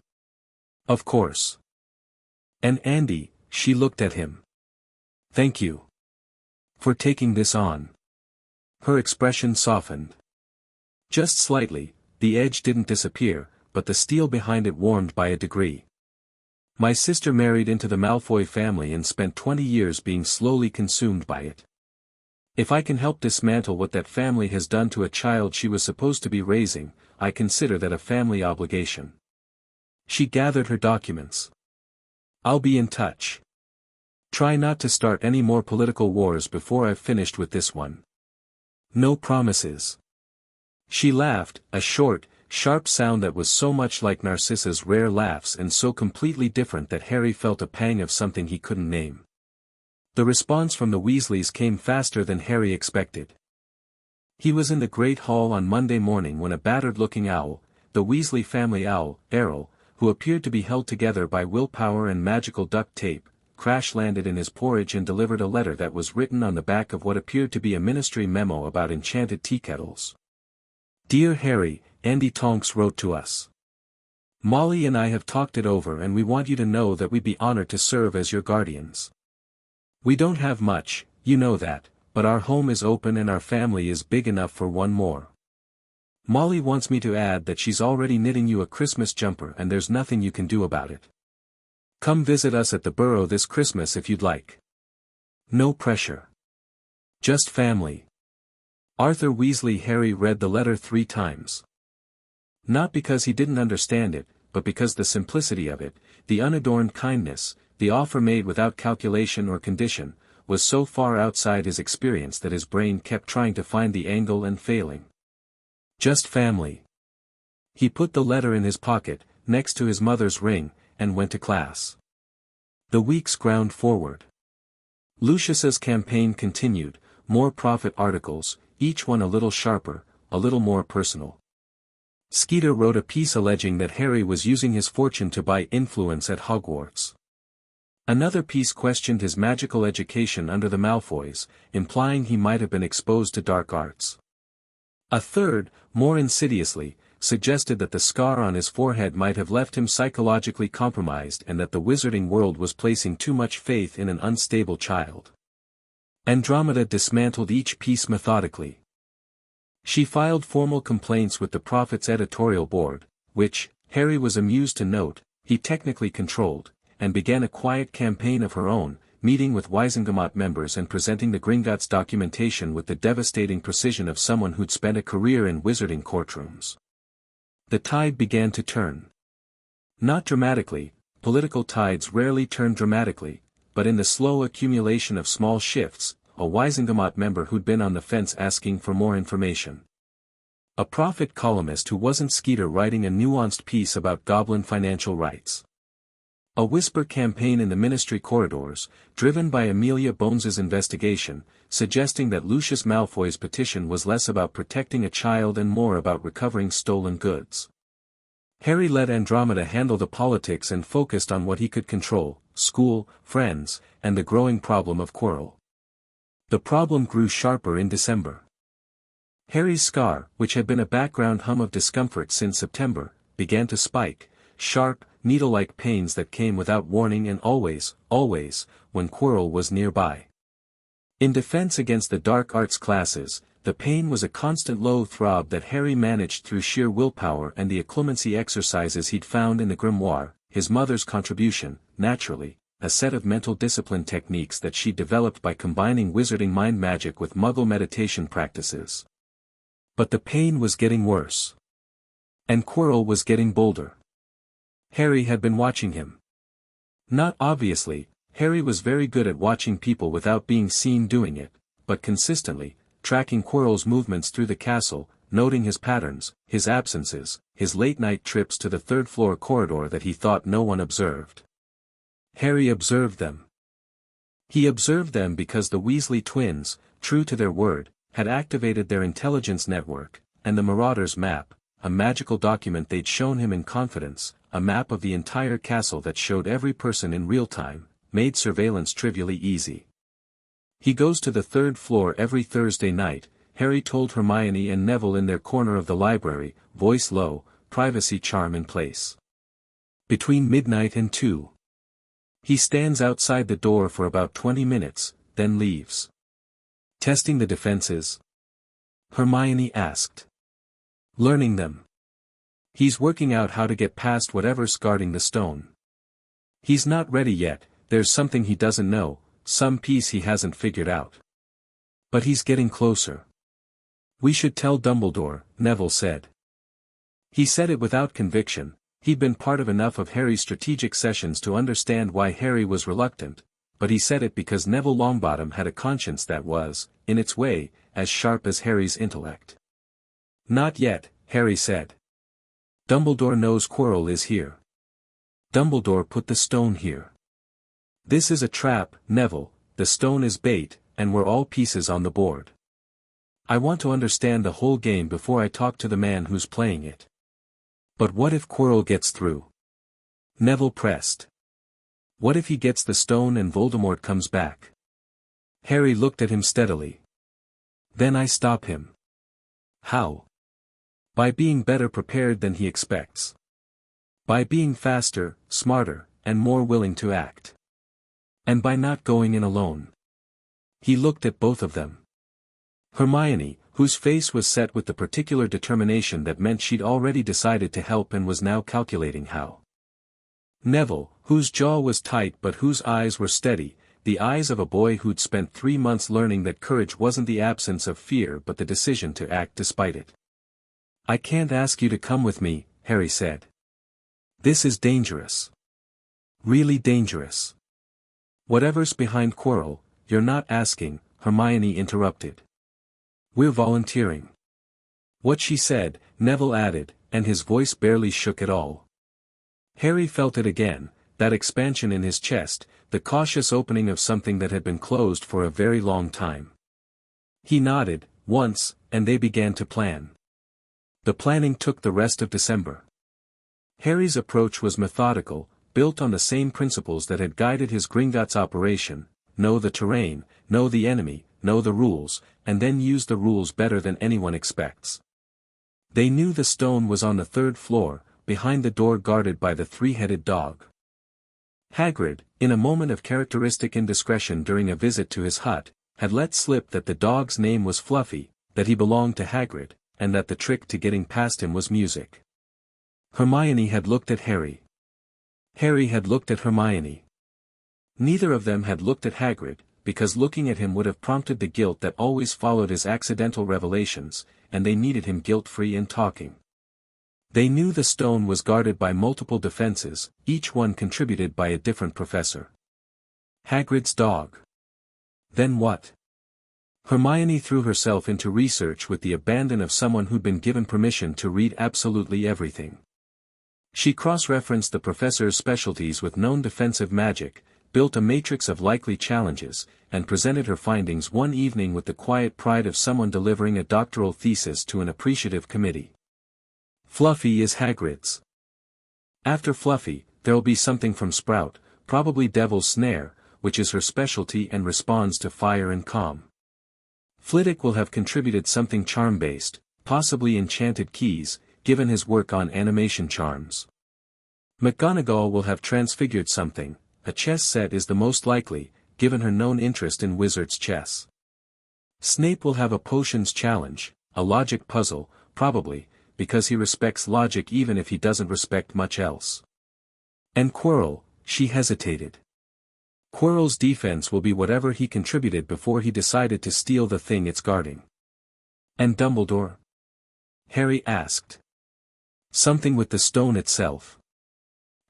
Of course. And Andy, she looked at him. Thank you. For taking this on. Her expression softened. Just slightly, the edge didn't disappear, but the steel behind it warmed by a degree. My sister married into the Malfoy family and spent 20 years being slowly consumed by it. If I can help dismantle what that family has done to a child she was supposed to be raising, I consider that a family obligation. She gathered her documents. I'll be in touch. Try not to start any more political wars before I've finished with this one. No promises. She laughed, a short, sharp sound that was so much like Narcissa's rare laughs and so completely different that Harry felt a pang of something he couldn't name. The response from the Weasleys came faster than Harry expected. He was in the Great Hall on Monday morning when a battered-looking owl, the Weasley family owl, Errol, who appeared to be held together by willpower and magical duct tape, crash-landed in his porridge and delivered a letter that was written on the back of what appeared to be a ministry memo about enchanted teakettles. Dear Harry, Andy Tonks wrote to us. Molly and I have talked it over and we want you to know that we'd be honored to serve as your guardians. We don't have much, you know that, but our home is open and our family is big enough for one more. Molly wants me to add that she's already knitting you a Christmas jumper and there's nothing you can do about it. Come visit us at the Burrow this Christmas if you'd like. No pressure. Just family. Arthur Weasley. Harry read the letter 3 times. Not because he didn't understand it, but because the simplicity of it, the unadorned kindness, the offer made without calculation or condition, was so far outside his experience that his brain kept trying to find the angle and failing. Just family. He put the letter in his pocket, next to his mother's ring, and went to class. The weeks ground forward. Lucius's campaign continued, more profit articles, each one a little sharper, a little more personal. Skeeter wrote a piece alleging that Harry was using his fortune to buy influence at Hogwarts. Another piece questioned his magical education under the Malfoys, implying he might have been exposed to dark arts. A third, more insidiously, suggested that the scar on his forehead might have left him psychologically compromised and that the wizarding world was placing too much faith in an unstable child. Andromeda dismantled each piece methodically. She filed formal complaints with the Prophet's editorial board, which, Harry was amused to note, he technically controlled, and began a quiet campaign of her own, meeting with Wizengamot members and presenting the Gringotts documentation with the devastating precision of someone who'd spent a career in wizarding courtrooms. The tide began to turn. Not dramatically, political tides rarely turn dramatically, but in the slow accumulation of small shifts, a Wizengamot member who'd been on the fence asking for more information. A Prophet columnist who wasn't Skeeter writing a nuanced piece about goblin financial rights. A whisper campaign in the ministry corridors, driven by Amelia Bones's investigation, suggesting that Lucius Malfoy's petition was less about protecting a child and more about recovering stolen goods. Harry let Andromeda handle the politics and focused on what he could control: school, friends, and the growing problem of Quirrell. The problem grew sharper in December. Harry's scar, which had been a background hum of discomfort since September, began to spike, sharp, needle-like pains that came without warning and always, when Quirrell was nearby. In defense against the dark arts classes, the pain was a constant low throb that Harry managed through sheer willpower and the occlumency exercises he'd found in the grimoire, his mother's contribution, naturally, a set of mental discipline techniques that she'd developed by combining wizarding mind magic with Muggle meditation practices. But the pain was getting worse. And Quirrell was getting bolder. Harry had been watching him. Not obviously, Harry was very good at watching people without being seen doing it, but consistently, tracking Quirrell's movements through the castle, noting his patterns, his absences, his late-night trips to the third-floor corridor that he thought no one observed. Harry observed them. He observed them because the Weasley twins, true to their word, had activated their intelligence network, and the Marauder's map, a magical document they'd shown him in confidence, a map of the entire castle that showed every person in real time, made surveillance trivially easy. He goes to the third floor every Thursday night, Harry told Hermione and Neville in their corner of the library, voice low, privacy charm in place. Between midnight and 2. He stands outside the door for about 20 minutes, then leaves. Testing the defenses? Hermione asked. Learning them. He's working out how to get past whatever's guarding the stone. He's not ready yet, there's something he doesn't know, some piece he hasn't figured out. But he's getting closer. We should tell Dumbledore, Neville said. He said it without conviction. He'd been part of enough of Harry's strategic sessions to understand why Harry was reluctant, but he said it because Neville Longbottom had a conscience that was, in its way, as sharp as Harry's intellect. Not yet, Harry said. Dumbledore knows Quirrell is here. Dumbledore put the stone here. This is a trap, Neville, the stone is bait, and we're all pieces on the board. I want to understand the whole game before I talk to the man who's playing it. But what if Quirrell gets through? Neville pressed. What if he gets the stone and Voldemort comes back? Harry looked at him steadily. Then I stop him. How? By being better prepared than he expects. By being faster, smarter, and more willing to act. And by not going in alone. He looked at both of them. Hermione, whose face was set with the particular determination that meant she'd already decided to help and was now calculating how. Neville, whose jaw was tight but whose eyes were steady, the eyes of a boy who'd spent 3 months learning that courage wasn't the absence of fear but the decision to act despite it. "I can't ask you to come with me," Harry said. "This is dangerous. Really dangerous." "Whatever's behind Quirrell, you're not asking," Hermione interrupted. "We're volunteering." "What she said," Neville added, and his voice barely shook at all. Harry felt it again, that expansion in his chest, the cautious opening of something that had been closed for a very long time. He nodded, once, and they began to plan. The planning took the rest of December. Harry's approach was methodical, built on the same principles that had guided his Gringotts operation: know the terrain, know the enemy, know the rules, and then use the rules better than anyone expects. They knew the stone was on the 3rd floor, behind the door guarded by the 3-headed dog. Hagrid, in a moment of characteristic indiscretion during a visit to his hut, had let slip that the dog's name was Fluffy, that he belonged to Hagrid, and that the trick to getting past him was music. Hermione had looked at Harry. Harry had looked at Hermione. Neither of them had looked at Hagrid, because looking at him would have prompted the guilt that always followed his accidental revelations, and they needed him guilt-free and talking. They knew the stone was guarded by multiple defenses, each one contributed by a different professor. Hagrid's dog. Then what? Hermione threw herself into research with the abandon of someone who'd been given permission to read absolutely everything. She cross-referenced the professor's specialties with known defensive magic, built a matrix of likely challenges, and presented her findings one evening with the quiet pride of someone delivering a doctoral thesis to an appreciative committee. Fluffy is Hagrid's. After Fluffy, there'll be something from Sprout, probably Devil's Snare, which is her specialty and responds to fire and calm. Flitwick will have contributed something charm-based, possibly enchanted keys, given his work on animation charms. McGonagall will have transfigured something. A chess set is the most likely, given her known interest in wizard's chess. Snape will have a potions challenge, a logic puzzle, probably, because he respects logic even if he doesn't respect much else. And Quirrell, she hesitated. Quirrell's defense will be whatever he contributed before he decided to steal the thing it's guarding. And Dumbledore? Harry asked. Something with the stone itself.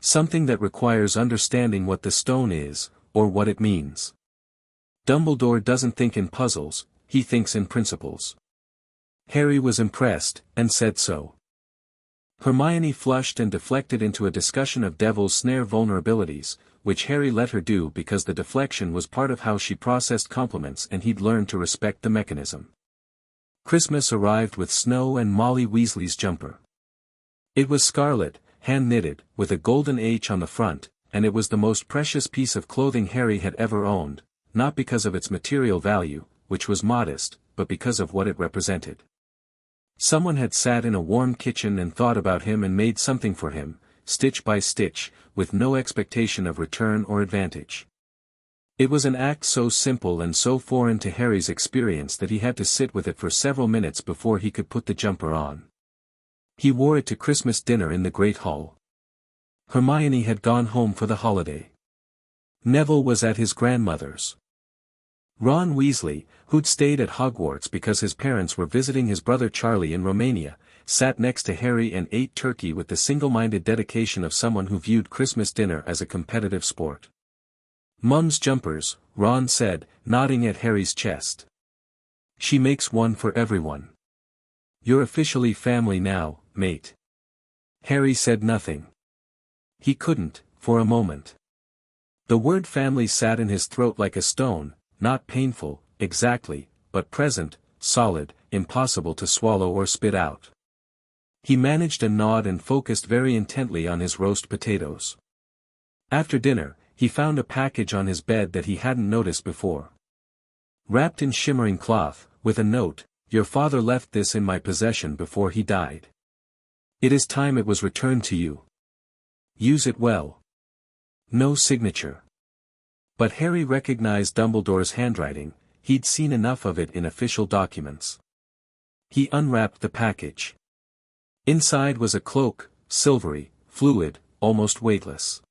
Something that requires understanding what the stone is, or what it means. Dumbledore doesn't think in puzzles, he thinks in principles. Harry was impressed, and said so. Hermione flushed and deflected into a discussion of Devil's Snare vulnerabilities, which Harry let her do because the deflection was part of how she processed compliments and he'd learned to respect the mechanism. Christmas arrived with snow and Molly Weasley's jumper. It was scarlet, hand-knitted, with a golden H on the front, and it was the most precious piece of clothing Harry had ever owned, not because of its material value, which was modest, but because of what it represented. Someone had sat in a warm kitchen and thought about him and made something for him, stitch by stitch, with no expectation of return or advantage. It was an act so simple and so foreign to Harry's experience that he had to sit with it for several minutes before he could put the jumper on. He wore it to Christmas dinner in the Great Hall. Hermione had gone home for the holiday. Neville was at his grandmother's. Ron Weasley, who'd stayed at Hogwarts because his parents were visiting his brother Charlie in Romania, sat next to Harry and ate turkey with the single-minded dedication of someone who viewed Christmas dinner as a competitive sport. Mum's jumpers, Ron said, nodding at Harry's chest. She makes one for everyone. You're officially family now, mate. Harry said nothing. He couldn't, for a moment. The word family sat in his throat like a stone, not painful, exactly, but present, solid, impossible to swallow or spit out. He managed a nod and focused very intently on his roast potatoes. After dinner, he found a package on his bed that he hadn't noticed before. Wrapped in shimmering cloth, with a note, "Your father left this in my possession before he died. It is time it was returned to you. Use it well." No signature. But Harry recognized Dumbledore's handwriting, he'd seen enough of it in official documents. He unwrapped the package. Inside was a cloak, silvery, fluid, almost weightless.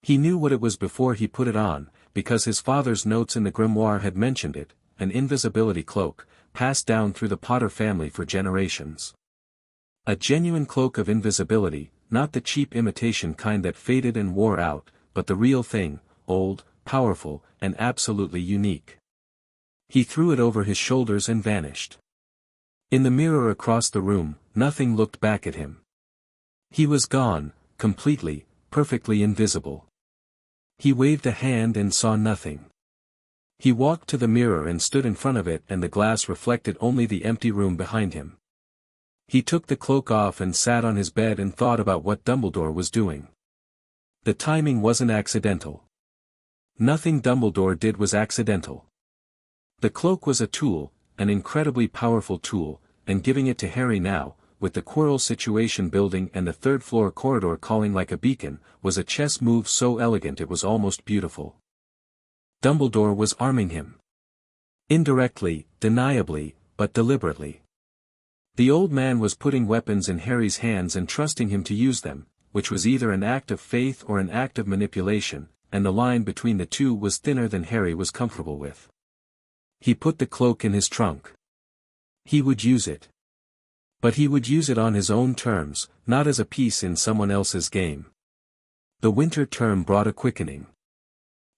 He knew what it was before he put it on, because his father's notes in the grimoire had mentioned it, an invisibility cloak, passed down through the Potter family for generations. A genuine cloak of invisibility, not the cheap imitation kind that faded and wore out, but the real thing, old, powerful, and absolutely unique. He threw it over his shoulders and vanished. In the mirror across the room, nothing looked back at him. He was gone, completely, perfectly invisible. He waved a hand and saw nothing. He walked to the mirror and stood in front of it, and the glass reflected only the empty room behind him. He took the cloak off and sat on his bed and thought about what Dumbledore was doing. The timing wasn't accidental. Nothing Dumbledore did was accidental. The cloak was a tool, an incredibly powerful tool, and giving it to Harry now, with the Quirrell situation building and the third-floor corridor calling like a beacon, was a chess move so elegant it was almost beautiful. Dumbledore was arming him. Indirectly, deniably, but deliberately. The old man was putting weapons in Harry's hands and trusting him to use them, which was either an act of faith or an act of manipulation, and the line between the two was thinner than Harry was comfortable with. He put the cloak in his trunk. He would use it. But he would use it on his own terms, not as a piece in someone else's game. The winter term brought a quickening.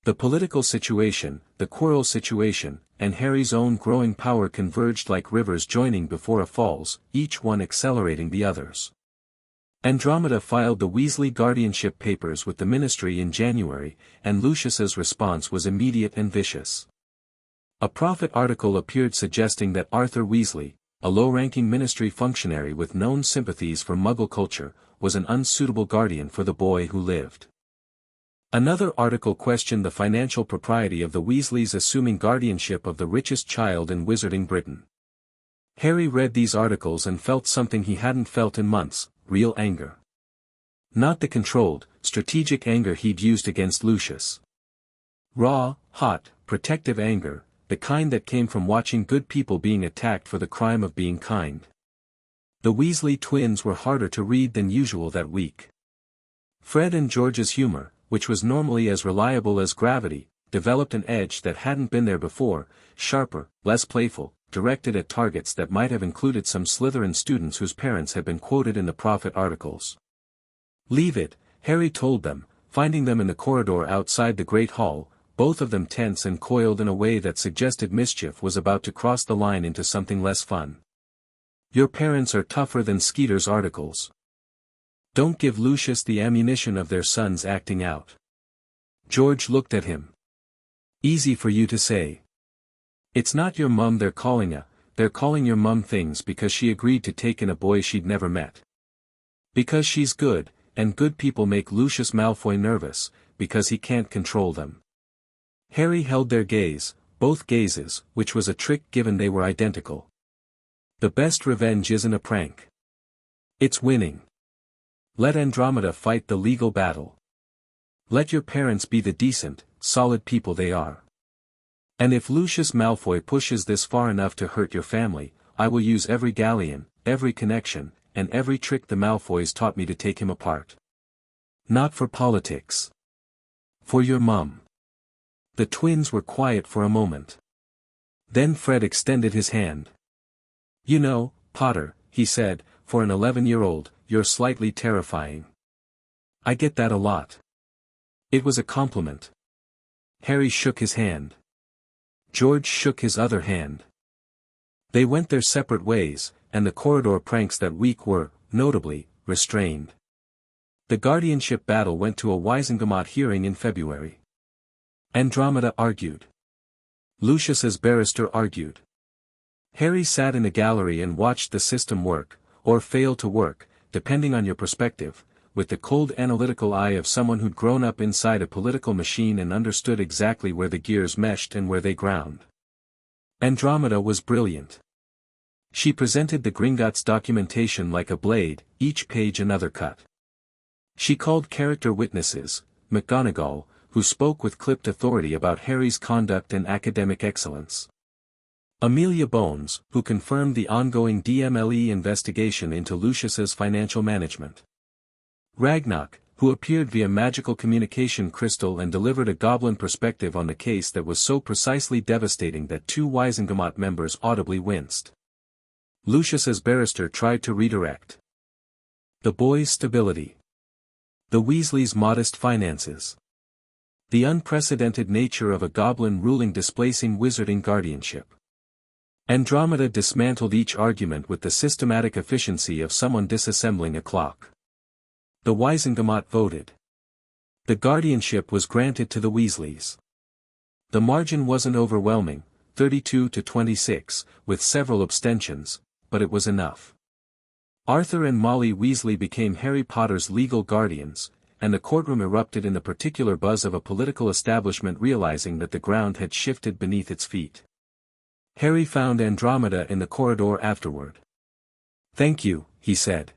The political situation, the Quirrell situation, and Harry's own growing power converged like rivers joining before a falls, each one accelerating the others. Andromeda filed the Weasley guardianship papers with the Ministry in January, and Lucius's response was immediate and vicious. A Prophet article appeared suggesting that Arthur Weasley, a low-ranking Ministry functionary with known sympathies for Muggle culture, was an unsuitable guardian for the boy who lived. Another article questioned the financial propriety of the Weasleys assuming guardianship of the richest child in Wizarding Britain. Harry read these articles and felt something he hadn't felt in months, real anger. Not the controlled, strategic anger he'd used against Lucius. Raw, hot, protective anger, the kind that came from watching good people being attacked for the crime of being kind. The Weasley twins were harder to read than usual that week. Fred and George's humor, which was normally as reliable as gravity, developed an edge that hadn't been there before, sharper, less playful, directed at targets that might have included some Slytherin students whose parents had been quoted in the Prophet articles. "Leave it," Harry told them, finding them in the corridor outside the Great Hall, both of them tense and coiled in a way that suggested mischief was about to cross the line into something less fun. "Your parents are tougher than Skeeter's articles. Don't give Lucius the ammunition of their sons acting out." George looked at him. "Easy for you to say. It's not your mum they're calling your mum things because she agreed to take in a boy she'd never met. Because she's good, and good people make Lucius Malfoy nervous, because he can't control them." Harry held their gaze, both gazes, which was a trick given they were identical. The best revenge isn't a prank. It's winning. Let Andromeda fight the legal battle. Let your parents be the decent, solid people they are. And if Lucius Malfoy pushes this far enough to hurt your family, I will use every galleon, every connection, and every trick the Malfoys taught me to take him apart. Not for politics. For your mum. The twins were quiet for a moment. Then Fred extended his hand. "You know, Potter," he said, "for an 11-year-old, you're slightly terrifying." "I get that a lot." It was a compliment. Harry shook his hand. George shook his other hand. They went their separate ways, and the corridor pranks that week were, notably, restrained. The guardianship battle went to a Wisengamot hearing in February. Andromeda argued. Lucius's barrister argued. Harry sat in a gallery and watched the system work, or fail to work, depending on your perspective, with the cold analytical eye of someone who'd grown up inside a political machine and understood exactly where the gears meshed and where they ground. Andromeda was brilliant. She presented the Gringotts documentation like a blade, each page another cut. She called character witnesses, McGonagall, who spoke with clipped authority about Harry's conduct and academic excellence. Amelia Bones, who confirmed the ongoing DMLE investigation into Lucius's financial management. Ragnarok, who appeared via magical communication crystal and delivered a goblin perspective on the case that was so precisely devastating that two Wizengamot members audibly winced. Lucius as barrister tried to redirect the boys' stability, the Weasleys' modest finances, the unprecedented nature of a goblin ruling displacing wizarding guardianship. Andromeda dismantled each argument with the systematic efficiency of someone disassembling a clock. The Wizengamot voted. The guardianship was granted to the Weasleys. The margin wasn't overwhelming, 32 to 26, with several abstentions, but it was enough. Arthur and Molly Weasley became Harry Potter's legal guardians, and the courtroom erupted in the particular buzz of a political establishment realizing that the ground had shifted beneath its feet. Harry found Andromeda in the corridor afterward. "Thank you," he said.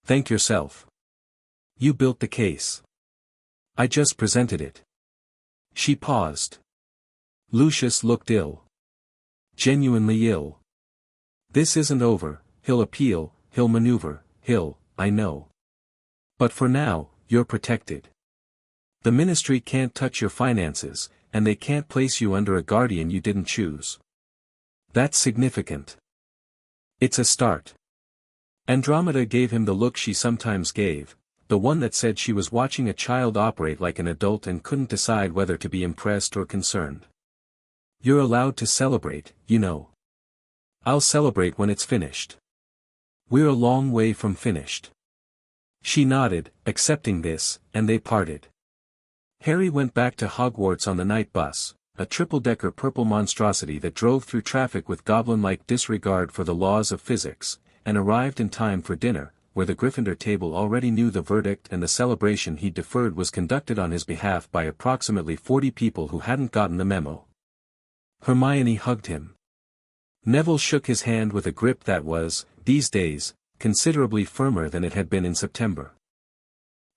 "Thank yourself. You built the case. I just presented it." She paused. Lucius looked ill. Genuinely ill. "This isn't over, he'll appeal, he'll maneuver, I know. But for now, you're protected. The ministry can't touch your finances, and they can't place you under a guardian you didn't choose. That's significant. It's a start." Andromeda gave him the look she sometimes gave, the one that said she was watching a child operate like an adult and couldn't decide whether to be impressed or concerned. "You're allowed to celebrate, you know. I'll celebrate when it's finished. We're a long way from finished." She nodded, accepting this, and they parted. Harry went back to Hogwarts on the night bus, a triple-decker purple monstrosity that drove through traffic with goblin-like disregard for the laws of physics, and arrived in time for dinner, where the Gryffindor table already knew the verdict and the celebration he'd deferred was conducted on his behalf by approximately 40 people who hadn't gotten the memo. Hermione hugged him. Neville shook his hand with a grip that was, these days, considerably firmer than it had been in September.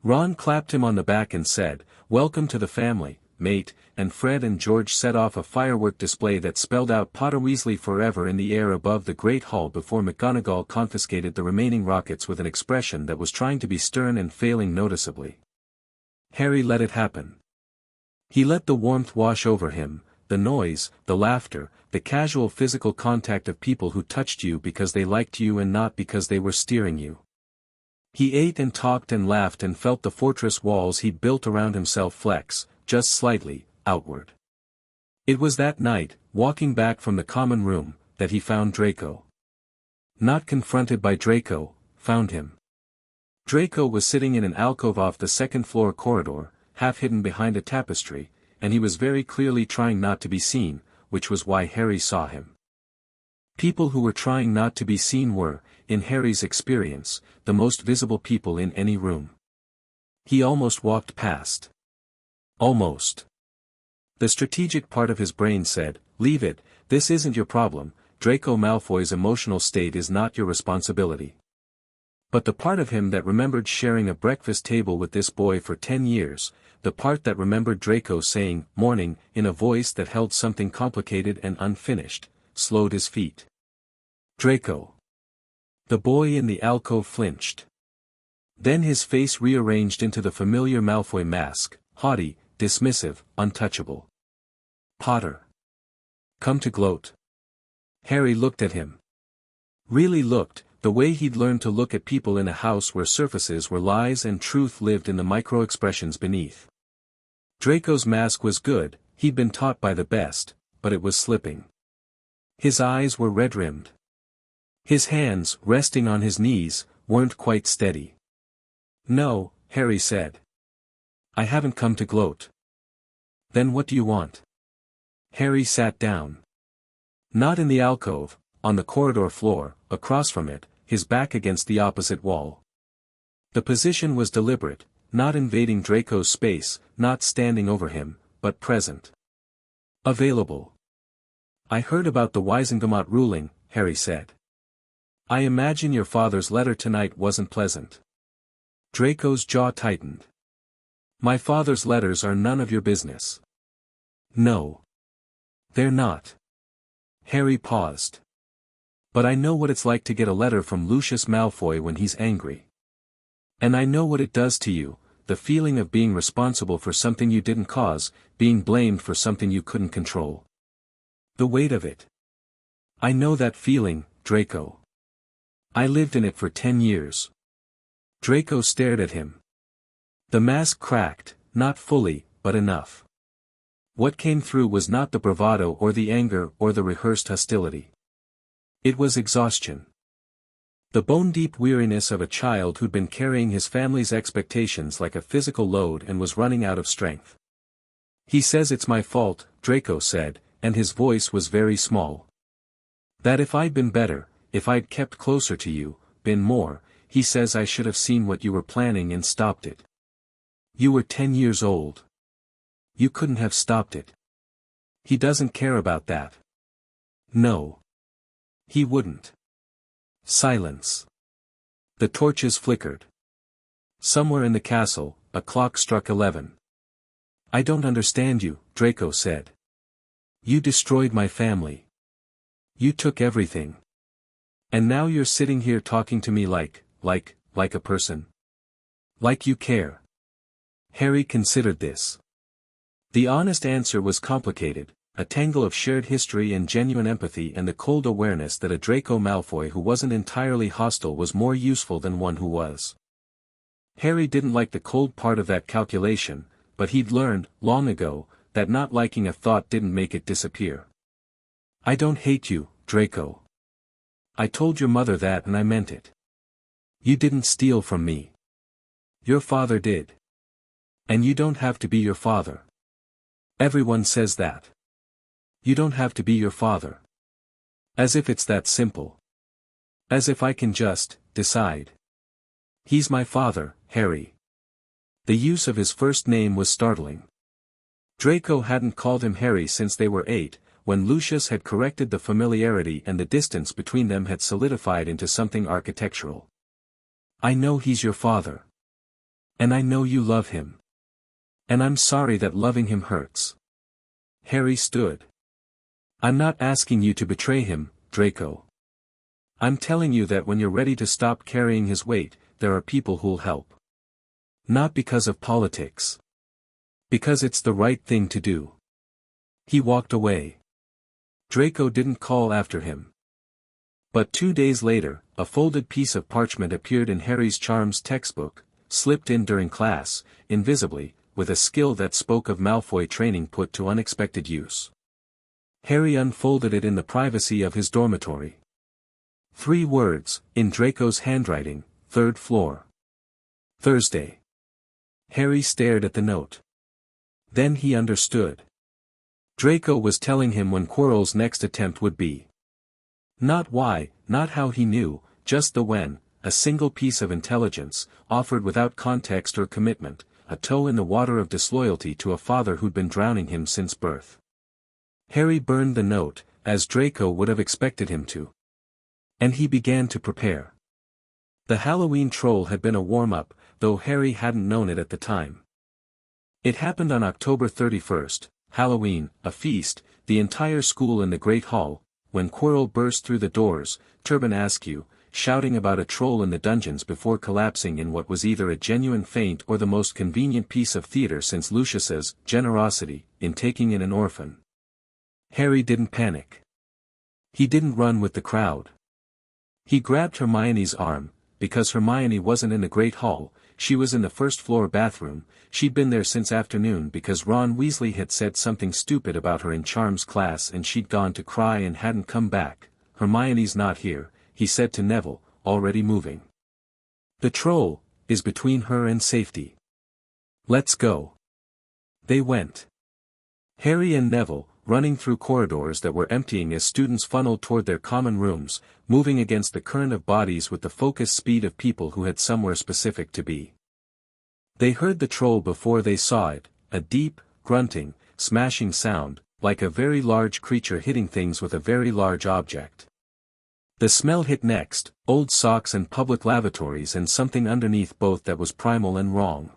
Ron clapped him on the back and said, "Welcome to the family, mate," and Fred and George set off a firework display that spelled out Potter Weasley forever in the air above the Great Hall before McGonagall confiscated the remaining rockets with an expression that was trying to be stern and failing noticeably. Harry let it happen. He let the warmth wash over him, the noise, the laughter, the casual physical contact of people who touched you because they liked you and not because they were steering you. He ate and talked and laughed and felt the fortress walls he'd built around himself flex, just slightly, outward. It was that night, walking back from the common room, that he found Draco. Not confronted by Draco, found him. Draco was sitting in an alcove off the second-floor corridor, half hidden behind a tapestry, and he was very clearly trying not to be seen, which was why Harry saw him. People who were trying not to be seen were, in Harry's experience, the most visible people in any room. He almost walked past. Almost. The strategic part of his brain said, "Leave it, this isn't your problem, Draco Malfoy's emotional state is not your responsibility." But the part of him that remembered sharing a breakfast table with this boy for 10 years, the part that remembered Draco saying, "Morning," in a voice that held something complicated and unfinished, slowed his feet. Draco. The boy in the alcove flinched. Then his face rearranged into the familiar Malfoy mask, haughty, dismissive, untouchable. "Potter. Come to gloat." Harry looked at him. Really looked, the way he'd learned to look at people in a house where surfaces were lies and truth lived in the micro-expressions beneath. Draco's mask was good, he'd been taught by the best, but it was slipping. His eyes were red-rimmed. His hands, resting on his knees, weren't quite steady. "No," Harry said. "I haven't come to gloat." "Then what do you want?" Harry sat down. Not in the alcove, on the corridor floor, across from it, his back against the opposite wall. The position was deliberate, not invading Draco's space, not standing over him, but present. Available. "I heard about the Wizengamot ruling," Harry said. "I imagine your father's letter tonight wasn't pleasant." Draco's jaw tightened. "My father's letters are none of your business." "No. They're not." Harry paused. "But I know what it's like to get a letter from Lucius Malfoy when he's angry. And I know what it does to you, the feeling of being responsible for something you didn't cause, being blamed for something you couldn't control. The weight of it. I know that feeling, Draco. I lived in it for 10 years. Draco stared at him. The mask cracked, not fully, but enough. What came through was not the bravado or the anger or the rehearsed hostility. It was exhaustion. The bone-deep weariness of a child who'd been carrying his family's expectations like a physical load and was running out of strength. He says it's my fault, Draco said, and his voice was very small. That if I'd been better, if I'd kept closer to you, been more, he says I should have seen what you were planning and stopped it. You were 10 years old. You couldn't have stopped it. He doesn't care about that. No. He wouldn't. Silence. The torches flickered. Somewhere in the castle, a clock struck 11. I don't understand you, Draco said. You destroyed my family. You took everything. And now you're sitting here talking to me like a person. Like you care. Harry considered this. The honest answer was complicated, a tangle of shared history and genuine empathy and the cold awareness that a Draco Malfoy who wasn't entirely hostile was more useful than one who was. Harry didn't like the cold part of that calculation, but he'd learned, long ago, that not liking a thought didn't make it disappear. I don't hate you, Draco. I told your mother that and I meant it. You didn't steal from me. Your father did. And you don't have to be your father. Everyone says that. You don't have to be your father. As if it's that simple. As if I can just decide. He's my father, Harry. The use of his first name was startling. Draco hadn't called him Harry since they were 8, when Lucius had corrected the familiarity and the distance between them had solidified into something architectural. I know he's your father. And I know you love him. And I'm sorry that loving him hurts. Harry stood. I'm not asking you to betray him, Draco. I'm telling you that when you're ready to stop carrying his weight, there are people who'll help. Not because of politics. Because it's the right thing to do. He walked away. Draco didn't call after him. But 2 days later, a folded piece of parchment appeared in Harry's Charms textbook, slipped in during class, invisibly, with a skill that spoke of Malfoy training put to unexpected use. Harry unfolded it in the privacy of his dormitory. 3 words, in Draco's handwriting, 3rd floor. Thursday. Harry stared at the note. Then he understood. Draco was telling him when Quirrell's next attempt would be. Not why, not how he knew, just the when, a single piece of intelligence, offered without context or commitment, a toe in the water of disloyalty to a father who'd been drowning him since birth. Harry burned the note, as Draco would have expected him to. And he began to prepare. The Halloween troll had been a warm-up, though Harry hadn't known it at the time. It happened on October 31st, Halloween, a feast, the entire school in the Great Hall, when Quirrell burst through the doors, turban askew, shouting about a troll in the dungeons before collapsing in what was either a genuine faint or the most convenient piece of theater since Lucius's generosity in taking in an orphan. Harry didn't panic. He didn't run with the crowd. He grabbed Hermione's arm, because Hermione wasn't in the Great Hall, she was in the first-floor bathroom. She'd been there since afternoon because Ron Weasley had said something stupid about her in Charms class and she'd gone to cry and hadn't come back. Hermione's not here, he said to Neville, already moving. The troll is between her and safety. Let's go. They went. Harry and Neville, running through corridors that were emptying as students funneled toward their common rooms, moving against the current of bodies with the focused speed of people who had somewhere specific to be. They heard the troll before they saw it, a deep, grunting, smashing sound, like a very large creature hitting things with a very large object. The smell hit next, old socks and public lavatories and something underneath both that was primal and wrong.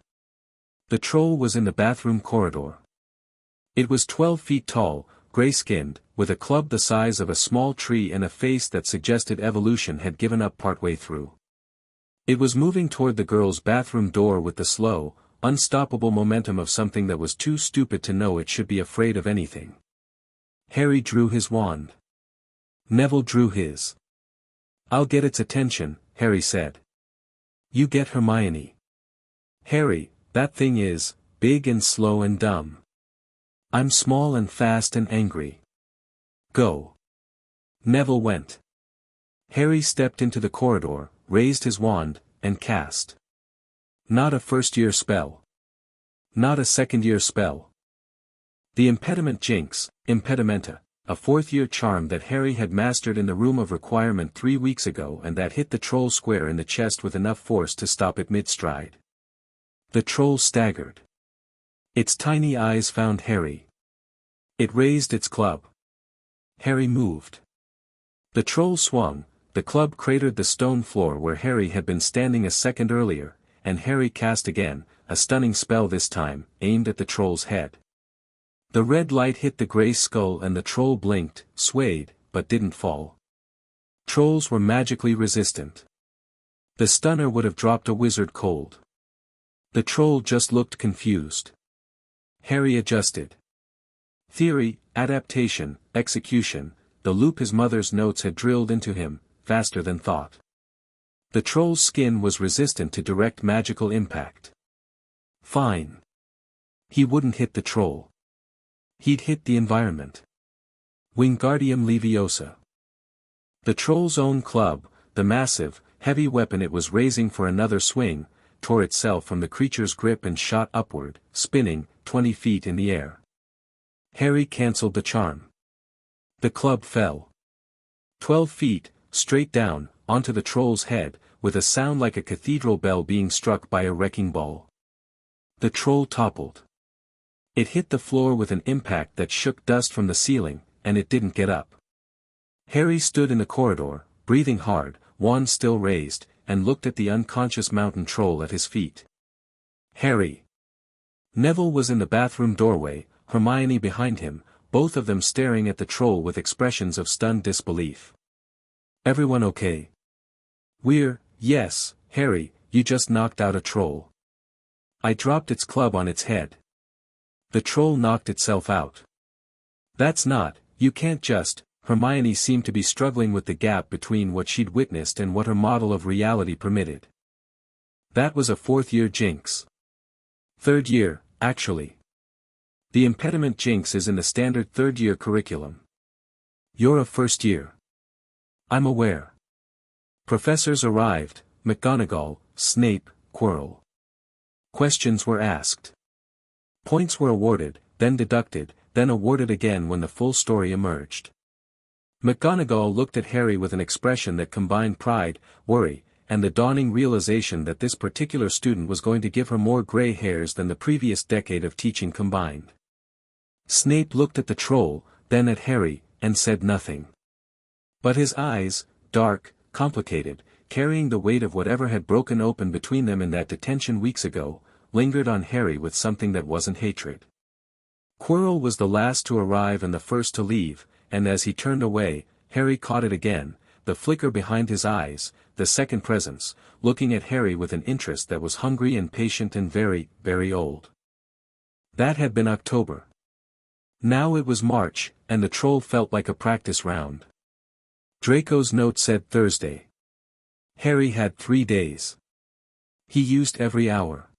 The troll was in the bathroom corridor. It was 12 feet tall, gray-skinned, with a club the size of a small tree and a face that suggested evolution had given up partway through. It was moving toward the girls' bathroom door with the slow, unstoppable momentum of something that was too stupid to know it should be afraid of anything. Harry drew his wand. Neville drew his. "I'll get its attention," Harry said. "You get Hermione." "Harry, that thing is big and slow and dumb. I'm small and fast and angry. Go." Neville went. Harry stepped into the corridor, raised his wand, and cast. Not a first-year spell. Not a second-year spell. The impediment jinx, impedimenta, a fourth-year charm that Harry had mastered in the room of requirement 3 weeks ago and that hit the troll square in the chest with enough force to stop it mid-stride. The troll staggered. Its tiny eyes found Harry. It raised its club. Harry moved. The troll swung, the club cratered the stone floor where Harry had been standing a second earlier, and Harry cast again, a stunning spell this time, aimed at the troll's head. The red light hit the grey skull and the troll blinked, swayed, but didn't fall. Trolls were magically resistant. The stunner would have dropped a wizard cold. The troll just looked confused. Harry adjusted. Theory, adaptation, execution, the loop his mother's notes had drilled into him, faster than thought. The troll's skin was resistant to direct magical impact. Fine. He wouldn't hit the troll. He'd hit the environment. Wingardium Leviosa. The troll's own club, the massive, heavy weapon it was raising for another swing, tore itself from the creature's grip and shot upward, spinning, 20 feet in the air. Harry cancelled the charm. The club fell. 12 feet, straight down, onto the troll's head, with a sound like a cathedral bell being struck by a wrecking ball. The troll toppled. It hit the floor with an impact that shook dust from the ceiling, and it didn't get up. Harry stood in the corridor, breathing hard, wand still raised, and looked at the unconscious mountain troll at his feet. Harry. Neville was in the bathroom doorway, Hermione behind him, both of them staring at the troll with expressions of stunned disbelief. "Everyone okay?" Yes, Harry, you just knocked out a troll." "I dropped its club on its head." "The troll knocked itself out." "That's not, you can't just," Hermione seemed to be struggling with the gap between what she'd witnessed and what her model of reality permitted. "That was a fourth-year jinx." "Third year, actually. The impediment jinx is in the standard third-year curriculum. You're a first year." "I'm aware." Professors arrived, McGonagall, Snape, Quirrell. Questions were asked. Points were awarded, then deducted, then awarded again when the full story emerged. McGonagall looked at Harry with an expression that combined pride, worry, and the dawning realization that this particular student was going to give her more gray hairs than the previous decade of teaching combined. Snape looked at the troll, then at Harry, and said nothing. But his eyes, dark, complicated, carrying the weight of whatever had broken open between them in that detention weeks ago, lingered on Harry with something that wasn't hatred. Quirrell was the last to arrive and the first to leave, and as he turned away, Harry caught it again, the flicker behind his eyes, the second presence, looking at Harry with an interest that was hungry and patient and very, very old. That had been October. Now it was March, and the troll felt like a practice round. Draco's note said Thursday. Harry had 3 days. He used every hour.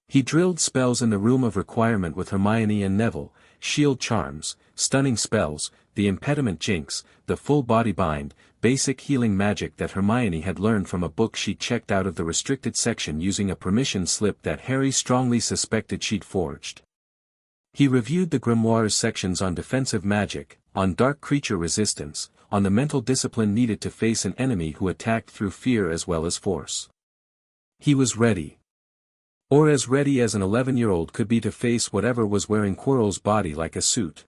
He drilled spells in the room of requirement with Hermione and Neville, shield charms, stunning spells, the impediment jinx, the full body bind, basic healing magic that Hermione had learned from a book she checked out of the restricted section using a permission slip that Harry strongly suspected she'd forged. He reviewed the grimoire's sections on defensive magic, on dark creature resistance, on the mental discipline needed to face an enemy who attacked through fear as well as force. He was ready. Or as ready as an 11-year-old could be to face whatever was wearing Quirrell's body like a suit.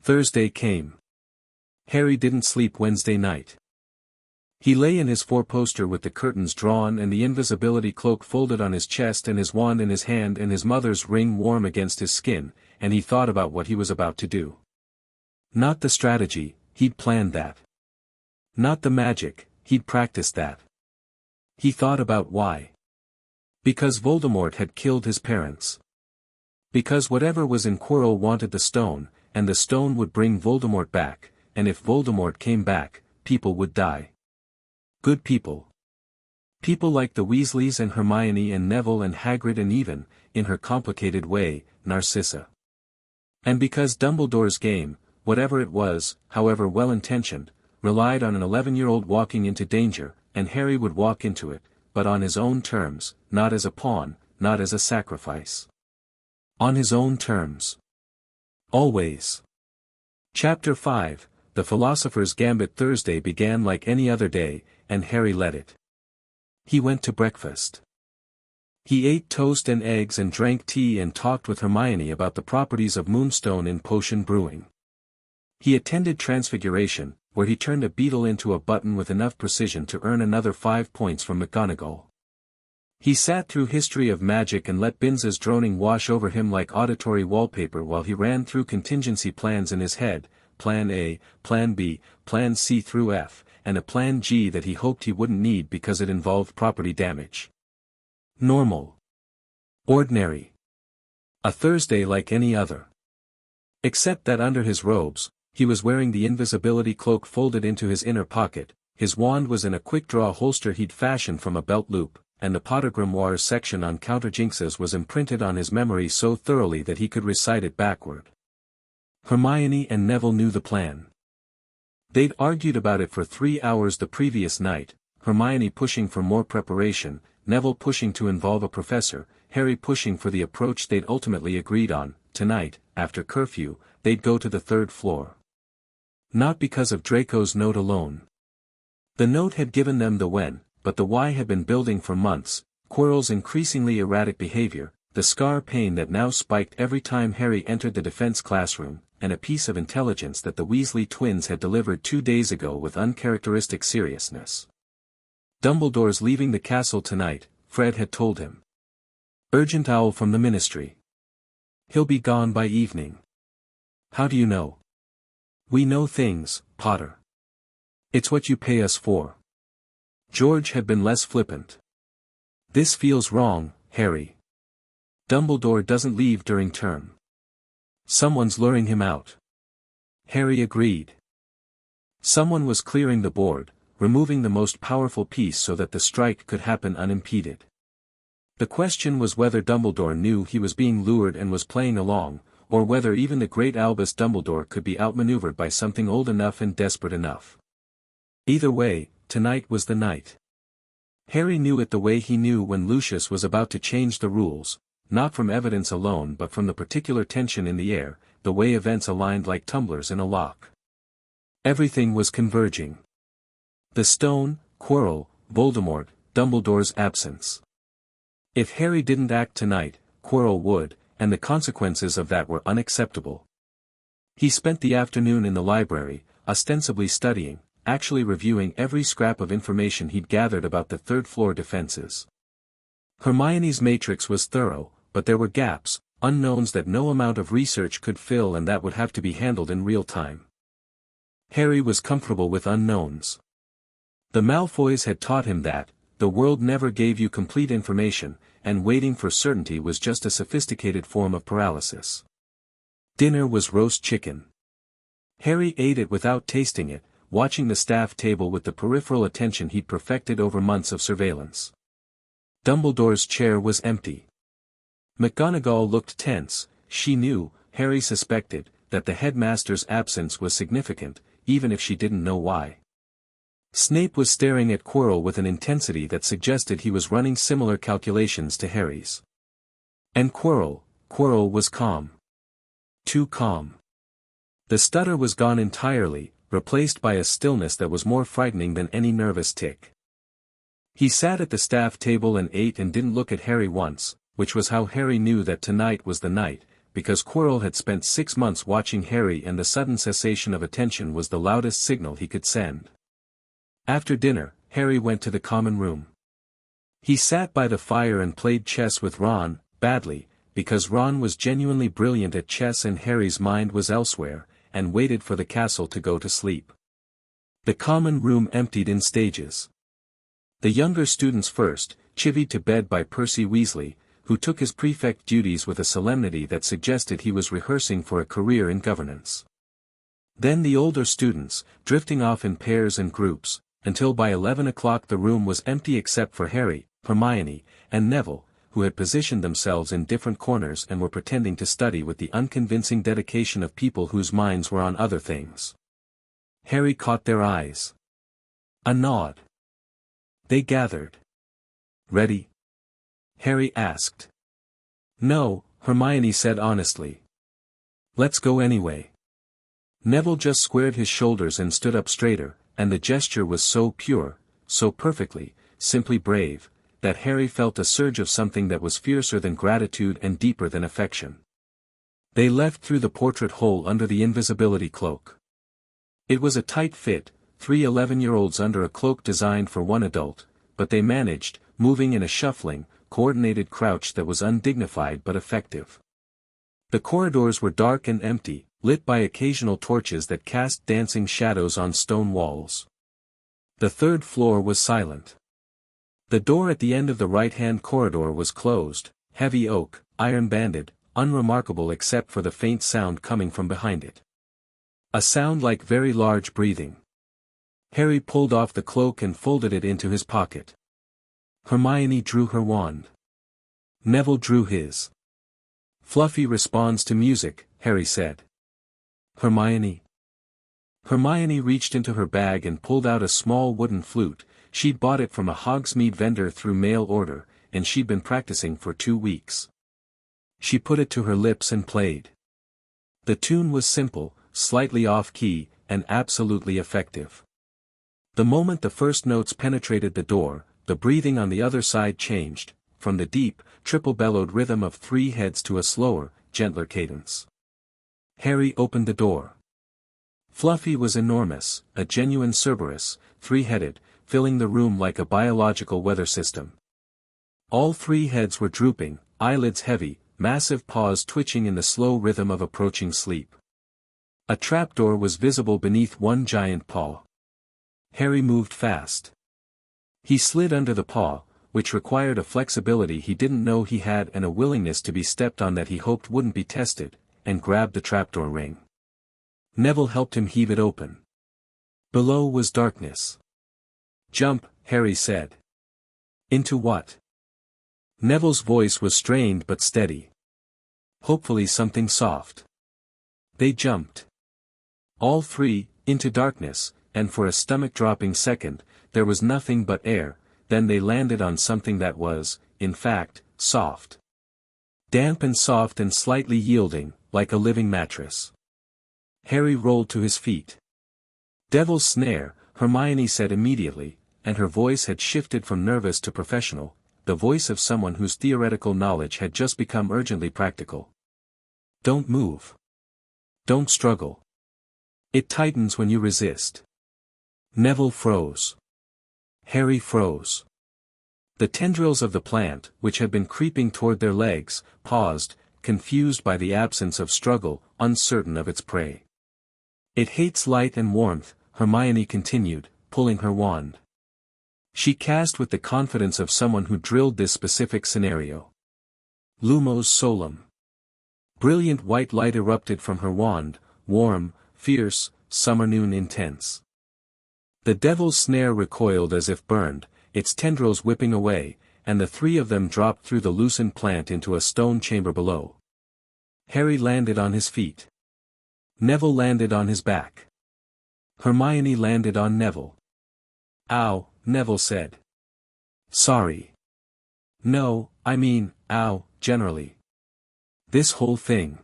Thursday came. Harry didn't sleep Wednesday night. He lay in his four-poster with the curtains drawn and the invisibility cloak folded on his chest and his wand in his hand and his mother's ring warm against his skin, and he thought about what he was about to do. Not the strategy, he'd planned that. Not the magic, he'd practiced that. He thought about why. Because Voldemort had killed his parents. Because whatever was in Quirrell wanted the stone, and the stone would bring Voldemort back, and if Voldemort came back, people would die. Good people. People like the Weasleys and Hermione and Neville and Hagrid and even, in her complicated way, Narcissa. And because Dumbledore's game, whatever it was, however well-intentioned, relied on an 11-year-old walking into danger, and Harry would walk into it, but on his own terms, not as a pawn, not as a sacrifice. On his own terms. Always. Chapter 5, The Philosopher's Gambit. Thursday began like any other day, and Harry led it. He went to breakfast. He ate toast and eggs and drank tea and talked with Hermione about the properties of moonstone in potion brewing. He attended Transfiguration, where he turned a beetle into a button with enough precision to earn another 5 points from McGonagall. He sat through History of Magic and let Binz's droning wash over him like auditory wallpaper while he ran through contingency plans in his head, Plan A, Plan B, Plan C through F, and a Plan G that he hoped he wouldn't need because it involved property damage. Normal. Ordinary. A Thursday like any other. Except that under his robes, he was wearing the invisibility cloak folded into his inner pocket, his wand was in a quick-draw holster he'd fashioned from a belt loop, and the Potter Grimoire section on counterjinxes was imprinted on his memory so thoroughly that he could recite it backward. Hermione and Neville knew the plan. They'd argued about it for 3 hours the previous night, Hermione pushing for more preparation, Neville pushing to involve a professor, Harry pushing for the approach they'd ultimately agreed on. Tonight, after curfew, they'd go to the 3rd floor. Not because of Draco's note alone. The note had given them the when, but the why had been building for months, Quirrell's increasingly erratic behavior, the scar pain that now spiked every time Harry entered the defense classroom, and a piece of intelligence that the Weasley twins had delivered 2 days ago with uncharacteristic seriousness. Dumbledore's leaving the castle tonight, Fred had told him. Urgent owl from the Ministry. He'll be gone by evening. How do you know? We know things, Potter. It's what you pay us for. George had been less flippant. This feels wrong, Harry. Dumbledore doesn't leave during term. Someone's luring him out. Harry agreed. Someone was clearing the board, removing the most powerful piece so that the strike could happen unimpeded. The question was whether Dumbledore knew he was being lured and was playing along, or whether even the great Albus Dumbledore could be outmaneuvered by something old enough and desperate enough. Either way, tonight was the night. Harry knew it the way he knew when Lucius was about to change the rules, not from evidence alone but from the particular tension in the air, the way events aligned like tumblers in a lock. Everything was converging. The stone, Quirrell, Voldemort, Dumbledore's absence. If Harry didn't act tonight, Quirrell would, and the consequences of that were unacceptable. He spent the afternoon in the library, ostensibly studying, actually reviewing every scrap of information he'd gathered about the 3rd floor defenses. Hermione's matrix was thorough, but there were gaps, unknowns that no amount of research could fill and that would have to be handled in real time. Harry was comfortable with unknowns. The Malfoys had taught him that, the world never gave you complete information, and waiting for certainty was just a sophisticated form of paralysis. Dinner was roast chicken. Harry ate it without tasting it, watching the staff table with the peripheral attention he'd perfected over months of surveillance. Dumbledore's chair was empty. McGonagall looked tense. She knew, Harry suspected, that the headmaster's absence was significant, even if she didn't know why. Snape was staring at Quirrell with an intensity that suggested he was running similar calculations to Harry's. And Quirrell was calm. Too calm. The stutter was gone entirely, replaced by a stillness that was more frightening than any nervous tic. He sat at the staff table and ate and didn't look at Harry once, which was how Harry knew that tonight was the night, because Quirrell had spent 6 months watching Harry and the sudden cessation of attention was the loudest signal he could send. After dinner, Harry went to the common room. He sat by the fire and played chess with Ron, badly, because Ron was genuinely brilliant at chess and Harry's mind was elsewhere, and waited for the castle to go to sleep. The common room emptied in stages. The younger students first, chivied to bed by Percy Weasley, who took his prefect duties with a solemnity that suggested he was rehearsing for a career in governance. Then the older students, drifting off in pairs and groups, until by 11 o'clock the room was empty except for Harry, Hermione, and Neville, who had positioned themselves in different corners and were pretending to study with the unconvincing dedication of people whose minds were on other things. Harry caught their eyes. A nod. They gathered. Ready? Harry asked. No, Hermione said honestly. Let's go anyway. Neville just squared his shoulders and stood up straighter, and the gesture was so pure, so perfectly, simply brave, that Harry felt a surge of something that was fiercer than gratitude and deeper than affection. They left through the portrait hole under the invisibility cloak. It was a tight fit, 3 11-year-olds under a cloak designed for one adult, but they managed, moving in a shuffling, coordinated crouch that was undignified but effective. The corridors were dark and empty, lit by occasional torches that cast dancing shadows on stone walls. The third floor was silent. The door at the end of the right-hand corridor was closed, heavy oak, iron-banded, unremarkable except for the faint sound coming from behind it. A sound like very large breathing. Harry pulled off the cloak and folded it into his pocket. Hermione drew her wand. Neville drew his. Fluffy responds to music, Harry said. Hermione. Hermione reached into her bag and pulled out a small wooden flute. She'd bought it from a Hogsmeade vendor through mail order, and she'd been practicing for 2 weeks. She put it to her lips and played. The tune was simple, slightly off-key, and absolutely effective. The moment the first notes penetrated the door, the breathing on the other side changed, from the deep, triple-bellowed rhythm of 3 heads to a slower, gentler cadence. Harry opened the door. Fluffy was enormous, a genuine Cerberus, 3-headed, filling the room like a biological weather system. All 3 heads were drooping, eyelids heavy, massive paws twitching in the slow rhythm of approaching sleep. A trapdoor was visible beneath one giant paw. Harry moved fast. He slid under the paw, which required a flexibility he didn't know he had and a willingness to be stepped on that he hoped wouldn't be tested, and grabbed the trapdoor ring. Neville helped him heave it open. Below was darkness. Jump, Harry said. Into what? Neville's voice was strained but steady. Hopefully something soft. They jumped. All 3, into darkness, and for a stomach-dropping second, there was nothing but air, then they landed on something that was, in fact, soft. Damp and soft and slightly yielding, like a living mattress. Harry rolled to his feet. Devil's snare, Hermione said immediately, and her voice had shifted from nervous to professional, the voice of someone whose theoretical knowledge had just become urgently practical. Don't move. Don't struggle. It tightens when you resist. Neville froze. Harry froze. The tendrils of the plant, which had been creeping toward their legs, paused, confused by the absence of struggle, uncertain of its prey. It hates light and warmth, Hermione continued, pulling her wand. She cast with the confidence of someone who drilled this specific scenario. Lumos Solum. Brilliant white light erupted from her wand, warm, fierce, summer noon intense. The devil's snare recoiled as if burned, its tendrils whipping away, and the 3 of them dropped through the loosened plant into a stone chamber below. Harry landed on his feet. Neville landed on his back. Hermione landed on Neville. Ow, Neville said. Sorry. No, I mean, ow, generally. This whole thing.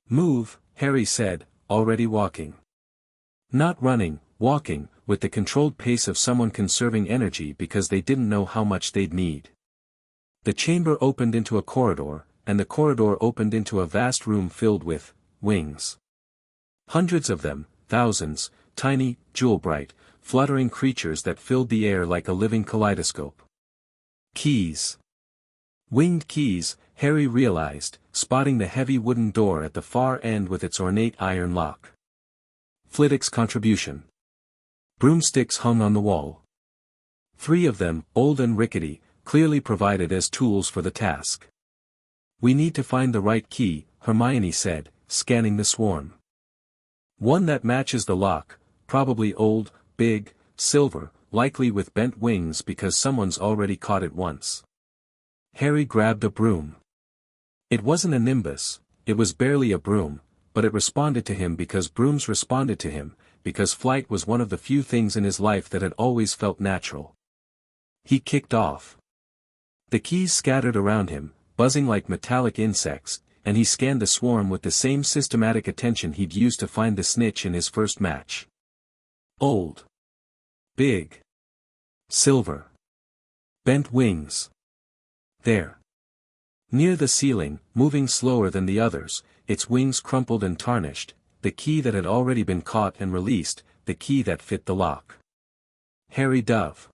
Move, Harry said, already walking. Not running, walking, with the controlled pace of someone conserving energy because they didn't know how much they'd need. The chamber opened into a corridor, and the corridor opened into a vast room filled with wings. Hundreds of them, thousands, tiny, jewel-bright, fluttering creatures that filled the air like a living kaleidoscope. Keys. Winged keys, Harry realized, spotting the heavy wooden door at the far end with its ornate iron lock. Flitwick's contribution. Broomsticks hung on the wall. 3 of them, old and rickety, clearly provided as tools for the task. "We need to find the right key," Hermione said, scanning the swarm. "One that matches the lock, probably old, big, silver, likely with bent wings because someone's already caught it once." Harry grabbed a broom. It wasn't a nimbus, it was barely a broom, but it responded to him because brooms responded to him, because flight was one of the few things in his life that had always felt natural. He kicked off. The keys scattered around him, buzzing like metallic insects, and he scanned the swarm with the same systematic attention he'd used to find the snitch in his first match. Old. Big. Silver. Bent wings. There. Near the ceiling, moving slower than the others, its wings crumpled and tarnished, the key that had already been caught and released, the key that fit the lock. Harry dove.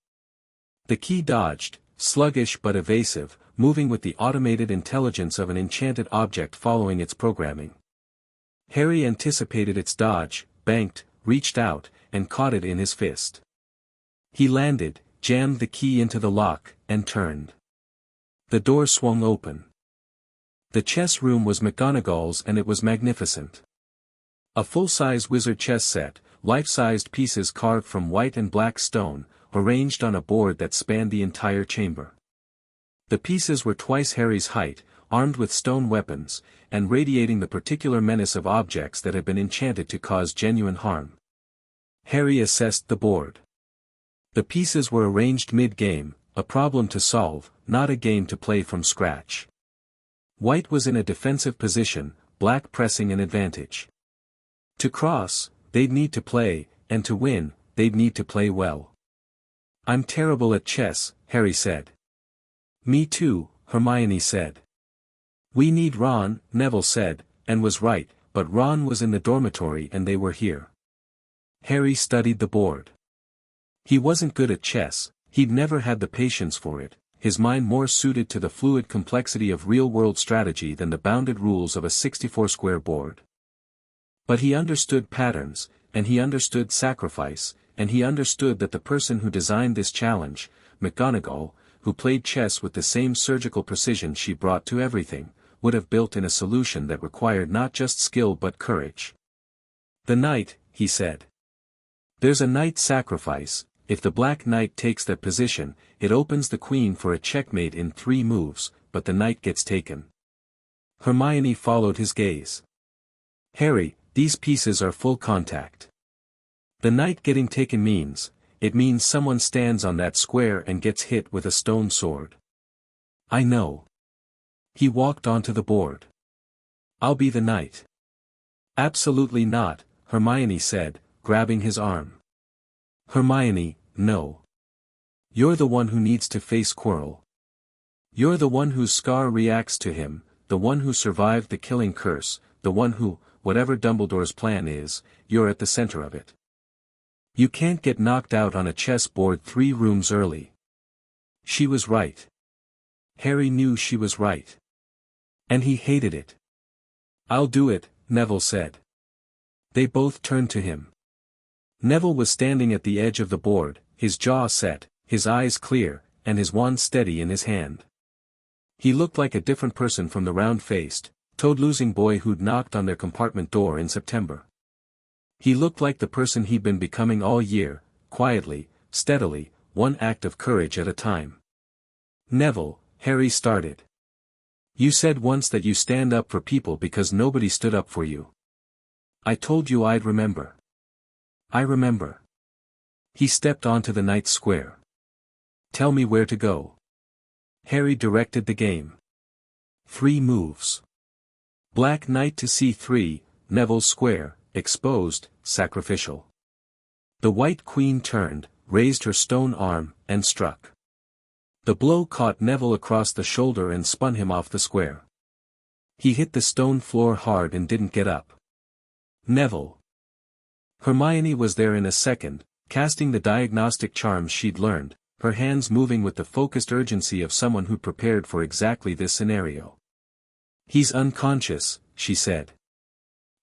The key dodged, sluggish but evasive, moving with the automated intelligence of an enchanted object following its programming. Harry anticipated its dodge, banked, reached out, and caught it in his fist. He landed, jammed the key into the lock, and turned. The door swung open. The chess room was McGonagall's and it was magnificent. A full-size wizard chess set, life-sized pieces carved from white and black stone, arranged on a board that spanned the entire chamber. The pieces were twice Harry's height, armed with stone weapons, and radiating the particular menace of objects that had been enchanted to cause genuine harm. Harry assessed the board. The pieces were arranged mid-game, a problem to solve, not a game to play from scratch. White was in a defensive position, black pressing an advantage. To cross, they'd need to play, and to win, they'd need to play well. "I'm terrible at chess," Harry said. "Me too," Hermione said. "We need Ron," Neville said, and was right, but Ron was in the dormitory and they were here. Harry studied the board. He wasn't good at chess, he'd never had the patience for it, his mind more suited to the fluid complexity of real-world strategy than the bounded rules of a 64-square board. But he understood patterns, and he understood sacrifice, and he understood that the person who designed this challenge, McGonagall, who played chess with the same surgical precision she brought to everything, would have built in a solution that required not just skill but courage. "The knight," he said. "There's a knight sacrifice. If the Black Knight takes that position, it opens the queen for a checkmate in 3 moves, but the knight gets taken." Hermione followed his gaze. "Harry, these pieces are full contact. The knight getting taken means someone stands on that square and gets hit with a stone sword." "I know." He walked onto the board. "I'll be the knight." "Absolutely not," Hermione said, grabbing his arm. "Hermione, no. You're the one who needs to face Quirrell. You're the one whose scar reacts to him, the one who survived the killing curse, the one who, whatever Dumbledore's plan is, you're at the center of it. You can't get knocked out on a chess board 3 rooms early." She was right. Harry knew she was right. And he hated it. "I'll do it," Neville said. They both turned to him. Neville was standing at the edge of the board, his jaw set, his eyes clear, and his wand steady in his hand. He looked like a different person from the round-faced, toad-losing boy who'd knocked on their compartment door in September. He looked like the person he'd been becoming all year, quietly, steadily, one act of courage at a time. "Neville," Harry started. "You said once that you stand up for people because nobody stood up for you. I told you I'd remember. I remember." He stepped onto the knight's square. "Tell me where to go." Harry directed the game. 3 moves. Black Knight to C3, Neville's square, exposed, sacrificial. The White Queen turned, raised her stone arm, and struck. The blow caught Neville across the shoulder and spun him off the square. He hit the stone floor hard and didn't get up. "Neville." Hermione was there in a second, casting the diagnostic charms she'd learned, her hands moving with the focused urgency of someone who prepared for exactly this scenario. "He's unconscious," she said.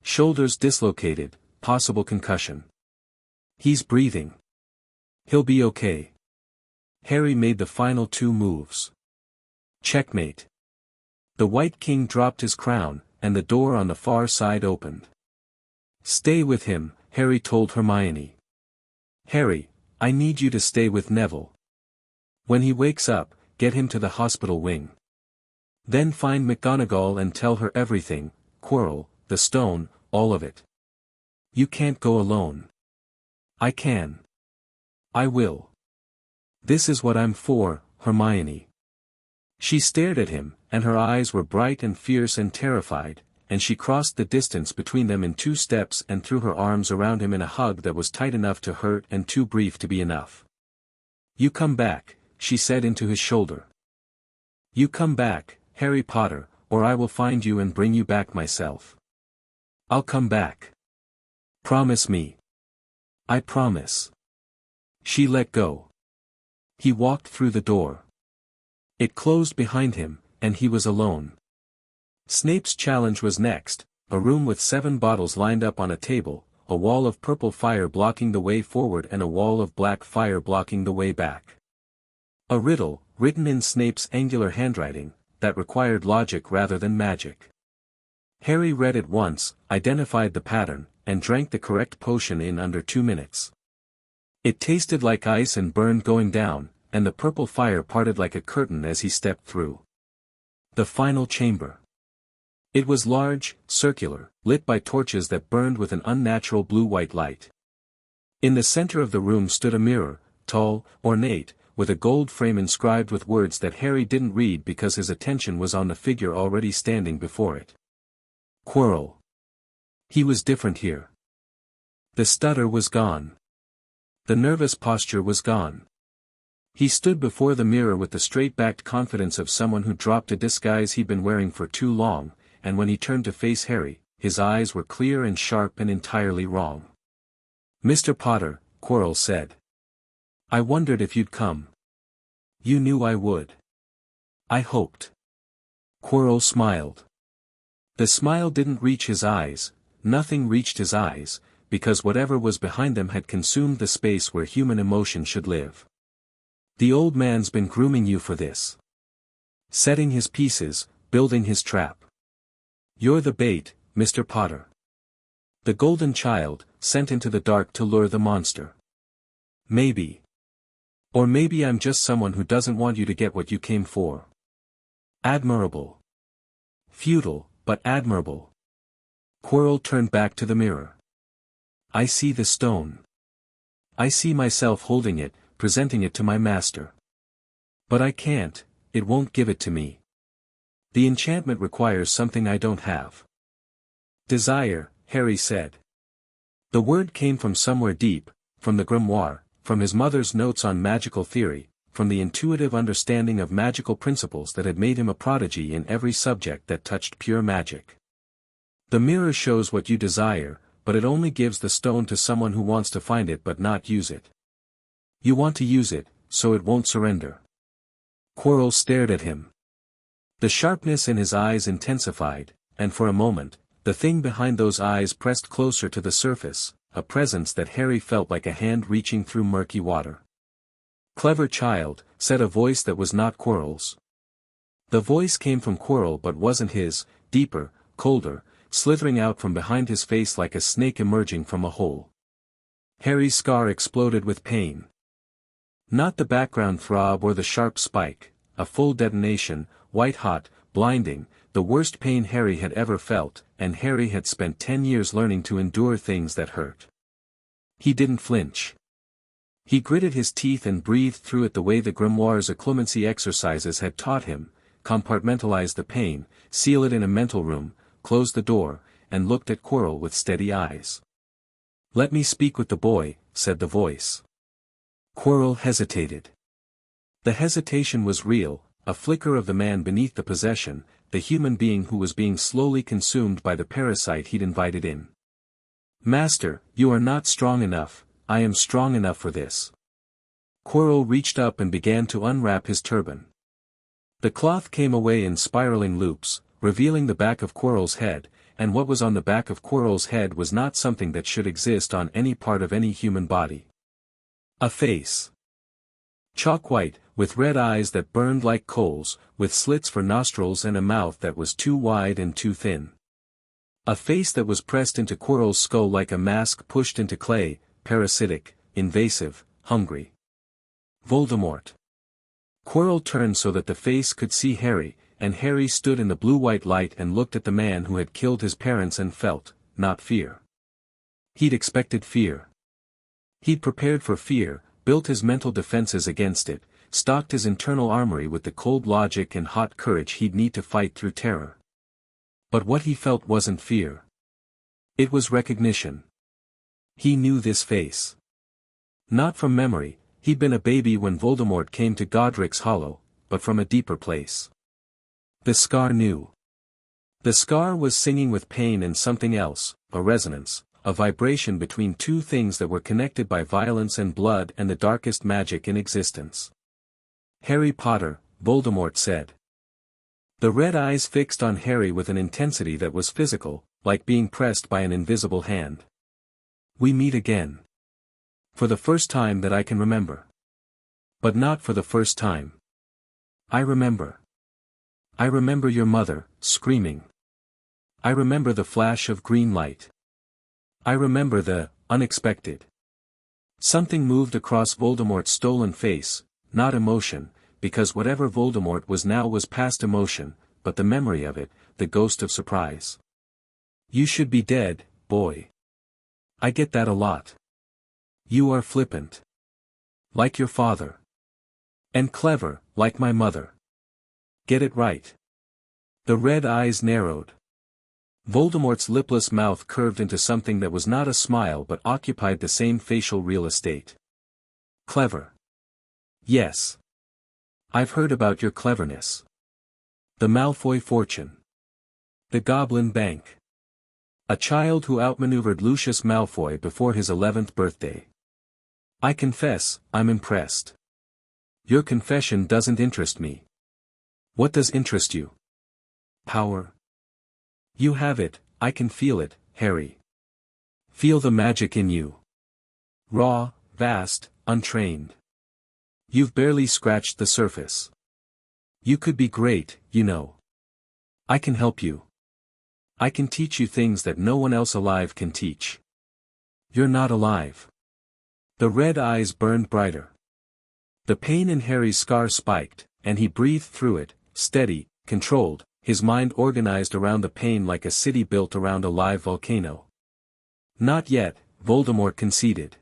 "Shoulders dislocated, possible concussion. He's breathing. He'll be okay." Harry made the final 2 moves. Checkmate. The White King dropped his crown, and the door on the far side opened. Stay with him, Harry told Hermione. Harry, I need you to stay with Neville. When he wakes up, get him to the hospital wing. Then find McGonagall and tell her everything, Quirrell, the stone, all of it. You can't go alone. I can. I will. This is what I'm for, Hermione. She stared at him, and her eyes were bright and fierce and terrified, and she crossed the distance between them in 2 steps and threw her arms around him in a hug that was tight enough to hurt and too brief to be enough. You come back, she said into his shoulder. You come back, Harry Potter, or I will find you and bring you back myself. I'll come back. Promise me. I promise. She let go. He walked through the door. It closed behind him, and he was alone. Snape's challenge was next, a room with 7 bottles lined up on a table, a wall of purple fire blocking the way forward and a wall of black fire blocking the way back. A riddle, written in Snape's angular handwriting, that required logic rather than magic. Harry read it once, identified the pattern, and drank the correct potion in under 2 minutes. It tasted like ice and burned going down, and the purple fire parted like a curtain as he stepped through. The final chamber. It was large, circular, lit by torches that burned with an unnatural blue-white light. In the center of the room stood a mirror, tall, ornate, with a gold frame inscribed with words that Harry didn't read because his attention was on the figure already standing before it. Quirrell. He was different here. The stutter was gone. The nervous posture was gone. He stood before the mirror with the straight-backed confidence of someone who dropped a disguise he'd been wearing for too long, and when he turned to face Harry, his eyes were clear and sharp and entirely wrong. Mr. Potter, Quirrell said. I wondered if you'd come. You knew I would. I hoped. Quirrell smiled. The smile didn't reach his eyes, nothing reached his eyes, because whatever was behind them had consumed the space where human emotion should live. The old man's been grooming you for this. Setting his pieces, building his trap. You're the bait, Mr. Potter. The golden child, sent into the dark to lure the monster. Maybe. Or maybe I'm just someone who doesn't want you to get what you came for. Admirable. Futile, but admirable. Quirrell turned back to the mirror. I see the stone. I see myself holding it, presenting it to my master. But I can't, it won't give it to me. The enchantment requires something I don't have. Desire, Harry said. The word came from somewhere deep, from the grimoire, from his mother's notes on magical theory, from the intuitive understanding of magical principles that had made him a prodigy in every subject that touched pure magic. The mirror shows what you desire, but it only gives the stone to someone who wants to find it but not use it. You want to use it, so it won't surrender. Quirrell stared at him. The sharpness in his eyes intensified, and for a moment, the thing behind those eyes pressed closer to the surface, a presence that Harry felt like a hand reaching through murky water. Clever child, said a voice that was not Quirrell's. The voice came from Quirrell but wasn't his, deeper, colder, slithering out from behind his face like a snake emerging from a hole. Harry's scar exploded with pain. Not the background throb or the sharp spike, a full detonation, white-hot, blinding, the worst pain Harry had ever felt, and Harry had spent 10 years learning to endure things that hurt. He didn't flinch. He gritted his teeth and breathed through it the way the grimoire's occlumency exercises had taught him, compartmentalize the pain, seal it in a mental room, close the door, and looked at Quirrell with steady eyes. Let me speak with the boy, said the voice. Quirrell hesitated. The hesitation was real, a flicker of the man beneath the possession, the human being who was being slowly consumed by the parasite he'd invited in. Master, you are not strong enough, I am strong enough for this. Quirrell reached up and began to unwrap his turban. The cloth came away in spiraling loops, revealing the back of Quirrell's head, and what was on the back of Quirrell's head was not something that should exist on any part of any human body. A face. Chalk white, with red eyes that burned like coals, with slits for nostrils and a mouth that was too wide and too thin. A face that was pressed into Quirrell's skull like a mask pushed into clay, parasitic, invasive, hungry. Voldemort. Quirrell turned so that the face could see Harry, and Harry stood in the blue-white light and looked at the man who had killed his parents and felt, not fear. He'd expected fear. He'd prepared for fear, built his mental defenses against it, stocked his internal armory with the cold logic and hot courage he'd need to fight through terror. But what he felt wasn't fear. It was recognition. He knew this face. Not from memory, he'd been a baby when Voldemort came to Godric's Hollow, but from a deeper place. The scar knew. The scar was singing with pain and something else, a resonance, a vibration between two things that were connected by violence and blood and the darkest magic in existence. Harry Potter, Voldemort said. The red eyes fixed on Harry with an intensity that was physical, like being pressed by an invisible hand. We meet again. For the first time that I can remember. But not for the first time. I remember. I remember your mother, screaming. I remember the flash of green light. I remember the unexpected. Something moved across Voldemort's stolen face, not emotion, because whatever Voldemort was now was past emotion, but the memory of it, the ghost of surprise. You should be dead, boy. I get that a lot. You are flippant. Like your father. And clever, like my mother. Get it right. The red eyes narrowed. Voldemort's lipless mouth curved into something that was not a smile but occupied the same facial real estate. Clever. Yes. I've heard about your cleverness. The Malfoy fortune. The Goblin Bank. A child who outmaneuvered Lucius Malfoy before his 11th birthday. I confess, I'm impressed. Your confession doesn't interest me. What does interest you? Power. You have it, I can feel it, Harry. Feel the magic in you. Raw, vast, untrained. You've barely scratched the surface. You could be great, you know. I can help you. I can teach you things that no one else alive can teach. You're not alive. The red eyes burned brighter. The pain in Harry's scar spiked, and he breathed through it, steady, controlled, his mind organized around the pain like a city built around a live volcano. Not yet, Voldemort conceded.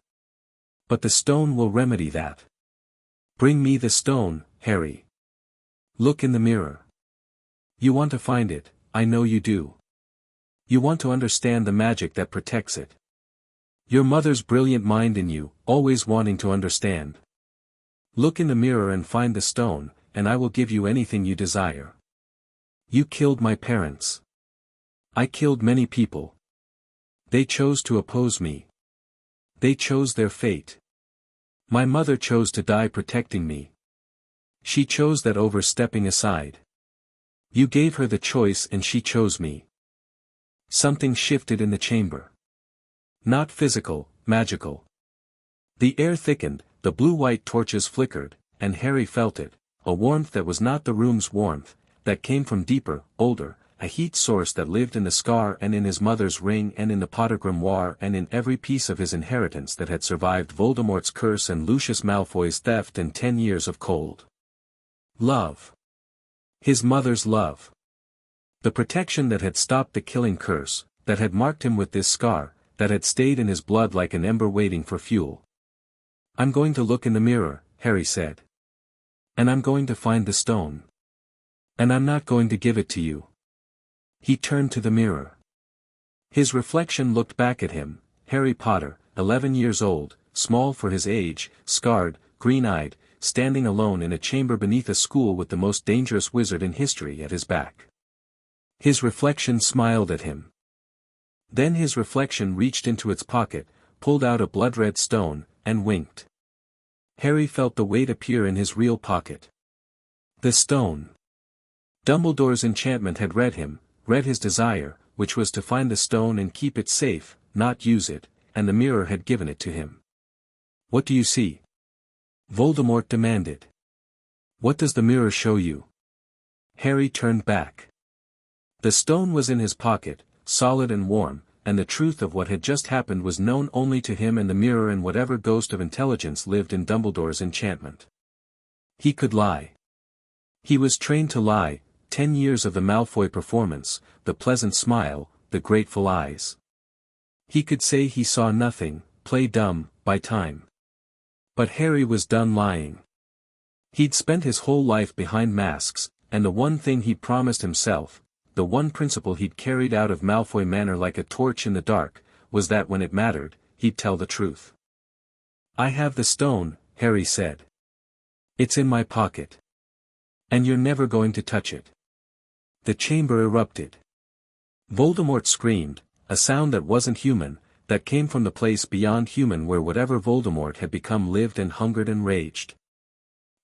But the stone will remedy that. Bring me the stone, Harry. Look in the mirror. You want to find it, I know you do. You want to understand the magic that protects it. Your mother's brilliant mind in you, always wanting to understand. Look in the mirror and find the stone, and I will give you anything you desire. You killed my parents. I killed many people. They chose to oppose me. They chose their fate. My mother chose to die protecting me. She chose that over stepping aside. You gave her the choice and she chose me. Something shifted in the chamber. Not physical, magical. The air thickened, the blue-white torches flickered, and Harry felt it, a warmth that was not the room's warmth, that came from deeper, older, a heat source that lived in the scar and in his mother's ring and in the Potter grimoire and in every piece of his inheritance that had survived Voldemort's curse and Lucius Malfoy's theft and 10 years of cold. Love. His mother's love. The protection that had stopped the killing curse, that had marked him with this scar, that had stayed in his blood like an ember waiting for fuel. I'm going to look in the mirror, Harry said. And I'm going to find the stone. And I'm not going to give it to you. He turned to the mirror. His reflection looked back at him, Harry Potter, 11 years old, small for his age, scarred, green-eyed, standing alone in a chamber beneath a school with the most dangerous wizard in history at his back. His reflection smiled at him. Then his reflection reached into its pocket, pulled out a blood-red stone, and winked. Harry felt the weight appear in his real pocket. The stone. Dumbledore's enchantment had read his desire, which was to find the stone and keep it safe, not use it, and the mirror had given it to him. What do you see? Voldemort demanded. What does the mirror show you? Harry turned back. The stone was in his pocket, solid and warm, and the truth of what had just happened was known only to him and the mirror and whatever ghost of intelligence lived in Dumbledore's enchantment. He could lie. He was trained to lie, 10 years of the Malfoy performance, the pleasant smile, the grateful eyes. He could say he saw nothing, play dumb, buy time. But Harry was done lying. He'd spent his whole life behind masks, and the one thing he'd promised himself, the one principle he'd carried out of Malfoy Manor like a torch in the dark, was that when it mattered, he'd tell the truth. I have the stone, Harry said. It's in my pocket. And you're never going to touch it. The chamber erupted. Voldemort screamed, a sound that wasn't human, that came from the place beyond human where whatever Voldemort had become lived and hungered and raged.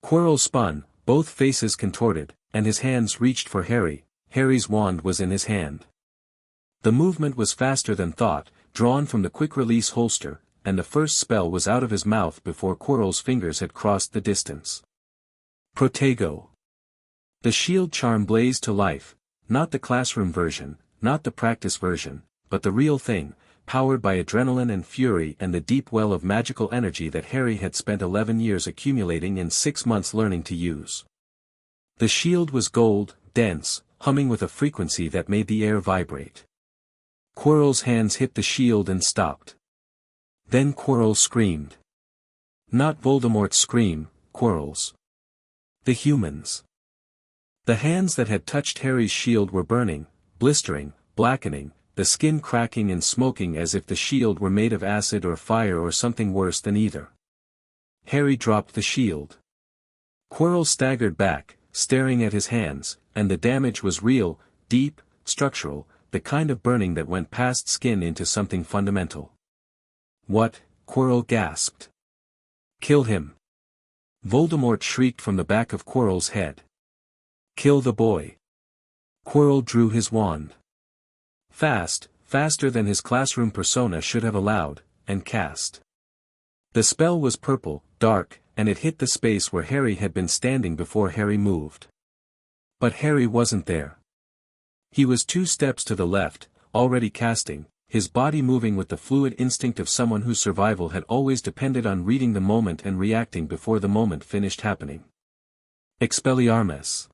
Quirrell spun, both faces contorted, and his hands reached for Harry. Harry's wand was in his hand. The movement was faster than thought, drawn from the quick-release holster, and the first spell was out of his mouth before Quirrell's fingers had crossed the distance. Protego. The shield charm blazed to life, not the classroom version, not the practice version, but the real thing, powered by adrenaline and fury and the deep well of magical energy that Harry had spent 11 years accumulating and 6 months learning to use. The shield was gold, dense, humming with a frequency that made the air vibrate. Quirrell's hands hit the shield and stopped. Then Quirrell screamed. Not Voldemort's scream, Quirrell's. The humans. The hands that had touched Harry's shield were burning, blistering, blackening, the skin cracking and smoking as if the shield were made of acid or fire or something worse than either. Harry dropped the shield. Quirrell staggered back, staring at his hands, and the damage was real, deep, structural, the kind of burning that went past skin into something fundamental. What? Quirrell gasped. Kill him. Voldemort shrieked from the back of Quirrell's head. Kill the boy. Quirrell drew his wand. Fast, faster than his classroom persona should have allowed, and cast. The spell was purple, dark, and it hit the space where Harry had been standing before Harry moved. But Harry wasn't there. He was 2 steps to the left, already casting, his body moving with the fluid instinct of someone whose survival had always depended on reading the moment and reacting before the moment finished happening. Expelliarmus.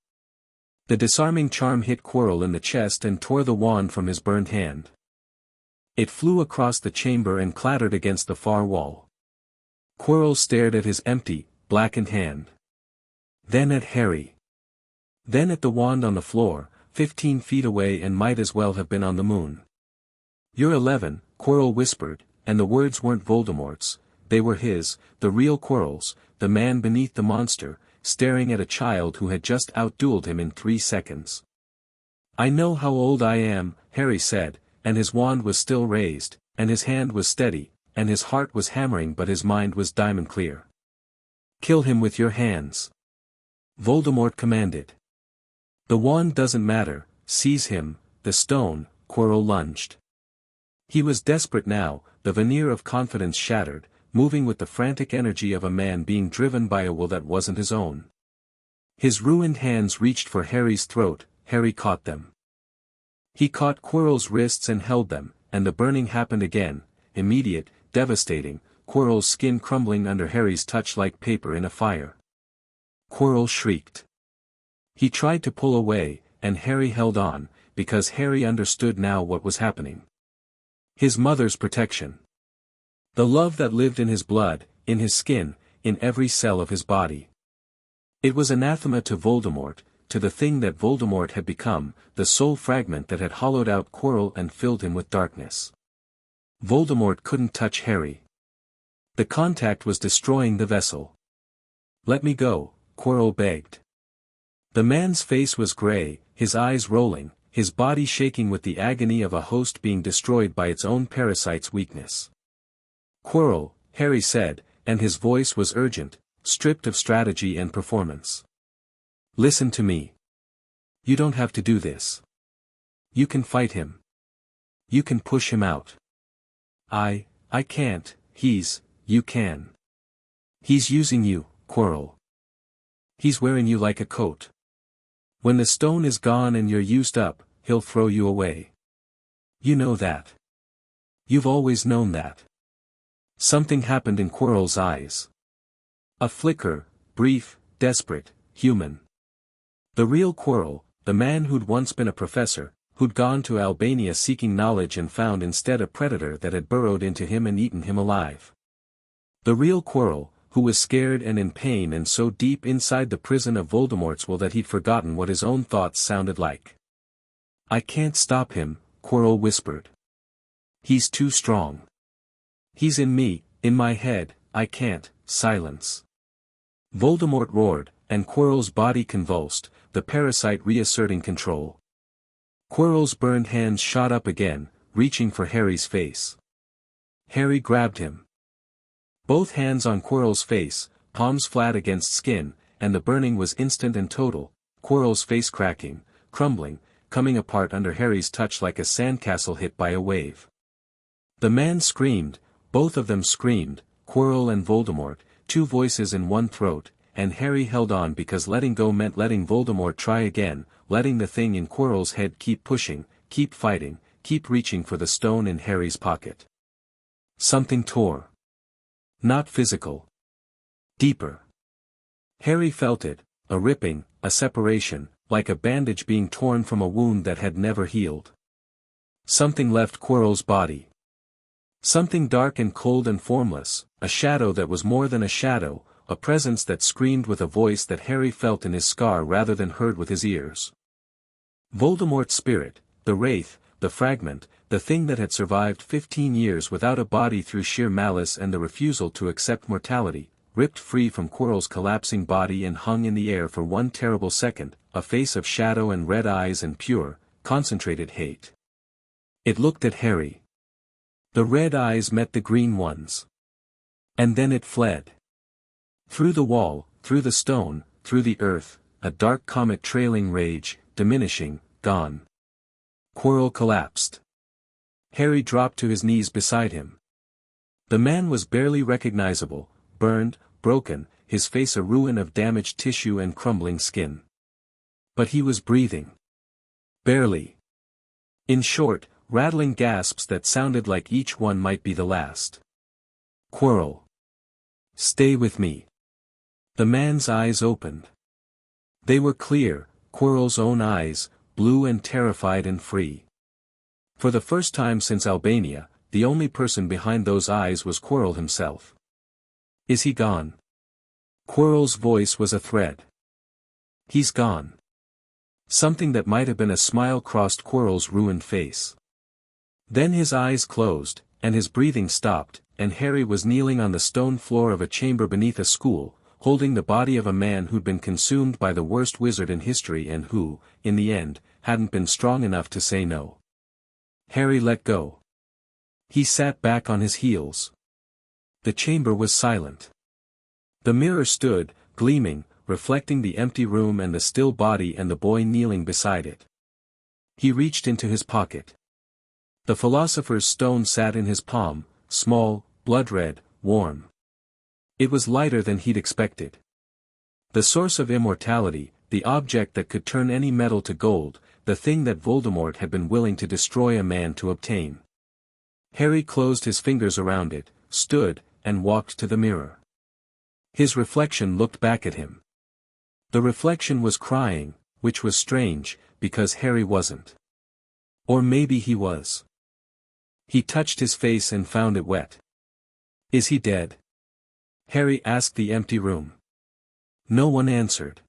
The disarming charm hit Quirrell in the chest and tore the wand from his burned hand. It flew across the chamber and clattered against the far wall. Quirrell stared at his empty, blackened hand. Then at Harry. Then at the wand on the floor, 15 feet away and might as well have been on the moon. You're 11, Quirrell whispered, and the words weren't Voldemort's, they were his, the real Quirrell's, the man beneath the monster, staring at a child who had just outdueled him in 3 seconds. I know how old I am, Harry said, and his wand was still raised, and his hand was steady, and his heart was hammering but his mind was diamond clear. Kill him with your hands. Voldemort commanded. The wand doesn't matter, seize him, the stone, Quirrell lunged. He was desperate now, the veneer of confidence shattered, moving with the frantic energy of a man being driven by a will that wasn't his own. His ruined hands reached for Harry's throat, Harry caught them. He caught Quirrell's wrists and held them, and the burning happened again, immediate, devastating, Quirrell's skin crumbling under Harry's touch like paper in a fire. Quirrell shrieked. He tried to pull away, and Harry held on, because Harry understood now what was happening. His mother's protection. The love that lived in his blood, in his skin, in every cell of his body. It was anathema to Voldemort, to the thing that Voldemort had become, the soul fragment that had hollowed out Quirrell and filled him with darkness. Voldemort couldn't touch Harry. The contact was destroying the vessel. Let me go, Quirrell begged. The man's face was gray, his eyes rolling, his body shaking with the agony of a host being destroyed by its own parasite's weakness. Quirrell, Harry said, and his voice was urgent, stripped of strategy and performance. Listen to me. You don't have to do this. You can fight him. You can push him out. I can't, you can. He's using you, Quirrell. He's wearing you like a coat. When the stone is gone and you're used up, he'll throw you away. You know that. You've always known that. Something happened in Quirrell's eyes. A flicker, brief, desperate, human. The real Quirrell, the man who'd once been a professor, who'd gone to Albania seeking knowledge and found instead a predator that had burrowed into him and eaten him alive. The real Quirrell, who was scared and in pain and so deep inside the prison of Voldemort's will that he'd forgotten what his own thoughts sounded like. I can't stop him, Quirrell whispered. He's too strong. He's in me, in my head, I can't. Silence. Voldemort roared, and Quirrell's body convulsed, the parasite reasserting control. Quirrell's burned hands shot up again, reaching for Harry's face. Harry grabbed him. Both hands on Quirrell's face, palms flat against skin, and the burning was instant and total, Quirrell's face cracking, crumbling, coming apart under Harry's touch like a sandcastle hit by a wave. The man screamed, both of them screamed, Quirrell and Voldemort, two voices in one throat, and Harry held on because letting go meant letting Voldemort try again, letting the thing in Quirrell's head keep pushing, keep fighting, keep reaching for the stone in Harry's pocket. Something tore. Not physical. Deeper. Harry felt it, a ripping, a separation, like a bandage being torn from a wound that had never healed. Something left Quirrell's body. Something dark and cold and formless, a shadow that was more than a shadow, a presence that screamed with a voice that Harry felt in his scar rather than heard with his ears. Voldemort's spirit, the wraith, the fragment, the thing that had survived 15 years without a body through sheer malice and the refusal to accept mortality, ripped free from Quirrell's collapsing body and hung in the air for one terrible second, a face of shadow and red eyes and pure, concentrated hate. It looked at Harry. The red eyes met the green ones. And then it fled. Through the wall, through the stone, through the earth, a dark comet trailing rage, diminishing, gone. Quirrell collapsed. Harry dropped to his knees beside him. The man was barely recognizable, burned, broken, his face a ruin of damaged tissue and crumbling skin. But he was breathing. Barely. In short, rattling gasps that sounded like each one might be the last. Quirrell. Stay with me. The man's eyes opened. They were clear, Quirrell's own eyes, blue and terrified and free. For the first time since Albania, the only person behind those eyes was Quirrell himself. Is he gone? Quirrell's voice was a thread. He's gone. Something that might have been a smile crossed Quirrell's ruined face. Then his eyes closed, and his breathing stopped, and Harry was kneeling on the stone floor of a chamber beneath a school, holding the body of a man who'd been consumed by the worst wizard in history and who, in the end, hadn't been strong enough to say no. Harry let go. He sat back on his heels. The chamber was silent. The mirror stood, gleaming, reflecting the empty room and the still body and the boy kneeling beside it. He reached into his pocket. The philosopher's stone sat in his palm, small, blood-red, warm. It was lighter than he'd expected. The source of immortality, the object that could turn any metal to gold, the thing that Voldemort had been willing to destroy a man to obtain. Harry closed his fingers around it, stood, and walked to the mirror. His reflection looked back at him. The reflection was crying, which was strange, because Harry wasn't. Or maybe he was. He touched his face and found it wet. Is he dead? Harry asked the empty room. No one answered.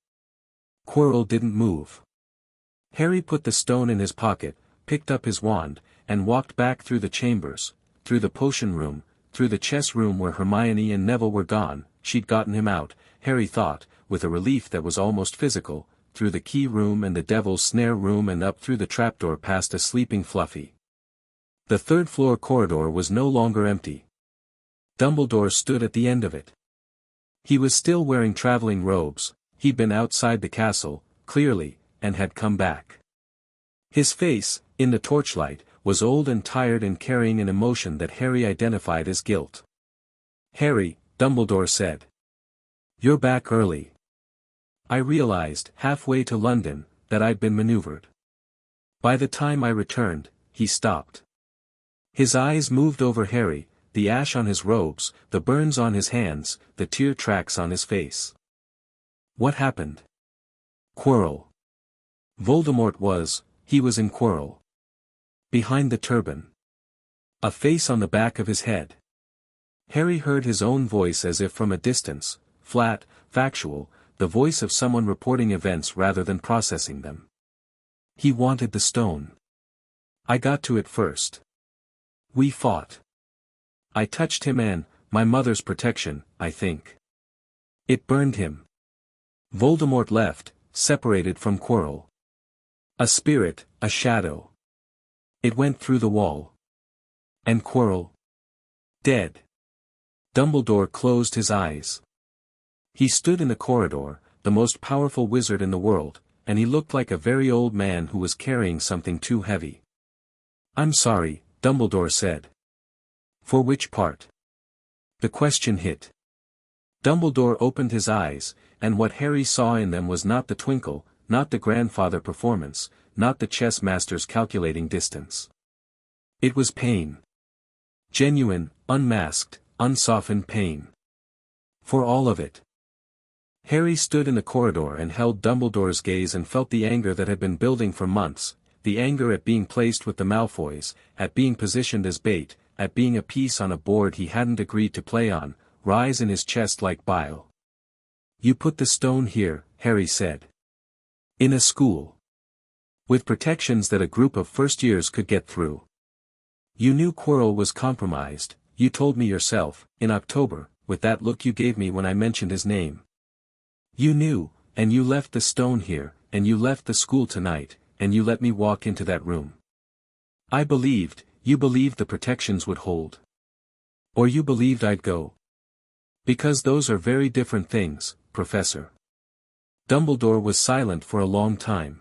Quirrell didn't move. Harry put the stone in his pocket, picked up his wand, and walked back through the chambers, through the potion room, through the chess room where Hermione and Neville were gone. She'd gotten him out, Harry thought, with a relief that was almost physical, through the key room and the devil's snare room and up through the trapdoor past a sleeping Fluffy. The third-floor corridor was no longer empty. Dumbledore stood at the end of it. He was still wearing traveling robes, he'd been outside the castle, clearly, and had come back. His face, in the torchlight, was old and tired and carrying an emotion that Harry identified as guilt. Harry, Dumbledore said. You're back early. I realized, halfway to London, that I'd been maneuvered. By the time I returned, he stopped. His eyes moved over Harry, the ash on his robes, the burns on his hands, the tear tracks on his face. What happened? Quirrell. He was in Quirrell. Behind the turban. A face on the back of his head. Harry heard his own voice as if from a distance, flat, factual, the voice of someone reporting events rather than processing them. He wanted the stone. I got to it first. We fought. I touched him and, my mother's protection, I think. It burned him. Voldemort left, separated from Quirrell. A spirit, a shadow. It went through the wall. And Quirrell? Dead. Dumbledore closed his eyes. He stood in the corridor, the most powerful wizard in the world, and he looked like a very old man who was carrying something too heavy. I'm sorry, Dumbledore said. For which part? The question hit. Dumbledore opened his eyes, and what Harry saw in them was not the twinkle, not the grandfather performance, not the chess master's calculating distance. It was pain. Genuine, unmasked, unsoftened pain. For all of it. Harry stood in the corridor and held Dumbledore's gaze and felt the anger that had been building for months, the anger at being placed with the Malfoys, at being positioned as bait, at being a piece on a board he hadn't agreed to play on, rise in his chest like bile. You put the stone here, Harry said. In a school. With protections that a group of first-years could get through. You knew Quirrell was compromised, you told me yourself, in October, with that look you gave me when I mentioned his name. You knew, and you left the stone here, and you left the school tonight, and you let me walk into that room. I believed, you believed the protections would hold. Or you believed I'd go. Because those are very different things, Professor. Dumbledore was silent for a long time.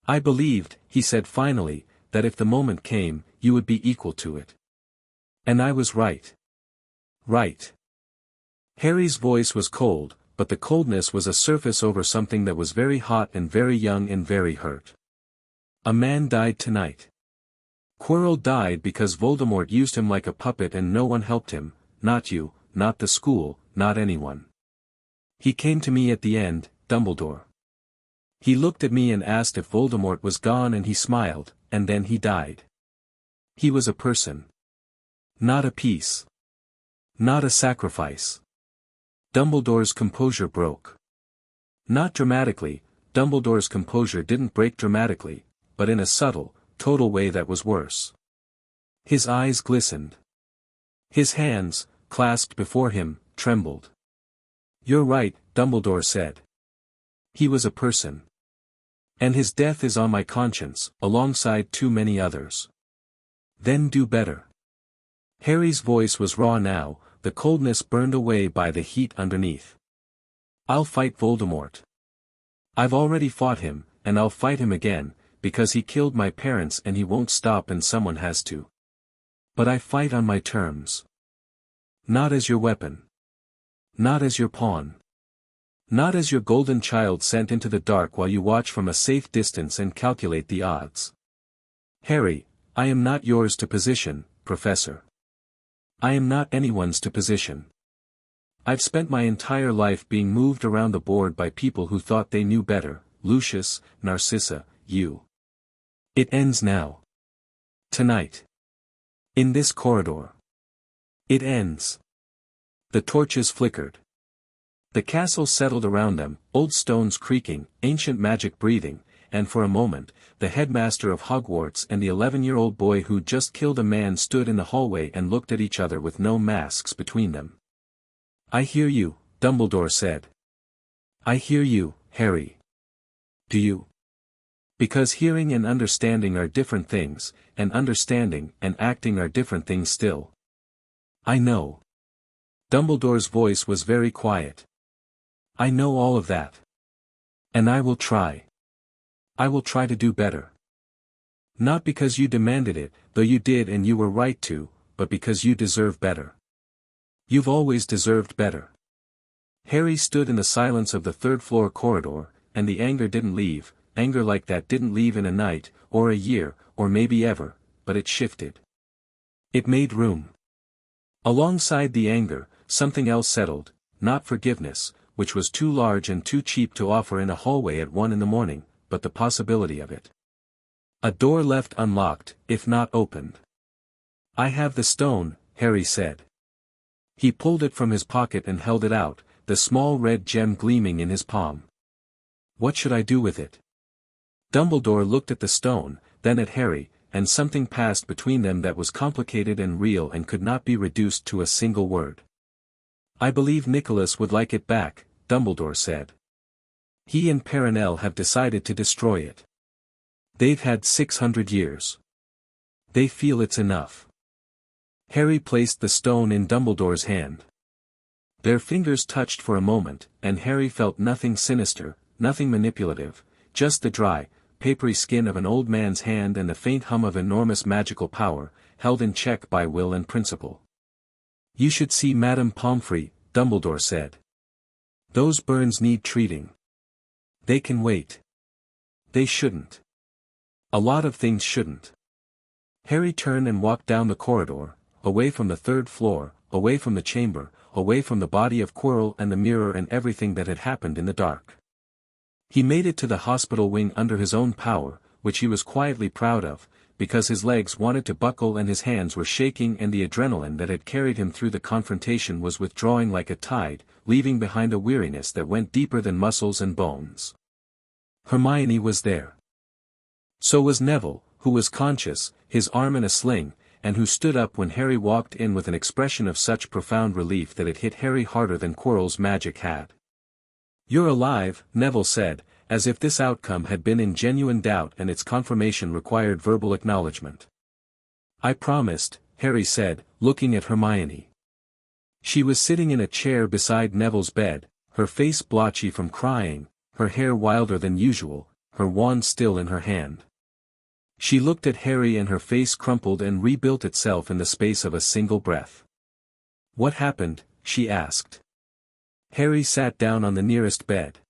I believed, he said finally, that if the moment came, you would be equal to it. And I was right. Right. Harry's voice was cold, but the coldness was a surface over something that was very hot and very young and very hurt. A man died tonight. Quirrell died because Voldemort used him like a puppet and no one helped him, not you, not the school, not anyone. He came to me at the end, Dumbledore. He looked at me and asked if Voldemort was gone and he smiled, and then he died. He was a person. Not a piece. Not a sacrifice. Dumbledore's composure broke. Not dramatically, Dumbledore's composure didn't break dramatically, but in a subtle, total way that was worse. His eyes glistened. His hands, clasped before him, trembled. You're right, Dumbledore said. He was a person. And his death is on my conscience, alongside too many others. Then do better. Harry's voice was raw now, the coldness burned away by the heat underneath. I'll fight Voldemort. I've already fought him, and I'll fight him again, because he killed my parents and he won't stop and someone has to. But I fight on my terms. Not as your weapon. Not as your pawn. Not as your golden child sent into the dark while you watch from a safe distance and calculate the odds. Harry, I am not yours to position, Professor. I am not anyone's to position. I've spent my entire life being moved around the board by people who thought they knew better, Lucius, Narcissa, you. It ends now. Tonight. In this corridor. It ends. The torches flickered. The castle settled around them, old stones creaking, ancient magic breathing, and for a moment, the headmaster of Hogwarts and the 11-year-old boy who'd just killed a man stood in the hallway and looked at each other with no masks between them. I hear you, Dumbledore said. I hear you, Harry. Do you? Because hearing and understanding are different things, and understanding and acting are different things still. I know. Dumbledore's voice was very quiet. I know all of that. And I will try. I will try to do better. Not because you demanded it, though you did and you were right to, but because you deserve better. You've always deserved better. Harry stood in the silence of the third-floor corridor, and the anger didn't leave. Anger like that didn't leave in a night, or a year, or maybe ever, but it shifted. It made room. Alongside the anger, something else settled, not forgiveness, which was too large and too cheap to offer in a hallway at 1 a.m, but the possibility of it. A door left unlocked, if not opened. "I have the stone," Harry said. He pulled it from his pocket and held it out, the small red gem gleaming in his palm. "What should I do with it?" Dumbledore looked at the stone, then at Harry, and something passed between them that was complicated and real and could not be reduced to a single word. "I believe Nicholas would like it back," Dumbledore said. "He and Perenelle have decided to destroy it. They've had 600 years. They feel it's enough." Harry placed the stone in Dumbledore's hand. Their fingers touched for a moment, and Harry felt nothing sinister, nothing manipulative, just the dry, papery skin of an old man's hand and the faint hum of enormous magical power, held in check by will and principle. "You should see Madame Pomfrey," Dumbledore said. "Those burns need treating. They can wait. They shouldn't. A lot of things shouldn't." Harry turned and walked down the corridor, away from the third floor, away from the chamber, away from the body of Quirrell and the mirror and everything that had happened in the dark. He made it to the hospital wing under his own power, which he was quietly proud of, because his legs wanted to buckle and his hands were shaking and the adrenaline that had carried him through the confrontation was withdrawing like a tide, leaving behind a weariness that went deeper than muscles and bones. Hermione was there. So was Neville, who was conscious, his arm in a sling, and who stood up when Harry walked in with an expression of such profound relief that it hit Harry harder than Quirrell's magic had. "You're alive," Neville said, as if this outcome had been in genuine doubt and its confirmation required verbal acknowledgement. "I promised," Harry said, looking at Hermione. She was sitting in a chair beside Neville's bed, her face blotchy from crying, her hair wilder than usual, her wand still in her hand. She looked at Harry and her face crumpled and rebuilt itself in the space of a single breath. "What happened?" she asked. Harry sat down on the nearest bed.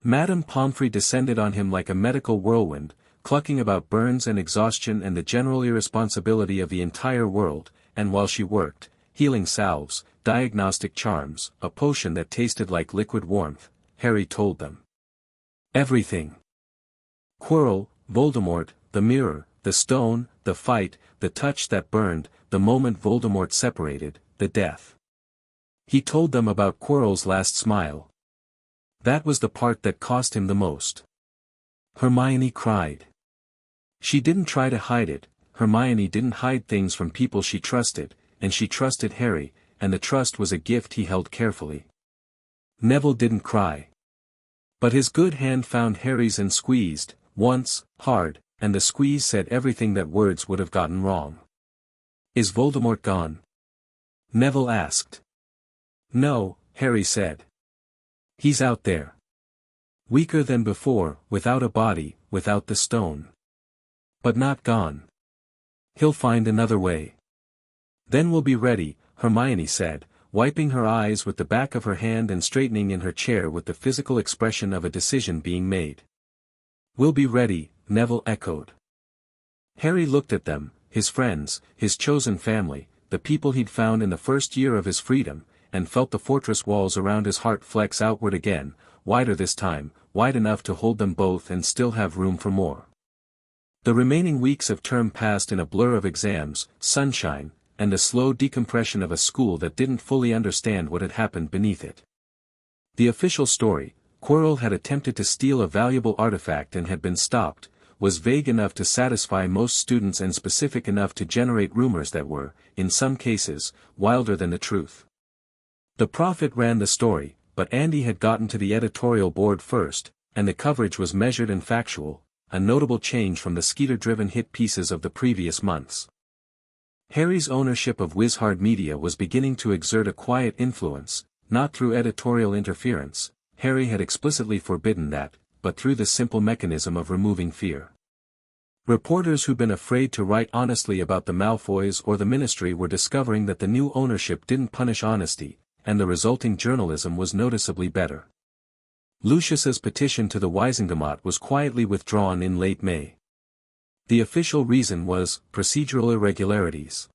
Madame Pomfrey descended on him like a medical whirlwind, clucking about burns and exhaustion and the general irresponsibility of the entire world, and while she worked, healing salves, diagnostic charms, a potion that tasted like liquid warmth, Harry told them. Everything. Quirrell, Voldemort, the mirror, the stone, the fight, the touch that burned, the moment Voldemort separated, the death. He told them about Quirrell's last smile. That was the part that cost him the most. Hermione cried. She didn't try to hide it. Hermione didn't hide things from people she trusted, and she trusted Harry, and the trust was a gift he held carefully. Neville didn't cry. But his good hand found Harry's and squeezed, once, hard, and the squeeze said everything that words would have gotten wrong. "Is Voldemort gone?" Neville asked. "No," Harry said. "He's out there. Weaker than before, without a body, without the stone. But not gone. He'll find another way. Then we'll be ready," Hermione said, wiping her eyes with the back of her hand and straightening in her chair with the physical expression of a decision being made. "We'll be ready," Neville echoed. Harry looked at them, his friends, his chosen family, the people he'd found in the first year of his freedom, and felt the fortress walls around his heart flex outward again, wider this time, wide enough to hold them both and still have room for more. The remaining weeks of term passed in a blur of exams, sunshine, and the slow decompression of a school that didn't fully understand what had happened beneath it. The official story, Quirrell had attempted to steal a valuable artifact and had been stopped, was vague enough to satisfy most students and specific enough to generate rumors that were, in some cases, wilder than the truth. The Prophet ran the story, but Andy had gotten to the editorial board first, and the coverage was measured and factual, a notable change from the Skeeter-driven hit pieces of the previous months. Harry's ownership of Wizard Media was beginning to exert a quiet influence, not through editorial interference, Harry had explicitly forbidden that, but through the simple mechanism of removing fear. Reporters who'd been afraid to write honestly about the Malfoys or the Ministry were discovering that the new ownership didn't punish honesty, and the resulting journalism was noticeably better. Lucius's petition to the Wisengamot was quietly withdrawn in late May. The official reason was procedural irregularities.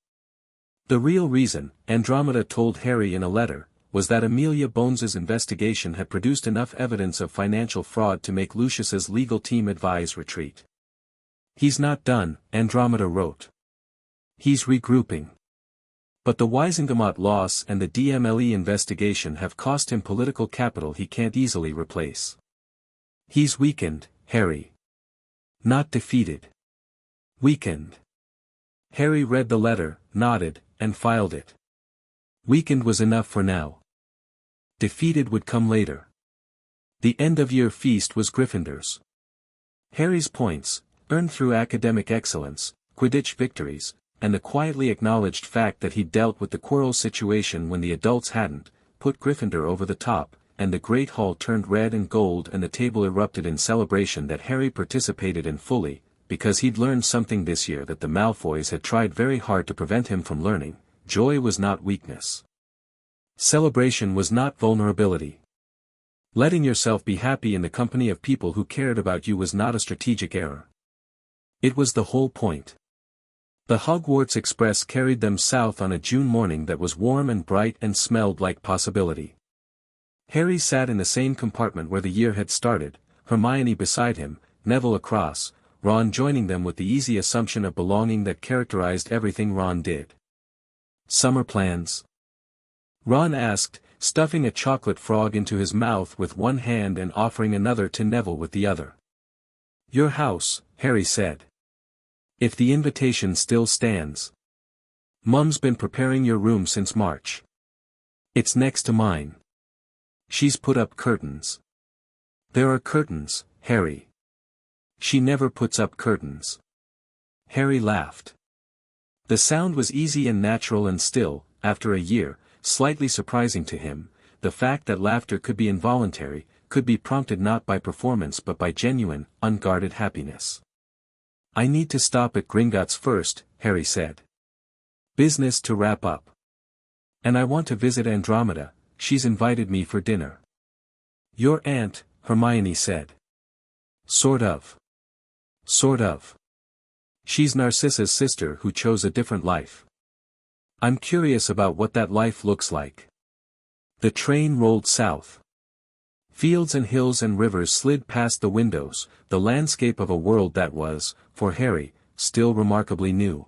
The real reason, Andromeda told Harry in a letter, was that Amelia Bones's investigation had produced enough evidence of financial fraud to make Lucius's legal team advise retreat. "He's not done," Andromeda wrote. "He's regrouping. But the Wisengamot loss and the DMLE investigation have cost him political capital he can't easily replace. He's weakened, Harry. Not defeated. Weakened." Harry read the letter, nodded, and filed it. Weakened was enough for now. Defeated would come later. The end-of-year feast was Gryffindor's. Harry's points, earned through academic excellence, Quidditch victories, and the quietly acknowledged fact that he'd dealt with the Quirrell situation when the adults hadn't, put Gryffindor over the top, and the Great Hall turned red and gold and the table erupted in celebration that Harry participated in fully, because he'd learned something this year that the Malfoys had tried very hard to prevent him from learning. Joy was not weakness. Celebration was not vulnerability. Letting yourself be happy in the company of people who cared about you was not a strategic error. It was the whole point. The Hogwarts Express carried them south on a June morning that was warm and bright and smelled like possibility. Harry sat in the same compartment where the year had started, Hermione beside him, Neville across, Ron joining them with the easy assumption of belonging that characterized everything Ron did. "Summer plans?" Ron asked, stuffing a chocolate frog into his mouth with one hand and offering another to Neville with the other. "Your house," Harry said. "If the invitation still stands. Mum's been preparing your room since March. It's next to mine. She's put up curtains." "There are curtains, Harry." "She never puts up curtains." Harry laughed. The sound was easy and natural and still, after a year, slightly surprising to him, the fact that laughter could be involuntary, could be prompted not by performance but by genuine, unguarded happiness. "I need to stop at Gringotts first," Harry said. "Business to wrap up. And I want to visit Andromeda, she's invited me for dinner." "Your aunt," Hermione said. "Sort of. Sort of. She's Narcissa's sister who chose a different life. I'm curious about what that life looks like." The train rolled south. Fields and hills and rivers slid past the windows, the landscape of a world that was, for Harry, still remarkably new.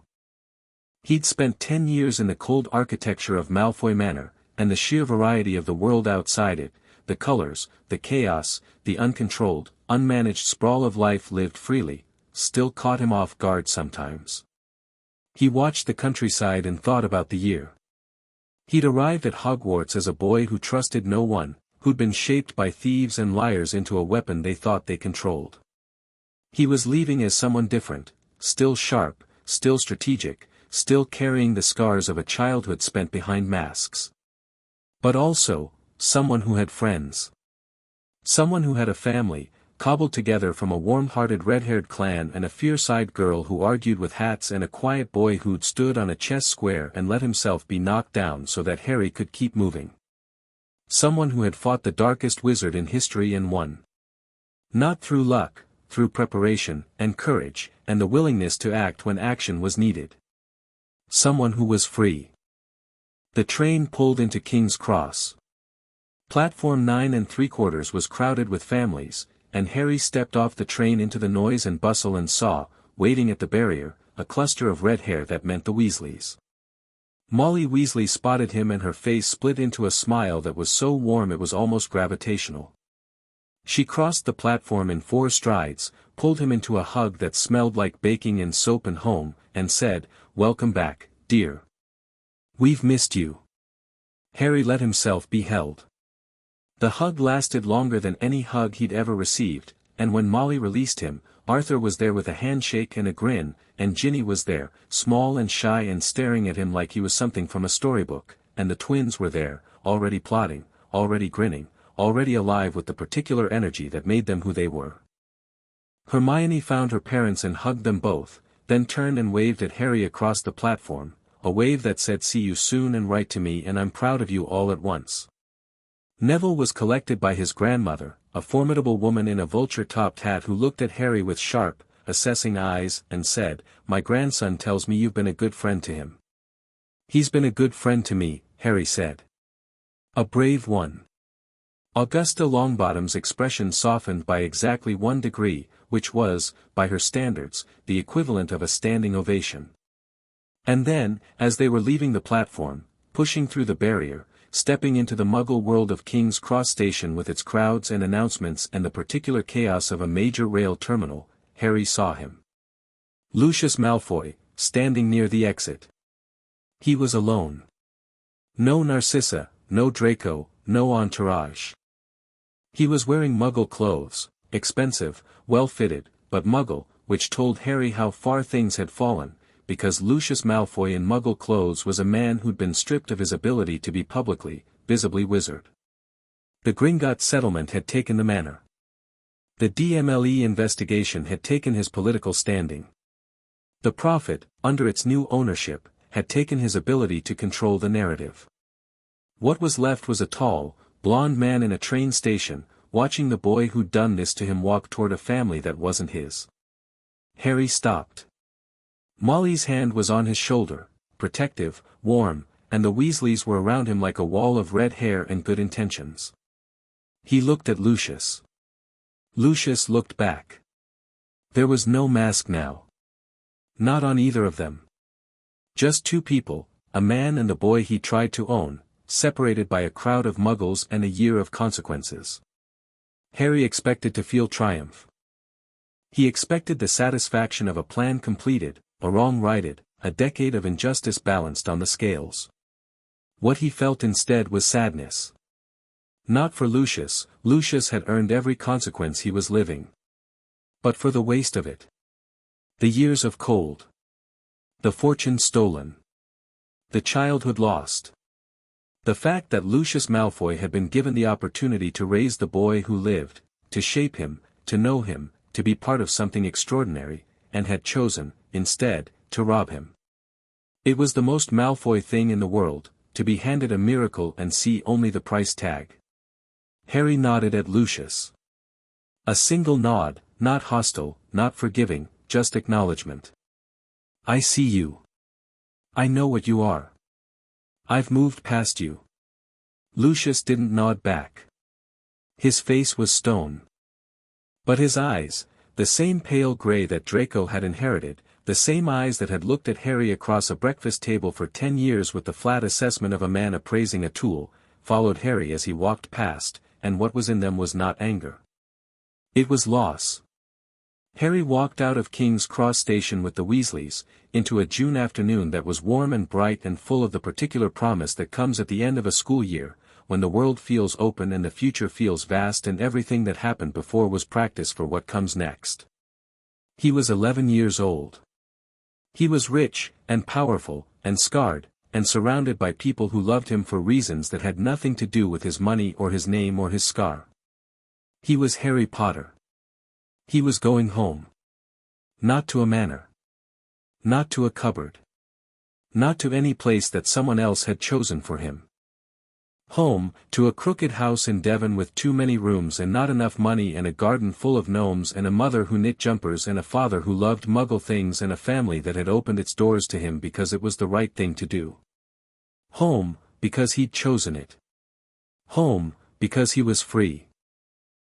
He'd spent 10 years in the cold architecture of Malfoy Manor, and the sheer variety of the world outside it, the colors, the chaos, the uncontrolled, unmanaged sprawl of life lived freely, still caught him off guard sometimes. He watched the countryside and thought about the year. He'd arrived at Hogwarts as a boy who trusted no one, who'd been shaped by thieves and liars into a weapon they thought they controlled. He was leaving as someone different, still sharp, still strategic, still carrying the scars of a childhood spent behind masks. But also, someone who had friends. Someone who had a family, cobbled together from a warm-hearted red-haired clan and a fierce-eyed girl who argued with hats and a quiet boy who'd stood on a chess square and let himself be knocked down so that Harry could keep moving. Someone who had fought the darkest wizard in history and won. Not through luck, through preparation, and courage, and the willingness to act when action was needed. Someone who was free. The train pulled into King's Cross. Platform 9 3/4 was crowded with families, and Harry stepped off the train into the noise and bustle and saw, waiting at the barrier, a cluster of red hair that meant the Weasleys. Molly Weasley spotted him and her face split into a smile that was so warm it was almost gravitational. She crossed the platform in 4 strides, pulled him into a hug that smelled like baking and soap and home, and said, "Welcome back, dear. We've missed you." Harry let himself be held. The hug lasted longer than any hug he'd ever received, and when Molly released him, Arthur was there with a handshake and a grin, and Ginny was there, small and shy and staring at him like he was something from a storybook, and the twins were there, already plotting, already grinning, already alive with the particular energy that made them who they were. Hermione found her parents and hugged them both, then turned and waved at Harry across the platform, a wave that said see you soon and write to me and I'm proud of you all at once. Neville was collected by his grandmother, a formidable woman in a vulture-topped hat who looked at Harry with sharp, assessing eyes, and said, "My grandson tells me you've been a good friend to him." "He's been a good friend to me," Harry said. "A brave one." Augusta Longbottom's expression softened by exactly 1 degree, which was, by her standards, the equivalent of a standing ovation. And then, as they were leaving the platform, pushing through the barrier, stepping into the Muggle world of King's Cross Station with its crowds and announcements and the particular chaos of a major rail terminal, Harry saw him. Lucius Malfoy, standing near the exit. He was alone. No Narcissa, no Draco, no entourage. He was wearing Muggle clothes, expensive, well-fitted, but Muggle, which told Harry how far things had fallen, because Lucius Malfoy in Muggle clothes was a man who'd been stripped of his ability to be publicly, visibly wizard. The Gringotts settlement had taken the manor. The DMLE investigation had taken his political standing. The Prophet, under its new ownership, had taken his ability to control the narrative. What was left was a tall, blond man in a train station, watching the boy who'd done this to him walk toward a family that wasn't his. Harry stopped. Molly's hand was on his shoulder, protective, warm, and the Weasleys were around him like a wall of red hair and good intentions. He looked at Lucius. Lucius looked back. There was no mask now. Not on either of them. Just 2 people, a man and the boy he tried to own, separated by a crowd of Muggles and a year of consequences. Harry expected to feel triumph. He expected the satisfaction of a plan completed, a wrong righted, a decade of injustice balanced on the scales. What he felt instead was sadness. Not for Lucius, Lucius had earned every consequence he was living. But for the waste of it. The years of cold. The fortune stolen. The childhood lost. The fact that Lucius Malfoy had been given the opportunity to raise the boy who lived, to shape him, to know him, to be part of something extraordinary, and had chosen, instead, to rob him. It was the most Malfoy thing in the world, to be handed a miracle and see only the price tag. Harry nodded at Lucius. A single nod, not hostile, not forgiving, just acknowledgement. I see you. I know what you are. I've moved past you. Lucius didn't nod back. His face was stone. But his eyes, the same pale gray that Draco had inherited, the same eyes that had looked at Harry across a breakfast table for 10 years with the flat assessment of a man appraising a tool, followed Harry as he walked past, and what was in them was not anger. It was loss. Harry walked out of King's Cross Station with the Weasleys, into a June afternoon that was warm and bright and full of the particular promise that comes at the end of a school year, when the world feels open and the future feels vast and everything that happened before was practice for what comes next. He was 11 years old. He was rich, and powerful, and scarred, and surrounded by people who loved him for reasons that had nothing to do with his money or his name or his scar. He was Harry Potter. He was going home. Not to a manor. Not to a cupboard. Not to any place that someone else had chosen for him. Home, to a crooked house in Devon with too many rooms and not enough money and a garden full of gnomes and a mother who knit jumpers and a father who loved Muggle things and a family that had opened its doors to him because it was the right thing to do. Home, because he'd chosen it. Home, because he was free.